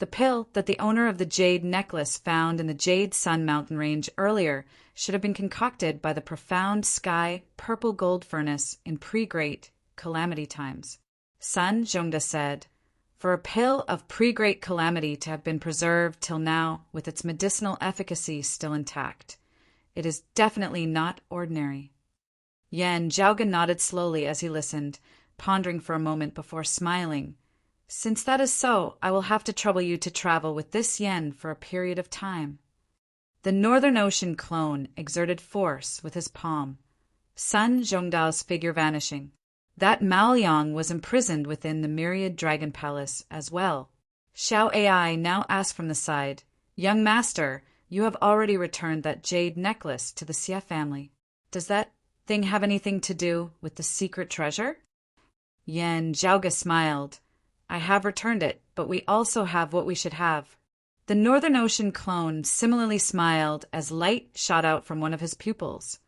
The pill that the owner of the jade necklace found in the Jade Sun mountain range earlier should have been concocted by the profound sky purple gold furnace in pre-great calamity times. Sun Zhongda said, for a pill of pre-great calamity to have been preserved till now with its medicinal efficacy still intact, it is definitely not ordinary. Yan Zhaoge nodded slowly as he listened, pondering for a moment before smiling. Since that is so, I will have to trouble you to travel with this yen for a period of time. The Northern Ocean clone exerted force with his palm, Sun Zhongdao's figure vanishing. That Maoyang was imprisoned within the myriad dragon palace as well. Xiao Ai now asked from the side, Young master, you have already returned that jade necklace to the Xie family. Does that thing have anything to do with the secret treasure? Yan Zhaoge smiled. I have returned it, but we also have what we should have. The Northern Ocean clone similarly smiled as light shot out from one of his pupils,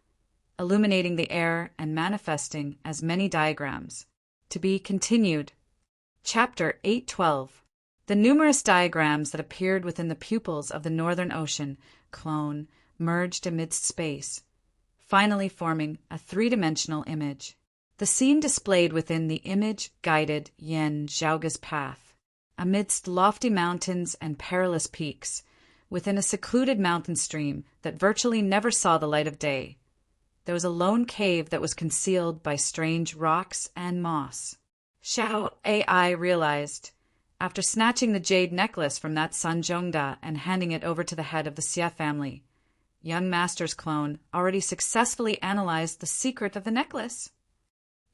illuminating the air and manifesting as many diagrams. To be continued. Chapter 812. The numerous diagrams that appeared within the pupils of the Northern Ocean clone merged amidst space, finally forming a three-dimensional image. The scene displayed within the image-guided Yan Zhaoge's path, amidst lofty mountains and perilous peaks, within a secluded mountain stream that virtually never saw the light of day. There was a lone cave that was concealed by strange rocks and moss. Xiao Ai realized, after snatching the jade necklace from that Sun Zhongda and handing it over to the head of the Xie family, young master's clone already successfully analyzed the secret of the necklace.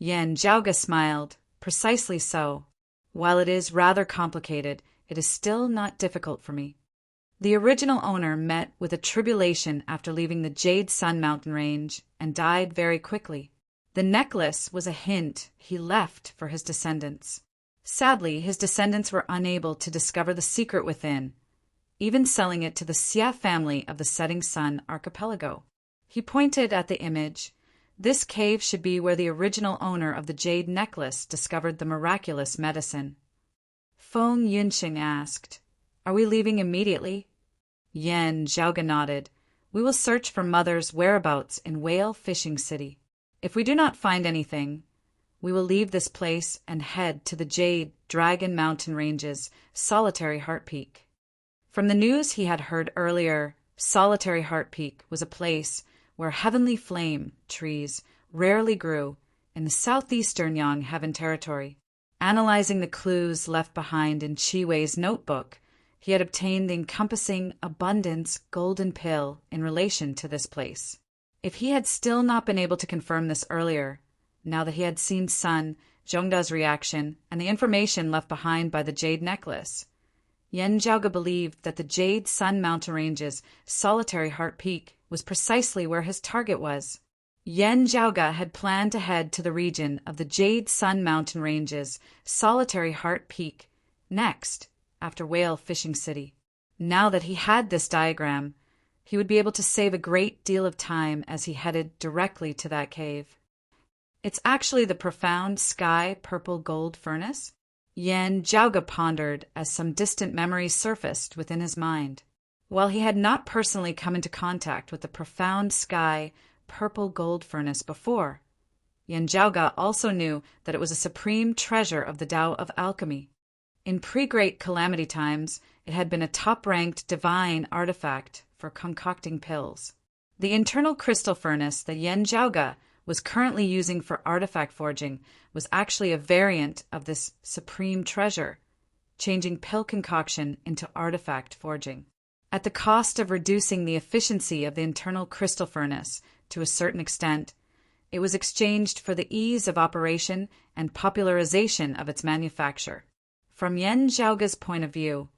Yan Zhaoge smiled. Precisely so. While it is rather complicated, it is still not difficult for me. The original owner met with a tribulation after leaving the Jade Sun mountain range and died very quickly. The necklace was a hint he left for his descendants. Sadly, his descendants were unable to discover the secret within, even selling it to the Xie family of the Setting Sun archipelago. He pointed at the image. This cave should be where the original owner of the jade necklace discovered the miraculous medicine. Feng Yunxing asked, Are we leaving immediately? Yan Zhaoge nodded. We will search for Mother's whereabouts in Whale Fishing City. If we do not find anything, we will leave this place and head to the Jade Dragon Mountain Range's Solitary Heart Peak. From the news he had heard earlier, Solitary Heart Peak was a place where heavenly flame trees rarely grew in the southeastern Yangheaven territory. Analyzing the clues left behind in Qi Wei's notebook, he had obtained the encompassing abundance golden pill in relation to this place. If he had still not been able to confirm this earlier, now that he had seen Sun Zhongda's reaction and the information left behind by the jade necklace, Yan Zhaoge believed that the Jade Sun mountain range's Solitary Heart Peak was precisely where his target was. Yan Zhaoge had planned to head to the region of the Jade Sun mountain range's Solitary Heart Peak next, after Whale Fishing City. Now that he had this diagram, he would be able to save a great deal of time as he headed directly to that cave. It's actually the profound sky purple gold furnace? Yan Zhaoge pondered as some distant memories surfaced within his mind. While he had not personally come into contact with the profound sky purple gold furnace before, Yan Zhaoge also knew that it was a supreme treasure of the Tao of alchemy. In pre-great calamity times, it had been a top-ranked divine artifact for concocting pills. The internal crystal furnace that Yen Zhaoge was currently using for artifact forging was actually a variant of this supreme treasure, changing pill concoction into artifact forging. At the cost of reducing the efficiency of the internal crystal furnace to a certain extent, it was exchanged for the ease of operation and popularization of its manufacture. From Yen Zhaoge's point of view,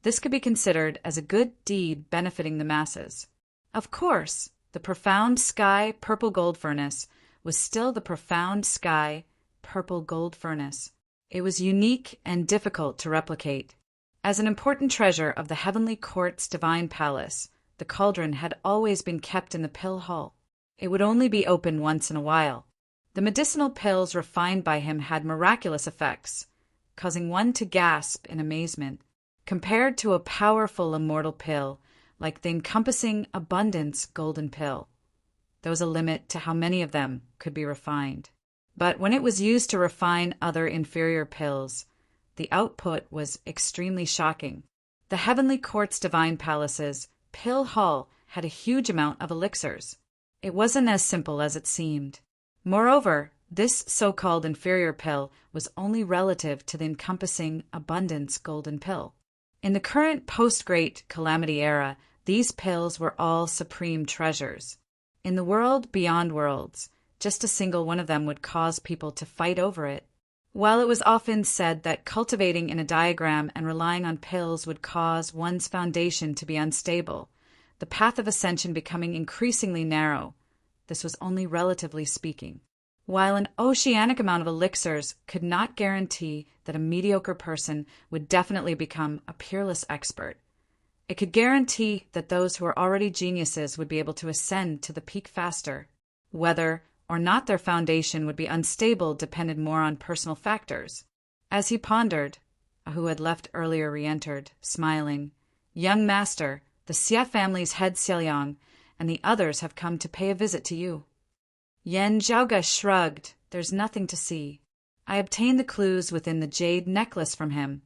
this could be considered as a good deed benefiting the masses. Of course, the profound sky purple gold furnace was still the profound sky purple gold furnace. It was unique and difficult to replicate. As an important treasure of the heavenly court's divine palace, the cauldron had always been kept in the pill hall. It would only be opened once in a while. The medicinal pills refined by him had miraculous effects, causing one to gasp in amazement. Compared to a powerful immortal pill, like the encompassing abundance golden pill, there was a limit to how many of them could be refined. But when it was used to refine other inferior pills, the output was extremely shocking. The heavenly court's divine palace's pill hall had a huge amount of elixirs. It wasn't as simple as it seemed. Moreover, this so-called inferior pill was only relative to the encompassing abundance golden pill. In the current post-Great Calamity era, these pills were all supreme treasures. In the world beyond worlds, just a single one of them would cause people to fight over it. While it was often said that cultivating in a diagram and relying on pills would cause one's foundation to be unstable, the path of ascension becoming increasingly narrow, this was only relatively speaking. While an oceanic amount of elixirs could not guarantee that a mediocre person would definitely become a peerless expert, it could guarantee that those who were already geniuses would be able to ascend to the peak faster. Whether or not their foundation would be unstable depended more on personal factors. As he pondered, who had left earlier re-entered, smiling. "Young master, the Xia family's head Xiaoliang and the others have come to pay a visit to you." Yen Zhaoge shrugged. "There's nothing to see. I obtained the clues within the jade necklace from him,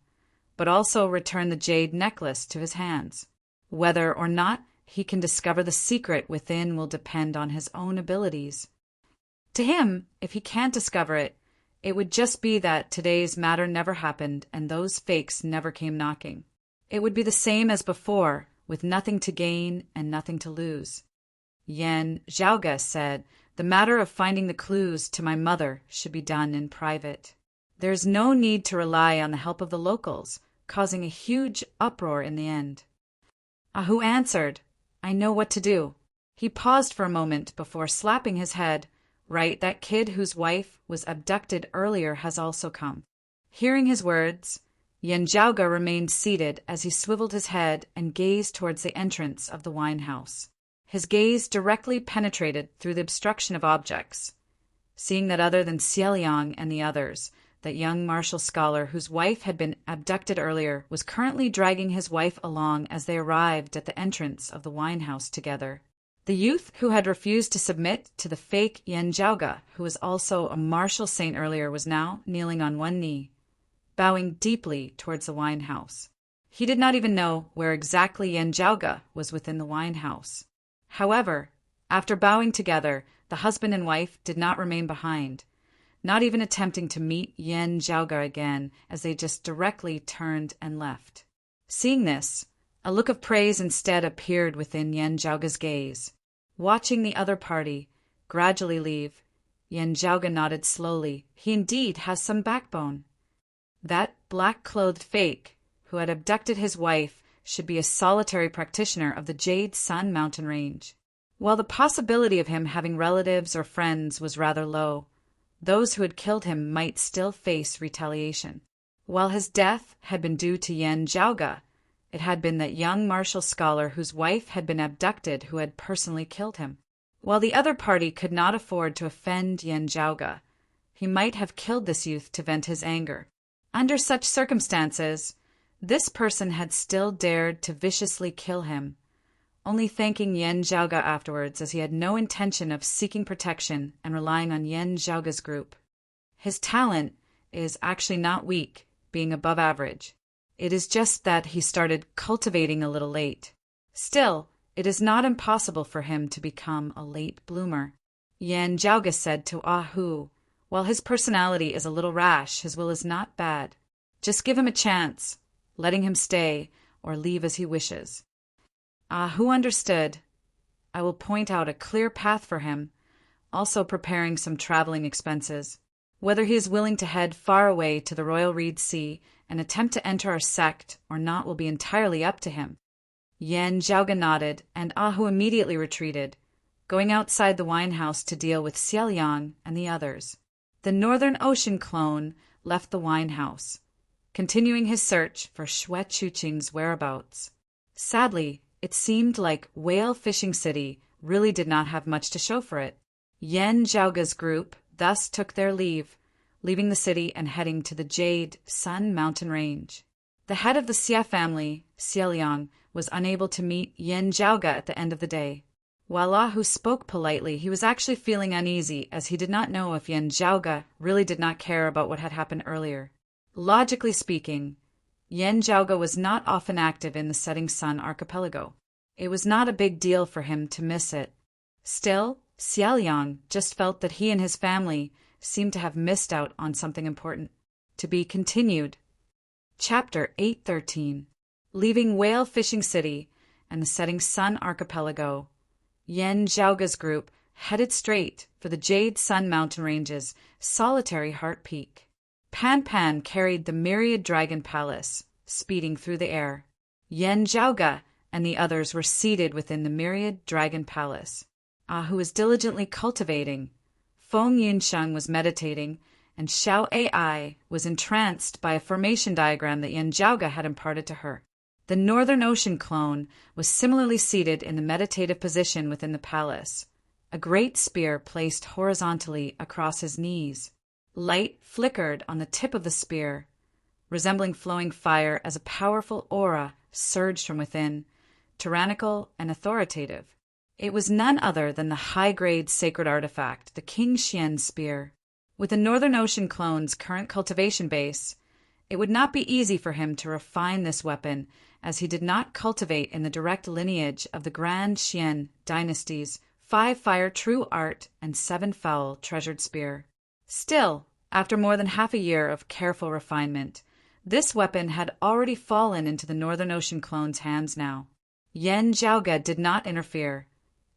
but also returned the jade necklace to his hands. Whether or not he can discover the secret within will depend on his own abilities. To him, if he can't discover it, it would just be that today's matter never happened and those fakes never came knocking. It would be the same as before, with nothing to gain and nothing to lose." Yen Zhaoge said, "The matter of finding the clues to my mother should be done in private. There is no need to rely on the help of the locals, causing a huge uproar in the end." Ahu answered, "I know what to do." He paused for a moment before slapping his head. "Right, that kid whose wife was abducted earlier has also come." Hearing his words, Yen Zhaoge remained seated as he swiveled his head and gazed towards the entrance of the wine house. His gaze directly penetrated through the obstruction of objects. Seeing that other than Xiaoliang and the others, that young martial scholar whose wife had been abducted earlier was currently dragging his wife along as they arrived at the entrance of the wine house together. The youth who had refused to submit to the fake Yen Zhaoge, who was also a martial saint earlier, was now kneeling on one knee, bowing deeply towards the wine house. He did not even know where exactly Yen Zhaoge was within the wine house. However, after bowing together, the husband and wife did not remain behind, not even attempting to meet Yen Zhaoge again, as they just directly turned and left. Seeing this, a look of praise instead appeared within Yen Zhaoge's gaze. Watching the other party gradually leave, Yen Zhaoge nodded slowly. He indeed has some backbone. That black-clothed fake who had abducted his wife should be a solitary practitioner of the Jade Sun mountain range. While the possibility of him having relatives or friends was rather low, those who had killed him might still face retaliation. While his death had been due to Yen Zhaoge, it had been that young martial scholar whose wife had been abducted who had personally killed him. While the other party could not afford to offend Yen Zhaoge, he might have killed this youth to vent his anger. Under such circumstances, this person had still dared to viciously kill him, only thanking Yen Zhaoge afterwards, as he had no intention of seeking protection and relying on Yen Zhaoge's group. His talent is actually not weak, being above average. It is just that he started cultivating a little late. Still, It is not impossible for him to become a late bloomer. Yan Zhaoga said to Ah Hu, while his personality is a little rash, his will is not bad. Just give him a chance, letting him stay or leave as he wishes. Ah Hu understood. I will point out a clear path for him, also preparing some traveling expenses. Whether he is willing to head far away to the Royal Reed Sea and attempt to enter our sect or not will be entirely up to him. Yan Zhaoga nodded, and Ah Hu immediately retreated, going outside the wine house to deal with Xiaoliang and the others. The Northern Ocean clone left the wine house, continuing his search for Xue Chuqing's whereabouts. Sadly, it seemed like Whale Fishing City really did not have much to show for it. Yan Zhaoga's group thus took their leave, leaving the city and heading to the Jade Sun Mountain Range. The head of the Xie family, Xiaoliang, was unable to meet Yan Zhaoga at the end of the day. While Ah Hu spoke politely, he was actually feeling uneasy as he did not know if Yan Zhaoga really did not care about what had happened earlier. Logically speaking, Yan Zhaoga was not often active in the Setting Sun archipelago. It was not a big deal for him to miss it. Still, Xiaoliang just felt that he and his family seemed to have missed out on something important. To be continued. Chapter 813. Leaving Whale Fishing City and the Setting Sun archipelago, Yan Zhaoga's group headed straight for the Jade Sun Mountain Range's solitary Heart Peak. Pan Pan carried the myriad dragon palace, speeding through the air. Yan Zhaoga and the others were seated within the myriad dragon palace. Ah Hu was diligently cultivating. Feng Yunsheng was meditating, and Xiao Ai was entranced by a formation diagram that Yan Zhaoga had imparted to her. The Northern Ocean clone was similarly seated in the meditative position within the palace, a great spear placed horizontally across his knees. Light flickered on the tip of the spear, resembling flowing fire as a powerful aura surged from within, tyrannical and authoritative. It was none other than the high-grade sacred artifact, the King Xian spear. With the Northern Ocean clone's current cultivation base, it would not be easy for him to refine this weapon, as he did not cultivate in the direct lineage of the Grand Xian dynasty's 5-fire true art and 7-foul treasured spear. Still, after more than half a year of careful refinement, this weapon had already fallen into the Northern Ocean clone's hands now. Yan Zhaoga did not interfere,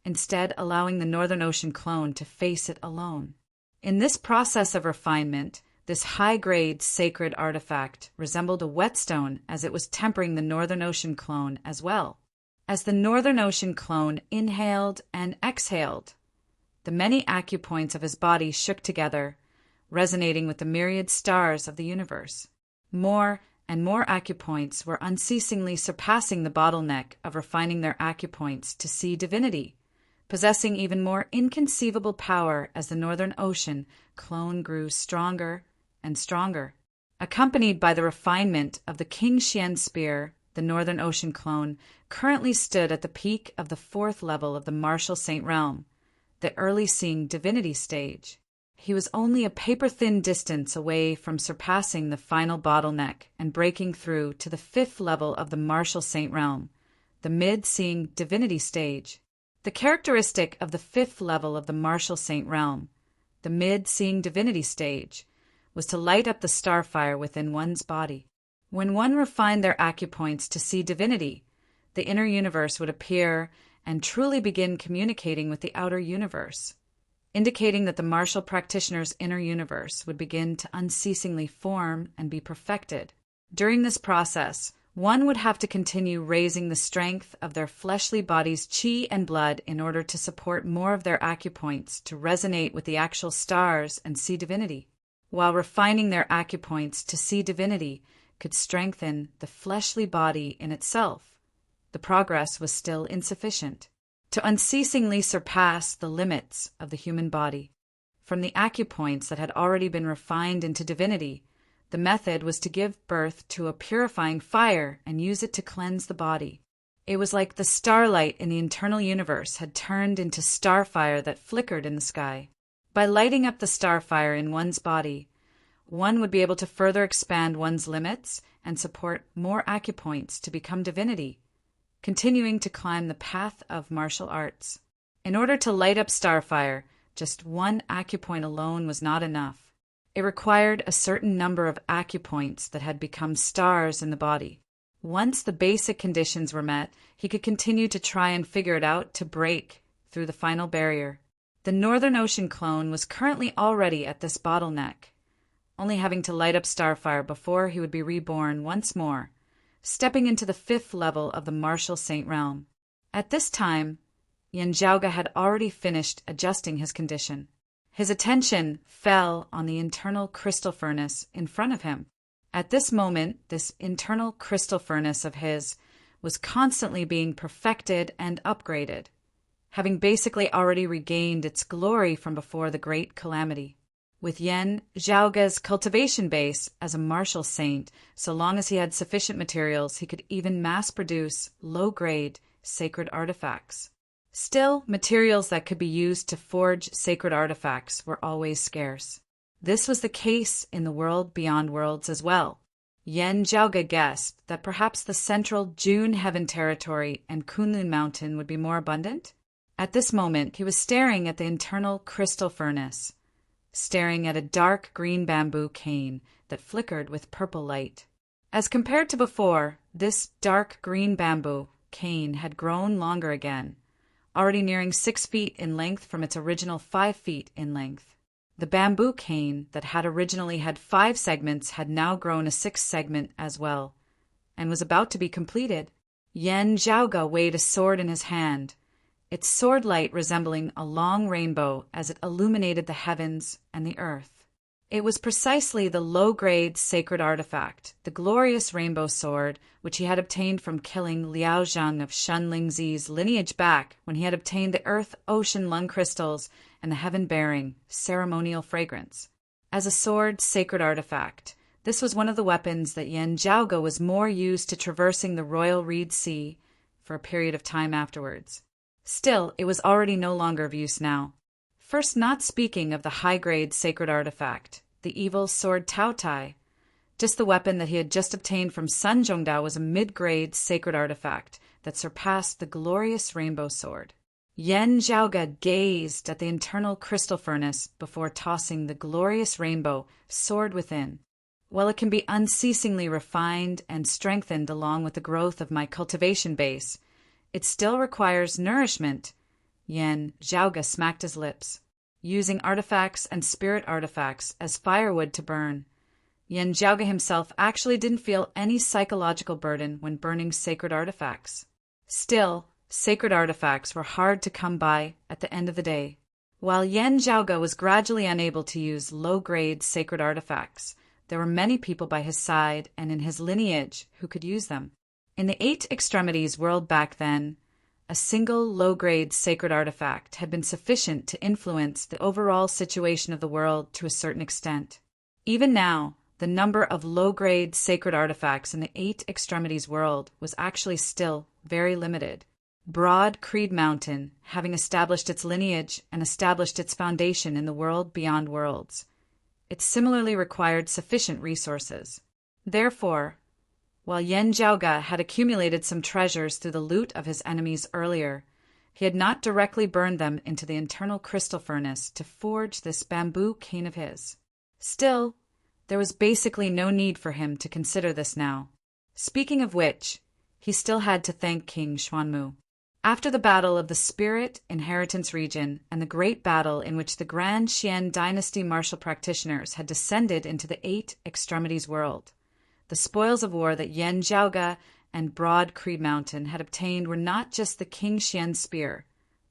instead allowing the Northern Ocean clone to face it alone. In this process of refinement, this high-grade sacred artifact resembled a whetstone as it was tempering the Northern Ocean clone as well. As the Northern Ocean clone inhaled and exhaled, the many acupoints of his body shook together, resonating with the myriad stars of the universe. More and more acupoints were unceasingly surpassing the bottleneck of refining their acupoints to see divinity, possessing even more inconceivable power as the Northern Ocean clone grew stronger and stronger. Accompanied by the refinement of the King Xian spear, the Northern Ocean clone currently stood at the peak of the 4th level of the Martial Saint realm, the early seeing divinity stage. He was only a paper-thin distance away from surpassing the final bottleneck and breaking through to the 5th level of the Martial Saint realm, the mid-seeing divinity stage. The characteristic of the 5th level of the Martial Saint realm, the mid-seeing divinity stage, was to light up the starfire within one's body. When one refined their acupoints to see divinity, the inner universe would appear and truly begin communicating with the outer universe, indicating that the martial practitioner's inner universe would begin to unceasingly form and be perfected. During this process, one would have to continue raising the strength of their fleshly body's qi and blood in order to support more of their acupoints to resonate with the actual stars and see divinity, while refining their acupoints to see divinity could strengthen the fleshly body in itself. The progress was still insufficient to unceasingly surpass the limits of the human body. From the acupoints that had already been refined into divinity, the method was to give birth to a purifying fire and use it to cleanse the body. It was like the starlight in the internal universe had turned into starfire that flickered in the sky. By lighting up the starfire in one's body, one would be able to further expand one's limits and support more acupoints to become divinity, continuing to climb the path of martial arts. In order to light up Starfire, just one acupoint alone was not enough. It required a certain number of acupoints that had become stars in the body. Once the basic conditions were met, he could continue to try and figure it out to break through the final barrier. The Northern Ocean clone was currently already at this bottleneck, only having to light up Starfire before he would be reborn once more, stepping into the 5th level of the Martial Saint realm. At this time, Yen Zhaoge had already finished adjusting his condition. His attention fell on the internal crystal furnace in front of him. At this moment, this internal crystal furnace of his was constantly being perfected and upgraded, having basically already regained its glory from before the great calamity. With Yen Zhaoge's cultivation base as a martial saint, so long as he had sufficient materials, he could even mass-produce low-grade sacred artifacts. Still, materials that could be used to forge sacred artifacts were always scarce. This was the case in the world beyond worlds as well. Yen Zhaoge guessed that perhaps the central June Heaven territory and Kunlun Mountain would be more abundant. At this moment, he was staring at the internal crystal furnace, staring at a dark green bamboo cane that flickered with purple light. As compared to before, this dark green bamboo cane had grown longer again, already nearing 6 feet in length from its original 5 feet in length. The bamboo cane that had originally had 5 segments had now grown a 6th segment as well, and was about to be completed. Yen Zhaoge weighed a sword in his hand, its sword light resembling a long rainbow as it illuminated the heavens and the earth. It was precisely the low-grade sacred artifact, the glorious rainbow sword, which he had obtained from killing Liao Zhang of Shun Lingzi's lineage back when he had obtained the earth-ocean lung crystals and the heaven-bearing ceremonial fragrance. As a sword sacred artifact, this was one of the weapons that Yen Zhaoge was more used to traversing the Royal Reed Sea for a period of time afterwards. Still, it was already no longer of use now. First, not speaking of the high-grade sacred artifact, the evil sword Tao Tai. Just the weapon that he had just obtained from Sun Zhongdao was a mid-grade sacred artifact that surpassed the glorious rainbow sword. Yen Zhaoge gazed at the internal crystal furnace before tossing the glorious rainbow sword within. While it can be unceasingly refined and strengthened along with the growth of my cultivation base, it still requires nourishment. Yen Zhaoge smacked his lips. Using artifacts and spirit artifacts as firewood to burn, Yen Zhaoge himself actually didn't feel any psychological burden when burning sacred artifacts. Still, sacred artifacts were hard to come by at the end of the day. While Yen Zhaoge was gradually unable to use low-grade sacred artifacts, there were many people by his side and in his lineage who could use them. In the 8 Extremities world back then, a single low-grade sacred artifact had been sufficient to influence the overall situation of the world to a certain extent. Even now, the number of low-grade sacred artifacts in the 8 Extremities world was actually still very limited. Broad Creed Mountain, having established its lineage and established its foundation in the world beyond worlds, it similarly required sufficient resources. Therefore, while Yen Zhaoge had accumulated some treasures through the loot of his enemies earlier, he had not directly burned them into the internal crystal furnace to forge this bamboo cane of his. Still, there was basically no need for him to consider this now. Speaking of which, he still had to thank King Xuanmu. After the Battle of the Spirit Inheritance Region and the great battle in which the Grand Xian Dynasty martial practitioners had descended into the 8 Extremities world, the spoils of war that Yen Zhaoge and Broad Creed Mountain had obtained were not just the King Xian spear,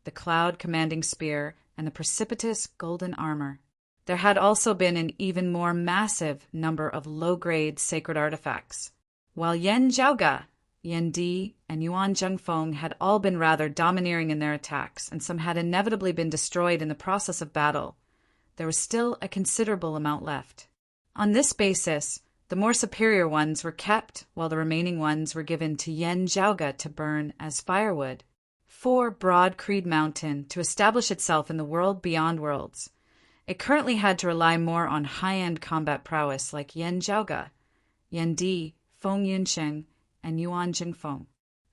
the cloud commanding spear, and the precipitous golden armor. There had also been an even more massive number of low-grade sacred artifacts. While Yen Zhaoge, Yen Di, and Yuan Zhengfeng had all been rather domineering in their attacks, and some had inevitably been destroyed in the process of battle, there was still a considerable amount left. On this basis, the more superior ones were kept, while the remaining ones were given to Yen Zhaoge to burn as firewood. For Broad Creed Mountain to establish itself in the world beyond worlds, it currently had to rely more on high-end combat prowess like Yen Zhaoge, Yen Di, Feng Yunsheng, and Yuan Jingfeng.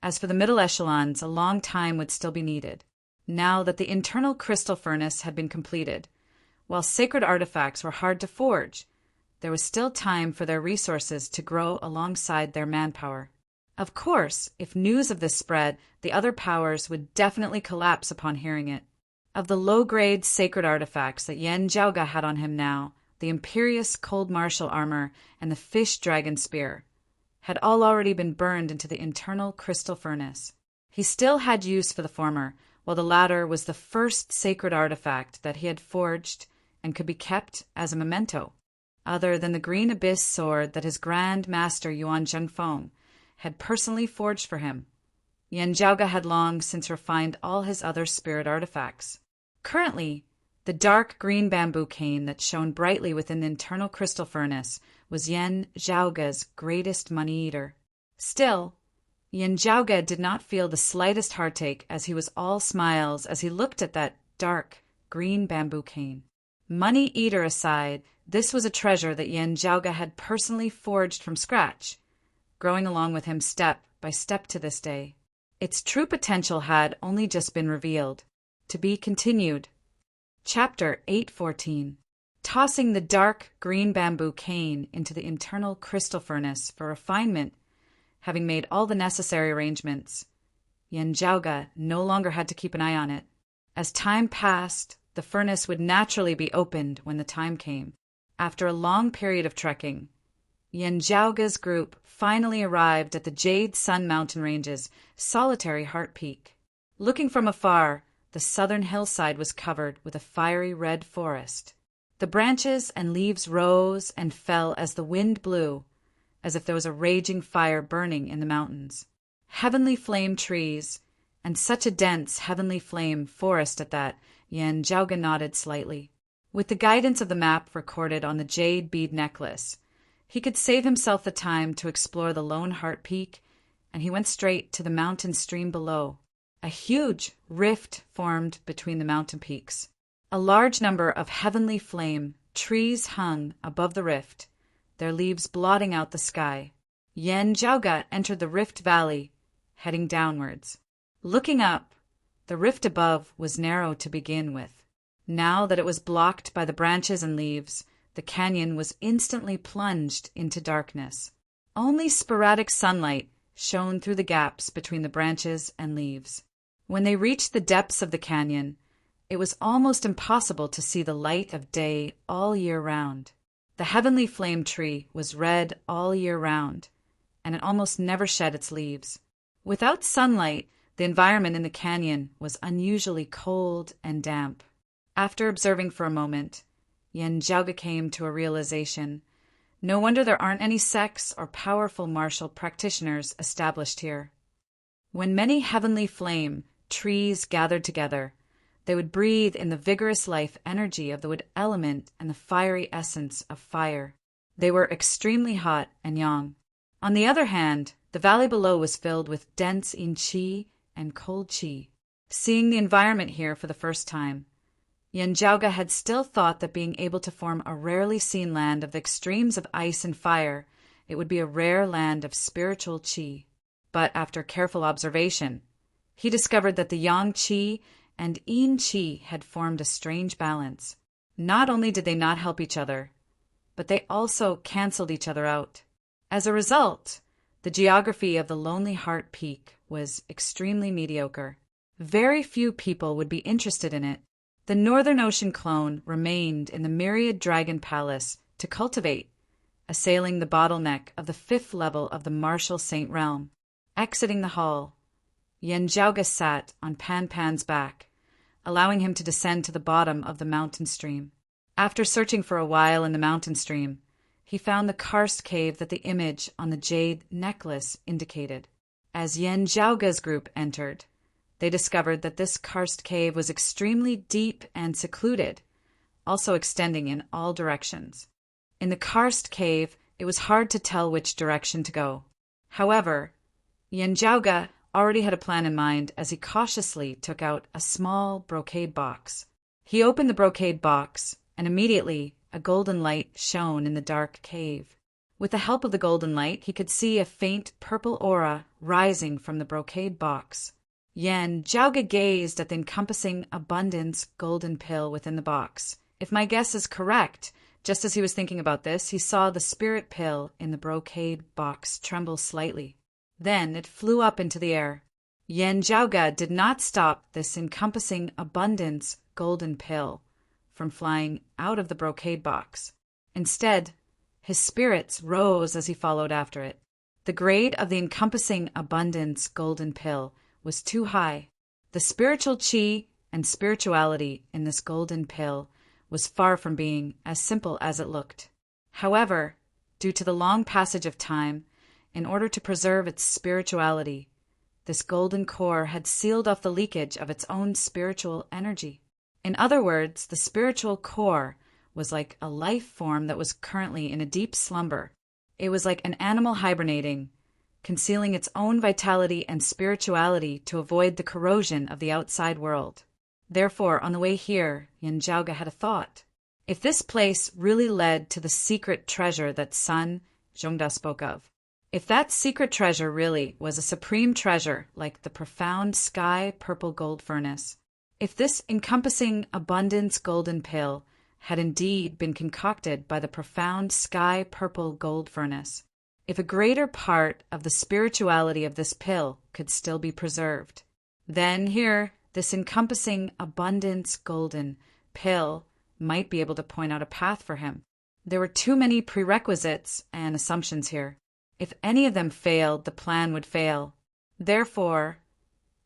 As for the middle echelons, a long time would still be needed, now that the internal crystal furnace had been completed. While sacred artifacts were hard to forge, there was still time for their resources to grow alongside their manpower. Of course, if news of this spread, the other powers would definitely collapse upon hearing it. Of the low-grade sacred artifacts that Yen Jiaoge had on him now, the imperious cold martial armor and the fish dragon spear had all already been burned into the internal crystal furnace. He still had use for the former, while the latter was the first sacred artifact that he had forged and could be kept as a memento, other than the green abyss sword that his grand master Yuan Zhenfeng had personally forged for him. Yen Jiaoge had long since refined all his other spirit artifacts. Currently, the dark green bamboo cane that shone brightly within the internal crystal furnace was Yen Jiaoge's greatest money-eater. Still, Yen Jiaoge did not feel the slightest heartache as he was all smiles as he looked at that dark green bamboo cane. Money-eater aside, this was a treasure that Yen Jiaoge had personally forged from scratch, growing along with him step by step to this day. Its true potential had only just been revealed. To be continued. Chapter 814. Tossing the dark green bamboo cane into the internal crystal furnace for refinement, having made all the necessary arrangements, Yen Jiaoge no longer had to keep an eye on it. As time passed, the furnace would naturally be opened when the time came. After a long period of trekking, Yen Jiaoge's group finally arrived at the Jade Sun Mountain Range's solitary heart peak. Looking from afar, the southern hillside was covered with a fiery red forest. The branches and leaves rose and fell as the wind blew, as if there was a raging fire burning in the mountains. Heavenly flame trees, and such a dense heavenly flame forest at that, Yen Jiaoge nodded slightly. With the guidance of the map recorded on the jade bead necklace, he could save himself the time to explore the Lone Heart Peak, and he went straight to the mountain stream below. A huge rift formed between the mountain peaks. A large number of heavenly flame trees hung above the rift, their leaves blotting out the sky. Yen Jiaoge entered the rift valley, heading downwards. Looking up, the rift above was narrow to begin with. Now that it was blocked by the branches and leaves, the canyon was instantly plunged into darkness. Only sporadic sunlight shone through the gaps between the branches and leaves. When they reached the depths of the canyon, it was almost impossible to see the light of day all year round. The heavenly flame tree was red all year round, and it almost never shed its leaves. Without sunlight, the environment in the canyon was unusually cold and damp. After observing for a moment, Yen Jiaoge came to a realization. No wonder there aren't any sects or powerful martial practitioners established here. When many heavenly flame trees gathered together, they would breathe in the vigorous life energy of the wood element and the fiery essence of fire. They were extremely hot and yang. On the other hand, the valley below was filled with dense yin qi and cold qi. Seeing the environment here for the first time, Yen Jiaoge had still thought that being able to form a rarely seen land of the extremes of ice and fire, it would be a rare land of spiritual qi. But after careful observation, he discovered that the yang qi and yin qi had formed a strange balance. Not only did they not help each other, but they also canceled each other out. As a result, the geography of the Lonely Heart Peak was extremely mediocre. Very few people would be interested in it. The Northern Ocean clone remained in the Myriad Dragon Palace to cultivate, assailing the bottleneck of the 5th level of the Martial Saint Realm. Exiting the hall, Yen Jiaoge sat on Pan Pan's back, allowing him to descend to the bottom of the mountain stream. After searching for a while in the mountain stream, he found the karst cave that the image on the jade necklace indicated. As Yen Jiaoge's group entered, they discovered that this karst cave was extremely deep and secluded, also extending in all directions. In the karst cave, it was hard to tell which direction to go. However, Yen Jiaoge already had a plan in mind as he cautiously took out a small brocade box. He opened the brocade box, and immediately a golden light shone in the dark cave. With the help of the golden light, he could see a faint purple aura rising from the brocade box. Yan Zhaoge gazed at the encompassing abundance golden pill within the box. If my guess is correct, just as he was thinking about this, he saw the spirit pill in the brocade box tremble slightly. Then it flew up into the air. Yan Zhaoge did not stop this encompassing abundance golden pill from flying out of the brocade box. Instead, his spirits rose as he followed after it. The grade of the encompassing abundance golden pill was too high. The spiritual chi and spirituality in this golden pill was far from being as simple as it looked. However, due to the long passage of time, in order to preserve its spirituality, this golden core had sealed off the leakage of its own spiritual energy. In other words, the spiritual core was like a life form that was currently in a deep slumber. It was like an animal hibernating, concealing its own vitality and spirituality to avoid the corrosion of the outside world. Therefore, on the way here, Yan Zhaoge had a thought. If this place really led to the secret treasure that Sun Zhongda spoke of, if that secret treasure really was a supreme treasure like the profound sky purple gold furnace, if this encompassing abundance golden pill had indeed been concocted by the profound sky purple gold furnace, if a greater part of the spirituality of this pill could still be preserved, then here, this encompassing abundance golden pill might be able to point out a path for him. There were too many prerequisites and assumptions here. If any of them failed, the plan would fail. Therefore,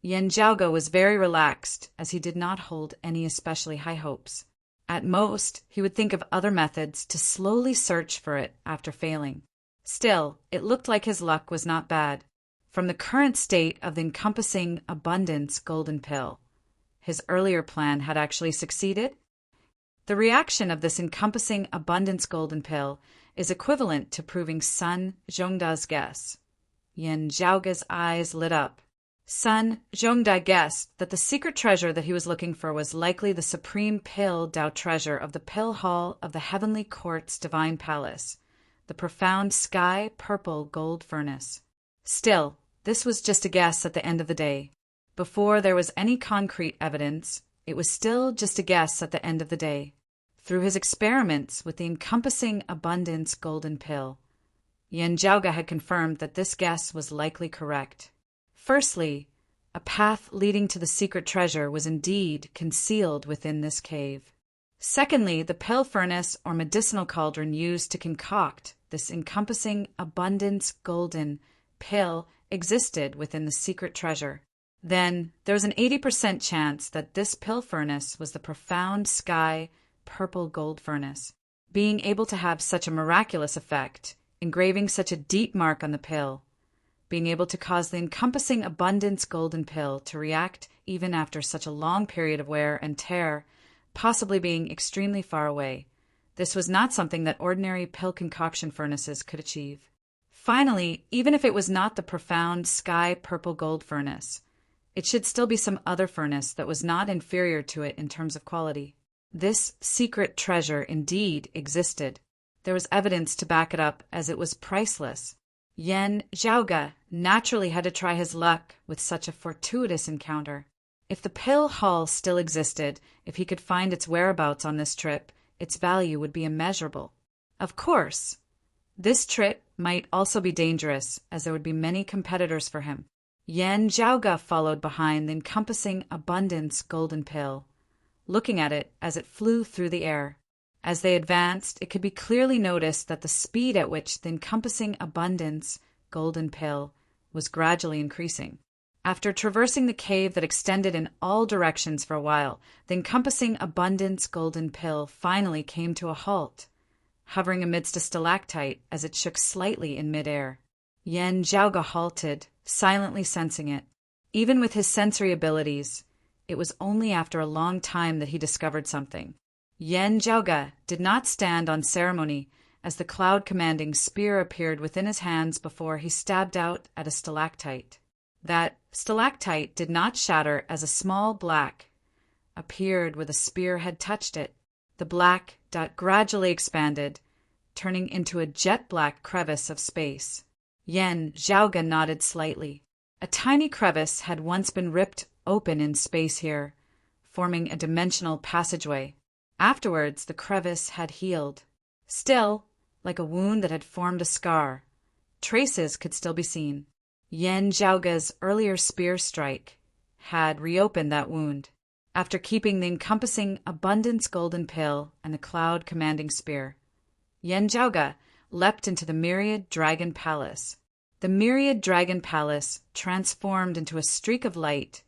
Yan Zhaoge was very relaxed, as he did not hold any especially high hopes. At most, he would think of other methods to slowly search for it after failing. Still, it looked like his luck was not bad. From the current state of the encompassing abundance golden pill, his earlier plan had actually succeeded. The reaction of this encompassing abundance golden pill is equivalent to proving Sun Zhongda's guess. Yan Zhaoge's eyes lit up. Sun Zhongda guessed that the secret treasure that he was looking for was likely the supreme pill Dao treasure of the pill hall of the Heavenly Court's Divine Palace, the profound sky purple gold furnace. Still, this was just a guess at the end of the day. Before there was any concrete evidence, it was still just a guess at the end of the day. Through his experiments with the encompassing abundance golden pill, Yan Zhaoge had confirmed that this guess was likely correct. Firstly, a path leading to the secret treasure was indeed concealed within this cave. Secondly, the pill furnace or medicinal cauldron used to concoct this encompassing abundance golden pill existed within the secret treasure. Then there was an 80% chance that this pill furnace was the profound sky purple gold furnace. Being able to have such a miraculous effect, engraving such a deep mark on the pill, being able to cause the encompassing abundance golden pill to react even after such a long period of wear and tear, possibly being extremely far away. This was not something that ordinary pill concoction furnaces could achieve. Finally, even if it was not the profound sky purple gold furnace, it should still be some other furnace that was not inferior to it in terms of quality. This secret treasure indeed existed. There was evidence to back it up, as it was priceless. Yan Zhaoge naturally had to try his luck with such a fortuitous encounter. If the pill hall still existed, if he could find its whereabouts on this trip, its value would be immeasurable. Of course, this trip might also be dangerous, as there would be many competitors for him. Yan Zhaoge followed behind the encompassing abundance golden pill, looking at it as it flew through the air. As they advanced, it could be clearly noticed that the speed at which the encompassing abundance golden pill was gradually increasing. After traversing the cave that extended in all directions for a while, the encompassing abundance golden pill finally came to a halt, hovering amidst a stalactite as it shook slightly in midair. Yan Zhaoge halted, silently sensing it. Even with his sensory abilities, it was only after a long time that he discovered something. Yan Zhaoge did not stand on ceremony as the cloud-commanding spear appeared within his hands before he stabbed out at a stalactite. That stalactite did not shatter as a small black appeared where the spear had touched it. The black dot gradually expanded, turning into a jet-black crevice of space. Yan Zhaoge nodded slightly. A tiny crevice had once been ripped open in space here, forming a dimensional passageway. Afterwards, the crevice had healed. Still, like a wound that had formed a scar, traces could still be seen. Yan Zhaoge's earlier spear strike had reopened that wound, after keeping the encompassing abundance golden pill and the cloud commanding spear. Yan Zhaoge leapt into the myriad dragon palace. The myriad dragon palace transformed into a streak of light,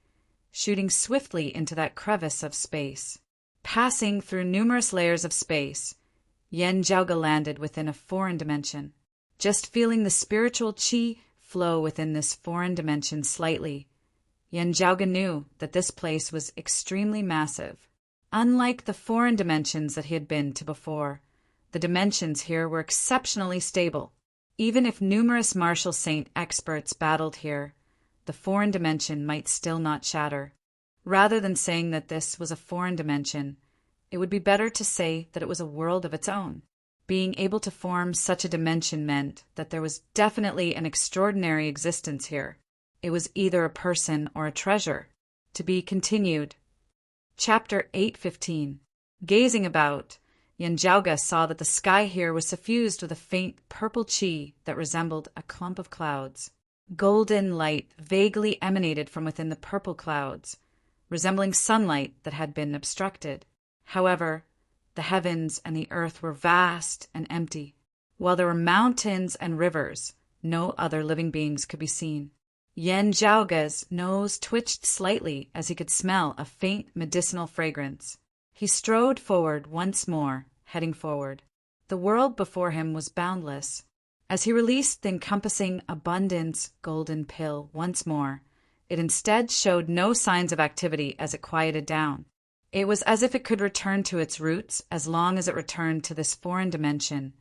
shooting swiftly into that crevice of space. Passing through numerous layers of space, Yan Zhaoge landed within a foreign dimension. Just feeling the spiritual qi flow within this foreign dimension slightly, Yan Zhaoge knew that this place was extremely massive. Unlike the foreign dimensions that he had been to before, the dimensions here were exceptionally stable. Even if numerous martial saint experts battled here, the foreign dimension might still not shatter. Rather than saying that this was a foreign dimension, it would be better to say that it was a world of its own. Being able to form such a dimension meant that there was definitely an extraordinary existence here. It was either a person or a treasure. To be continued. Chapter 8:15. Gazing about, Yan Zhaoge saw that the sky here was suffused with a faint purple qi that resembled a clump of clouds. Golden light vaguely emanated from within the purple clouds, resembling sunlight that had been obstructed. However, the heavens and the earth were vast and empty. While there were mountains and rivers, no other living beings could be seen. Yan Zhaoge's nose twitched slightly as he could smell a faint medicinal fragrance. He strode forward once more, heading forward. The world before him was boundless. As he released the encompassing abundance golden pill once more, it instead showed no signs of activity as it quieted down. It was as if it could return to its roots as long as it returned to this foreign dimension,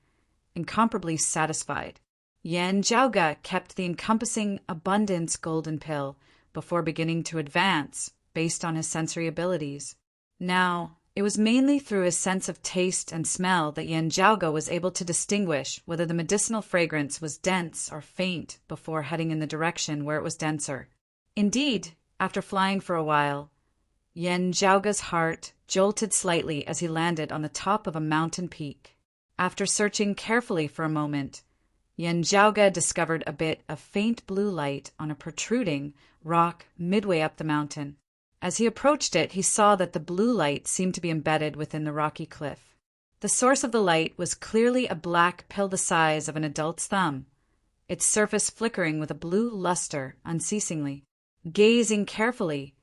incomparably satisfied. Yan Zhaoge kept the encompassing abundance golden pill before beginning to advance based on his sensory abilities. Now, it was mainly through his sense of taste and smell that Yan Zhaoge was able to distinguish whether the medicinal fragrance was dense or faint before heading in the direction where it was denser. Indeed, after flying for a while, Yan Zhaoge's heart jolted slightly as he landed on the top of a mountain peak. After searching carefully for a moment, Yan Zhaoge discovered a bit of faint blue light on a protruding rock midway up the mountain. As he approached it, he saw that the blue light seemed to be embedded within the rocky cliff. The source of the light was clearly a black pill the size of an adult's thumb, its surface flickering with a blue luster unceasingly. Gazing carefully,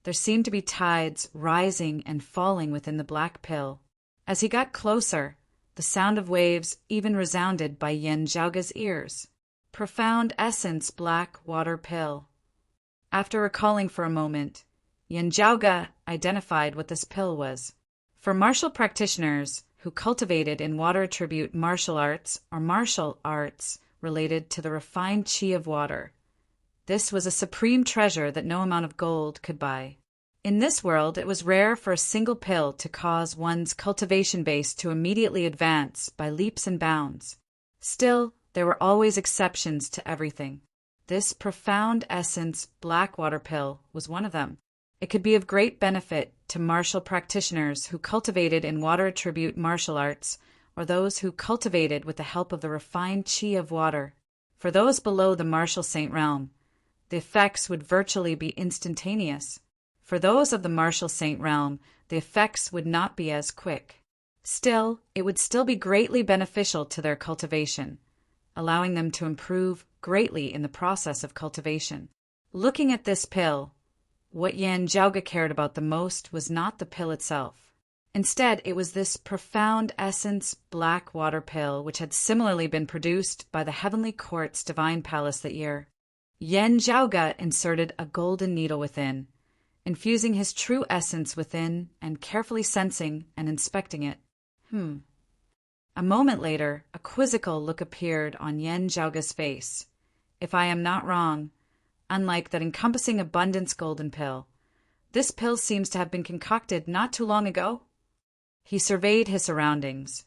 there seemed to be tides rising and falling within the black pill. As he got closer, the sound of waves even resounded by Yan Zhaoge's ears. Profound essence black water pill. After recalling for a moment, Yan Zhaoge identified what this pill was. For martial practitioners who cultivated in water attribute martial arts or martial arts related to the refined qi of water, this was a supreme treasure that no amount of gold could buy. In this world, it was rare for a single pill to cause one's cultivation base to immediately advance by leaps and bounds. Still, there were always exceptions to everything. This profound essence black water pill was one of them. It could be of great benefit to martial practitioners who cultivated in water attribute martial arts, or those who cultivated with the help of the refined qi of water. For those below the martial saint realm, the effects would virtually be instantaneous. For those of the martial saint realm, the effects would not be as quick. Still, it would still be greatly beneficial to their cultivation, allowing them to improve greatly in the process of cultivation. Looking at this pill, what Yan Zhaoge cared about the most was not the pill itself. Instead, it was this profound essence black water pill which had similarly been produced by the Heavenly Court's Divine Palace that year. Yan Zhaoge inserted a golden needle within, infusing his true essence within and carefully sensing and inspecting it. A moment later, a quizzical look appeared on Yan Zhaoge's face. If I am not wrong, unlike that encompassing abundance golden pill, this pill seems to have been concocted not too long ago. He surveyed his surroundings.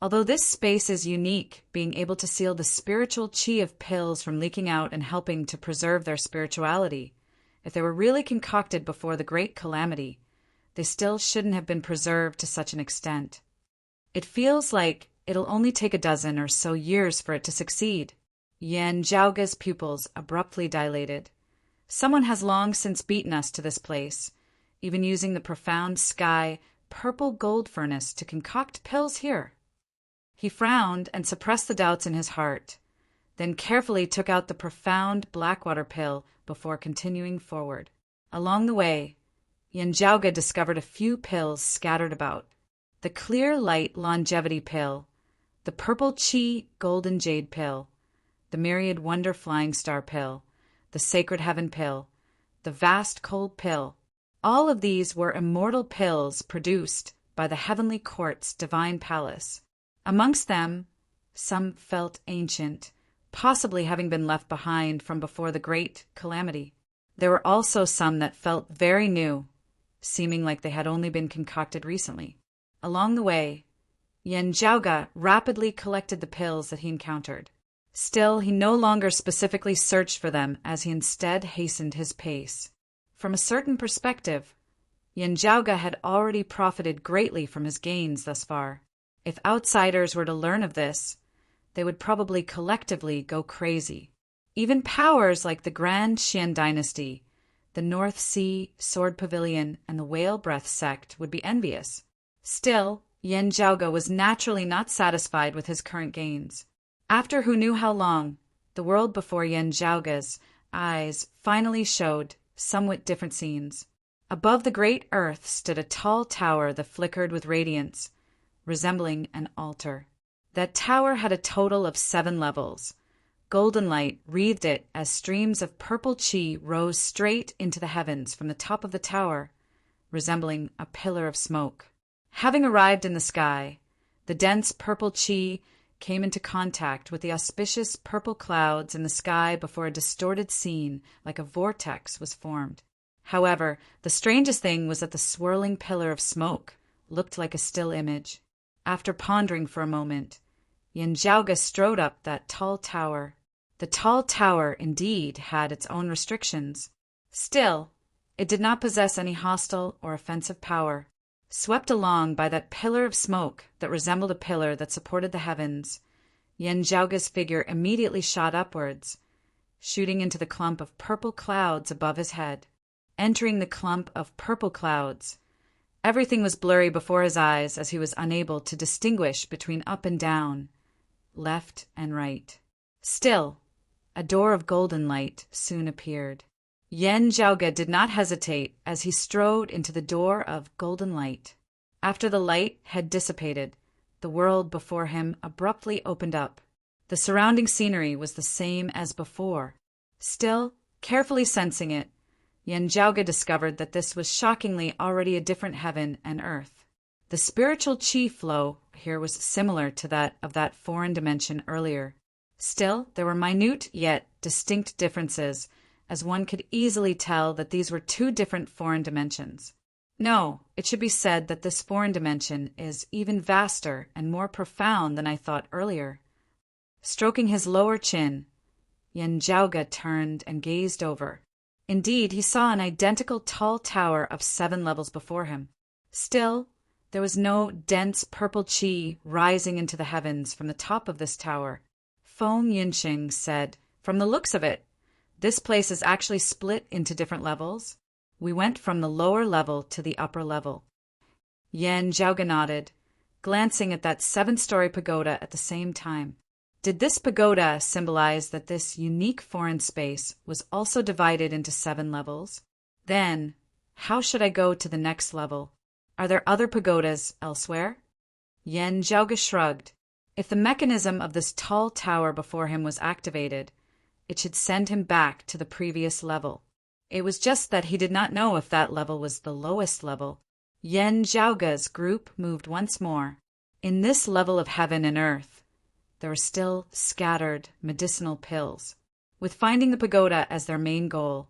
Although this space is unique, being able to seal the spiritual chi of pills from leaking out and helping to preserve their spirituality, if they were really concocted before the great calamity, they still shouldn't have been preserved to such an extent. It feels like it'll only take a dozen or so years for it to succeed. Yan Zhaoga's pupils abruptly dilated. Someone has long since beaten us to this place, even using the profound sky purple gold furnace to concoct pills here. He frowned and suppressed the doubts in his heart, then carefully took out the profound blackwater pill before continuing forward. Along the way, Yan Zhaoga discovered a few pills scattered about. The clear light longevity pill, the purple chi golden jade pill, the myriad wonder flying star pill, the sacred heaven pill, the vast cold pill. All of these were immortal pills produced by the heavenly court's divine palace. Amongst them, some felt ancient, possibly having been left behind from before the great calamity. There were also some that felt very new, seeming like they had only been concocted recently. Along the way, Yan Zhaoga rapidly collected the pills that he encountered. Still, he no longer specifically searched for them, as he instead hastened his pace. From a certain perspective, Yan Zhaoga had already profited greatly from his gains thus far. If outsiders were to learn of this, they would probably collectively go crazy. Even powers like the Grand Xian dynasty, the North Sea Sword Pavilion, and the Whale Breath sect would be envious. Still, Yan Zhaoga was naturally not satisfied with his current gains. After who knew how long, the world before Yan Zhaoga's eyes finally showed somewhat different scenes. Above the great earth stood a tall tower that flickered with radiance, resembling an altar. That tower had a total of 7 levels. Golden light wreathed it as streams of purple chi rose straight into the heavens from the top of the tower, resembling a pillar of smoke. Having arrived in the sky, the dense purple chi came into contact with the auspicious purple clouds in the sky before a distorted scene like a vortex was formed. However, the strangest thing was that the swirling pillar of smoke looked like a still image. After pondering for a moment, Yan Zhaoga strode up that tall tower. The tall tower, indeed, had its own restrictions. Still, it did not possess any hostile or offensive power. Swept along by that pillar of smoke that resembled a pillar that supported the heavens, Yan Zhaoga's figure immediately shot upwards, shooting into the clump of purple clouds above his head. Entering the clump of purple clouds, everything was blurry before his eyes as he was unable to distinguish between up and down, left and right. Still, a door of golden light soon appeared. Yan Zhaoga did not hesitate as he strode into the door of golden light. After the light had dissipated, the world before him abruptly opened up. The surrounding scenery was the same as before. Still, carefully sensing it, Yan Zhaoga discovered that this was shockingly already a different heaven and earth. The spiritual chi flow here was similar to that of that foreign dimension earlier. Still, there were minute yet distinct differences, as one could easily tell that these were 2 different foreign dimensions. No, it should be said that this foreign dimension is even vaster and more profound than I thought earlier. Stroking his lower chin, Yan Zhaoga turned and gazed over. Indeed, he saw an identical tall tower of 7 levels before him. Still, there was no dense purple chi rising into the heavens from the top of this tower. Feng Yinxing said, "From the looks of it, this place is actually split into different levels. We went from the lower level to the upper level." Yan Zhaoga nodded, glancing at that 7-story pagoda at the same time. Did this pagoda symbolize that this unique foreign space was also divided into 7 levels? Then, how should I go to the next level? Are there other pagodas elsewhere? Yan Zhaoga shrugged. If the mechanism of this tall tower before him was activated, it should send him back to the previous level. It was just that he did not know if that level was the lowest level. Yan Zhaoga's group moved once more. In this level of heaven and earth, there were still scattered medicinal pills. With finding the pagoda as their main goal,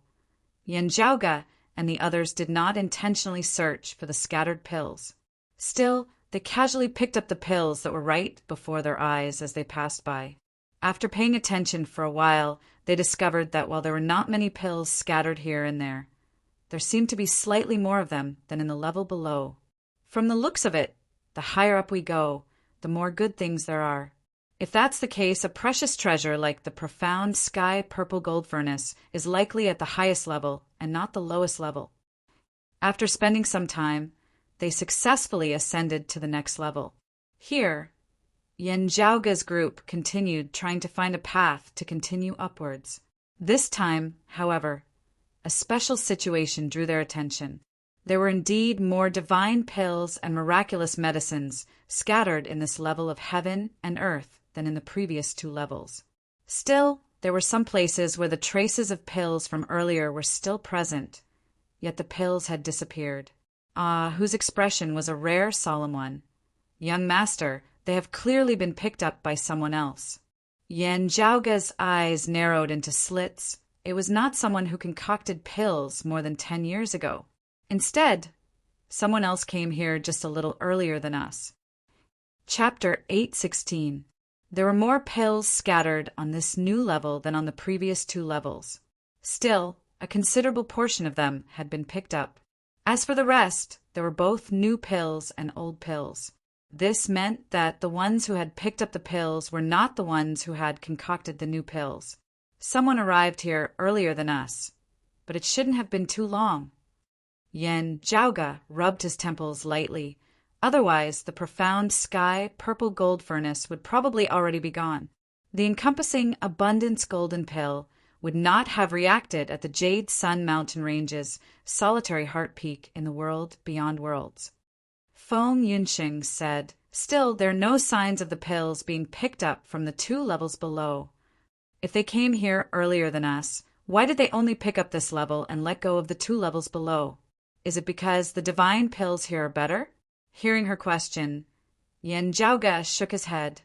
Yan Zhaoga and the others did not intentionally search for the scattered pills. Still, They casually picked up the pills that were right before their eyes as they passed by. After paying attention for a while, they discovered that while there were not many pills scattered here and there seemed to be slightly more of them than in the level below. From the looks of it, the higher up we go, the more good things there are. If that's the case, a precious treasure like the profound sky purple gold furnace is likely at the highest level and not the lowest level. After spending some time, they successfully ascended to the next level. Here, Yen Zhaoge's group continued trying to find a path to continue upwards. This time, however, a special situation drew their attention. There were indeed more divine pills and miraculous medicines scattered in this level of heaven and earth than in the previous 2 levels. Still, there were some places where the traces of pills from earlier were still present, yet the pills had disappeared. Whose expression was a rare, solemn one. Young master, they have clearly been picked up by someone else. Yen Zhaoge's eyes narrowed into slits. It was not someone who concocted pills more than 10 years ago. Instead, someone else came here just a little earlier than us. Chapter 8:16. There were more pills scattered on this new level than on the previous 2 levels. Still, a considerable portion of them had been picked up. As for the rest, there were both new pills and old pills. This meant that the ones who had picked up the pills were not the ones who had concocted the new pills. Someone arrived here earlier than us, but it shouldn't have been too long. Yen Zhaoge rubbed his temples lightly. Otherwise, the profound sky purple gold furnace would probably already be gone. The encompassing abundance golden pill would not have reacted at the Jade Sun Mountain Range's solitary heart peak in the world beyond worlds. Feng Yunxing said, "Still, there are no signs of the pills being picked up from the 2 levels below. If they came here earlier than us, why did they only pick up this level and let go of the 2 levels below? Is it because the divine pills here are better?" Hearing her question, Yen Zhaoge shook his head.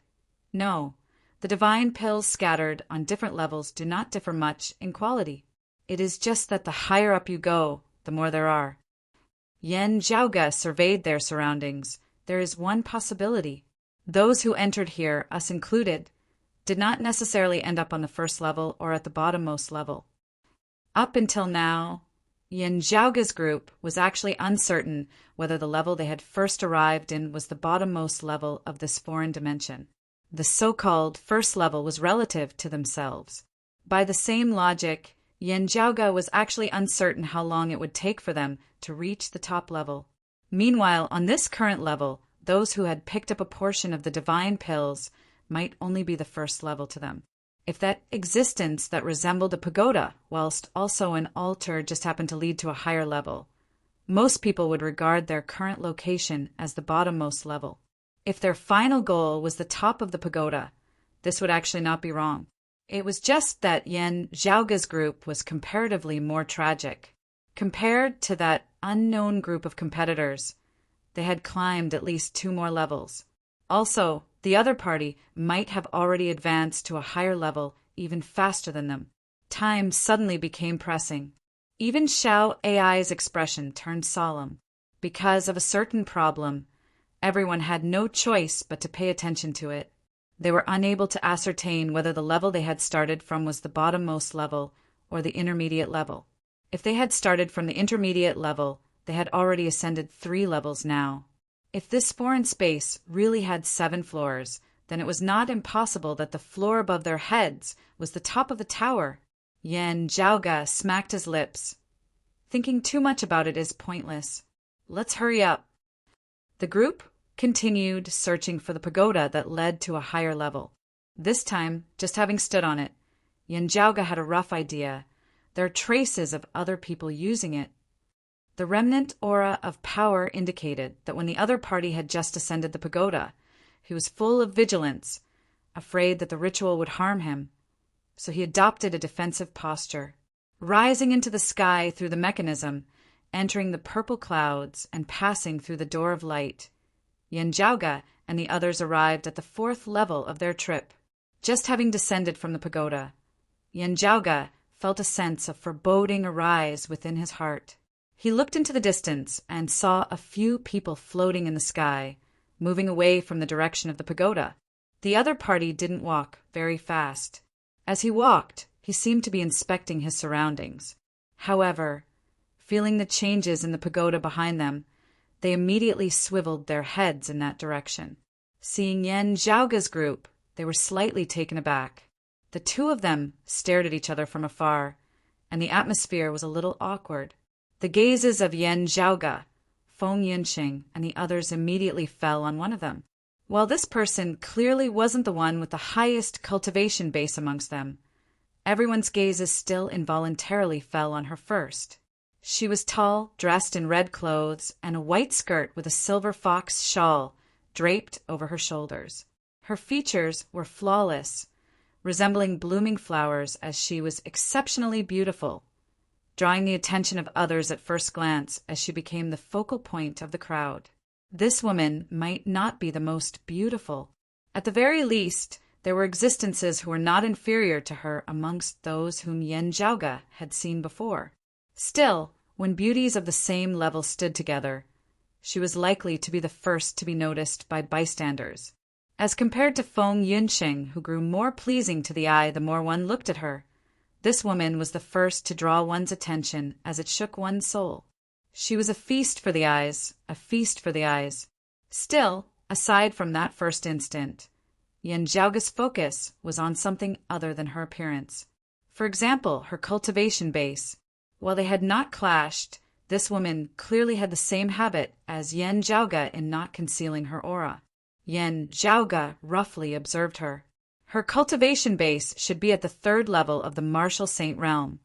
No, the divine pills scattered on different levels do not differ much in quality. It is just that the higher up you go, the more there are. Yen Zhaoge surveyed their surroundings. There is one possibility. Those who entered here, us included, did not necessarily end up on the first level or at the bottommost level. Up until now, Yen Zhaoge's group was actually uncertain whether the level they had first arrived in was the bottommost level of this foreign dimension. The so-called first level was relative to themselves. By the same logic, Yen Zhaoge was actually uncertain how long it would take for them to reach the top level. Meanwhile, on this current level, those who had picked up a portion of the divine pills might only be the first level to them. If that existence that resembled a pagoda, whilst also an altar, just happened to lead to a higher level, most people would regard their current location as the bottommost level. If their final goal was the top of the pagoda, this would actually not be wrong. It was just that Yen Zhaoge's group was comparatively more tragic. Compared to that unknown group of competitors, they had climbed at least 2 more levels. Also, the other party might have already advanced to a higher level even faster than them. Time suddenly became pressing. Even Xiao AI's expression turned solemn. Because of a certain problem, everyone had no choice but to pay attention to it. They were unable to ascertain whether the level they had started from was the bottommost level or the intermediate level. If they had started from the intermediate level, they had already ascended 3 levels now. If this foreign space really had 7 floors, then it was not impossible that the floor above their heads was the top of the tower. Yen Zhaoge smacked his lips. Thinking too much about it is pointless. Let's hurry up. The group continued searching for the pagoda that led to a higher level. This time, just having stood on it, Yen Zhaoge had a rough idea. There are traces of other people using it. The remnant aura of power indicated that when the other party had just ascended the pagoda, he was full of vigilance, afraid that the ritual would harm him, so he adopted a defensive posture. Rising into the sky through the mechanism, entering the purple clouds and passing through the door of light, Yen Zhaoge and the others arrived at the 4th level of their trip. Just having descended from the pagoda, Yen Zhaoge felt a sense of foreboding arise within his heart. He looked into the distance and saw a few people floating in the sky, moving away from the direction of the pagoda. The other party didn't walk very fast. As he walked, he seemed to be inspecting his surroundings. However, feeling the changes in the pagoda behind them, they immediately swiveled their heads in that direction. Seeing Yan Zhaoga's group, they were slightly taken aback. The two of them stared at each other from afar, and the atmosphere was a little awkward. The gazes of Yan Zhaoga, Feng Yunxing, and the others immediately fell on one of them. While this person clearly wasn't the one with the highest cultivation base amongst them, everyone's gazes still involuntarily fell on her first. She was tall, dressed in red clothes, and a white skirt with a silver fox shawl draped over her shoulders. Her features were flawless, resembling blooming flowers, as she was exceptionally beautiful, drawing the attention of others at first glance as she became the focal point of the crowd. This woman might not be the most beautiful. At the very least, there were existences who were not inferior to her amongst those whom Yan Zhaoga had seen before. Still, when beauties of the same level stood together, she was likely to be the first to be noticed by bystanders. As compared to Feng Yunxing, who grew more pleasing to the eye the more one looked at her, this woman was the first to draw one's attention as it shook one's soul. She was a feast for the eyes, a feast for the eyes. Still, aside from that first instant, Yan Zhaoga's focus was on something other than her appearance. For example, her cultivation base. While they had not clashed, this woman clearly had the same habit as Yan Zhaoga in not concealing her aura. Yan Zhaoga roughly observed her. Her cultivation base should be at the third level of the martial saint realm,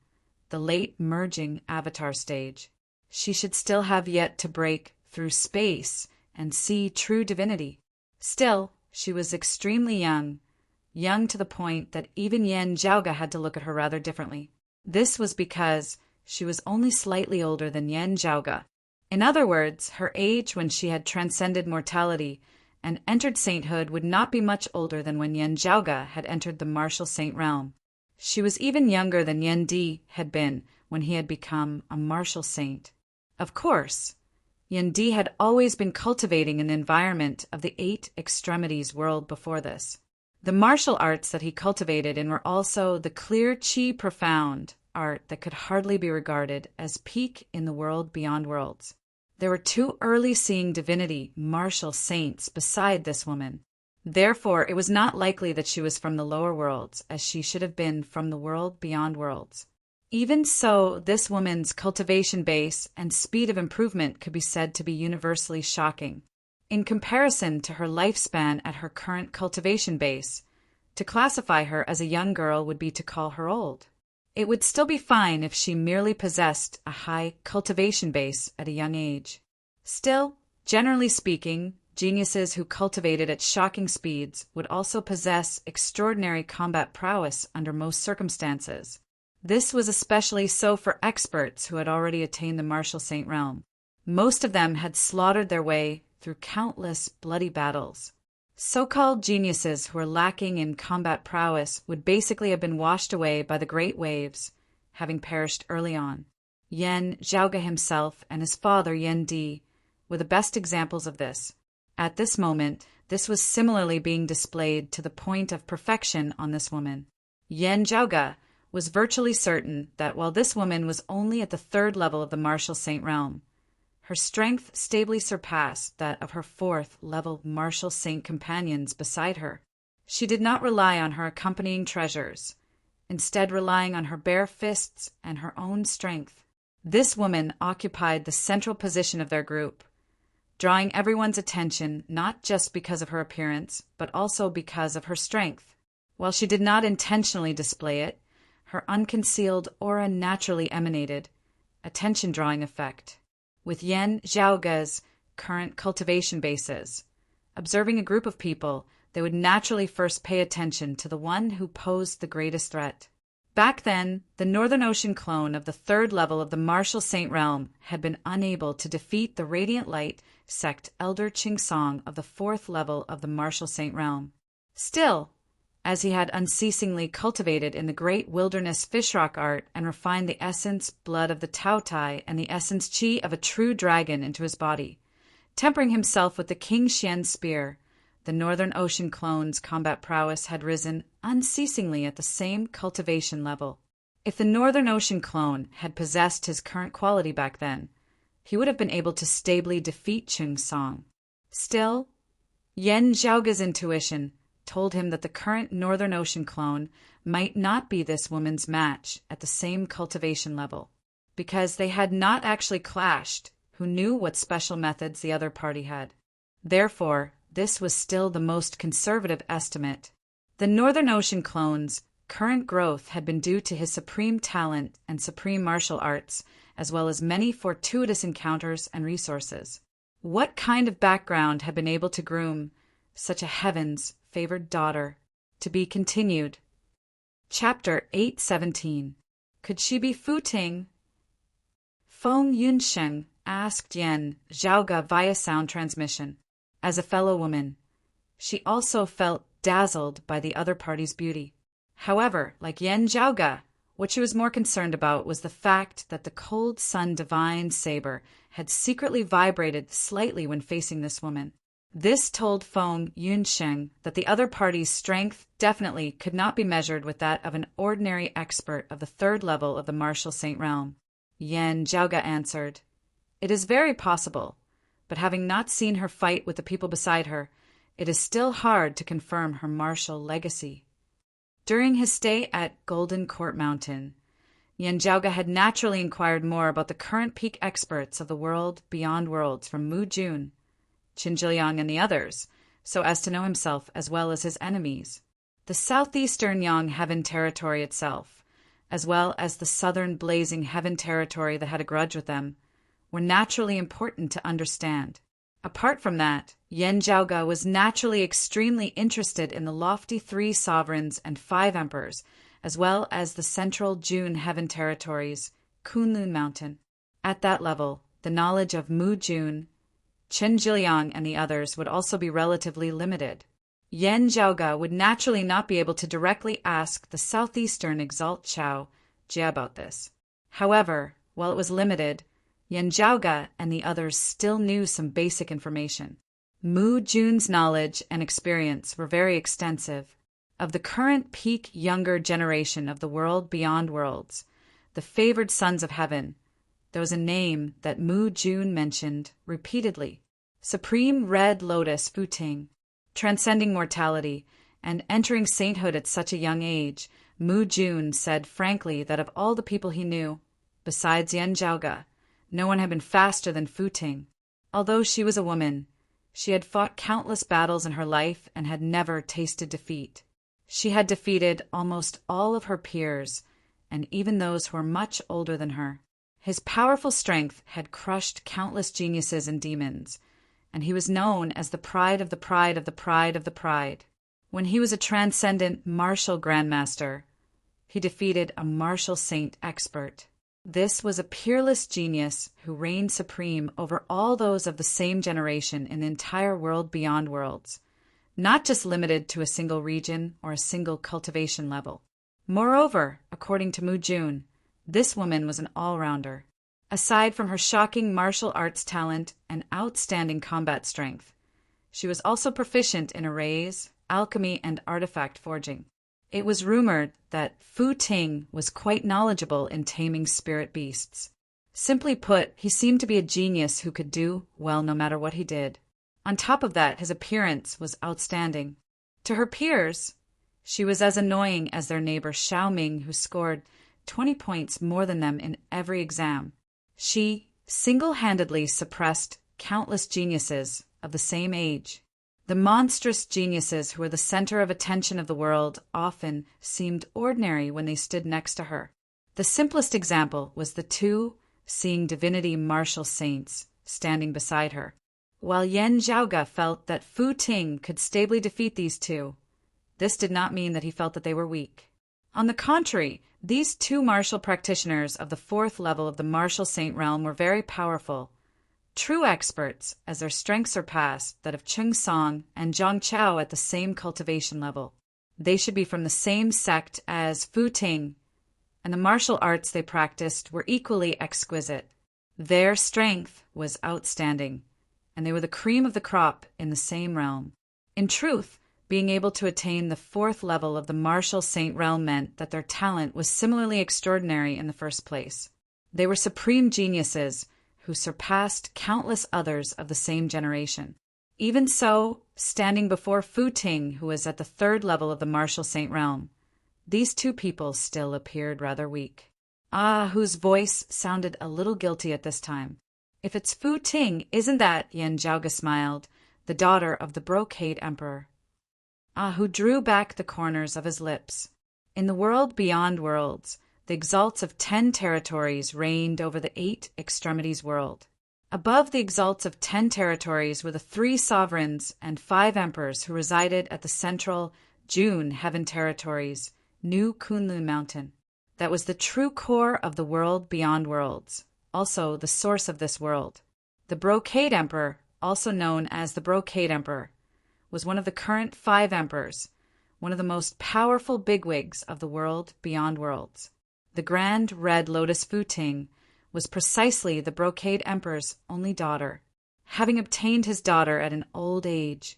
the late merging avatar stage. She should still have yet to break through space and see true divinity. Still, she was extremely young to the point that even Yan Zhaoga had to look at her rather differently. This was because she was only slightly older than Yan Zhaoga. In other words, her age when she had transcended mortality and entered sainthood would not be much older than when Yan Zhaoga had entered the martial saint realm. She was even younger than Yan Di had been when he had become a martial saint. Of course, Yan Di had always been cultivating an environment of the 8 extremities world before this. The martial arts that he cultivated in were also the clear chi profound art that could hardly be regarded as peak in the world beyond worlds. There were 2 early-seeing divinity martial saints beside this woman. Therefore, it was not likely that she was from the lower worlds, as she should have been from the world beyond worlds. Even so, this woman's cultivation base and speed of improvement could be said to be universally shocking. In comparison to her lifespan at her current cultivation base, to classify her as a young girl would be to call her old. It would still be fine if she merely possessed a high cultivation base at a young age. Still, generally speaking, geniuses who cultivated at shocking speeds would also possess extraordinary combat prowess under most circumstances. This was especially so for experts who had already attained the martial saint realm. Most of them had slaughtered their way through countless bloody battles. So-called geniuses who were lacking in combat prowess would basically have been washed away by the great waves, having perished early on. Yan Zhaoga himself and his father Yan Di were the best examples of this. At this moment, this was similarly being displayed to the point of perfection on this woman. Yan Zhaoga was virtually certain that while this woman was only at the 3rd level of the martial saint realm, her strength stably surpassed that of her 4th level martial saint companions beside her. She did not rely on her accompanying treasures, instead relying on her bare fists and her own strength. This woman occupied the central position of their group, drawing everyone's attention not just because of her appearance, but also because of her strength. While she did not intentionally display it, her unconcealed aura naturally emanated, attention-drawing effect. With Yan Zhaoga's current cultivation bases, observing a group of people, they would naturally first pay attention to the one who posed the greatest threat. Back then, the Northern Ocean clone of the 3rd level of the martial saint realm had been unable to defeat the Radiant Light sect Elder Qingsong of the 4th level of the martial saint realm. Still, as he had unceasingly cultivated in the great wilderness fishrock art and refined the essence blood of the Tao Tai and the essence chi of a true dragon into his body, Tempering himself with the King Xian's spear, the Northern Ocean clone's combat prowess had risen unceasingly at the same cultivation level. If the Northern Ocean clone had possessed his current quality back then, he would have been able to stably defeat Cheng Song. Still, Yan Zhaoga's intuition told him that the current Northern Ocean clone might not be this woman's match at the same cultivation level, because they had not actually clashed. Who knew what special methods the other party had? Therefore, this was still the most conservative estimate. The Northern Ocean clone's current growth had been due to his supreme talent and supreme martial arts, as well as many fortuitous encounters and resources. What kind of background had been able to groom such a heaven's favored daughter? To be continued. Chapter 817. Could she be Fu Ting? Feng Yunsheng asked Yan Zhaoga via sound transmission. As a fellow woman, she also felt dazzled by the other party's beauty. However, like Yan Zhaoga, what she was more concerned about was the fact that the cold sun divine saber had secretly vibrated slightly when facing this woman. This told Feng Yunsheng that the other party's strength definitely could not be measured with that of an ordinary expert of the third level of the martial saint realm. Yan Zhaoga answered, "It is very possible, but having not seen her fight with the people beside her, it is still hard to confirm her martial legacy." During his stay at Golden Court Mountain, Yan Zhaoga had naturally inquired more about the current peak experts of the world beyond worlds from Mu Jun, Qin Zhiliang, and the others, so as to know himself as well as his enemies. The southeastern Yang Heaven territory itself, as well as the southern blazing Heaven territory that had a grudge with them, were naturally important to understand. Apart from that, Yan Zhaoga was naturally extremely interested in the lofty 3 sovereigns and 5 emperors, as well as the central June Heaven territories, Kunlun Mountain. At that level, the knowledge of Mu Jun, Qin Zhiliang, and the others would also be relatively limited. Yan Zhaoga would naturally not be able to directly ask the southeastern Exalt Chao Jia about this. However, while it was limited, Yan Zhaoga and the others still knew some basic information. Mu Jun's knowledge and experience were very extensive. Of the current peak younger generation of the world beyond worlds, the favored sons of heaven, there was a name that Mu Jun mentioned repeatedly: Supreme Red Lotus Fu Ting. Transcending mortality and entering sainthood at such a young age, Mu Jun said frankly that of all the people he knew, besides Yan Zhaoga, no one had been faster than Fu Ting. Although she was a woman, she had fought countless battles in her life and had never tasted defeat. She had defeated almost all of her peers, and even those who were much older than her. His powerful strength had crushed countless geniuses and demons, and he was known as the pride of the pride of the pride of the pride. When he was a transcendent martial grandmaster, he defeated a martial saint expert. This was a peerless genius who reigned supreme over all those of the same generation in the entire world beyond worlds, not just limited to a single region or a single cultivation level. Moreover, according to Mu Jun, this woman was an all-rounder. Aside from her shocking martial arts talent and outstanding combat strength, she was also proficient in arrays, alchemy, and artifact forging. It was rumored that Fu Ting was quite knowledgeable in taming spirit beasts. Simply put, he seemed to be a genius who could do well no matter what he did. On top of that, his appearance was outstanding. To her peers, she was as annoying as their neighbor Xiao Ming, who scored 20 points more than them in every exam. She single-handedly suppressed countless geniuses of the same age. The monstrous geniuses who were the center of attention of the world often seemed ordinary when they stood next to her. The simplest example was the 2 seeing divinity martial saints standing beside her. While Yan Zhaoga felt that Fu Ting could stably defeat these 2, this did not mean that he felt that they were weak. On the contrary, these 2 martial practitioners of the 4th level of the martial saint realm were very powerful, true experts, as their strength surpassed that of Cheng Song and Zhang Chao at the same cultivation level. They should be from the same sect as Fu Ting, and the martial arts they practiced were equally exquisite. Their strength was outstanding, and they were the cream of the crop in the same realm. In truth, being able to attain the 4th level of the martial saint realm meant that their talent was similarly extraordinary in the first place. They were supreme geniuses who surpassed countless others of the same generation. Even so, standing before Fu Ting, who was at the 3rd level of the martial saint realm, these two people still appeared rather weak. Whose voice sounded a little guilty at this time. If it's Fu Ting, isn't that, Yen Zhaoge smiled, the daughter of the Brocade Emperor? Who drew back the corners of his lips. In the world beyond worlds, the exalts of 10 territories reigned over the 8 extremities world. Above the exalts of 10 territories were the 3 sovereigns and 5 emperors who resided at the central June Heaven territories, New Kunlun Mountain. That was the true core of the world beyond worlds, also the source of this world. The Brocade Emperor, also known as the Brocade Emperor, was one of the current 5 emperors, one of the most powerful bigwigs of the world beyond worlds. The Grand Red Lotus Fu Ting was precisely the Brocade Emperor's only daughter. Having obtained his daughter at an old age,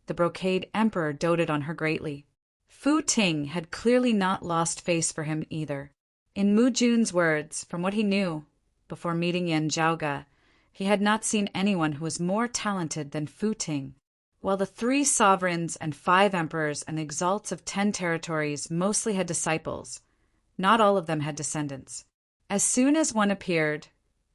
the Brocade Emperor doted on her greatly. Fu Ting had clearly not lost face for him either. In Mu Jun's words, from what he knew before meeting Yen Zhaoge, he had not seen anyone who was more talented than Fu Ting. While the 3 sovereigns and 5 emperors and the exalts of 10 territories mostly had disciples, not all of them had descendants. As soon as one appeared,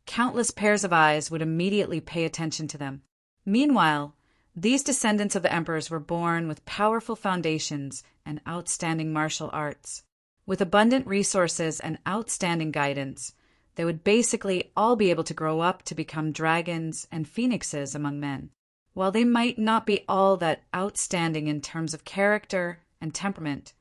countless pairs of eyes would immediately pay attention to them. Meanwhile, these descendants of the emperors were born with powerful foundations and outstanding martial arts. With abundant resources and outstanding guidance, they would basically all be able to grow up to become dragons and phoenixes among men. While they might not be all that outstanding in terms of character and temperament,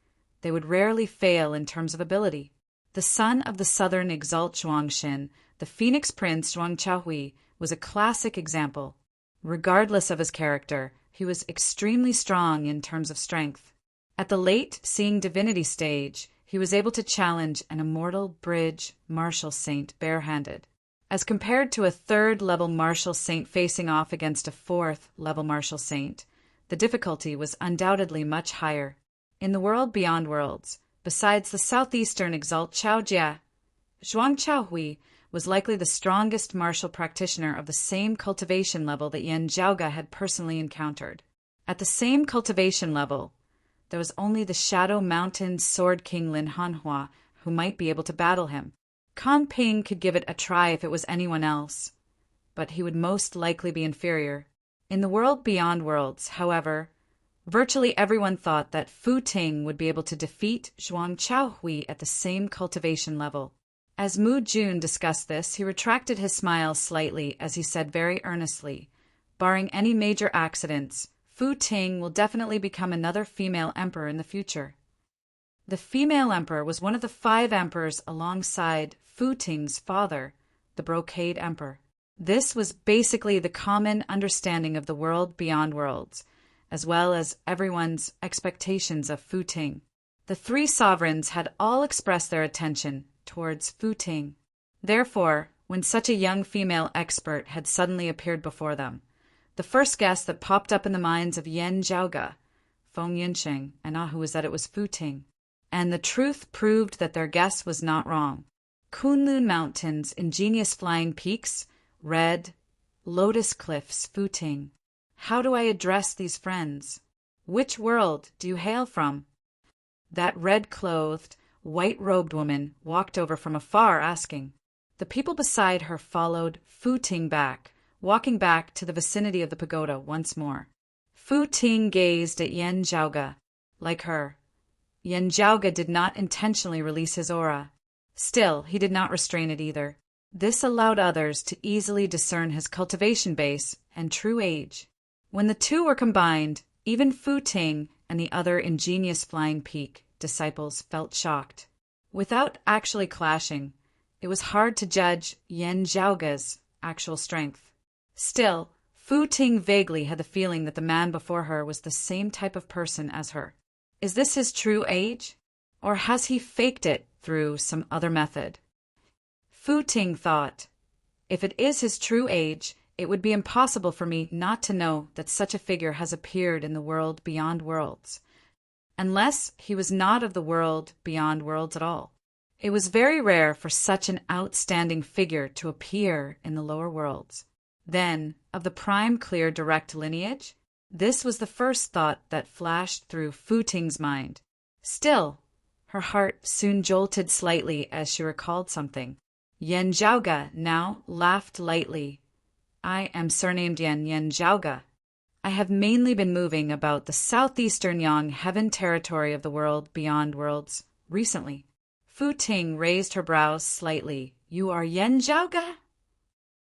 they would rarely fail in terms of ability. The son of the southern exalt Zhuangxin, the Phoenix Prince Zhuang Chaohui, was a classic example. Regardless of his character, he was extremely strong in terms of strength. At the late Seeing Divinity stage, he was able to challenge an immortal bridge martial saint barehanded. As compared to a 3rd-level martial saint facing off against a 4th-level martial saint, the difficulty was undoubtedly much higher. In the world beyond worlds, besides the southeastern exalt Chaojia, Zhuang Chaohui was likely the strongest martial practitioner of the same cultivation level that Yen Zhaoge had personally encountered. At the same cultivation level, there was only the Shadow Mountain Sword King Lin Hanhua who might be able to battle him. Kan Ping could give it a try if it was anyone else, but he would most likely be inferior. In the world beyond worlds, however, virtually everyone thought that Fu Ting would be able to defeat Zhuang Chaohui at the same cultivation level. As Mu Jun discussed this, he retracted his smile slightly as he said very earnestly, barring any major accidents, Fu Ting will definitely become another female emperor in the future. The female emperor was one of the 5 emperors alongside Fu Ting's father, the Brocade Emperor. This was basically the common understanding of the world beyond worlds, as well as everyone's expectations of Fu Ting. The 3 sovereigns had all expressed their attention towards Fu Ting. Therefore, when such a young female expert had suddenly appeared before them, the first guess that popped up in the minds of Yen Zhaoge, Feng Yinsheng, and Ahu was that it was Fu Ting. And the truth proved that their guess was not wrong. Kunlun Mountain's ingenious flying peaks, red, lotus cliffs, Fu Ting. How do I address these friends? Which world do you hail from? That red-clothed, white-robed woman walked over from afar, asking. The people beside her followed Fu Ting back, walking back to the vicinity of the pagoda once more. Fu Ting gazed at Yen Zhaoge. Like her, Yen Zhaoge did not intentionally release his aura. Still, he did not restrain it either. This allowed others to easily discern his cultivation base and true age. When the two were combined, even Fu Ting and the other ingenious flying peak disciples felt shocked. Without actually clashing, it was hard to judge Yen Zhaoge's actual strength. Still, Fu Ting vaguely had the feeling that the man before her was the same type of person as her. Is this his true age? Or has he faked it through some other method? Fu Ting thought, if it is his true age, It would be impossible for me not to know that such a figure has appeared in the world beyond worlds, unless he was not of the world beyond worlds at all. It was very rare for such an outstanding figure to appear in the lower worlds. Then, of the prime clear direct lineage, this was the first thought that flashed through Fu Ting's mind. Still, her heart soon jolted slightly as she recalled something. Yan Zhaoga now laughed lightly. I am surnamed Yan Zhaoga. I have mainly been moving about the southeastern Yang heaven territory of the world beyond worlds recently. Fu Ting raised her brows slightly. You are Yan Zhaoga?